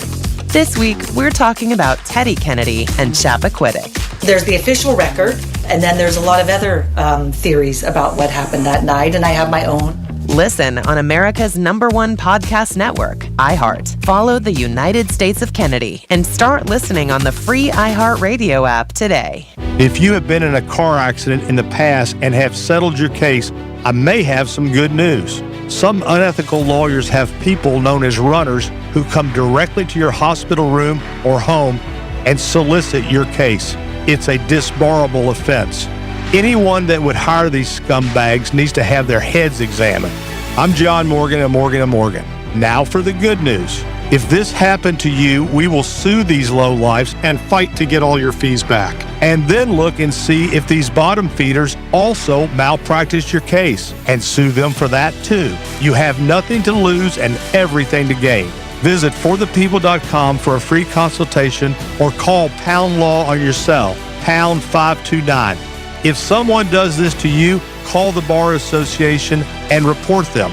This week, we're talking about Teddy Kennedy and Chappaquiddick. There's the official record, and then there's a lot of other theories about what happened that night, and I have my own. Listen on America's #1 podcast network, iHeart. Follow The United States of Kennedy and start listening on the free iHeartRadio app today. If you have been in a car accident in the past and have settled your case, I may have some good news. Some unethical lawyers have people known as runners who come directly to your hospital room or home and solicit your case. It's a disbarable offense. Anyone that would hire these scumbags needs to have their heads examined. I'm John Morgan of Morgan & Morgan. Now for the good news. If this happened to you, we will sue these lowlifes and fight to get all your fees back. and then look and see if these bottom feeders also malpractice your case and sue them for that too. You have nothing to lose and everything to gain. Visit forthepeople.com for a free consultation or call Pound Law on your cell, pound 529. If someone does this to you, call the Bar Association and report them.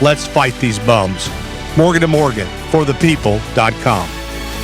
Let's fight these bums. Morgan & Morgan, forthepeople.com.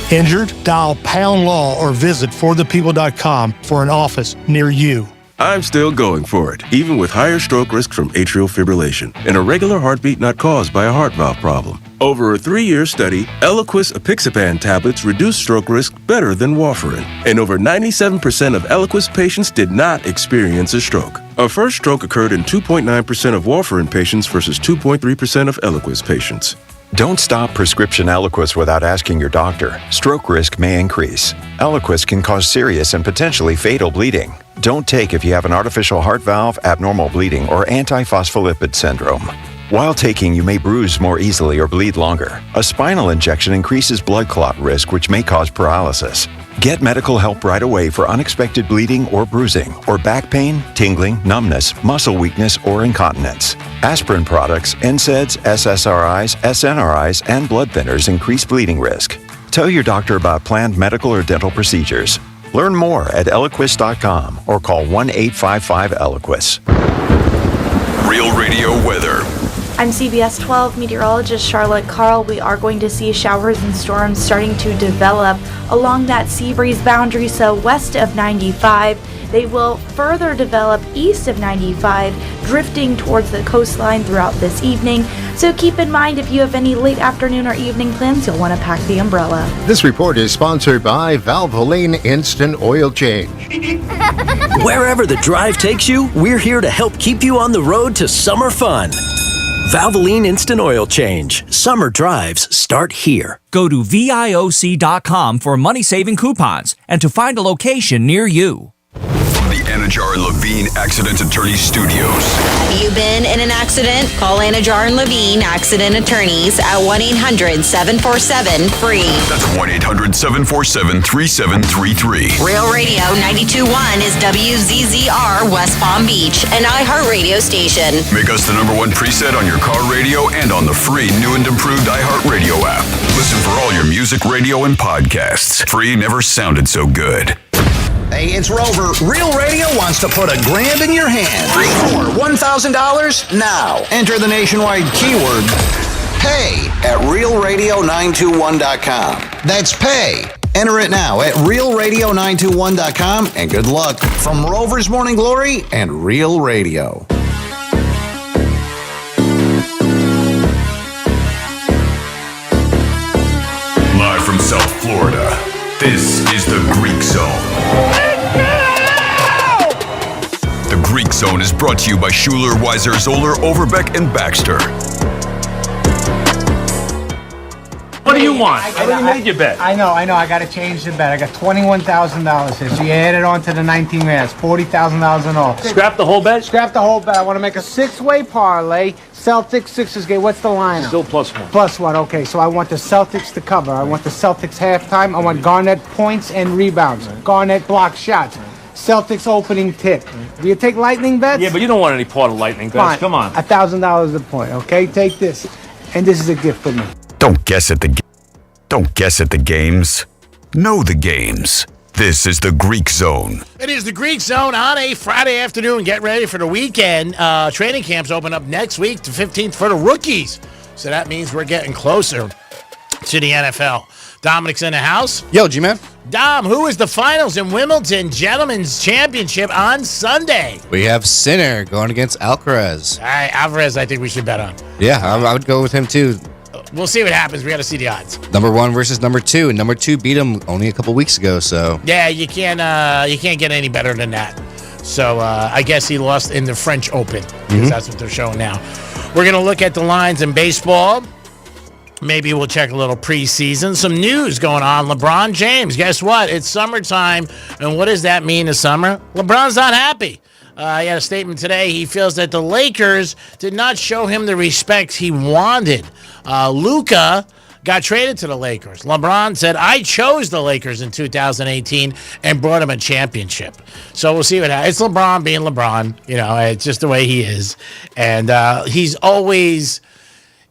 Injured? Dial Pound Law or visit forthepeople.com for an office near you. I'm still going for it, even with higher stroke risk from atrial fibrillation and a regular heartbeat not caused by a heart valve problem. Over a 3-year study, Eliquis apixaban tablets reduced stroke risk better than warfarin, and over 97% of Eliquis patients did not experience a stroke. A first stroke occurred in 2.9% of warfarin patients versus 2.3% of Eliquis patients. Don't stop prescription Eliquis without asking your doctor. Stroke risk may increase. Eliquis can cause serious and potentially fatal bleeding. Don't take if you have an artificial heart valve, abnormal bleeding, or antiphospholipid syndrome. While taking, you may bruise more easily or bleed longer. A spinal injection increases blood clot risk, which may cause paralysis. Get medical help right away for unexpected bleeding or bruising, or back pain, tingling, numbness, muscle weakness, or incontinence. Aspirin products, NSAIDs, SSRIs, SNRIs, and blood thinners increase bleeding risk. Tell your doctor about planned medical or dental procedures. Learn more at Eliquis.com or call 1-855-ELIQUIS. Real Radio weather. I'm CBS 12 meteorologist Charlotte Carl. We are going to see showers and storms starting to develop along that sea breeze boundary, so west of 95. They will further develop east of 95, drifting towards the coastline throughout this evening. So keep in mind, if you have any late afternoon or evening plans, you'll want to pack the umbrella. This report is sponsored by Valvoline Instant Oil Change. Wherever the drive takes you, we're here to help keep you on the road to summer fun. Valvoline Instant Oil Change. Summer drives start here. Go to VIOC.com for money-saving coupons and to find a location near you. From the Anajar and Levine Accident Attorney Studios. Have you been in an accident? Call Anajar and Levine Accident Attorneys at 1-800-747-FREE. That's 1-800-747-3733. Real Radio 92.1 is WZZR West Palm Beach, an iHeartRadio station. Make us the #1 preset on your car radio and on the free new and improved iHeartRadio app. Listen for all your music, radio, and podcasts. Free never sounded so good. Hey, it's Rover. Real Radio wants to put $1,000 in your hand. For $1,000 now. Enter the nationwide keyword PAY at realradio921.com. That's PAY. Enter it now at realradio921.com and good luck from Rover's Morning Glory and Real Radio. Live from South Florida, this is the Greek Zone. The Greek Zone is brought to you by Schuler, Weiser, Zoller, Overbeck, and Baxter. What do you want? I already made your bet. I know. I got to change the bet. I got $21,000 here. So you add it on to the 19 grand. It's $40,000 in all. Scrap the whole bet? Scrap the whole bet. I want to make a 6-way parlay. Celtics, Sixers game. What's the line? Still +1. +1. Okay, so I want the Celtics to cover. I want the Celtics halftime. I want Garnett points and rebounds. Garnett block shots. Celtics opening tip. Do you take lightning bets? Yeah, but you don't want any part of lightning bets. Fine. Come on. $1,000 a point. Okay, take this, and this is a gift for me. Don't guess at the games. Know the games. This is the Greek Zone. It is the Greek Zone on a Friday afternoon. Get ready for the weekend. Training camps open up next week, the 15th, for the rookies. So that means we're getting closer to the NFL. Dominic's in the house. Yo, G-Man. Dom, who is the finals in Wimbledon Gentlemen's Championship on Sunday? We have Sinner going against Alcaraz. All right, Alvarez, I think we should bet on. Yeah, I would go with him too. We'll see what happens. We got to see the odds. #1 versus #2, and #2 beat him only a couple weeks ago. So yeah, you can't get any better than that. So I guess he lost in the French Open because that's what they're showing now. We're going to look at the lines in baseball. Maybe we'll check a little preseason. Some news going on. LeBron James, guess what? It's summertime. And what does that mean to summer? LeBron's not happy. He had a statement today. He feels that the Lakers did not show him the respect he wanted. Luka got traded to the Lakers. LeBron said, I chose the Lakers in 2018 and brought him a championship. So we'll see what happens. It's LeBron being LeBron. It's just the way he is. And he's always,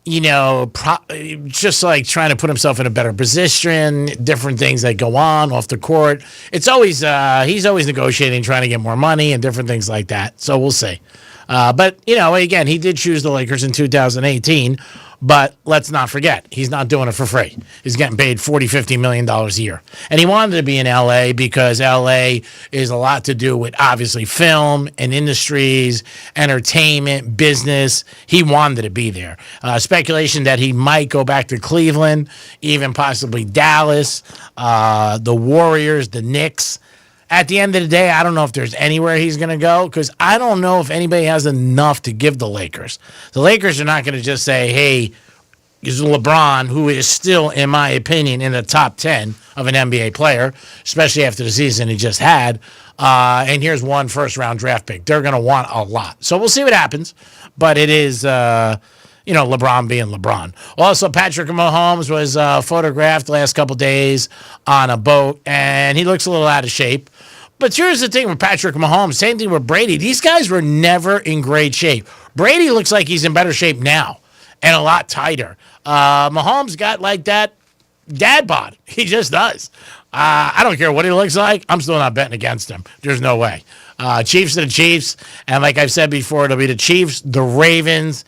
just like trying to put himself in a better position, different things that go on off the court. It's always, he's always negotiating, trying to get more money and different things like that. So we'll see. But, again, he did choose the Lakers in 2018. But let's not forget, he's not doing it for free. He's getting paid $40-50 million a year. And he wanted to be in L.A. because L.A. is a lot to do with, obviously, film and industries, entertainment, business. He wanted to be there. Speculation that he might go back to Cleveland, even possibly Dallas, the Warriors, the Knicks. At the end of the day, I don't know if there's anywhere he's going to go because I don't know if anybody has enough to give the Lakers. The Lakers are not going to just say, hey, is LeBron, who is still, in my opinion, in the top 10 of an NBA player, especially after the season he just had, and here's one first-round draft pick. They're going to want a lot. So we'll see what happens, but it is LeBron being LeBron. Also, Patrick Mahomes was photographed the last couple days on a boat, and he looks a little out of shape. But here's the thing with Patrick Mahomes. Same thing with Brady. These guys were never in great shape. Brady looks like he's in better shape now and a lot tighter. Mahomes got like that dad bod. He just does. I don't care what he looks like. I'm still not betting against him. There's no way. Chiefs are the Chiefs. And like I've said before, it'll be the Chiefs, the Ravens,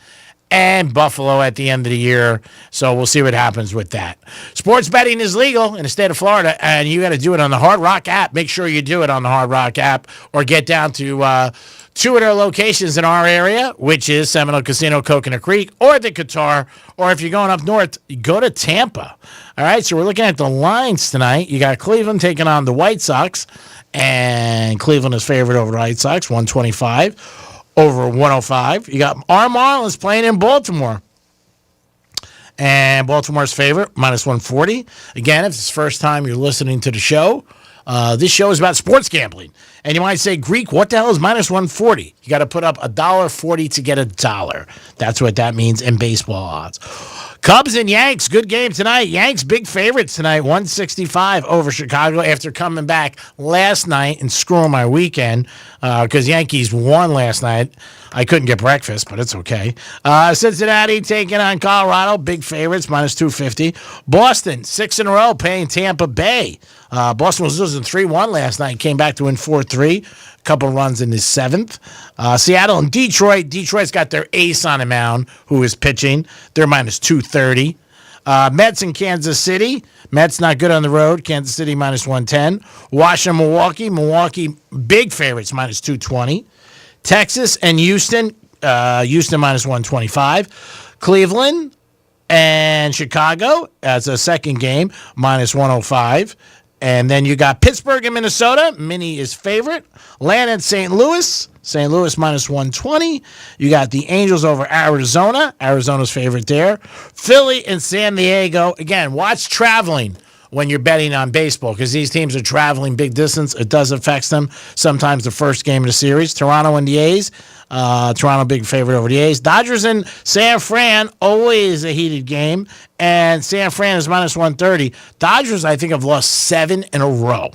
and Buffalo at the end of the year. So we'll see what happens with that. Sports betting is legal in the state of Florida, and you got to do it on the Hard Rock app. Make sure you do it on the Hard Rock app or get down to two of their locations in our area, which is Seminole Casino, Coconut Creek, or the Qatar, or if you're going up north, go to Tampa. All right, so we're looking at the lines tonight. You got Cleveland taking on the White Sox, and Cleveland is favored over the White Sox, 125. Over 105. You got our Marlins playing in Baltimore. And Baltimore's favorite, minus 140. Again, if it's the first time you're listening to the show, this show is about sports gambling. And you might say, Greek, what the hell is minus 140? You got to put up $1.40 to get $1. That's what that means in baseball odds. Cubs and Yanks, good game tonight. Yanks big favorites tonight, 165 over Chicago after coming back last night and screwing my weekend because Yankees won last night. I couldn't get breakfast, but it's okay. Cincinnati taking on Colorado, big favorites, minus 250. Boston, 6 in a row, paying Tampa Bay. Boston was losing 3-1 last night, came back to win 4-3. Couple runs in his seventh. Seattle and Detroit. Detroit's got their ace on the mound, who is pitching. They're minus 230. Mets and Kansas City. Mets not good on the road. Kansas City minus 110. Washington, Milwaukee. Milwaukee big favorites, minus 220. Texas and Houston. Houston minus 125. Cleveland and Chicago as a second game, minus 105. And then you got Pittsburgh and Minnesota. Minnie is favorite. Atlanta and St. Louis. St. Louis minus 120. You got the Angels over Arizona. Arizona's favorite there. Philly and San Diego. Again, watch traveling when you're betting on baseball because these teams are traveling big distance. It does affect them. Sometimes the first game of the series. Toronto and the A's. Toronto big favorite over the A's. Dodgers and San Fran, always a heated game. And San Fran is minus 130. Dodgers, I think, have lost 7 in a row.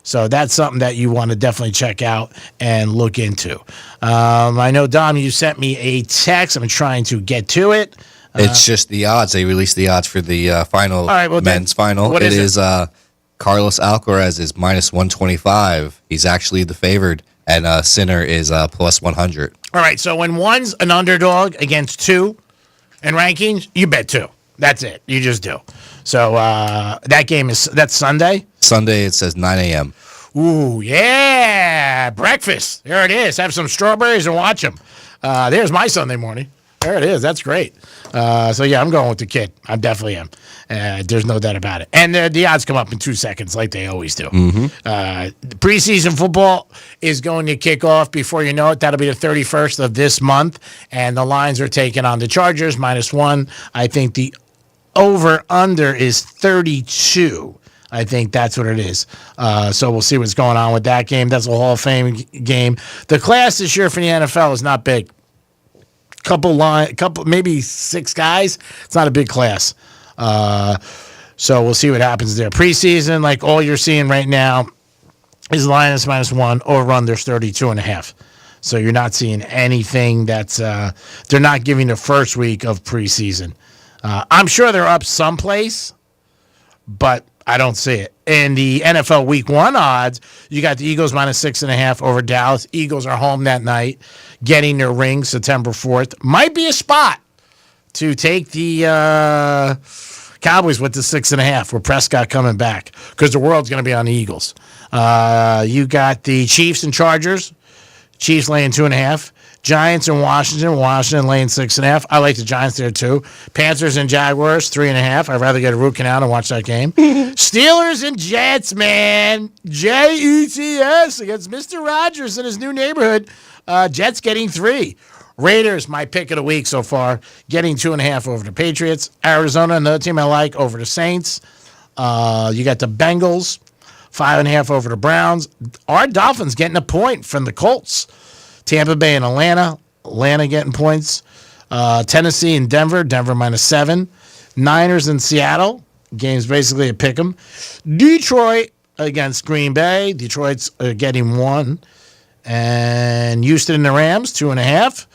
So that's something that you want to definitely check out and look into. I know, Dom, you sent me a text. I'm trying to get to it. It's just the odds. They released the odds for the final, men's final. What is it? Carlos Alcaraz is minus 125. He's actually the favored. And Sinner is plus 100. All right, so when one's an underdog against two in rankings, you bet two. That's it. You just do. So that game that's Sunday? Sunday, it says 9 a.m. Ooh, yeah. Breakfast. There it is. Have some strawberries and watch them. There's my Sunday morning. There it is. That's great. So, yeah, I'm going with the kid. I definitely am. There's no doubt about it. And the odds come up in 2 seconds like they always do. The preseason football is going to kick off before you know it. That'll be the 31st of this month. And the lines are taking on the Chargers, -1. I think the over-under is 32. I think that's what it is. So we'll see what's going on with that game. That's a Hall of Fame game. The class this year for the NFL is not big. Couple, maybe 6 guys. It's not a big class. So we'll see what happens there. Preseason, like all you're seeing right now, is Lions -1. Over-under's 32.5. So you're not seeing anything that's they're not giving the first week of preseason. I'm sure they're up someplace, but I don't see it. In the NFL Week 1 odds, you got the Eagles -6.5 over Dallas. Eagles are home that night, getting their ring September 4th. Might be a spot to take the Cowboys with the 6.5 with Prescott coming back because the world's going to be on the Eagles. You got the Chiefs and Chargers. Chiefs laying 2.5. Giants and Washington. Washington laying 6.5. I like the Giants there too. Panthers and Jaguars 3.5. I'd rather get a root canal and watch that game. Steelers and Jets, man. Jets against Mr. Rogers in his new neighborhood. Jets getting 3. Raiders, my pick of the week so far, getting 2.5 over the Patriots. Arizona, another team I like, over the Saints. You got the Bengals, 5.5 over the Browns. Our Dolphins getting a point from the Colts. Tampa Bay and Atlanta. Atlanta getting points. Tennessee and Denver. Denver -7. Niners and Seattle. Game's basically a pick 'em. Detroit against Green Bay. Detroit's getting 1. And Houston and the Rams, 2.5.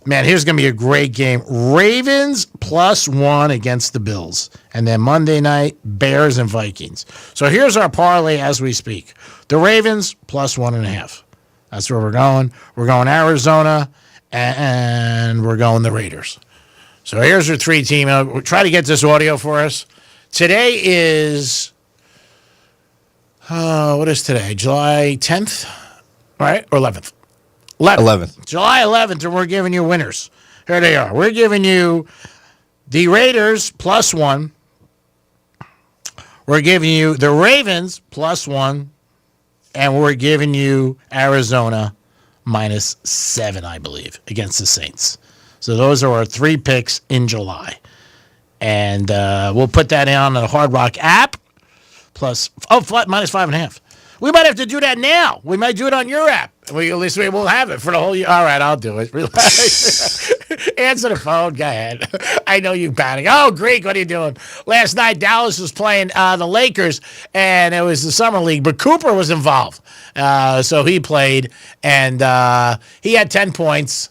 Man, here's going to be a great game. Ravens +1 against the Bills. And then Monday night, Bears and Vikings. So here's our parlay as we speak. The Ravens +1.5. That's where we're going. We're going Arizona, and we're going the Raiders. So here's your 3-team. We'll try to get this audio for us. Today is, what is today? July 10th, right? Or 11th? 11th. July 11th, and we're giving you winners. Here they are. We're giving you the Raiders +1. We're giving you the Ravens +1. And we're giving you Arizona -7, I believe, against the Saints. So those are our 3 picks in July. And we'll put that on the Hard Rock app. Flat -5.5. We might have to do that now. We might do it on your app. At least we will have it for the whole year. All right, I'll do it. Relax. Answer the phone. Go ahead. I know you panic. Oh, Greek, what are you doing? Last night, Dallas was playing the Lakers, and it was the Summer League, but Cooper was involved. So he played, and he had 10 points,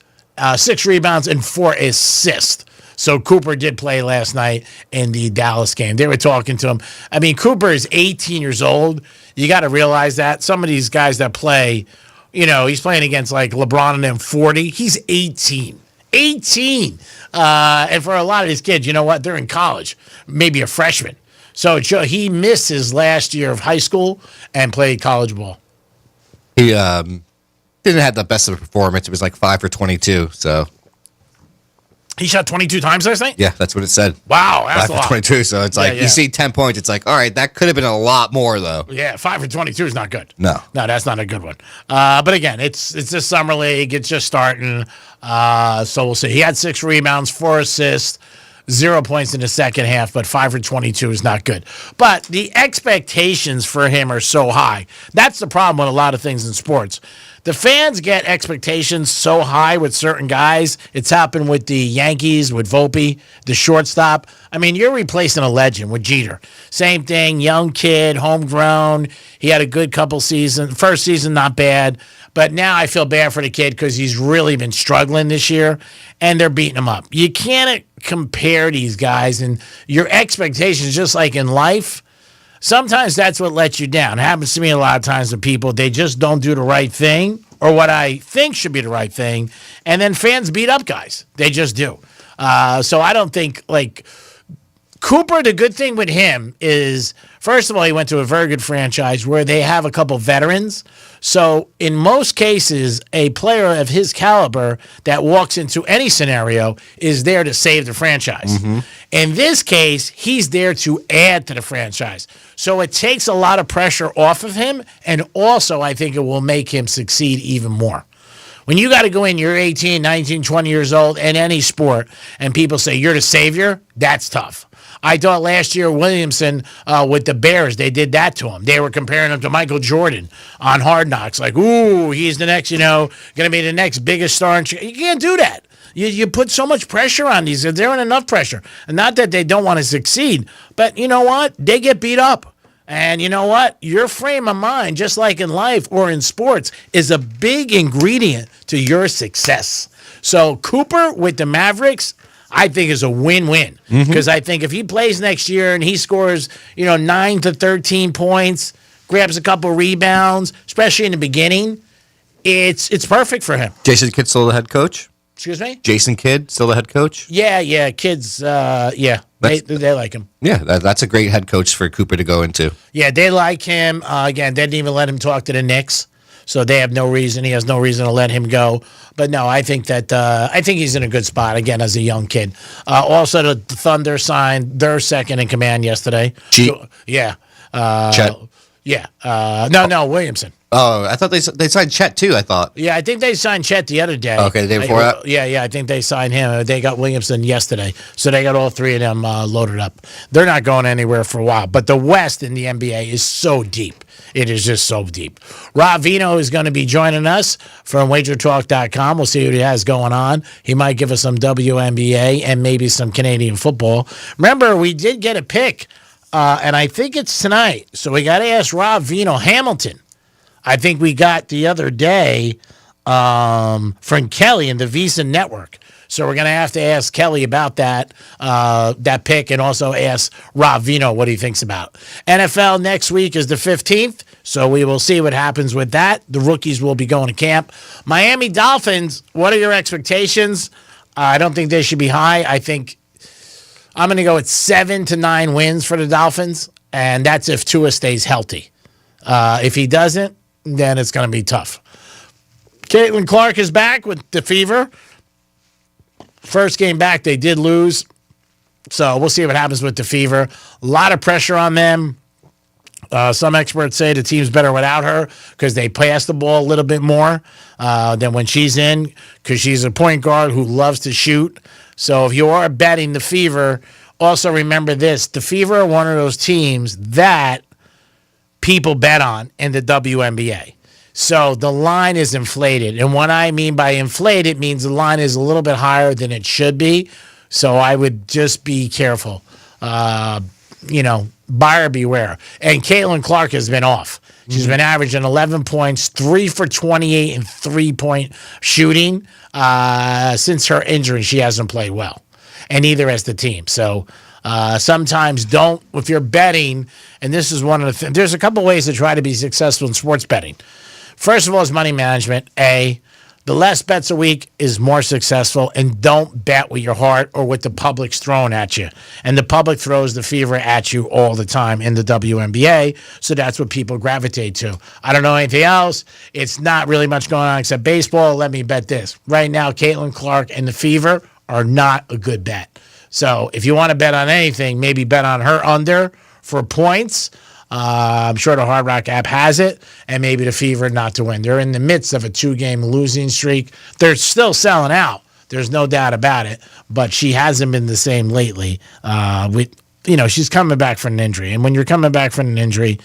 6 rebounds, and 4 assists. So Cooper did play last night in the Dallas game. They were talking to him. I mean, Cooper is 18 years old. You got to realize that. Some of these guys that play, he's playing against like LeBron and them 40. He's 18. 18. And for a lot of these kids, you know what? They're in college, maybe a freshman. So he missed his last year of high school and played college ball. He didn't have the best of a performance. It was like 5 for 22, so... He shot 22 times last night? Yeah, that's what it said. Wow, that's 5 a for lot. 22, so it's like, you see 10 points, it's like, all right, that could have been a lot more, though. Yeah, 5 for 22 is not good. No, that's not a good one. But again, it's this summer league. It's just starting. So we'll see. He had 6 rebounds, 4 assists, 0 points in the second half, but 5 for 22 is not good. But the expectations for him are so high. That's the problem with a lot of things in sports. The fans get expectations so high with certain guys. It's happened with the Yankees, with Volpe, the shortstop. I mean, you're replacing a legend with Jeter. Same thing, young kid, homegrown. He had a good couple seasons. First season, not bad. But now I feel bad for the kid because he's really been struggling this year, and they're beating him up. You can't compare these guys, and your expectations, just like in life, sometimes that's what lets you down. It happens to me a lot of times with people. They just don't do the right thing or what I think should be the right thing, and then fans beat up guys. They just do. So I don't think, Cooper, the good thing with him is, first of all, he went to a very good franchise where they have a couple veterans. So in most cases, a player of his caliber that walks into any scenario is there to save the franchise. In this case, he's there to add to the franchise. So it takes a lot of pressure off of him, and also I think it will make him succeed even more. When you got to go in, you're 18, 19, 20 years old in any sport, and people say you're the savior, that's tough. I thought last year Williamson with the Bears, they did that to him. They were comparing him to Michael Jordan on Hard Knocks. Like, ooh, he's the next, going to be the next biggest star in Chicago. You can't do that. You put so much pressure on these. They're in enough pressure. And not that they don't want to succeed, but you know what? They get beat up. And you know what? Your frame of mind, just like in life or in sports, is a big ingredient to your success. So Cooper with the Mavericks, I think is a win-win. Because I think if he plays next year and he scores, 9 to 13 points, grabs a couple rebounds, especially in the beginning, it's perfect for him. Jason Kidd still the head coach? Excuse me? Jason Kidd still the head coach? Yeah, kids, they like him. Yeah, that's a great head coach for Cooper to go into. Yeah, they like him. Again, they didn't even let him talk to the Knicks. So they have no reason. He has no reason to let him go. But no, I think he's in a good spot again as a young kid. Also, the Thunder signed their second in command yesterday. Chet? No, Williamson. Oh, I thought they signed Chet too. I thought. Yeah, I think they signed Chet the other day. Okay, the day before that. Yeah, I think they signed him. They got Williamson yesterday, so they got all three of them loaded up. They're not going anywhere for a while. But the West in the NBA is so deep. It is just so deep. Rob Vino is going to be joining us from WagerTalk.com. We'll see what he has going on. He might give us some WNBA and maybe some Canadian football. Remember, we did get a pick, and I think it's tonight. So we got to ask Rob Vino. Hamilton, I think we got the other day from Kelly in the Visa Network. So we're going to have to ask Kelly about that pick and also ask Rob Vino what he thinks about. NFL next week is the 15th, so we will see what happens with that. The rookies will be going to camp. Miami Dolphins, what are your expectations? I don't think they should be high. I think I'm going to go with 7 to 9 wins for the Dolphins, and that's if Tua stays healthy. If he doesn't, then it's going to be tough. Caitlin Clark is back with the fever. First game back, they did lose. So we'll see what happens with the fever. A lot of pressure on them. Some experts say the team's better without her because they pass the ball a little bit more than when she's in, because she's a point guard who loves to shoot. So if you are betting the fever, also remember this. The fever are one of those teams that people bet on in the WNBA. So the line is inflated. And what I mean by inflated means the line is a little bit higher than it should be. So I would just be careful. Buyer beware. And Caitlin Clark has been off. She's been averaging 11 points, 3 for 28 and 3-point shooting. Since her injury, she hasn't played well. And neither has the team. So sometimes if you're betting, and this is one of the things, there's a couple ways to try to be successful in sports betting. First of all is money management. The less bets a week is more successful, and don't bet with your heart or what the public's throwing at you. And the public throws the fever at you all the time in the WNBA, so that's what people gravitate to. I don't know anything else. It's not really much going on except baseball. Let me bet this. Right now, Caitlin Clark and the fever are not a good bet. So if you want to bet on anything, maybe bet on her under for points. I'm sure the Hard Rock app has it, and maybe the Fever not to win. They're in the midst of a 2-game losing streak. They're still selling out. There's no doubt about it, but she hasn't been the same lately. She's coming back from an injury, and when you're coming back from an injury,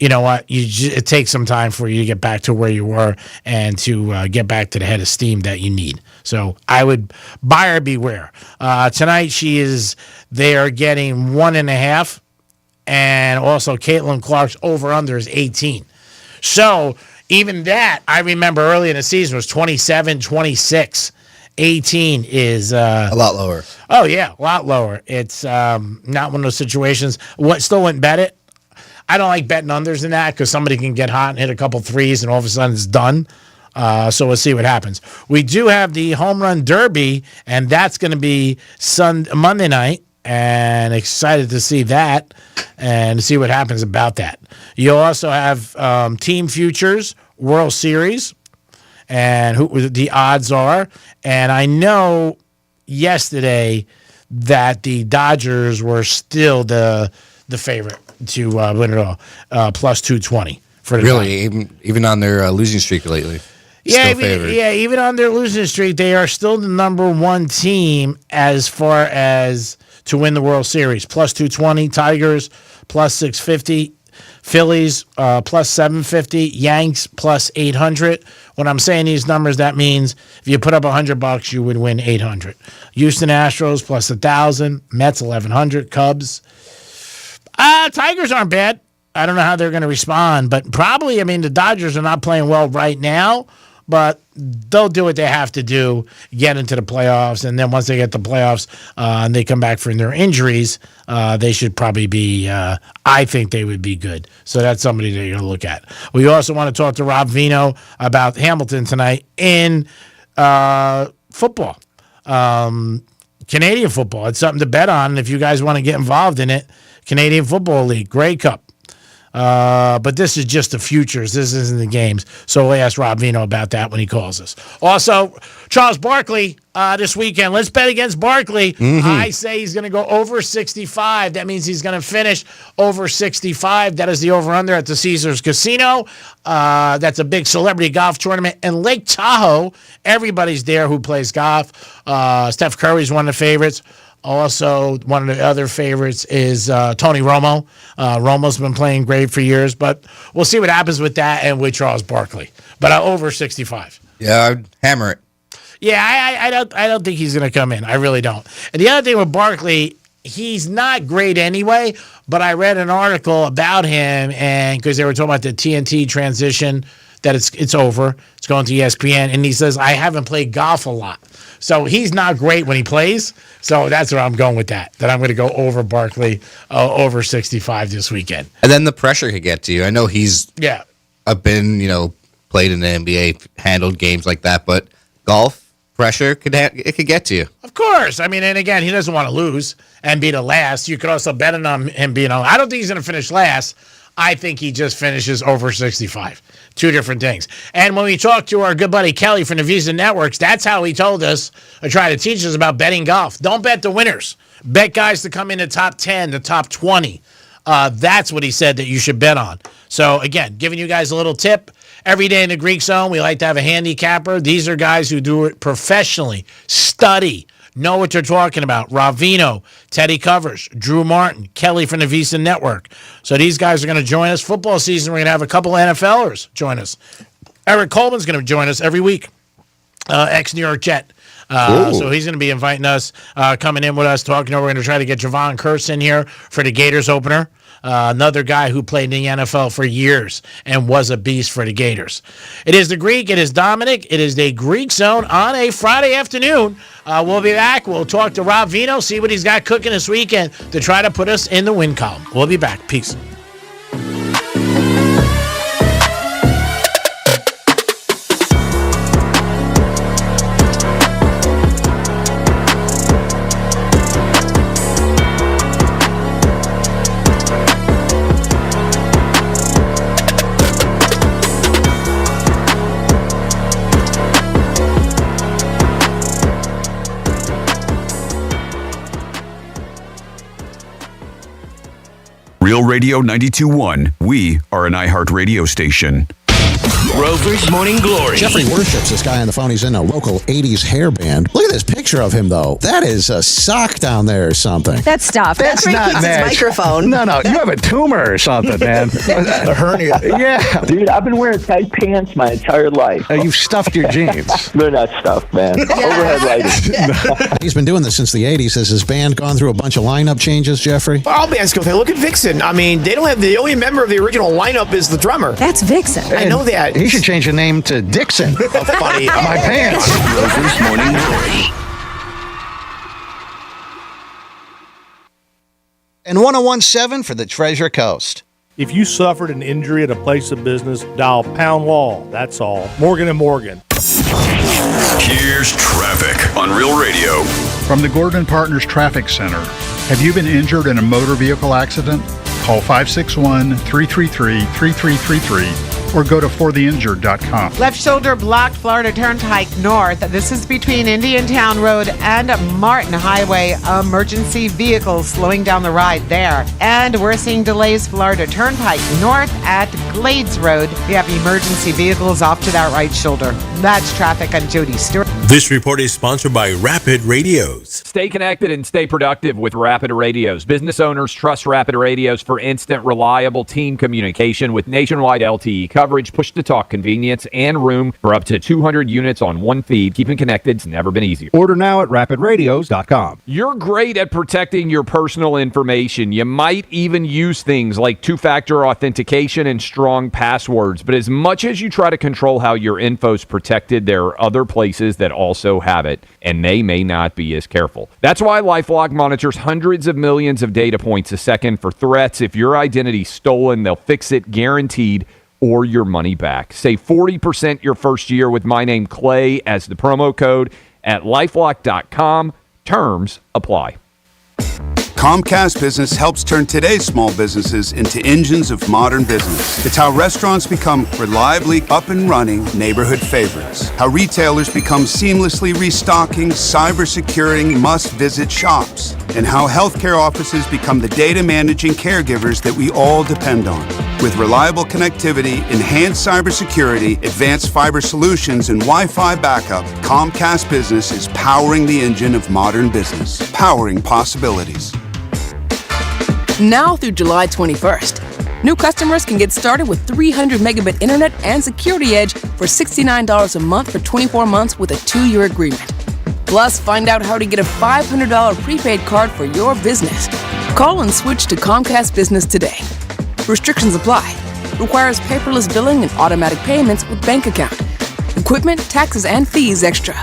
you know what? It takes some time for you to get back to where you were and to get back to the head of steam that you need. So I would buyer beware. Tonight they are getting 1.5. And also, Caitlin Clark's over-under is 18. So, even that, I remember early in the season, was 27, 26. 18 is... a lot lower. Oh, yeah, a lot lower. It's not one of those situations. Still wouldn't bet it. I don't like betting unders in that because somebody can get hot and hit a couple threes, and all of a sudden it's done. So we'll see what happens. We do have the Home Run Derby, and that's going to be Monday night. and excited to see that and see what happens about that. You'll also have Team Futures World Series and who the odds are. And I know yesterday that the Dodgers were still the favorite to win it all, plus 220 for the Really, even on their losing streak lately. Even on their losing streak, they are still the number one team as far as to win the World Series. Plus 220, Tigers plus 650, Phillies plus 750, Yanks plus 800. When I'm saying these numbers, that means if you put up $100, you would win 800. Houston Astros plus 1,000, Mets 1,100, Cubs. Tigers aren't bad. I don't know how they're going to respond, but probably, the Dodgers are not playing well right now, but they'll do what they have to do, get into the playoffs, and then once they get the playoffs and they come back from their injuries, they should probably be, I think they would be good. So that's somebody that you're going to look at. We also want to talk to Rob Vino about Hamilton tonight in football, Canadian football. It's something to bet on if you guys want to get involved in it. Canadian Football League, Grey Cup. But this is just the futures. This isn't the games. So we'll ask Rob Vino about that when he calls us. Also, Charles Barkley this weekend. Let's bet against Barkley. I say he's going to go over 65. That means he's going to finish over 65. That is the over-under at the Caesars Casino. That's a big celebrity golf tournament. And Lake Tahoe, everybody's there who plays golf. Steph Curry's one of the favorites. Also, one of the other favorites is Tony Romo. Romo's been playing great for years, but we'll see what happens with that and with Charles Barkley. But over 65. Yeah, I'd hammer it. Yeah, I don't think he's going to come in. I really don't. And the other thing with Barkley, he's not great anyway, but I read an article about him, and because they were talking about the TNT transition, that it's over. It's going to ESPN, and he says, I haven't played golf a lot. So he's not great when he plays. So that's where I'm going with that I'm going to go over Barkley, over 65 this weekend. And then the pressure could get to you. I know he's been, played in the NBA, handled games like that, but golf pressure could get to you. Of course. And again, he doesn't want to lose and be the last. You could also bet on him being on. I don't think he's going to finish last. I think he just finishes over 65. Two different things. And when we talked to our good buddy Kelly from the Visa Networks, that's how he told us, or tried to teach us about betting golf. Don't bet the winners. Bet guys to come in the top 10, the top 20. That's what he said that you should bet on. So, again, giving you guys a little tip. Every day in the Greek Zone, we like to have a handicapper. These are guys who do it professionally, study, know what they're talking about. Ravino, Teddy Covers, Drew Martin, Kelly from the Visa Network. So these guys are going to join us. Football season, we're going to have a couple of NFLers join us. Eric Coleman's going to join us every week, ex-New York Jet. So he's going to be inviting us, coming in with us, talking. We're going to try to get Javon Curse in here for the Gators opener. Another guy who played in the NFL for years and was a beast for the Gators. It is the Greek. It is Dominic. It is the Greek Zone on a Friday afternoon. We'll be back. We'll talk to Rob Vino, see what he's got cooking this weekend to try to put us in the win column. We'll be back. Peace. Real Radio 92.1. We are an iHeart radio station. Rover's Morning Glory. Jeffrey worships this guy on the phone. He's in a local 80s hair band. Look at this picture of him, though. That is a sock down there or something. That's stuff. That's not his microphone. No, you have a tumor or something, man. A hernia. Yeah. Dude, I've been wearing tight pants my entire life. You've stuffed your jeans. They're not stuffed, man. Overhead lighting. He's been doing this since the 80s. Has his band gone through a bunch of lineup changes, Jeffrey? All bands go through. Look at Vixen. They don't have the only member of the original lineup is the drummer. That's Vixen. I know that. He should change the name to Dixon. Funny. My pants. Rover's Morning Glory. And 101.7 for the Treasure Coast. If you suffered an injury at a place of business, dial Pound Law. That's all. Morgan & Morgan. Here's traffic on Real Radio. From the Gordon Partners Traffic Center. Have you been injured in a motor vehicle accident? Call 561-333-3333 or go to fortheinjured.com. Left shoulder blocked, Florida Turnpike North. This is between Indiantown Road and Martin Highway. Emergency vehicles slowing down the ride there. And we're seeing delays Florida Turnpike North at Glades Road. We have emergency vehicles off to that right shoulder. That's traffic on Jody Stewart. This report is sponsored by Rapid Radios. Stay connected and stay productive with Rapid Radios. Business owners trust Rapid Radios for instant, reliable team communication with nationwide LTE coverage, push-to-talk convenience, and room for up to 200 units on one feed. Keeping connected's never been easier. Order now at rapidradios.com. You're great at protecting your personal information. You might even use things like two-factor authentication and strong passwords. But as much as you try to control how your info's protected, there are other places that also have it, and they may not be as careful. That's why LifeLock monitors hundreds of millions of data points a second for threats. If your identity's stolen, they'll fix it guaranteed, or your money back. Save 40% your first year with my name Clay as the promo code at lifelock.com. Terms apply. Comcast Business helps turn today's small businesses into engines of modern business. It's how restaurants become reliably up and running neighborhood favorites. How retailers become seamlessly restocking, cyber-securing, must-visit shops. And how healthcare offices become the data managing caregivers that we all depend on. With reliable connectivity, enhanced cybersecurity, advanced fiber solutions, and Wi-Fi backup, Comcast Business is powering the engine of modern business. Powering possibilities. Now through July 21st, new customers can get started with 300 megabit internet and Security Edge for $69 a month for 24 months with a 2-year agreement. Plus, find out how to get a $500 prepaid card for your business. Call and switch to Comcast Business today. Restrictions apply. Requires paperless billing and automatic payments with bank account. Equipment, taxes, and fees extra.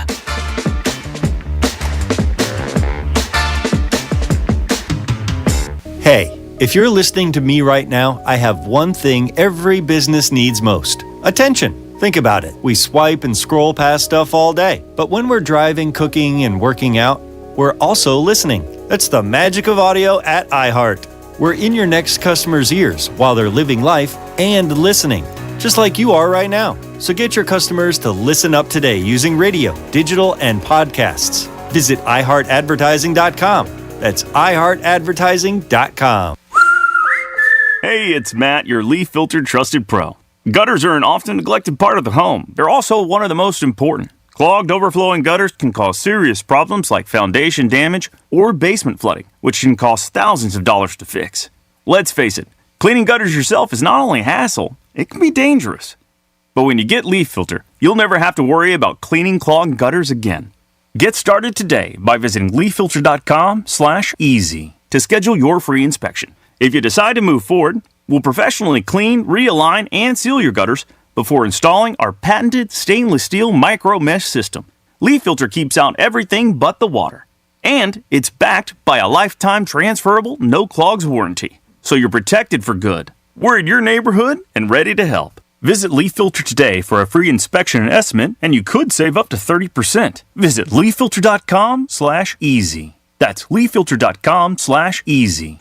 Hey, if you're listening to me right now, I have one thing every business needs most: attention. Think about it. We swipe and scroll past stuff all day. But when we're driving, cooking, and working out, we're also listening. That's the magic of audio at iHeart. We're in your next customer's ears while they're living life and listening, just like you are right now. So get your customers to listen up today using radio, digital, and podcasts. Visit iHeartAdvertising.com. That's iHeartAdvertising.com. Hey, it's Matt, your leaf filter trusted pro. Gutters are an often neglected part of the home. They're also one of the most important. Clogged, overflowing gutters can cause serious problems like foundation damage or basement flooding, which can cost thousands of dollars to fix. Let's face it, cleaning gutters yourself is not only a hassle, it can be dangerous. But when you get Leaf Filter, you'll never have to worry about cleaning clogged gutters again. Get started today by visiting leaffilter.com/easy to schedule your free inspection. If you decide to move forward, we'll professionally clean, realign, and seal your gutters before installing our patented stainless steel micro mesh system. Leaf Filter keeps out everything but the water. And it's backed by a lifetime transferable no clogs warranty. So you're protected for good. We're in your neighborhood and ready to help. Visit Leaf Filter today for a free inspection and estimate, and you could save up to 30%. Visit leaffilter.com/easy. That's leaffilter.com/easy.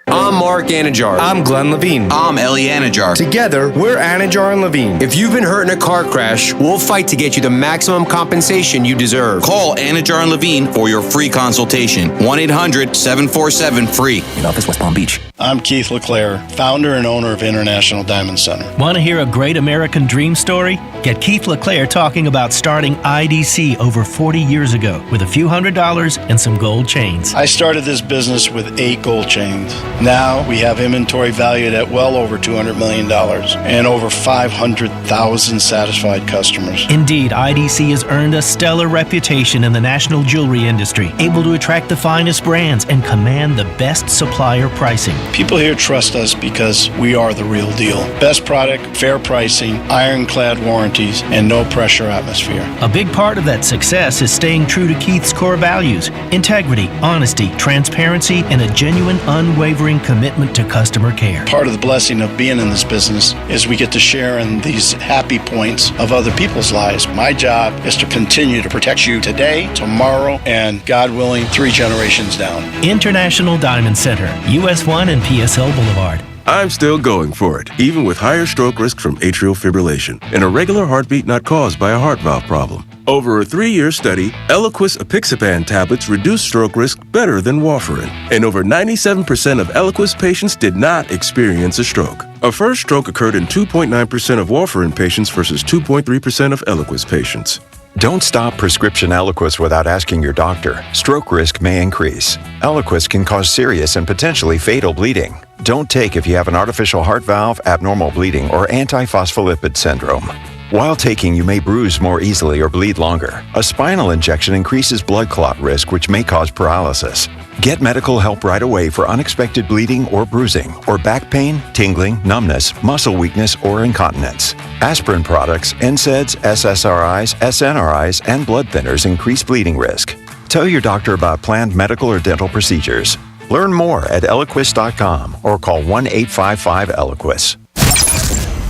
I'm Mark Anajar. I'm Glenn Levine. I'm Ellie Anajar. Together, we're Anajar and Levine. If you've been hurt in a car crash, we'll fight to get you the maximum compensation you deserve. Call Anajar and Levine for your free consultation. 1-800-747-FREE. In office, West Palm Beach. I'm Keith LeClaire, founder and owner of International Diamond Center. Want to hear a great American dream story? Get Keith LeClaire talking about starting IDC over 40 years ago with a few $100s and some gold chains. I started this business with 8 gold chains. Now we have inventory valued at well over $200 million and over 500,000 satisfied customers. Indeed, IDC has earned a stellar reputation in the national jewelry industry, able to attract the finest brands and command the best supplier pricing. People here trust us because we are the real deal. Best product, fair pricing, ironclad warranties, and no pressure atmosphere. A big part of that success is staying true to Keith's core values: integrity, honesty, transparency, and a genuine, unwavering commitment to customer care. Part of the blessing of being in this business is we get to share in these happy points of other people's lives. My job is to continue to protect you today, tomorrow, and God willing, 3 generations down. International Diamond Center, US 1 and PSL Boulevard. I'm still going for it, even with higher stroke risk from atrial fibrillation, an irregular heartbeat not caused by a heart valve problem. Over a 3-year study, Eliquis apixaban tablets reduced stroke risk better than warfarin, and over 97% of Eliquis patients did not experience a stroke. A first stroke occurred in 2.9% of warfarin patients versus 2.3% of Eliquis patients. Don't stop prescription Eliquis without asking your doctor. Stroke risk may increase. Eliquis can cause serious and potentially fatal bleeding. Don't take if you have an artificial heart valve, abnormal bleeding, or antiphospholipid syndrome. While taking, you may bruise more easily or bleed longer. A spinal injection increases blood clot risk, which may cause paralysis. Get medical help right away for unexpected bleeding or bruising, or back pain, tingling, numbness, muscle weakness, or incontinence. Aspirin products, NSAIDs, SSRIs, SNRIs, and blood thinners increase bleeding risk. Tell your doctor about planned medical or dental procedures. Learn more at Eliquis.com or call 1-855-ELIQUIS.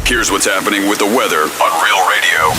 Here's what's happening with the weather on Real Radio.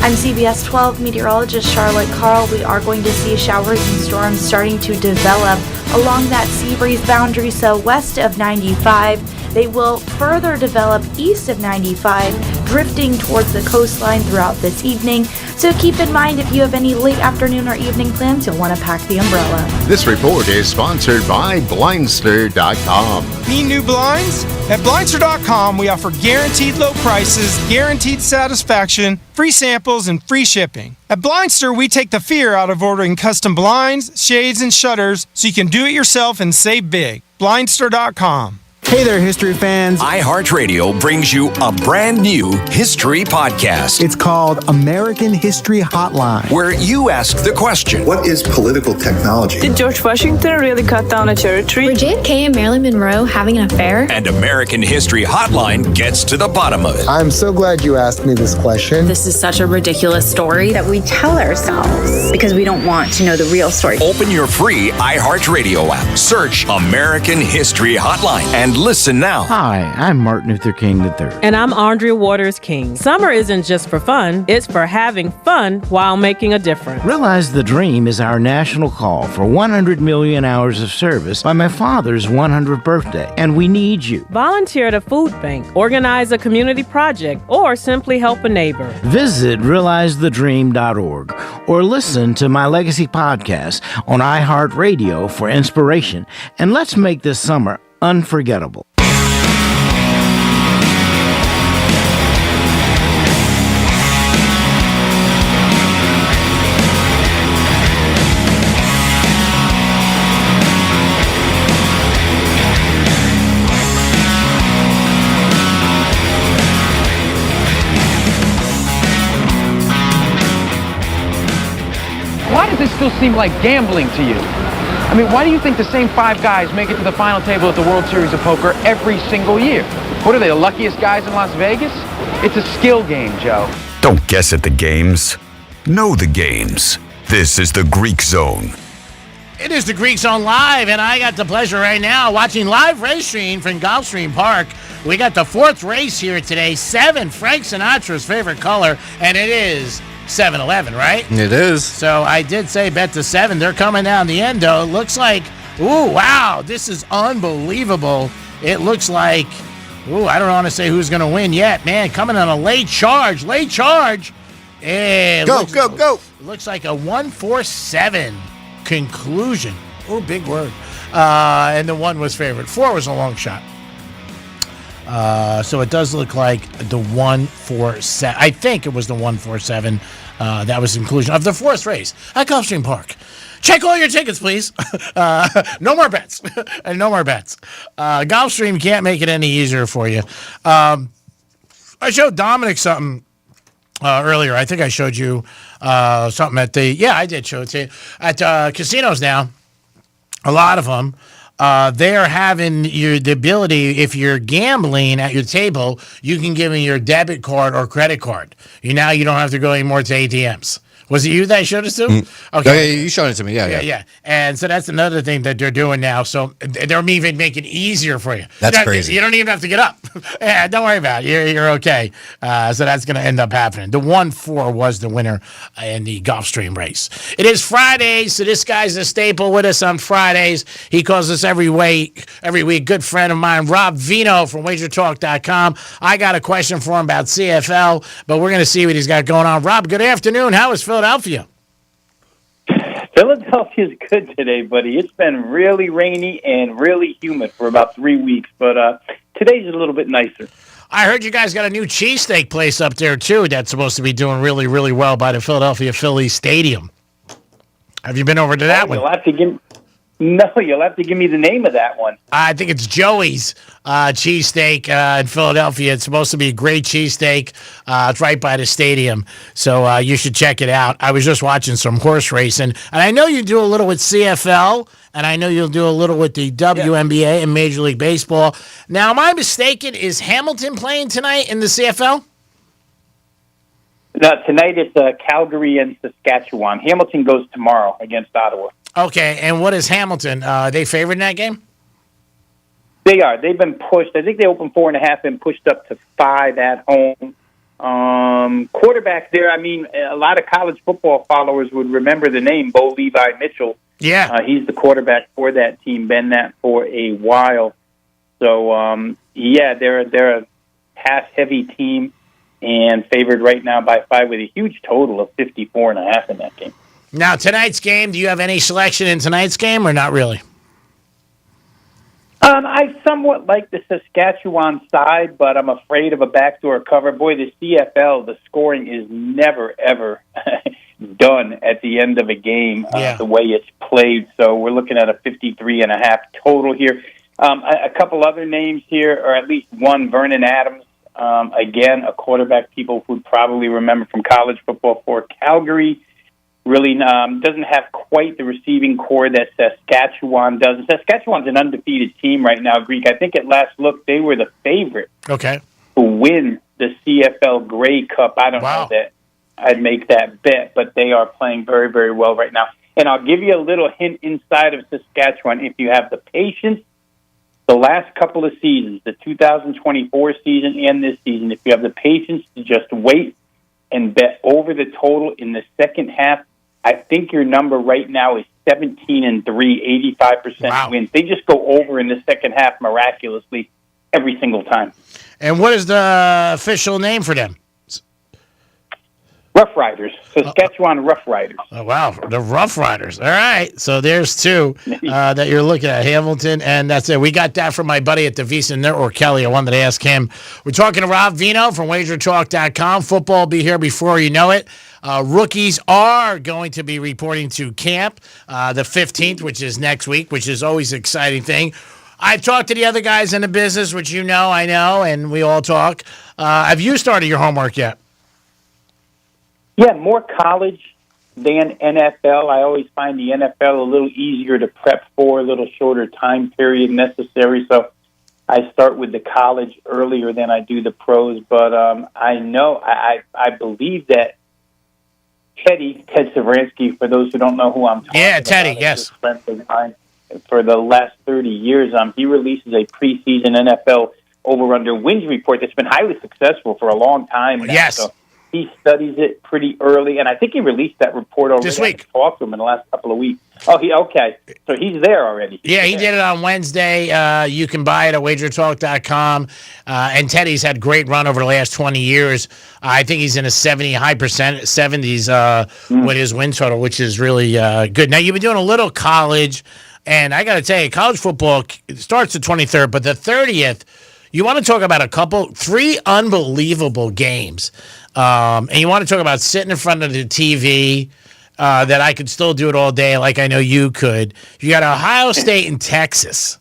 I'm CBS 12 meteorologist Charlotte Carl. We are going to see showers and storms starting to develop along that sea breeze boundary, so west of 95. They will further develop east of 95, drifting towards the coastline throughout this evening. So keep in mind, if you have any late afternoon or evening plans, you'll want to pack the umbrella. This report is sponsored by Blindster.com. Need new blinds? At Blindster.com, we offer guaranteed low prices, guaranteed satisfaction, free samples, and free shipping. At Blindster, we take the fear out of ordering custom blinds, shades, and shutters so you can do it yourself and save big. Blindster.com. Hey there, history fans. iHeartRadio brings you a brand new history podcast. It's called American History Hotline, where you ask the question, what is political technology? Did George Washington really cut down a cherry tree? Were JFK and Marilyn Monroe having an affair? And American History Hotline gets to the bottom of it. I'm so glad you asked me this question. This is such a ridiculous story that we tell ourselves because we don't want to know the real story. Open your free iHeartRadio app. Search American History Hotline and listen now. Hi, I'm Martin Luther King III. And I'm Andrea Waters King. Summer isn't just for fun, it's for having fun while making a difference. Realize the Dream is our national call for 100 million hours of service by my father's 100th birthday, and we need you. Volunteer at a food bank, organize a community project, or simply help a neighbor. Visit realizethedream.org or listen to my Legacy podcast on iHeartRadio for inspiration, and let's make this summer unforgettable. Why does this still seem like gambling to you? I mean, why do you think the same 5 guys make it to the final table at the World Series of Poker every single year? What are they, the luckiest guys in Las Vegas? It's a skill game, Joe. Don't guess at the games. Know the games. This is the Greek Zone. It is the Greek Zone Live, and I got the pleasure right now watching live race stream from Gulfstream Park. We got the 4th race here today, 7, Frank Sinatra's favorite color, and it is 7-11, right? It is. So I did say bet the 7. They're coming down the end, though. It looks like, ooh, wow, this is unbelievable. It looks like, ooh, I don't want to say who's going to win yet. Man, coming on a late charge. Go. It looks like a 1-4-7 conclusion. Oh, big word. And the 1 was favorite. 4 was a long shot. So it does look like the 1-4-7. I think it was the 1-4-7. That was the conclusion of the 4th race at Gulfstream Park. Check all your tickets, please. No more bets. No more bets. Gulfstream can't make it any easier for you. I showed Dominic something earlier. I think I showed you something at the... Yeah, I did show it to you. At casinos now, a lot of them they are having the ability, if you're gambling at your table, you can give them your debit card or credit card. You don't have to go anymore to ATMs. Was it you that showed us to? Okay, you showed it to me. Yeah. And so that's another thing that they're doing now. So they're even making it easier for you. That's crazy. You don't even have to get up. Yeah, don't worry about it. You're okay. So that's going to end up happening. The 1-4 was the winner in the Gulfstream race. It is Friday, so this guy's a staple with us on Fridays. He calls us every week. Good friend of mine, Rob Vino from WagerTalk.com. I got a question for him about CFL, but we're going to see what he's got going on. Rob, good afternoon. How is Philadelphia? Philadelphia's good today, buddy. It's been really rainy and really humid for about 3 weeks, but today's a little bit nicer. I heard you guys got a new cheesesteak place up there, too, that's supposed to be doing really, really well by the Philadelphia Phillies Stadium. Have you been over to that one? You'll have to give me the name of that one. I think it's Joey's cheesesteak in Philadelphia. It's supposed to be a great cheesesteak. It's right by the stadium, so you should check it out. I was just watching some horse racing, and I know you do a little with CFL, and I know you'll do a little with the WNBA and Major League Baseball. Now, am I mistaken? Is Hamilton playing tonight in the CFL? No, tonight it's Calgary and Saskatchewan. Hamilton goes tomorrow against Ottawa. Okay, and what is Hamilton? Are they favored in that game? They are. They've been pushed. I think they opened 4.5 and pushed up to 5 at home. Quarterback there, a lot of college football followers would remember the name Bo Levi Mitchell. Yeah. He's the quarterback for that team, been that for a while. So, they're a pass-heavy team and favored right now by 5 with a huge total of 54.5 in that game. Now, tonight's game, do you have any selection in tonight's game or not really? I somewhat like the Saskatchewan side, but I'm afraid of a backdoor cover. Boy, the CFL, the scoring is never, ever done at the end of a game the way it's played. So we're looking at a 53.5 total here. A couple other names here, or at least one, Vernon Adams. Again, a quarterback people would probably remember from college football for Calgary. Really doesn't have quite the receiving core that Saskatchewan does. And Saskatchewan's an undefeated team right now, Greek. I think at last look, they were the favorite to win the CFL Grey Cup. I don't know that I'd make that bet, but they are playing very, very well right now. And I'll give you a little hint inside of Saskatchewan. If you have the patience, the last couple of seasons, the 2024 season and this season, if you have the patience to just wait and bet over the total in the second half, I think your number right now is 17-3, 85% wins. They just go over in the second half miraculously every single time. And what is the official name for them? Rough Riders. Saskatchewan Rough Riders. Oh, wow. The Rough Riders. All right. So there's two that you're looking at, Hamilton, and that's it. We got that from my buddy at the Visa Network, Kelly. I wanted to ask him. We're talking to Rob Vino from WagerTalk.com. Football will be here before you know it. Rookies are going to be reporting to camp the 15th, which is next week, which is always an exciting thing. I've talked to the other guys in the business, which I know, and we all talk. Have you started your homework yet? Yeah, more college than NFL. I always find the NFL a little easier to prep for, a little shorter time period necessary. So I start with the college earlier than I do the pros. But I believe that Ted Savransky, for those who don't know who I'm talking about. Teddy, yes. Friend of mine for the last 30 years. He releases a preseason NFL over-under wins report that's been highly successful for a long time now. Yes. So he studies it pretty early, and I think he released that report already. This week. I talked to him in the last couple of weeks. Oh, okay. So he's there already. Yeah, he did it on Wednesday. You can buy it at WagerTalk.com. And Teddy's had great run over the last 20 years. I think he's in a 70s with his win total, which is really good. Now, you've been doing a little college, and I got to tell you, college football starts the 23rd, but the 30th, you want to talk about three unbelievable games. And you want to talk about sitting in front of the TV that I could still do it all day like I know you could. You got Ohio State and Texas.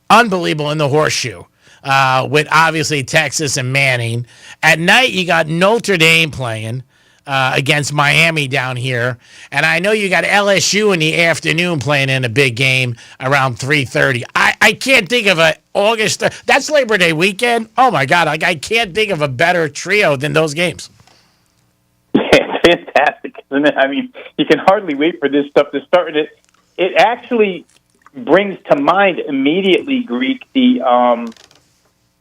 Unbelievable in the horseshoe with obviously Texas and Manning. At night, you got Notre Dame playing. against Miami down here. And I know you got LSU in the afternoon playing in a big game around 3:30. I can't think of August. That's Labor Day weekend. Oh, my God. I can't think of a better trio than those games. Yeah, fantastic, isn't it? I mean, you can hardly wait for this stuff to start. It actually brings to mind immediately, Greek, the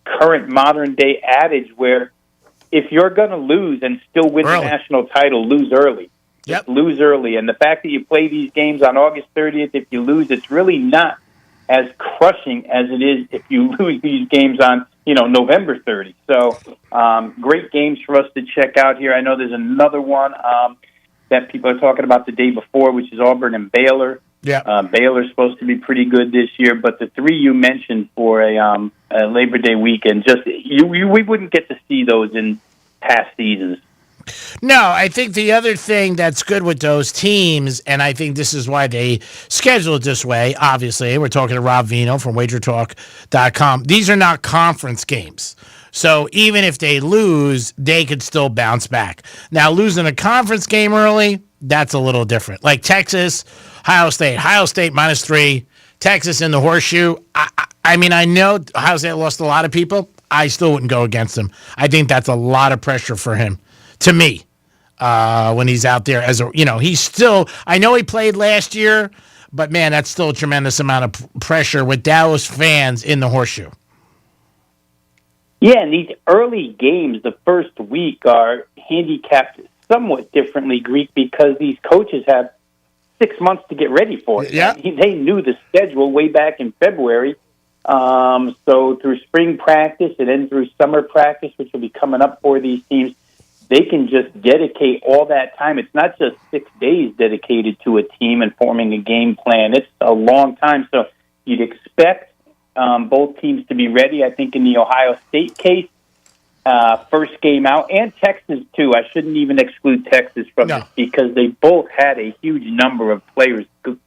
current modern-day adage where if you're going to lose and still win the national title, lose early. Yep. Lose early. And the fact that you play these games on August 30th, if you lose, it's really not as crushing as it is if you lose these games on, November 30th. So great games for us to check out here. I know there's another one that people are talking about the day before, which is Auburn and Baylor. Yeah. Baylor's supposed to be pretty good this year, but the three you mentioned for a Labor Day weekend, we wouldn't get to see those in past seasons. No, I think the other thing that's good with those teams, and I think this is why they schedule it this way, obviously, we're talking to Rob Vino from WagerTalk.com. These are not conference games. So even if they lose, they could still bounce back. Now, losing a conference game early, that's a little different. Like Texas, Ohio State -3, Texas in the horseshoe. I mean, I know Ohio State lost a lot of people. I still wouldn't go against him. I think that's a lot of pressure for him, to me, when he's out there. He's still, I know he played last year, but man, that's still a tremendous amount of pressure with Dallas fans in the horseshoe. Yeah, and these early games, the first week, are handicapped somewhat differently, Greek, because these coaches have 6 months to get ready for it. Yeah. They knew the schedule way back in February. So through spring practice and then through summer practice, which will be coming up for these teams, they can just dedicate all that time. It's not just 6 days dedicated to a team and forming a game plan. It's a long time. So you'd expect both teams to be ready. I think in the Ohio State case, first game out, and Texas too. I shouldn't even exclude Texas from this because they both had a huge number of players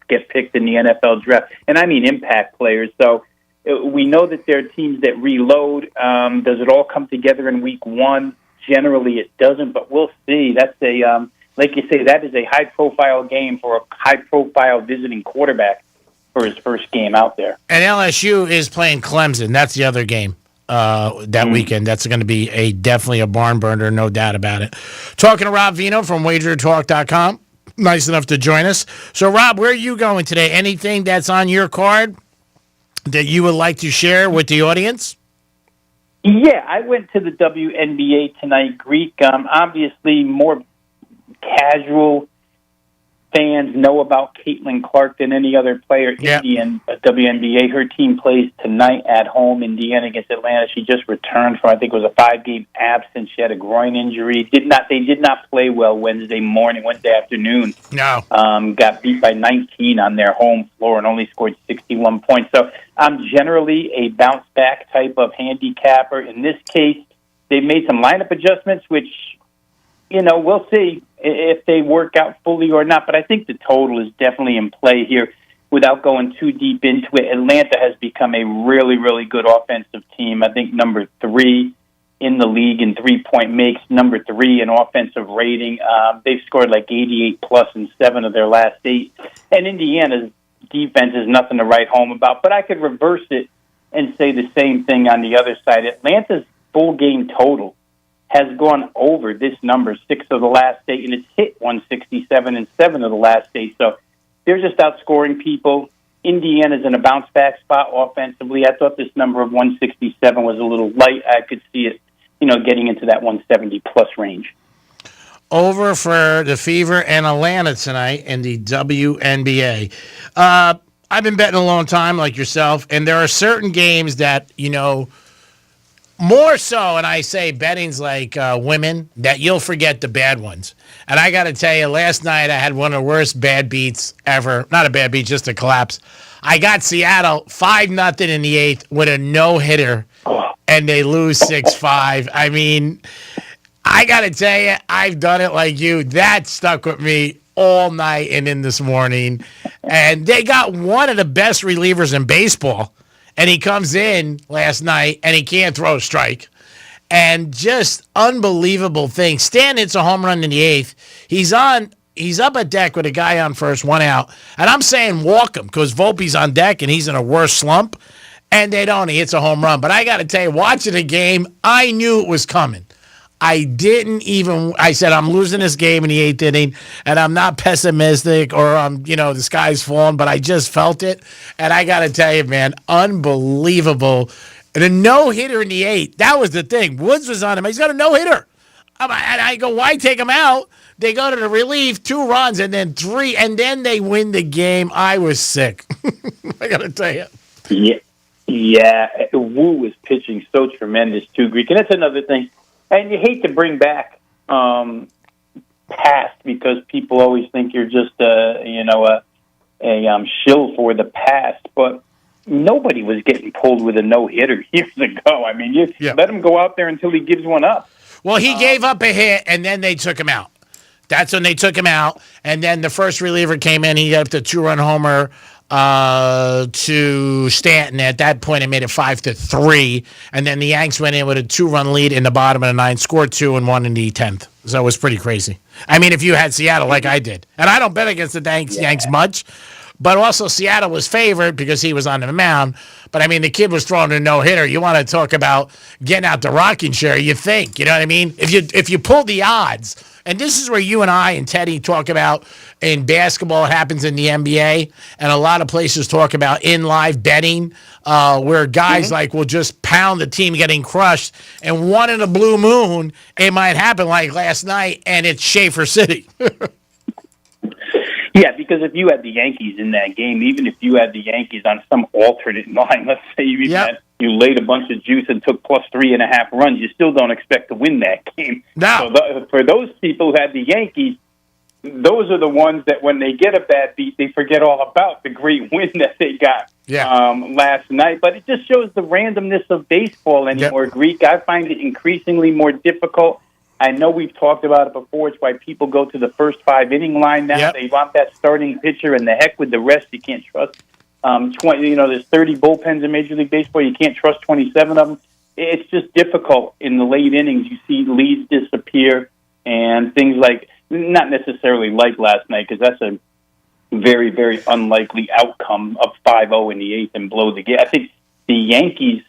get picked in the NFL draft, and I mean impact players. So we know that there are teams that reload. Does it all come together in week one? Generally, it doesn't, but we'll see. That's like you say, that is a high-profile game for a high-profile visiting quarterback for his first game out there. And LSU is playing Clemson. That's the other game that weekend. That's going to be definitely a barn burner, no doubt about it. Talking to Rob Vino from WagerTalk.com. Nice enough to join us. So, Rob, where are you going today? Anything that's on your card that you would like to share with the audience? Yeah, I went to the WNBA tonight, Greek. Obviously, more casual fans know about Caitlin Clark than any other player in the WNBA. Her team plays tonight at home, Indiana against Atlanta. She just returned from, I think it was a 5-game absence. She had a groin injury. They did not play well Wednesday afternoon. No. Got beat by 19 on their home floor and only scored 61 points. So I'm generally a bounce-back type of handicapper. In this case, they've made some lineup adjustments, which, we'll see if they work out fully or not. But I think the total is definitely in play here without going too deep into it. Atlanta has become a really, really good offensive team. I think number 3 in the league in three-point makes, number 3 in offensive rating. They've scored like 88-plus in 7 of their last 8. And Indiana's defense is nothing to write home about. But I could reverse it and say the same thing on the other side. Atlanta's full game total has gone over this number 6 of the last 8, and it's hit 167 in 7 of the last 8. So they're just outscoring people. Indiana's in a bounce-back spot offensively. I thought this number of 167 was a little light. I could see it, getting into that 170-plus range. Over for the Fever and Atlanta tonight in the WNBA. I've been betting a long time, like yourself, and there are certain games that, more so, and I say betting's like women, that you'll forget the bad ones. And I got to tell you, last night I had one of the worst bad beats ever. Not a bad beat, just a collapse. I got Seattle 5-0 in the 8th with a no-hitter, and they lose 6-5. I mean, I got to tell you, I've done it like you. That stuck with me all night and in this morning. And they got one of the best relievers in baseball. And he comes in last night, and he can't throw a strike. and just unbelievable thing. Stan hits a home run in the 8th. He's up at deck with a guy on first, 1 out. And I'm saying walk him because Volpe's on deck and he's in a worse slump. And they don't. He hits a home run. But I got to tell you, watching the game, I knew it was coming. I said, I'm losing this game in the 8th inning, and I'm not pessimistic or, the sky's falling, but I just felt it. And I got to tell you, man, unbelievable. And a no-hitter in the 8th. That was the thing. Woods was on him. He's got a no-hitter. And I go, why take him out? They go to the relief, 2 runs, and then 3, and then they win the game. I was sick. I got to tell you. Yeah. Wu was pitching so tremendous, too, Greek. And that's another thing. And you hate to bring back past because people always think you're just a shill for the past. But nobody was getting pulled with a no-hitter years ago. I mean, you let him go out there until he gives one up. Well, he gave up a hit, and then they took him out. That's when they took him out. And then the first reliever came in. He got up to 2-run homer to Stanton. At that point, it made it 5-3. And then the Yanks went in with a 2-run lead in the bottom of the 9th, scored 2 and won in the 10th. So it was pretty crazy. I mean, if you had Seattle like I did. And I don't bet against the Yanks much. But also Seattle was favored because he was on the mound. But, I mean, the kid was throwing a no-hitter. You want to talk about getting out the rocking chair, you think. You know what I mean? If you pull the odds, and this is where you and I and Teddy talk about in basketball, it happens in the NBA, and a lot of places talk about in live betting, where guys will just pound the team getting crushed, and one in a blue moon, it might happen like last night, and it's Schaefer City. Yeah, because if you had the Yankees in that game, even if you had the Yankees on some alternate line, let's say you laid a bunch of juice and took plus 3.5 runs, you still don't expect to win that game. No. So for those people who had the Yankees, those are the ones that when they get a bad beat, they forget all about the great win that they got last night. But it just shows the randomness of baseball anymore, Greek. I find it increasingly more difficult. I know we've talked about it before. It's why people go to the first 5-inning line now. They want that starting pitcher, and the heck with the rest. You can't trust 20. There's 30 bullpens in Major League Baseball. You can't trust 27 of them. It's just difficult in the late innings. You see leads disappear and things like, not necessarily like last night, because that's a very, very unlikely outcome of 5-0 in the 8th and blow the game. I think the Yankees,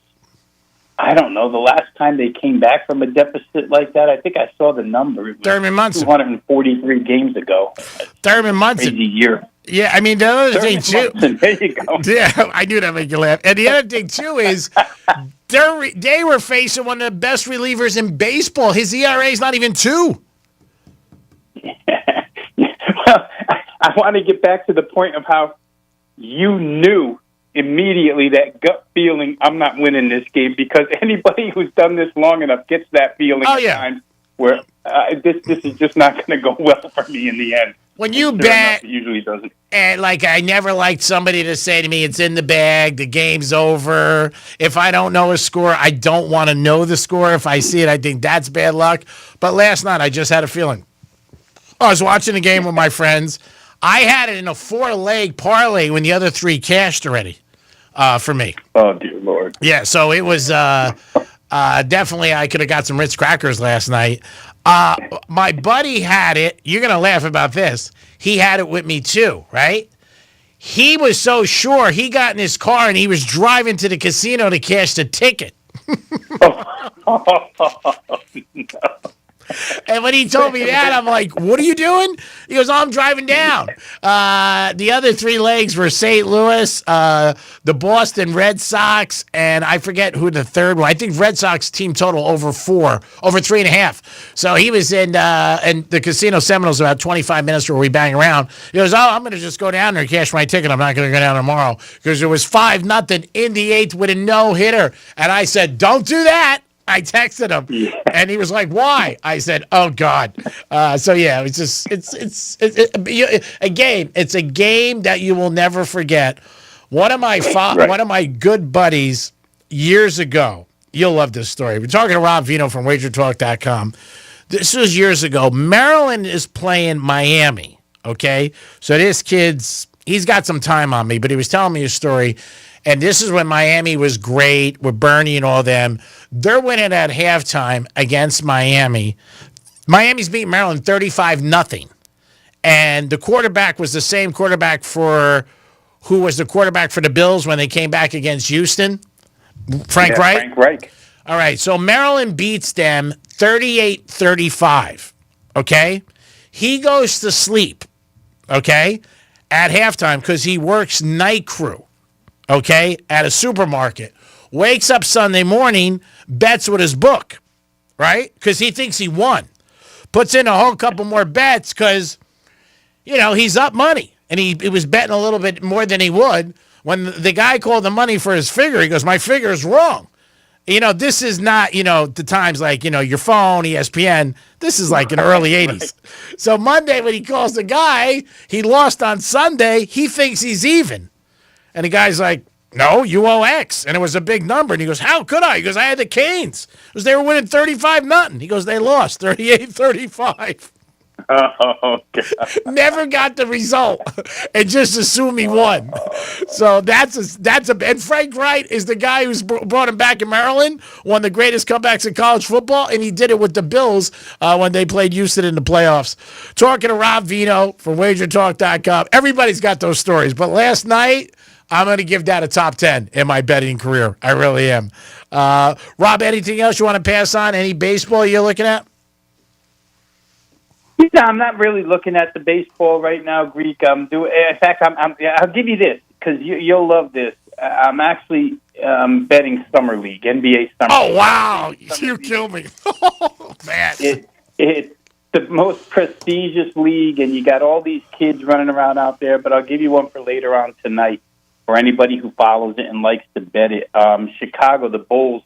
I don't know, the last time they came back from a deficit like that, I think I saw the number. It was Thurman Munson. 243 games ago. Thurman Munson. Crazy year. Yeah, I mean, the other thing, too. There you go. Yeah, I knew that would make you laugh. And the other thing, too, is they were facing one of the best relievers in baseball. His ERA is not even 2. Well, I want to get back to the point of how you knew immediately that gut feeling, I'm not winning this game, because anybody who's done this long enough gets that feeling at times where this is just not going to go well for me in the end. When you bet, it usually doesn't. And I never liked somebody to say to me, it's in the bag, the game's over. If I don't know a score, I don't want to know the score. If I see it, I think that's bad luck. But last night, I just had a feeling. I was watching a game with my friends. I had it in a 4-leg parlay when the other 3 cashed already for me. Oh, dear Lord. Yeah, so it was definitely, I could have got some Ritz crackers last night. My buddy had it. You're going to laugh about this. He had it with me too, right? He was so sure, he got in his car and he was driving to the casino to cash the ticket. No. And when he told me that, I'm like, what are you doing? He goes, I'm driving down. The other 3 legs were St. Louis, the Boston Red Sox, and I forget who the third one. I think Red Sox team total over 3.5. So he was in the Casino Seminoles about 25 minutes where we bang around. He goes, I'm going to just go down there and cash my ticket. I'm not going to go down tomorrow, because it was 5-0 in the 8th with a no-hitter. And I said, don't do that. I texted him, and he was like, "Why?" I said, "Oh God." So yeah, it's just it's a game. It's a game that you will never forget. One of my good buddies years ago. You'll love this story. We're talking to Rob Vino from WagerTalk.com. This was years ago. Maryland is playing Miami. Okay, so this kid's he's got some time on me, but he was telling me a story. and this is when Miami was great with Bernie and all them. They're winning at halftime against Miami. Miami's beating Maryland 35-0. And the quarterback was the same quarterback who was the quarterback for the Bills when they came back against Houston? Frank Reich? Frank Reich. All right, so Maryland beats them 38-35, okay? He goes to sleep, okay, at halftime because he works night crew, okay, at a supermarket. Wakes up Sunday morning, bets with his book, right? Because he thinks he won. Puts in a whole couple more bets because, he's up money. And he was betting a little bit more than he would. When the guy called the money for his figure, he goes, my figure is wrong. This is not, the times like, your phone, ESPN. This is like in the early 80s. Right. So Monday when he calls the guy, he lost on Sunday. He thinks he's even. And the guy's like, no, you owe X. And it was a big number. And he goes, how could I? He goes, I had the Canes. Because they were winning 35-0. He goes, they lost 38-35. Oh, God. Never got the result and just assume he won. So and Frank Wright is the guy who's brought him back in Maryland, one of the greatest comebacks in college football, and he did it with the Bills when they played Houston in the playoffs. Talking to Rob Vino from WagerTalk.com. Everybody's got those stories, but last night, I'm going to give that a top 10 in my betting career. I really am. Rob, anything else you want to pass on? Any baseball you're looking at? Yeah, I'm not really looking at the baseball right now, Greek. In fact, I'll give you this because you'll love this. I'm actually betting Summer League, NBA Summer League. Oh, wow. You killed me. Oh, man. It's the most prestigious league, and you got all these kids running around out there, but I'll give you one for later on tonight for anybody who follows it and likes to bet it. Chicago, the Bulls,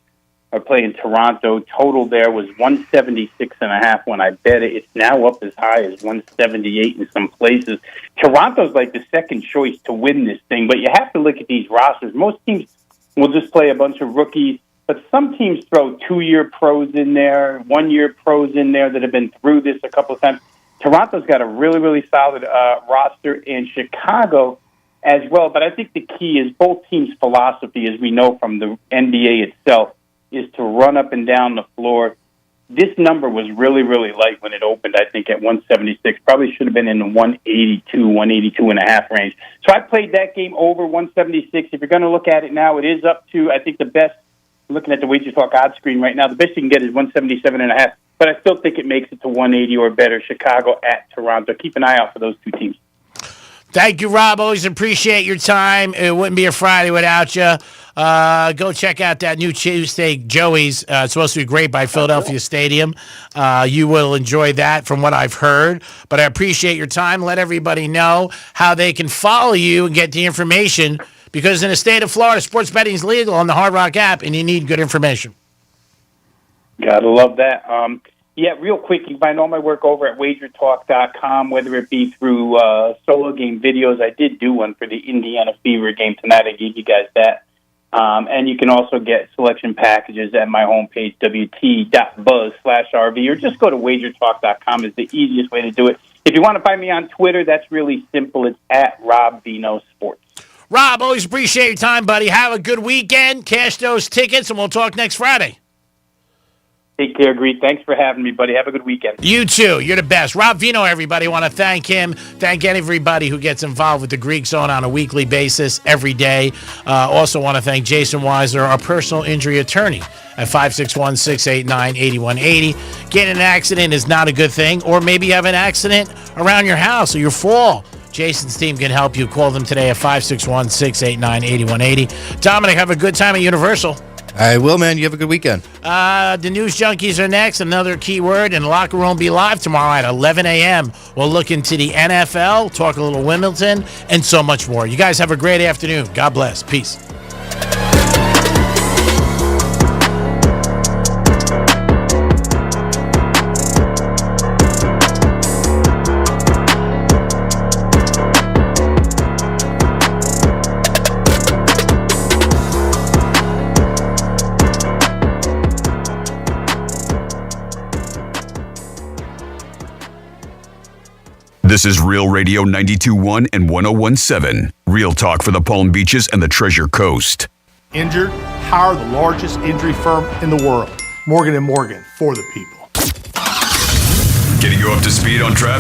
are playing Toronto. Total there was 176.5 when I bet it. It's now up as high as 178 in some places. Toronto's like the second choice to win this thing, but you have to look at these rosters. Most teams will just play a bunch of rookies, but some teams throw 2-year pros in there, 1-year pros in there that have been through this a couple of times. Toronto's got a really, really solid roster, and Chicago as well. But I think the key is both teams' philosophy, as we know from the NBA itself, is to run up and down the floor. This number was really, really light when it opened, I think, at 176. Probably should have been in the 182 and a half range. So I played that game over 176. If you're going to look at it now, it is up to, I think, the best, looking at the Wager Talk odds screen right now, the best you can get is 177 and a half. But I still think it makes it to 180 or better, Chicago at Toronto. Keep an eye out for those two teams. Thank you, Rob. Always appreciate your time. It wouldn't be a Friday without you. Go check out that new cheesesteak, Joey's. It's supposed to be great by Philadelphia Stadium. You will enjoy that from what I've heard. But I appreciate your time. Let everybody know how they can follow you and get the information. Because in the state of Florida, sports betting is legal on the Hard Rock app, and you need good information. Gotta love that. Yeah, real quick, you can find all my work over at WagerTalk.com, whether it be through solo game videos. I did do one for the Indiana Fever game tonight. I gave you guys that. And you can also get selection packages at my homepage, wt.buzz/RV, or just go to WagerTalk.com is the easiest way to do it. If you want to find me on Twitter, that's really simple. It's at Rob Vino Sports. Rob, always appreciate your time, buddy. Have a good weekend. Cash those tickets, and we'll talk next Friday. Take care, Greet. Thanks for having me, buddy. Have a good weekend. You too. You're the best. Rob Vino, everybody. I want to thank him. Thank everybody who gets involved with the Greek Zone on a weekly basis, every day. Also want to thank Jason Weiser, our personal injury attorney, at 561-689-8180. Getting in an accident is not a good thing, or maybe you have an accident around your house or your fall. Jason's team can help you. Call them today at 561-689-8180. Dominic, have a good time at Universal. I will, man. You have a good weekend. The News Junkies are next. Another keyword, and the Locker Room will be live tomorrow at 11 a.m. We'll look into the NFL, talk a little Wimbledon, and so much more. You guys have a great afternoon. God bless. Peace. This is Real Radio 92.1 and 101.7. Real talk for the Palm Beaches and the Treasure Coast. Injured? Hire the largest injury firm in the world. Morgan & Morgan, for the people. Getting you up to speed on traffic.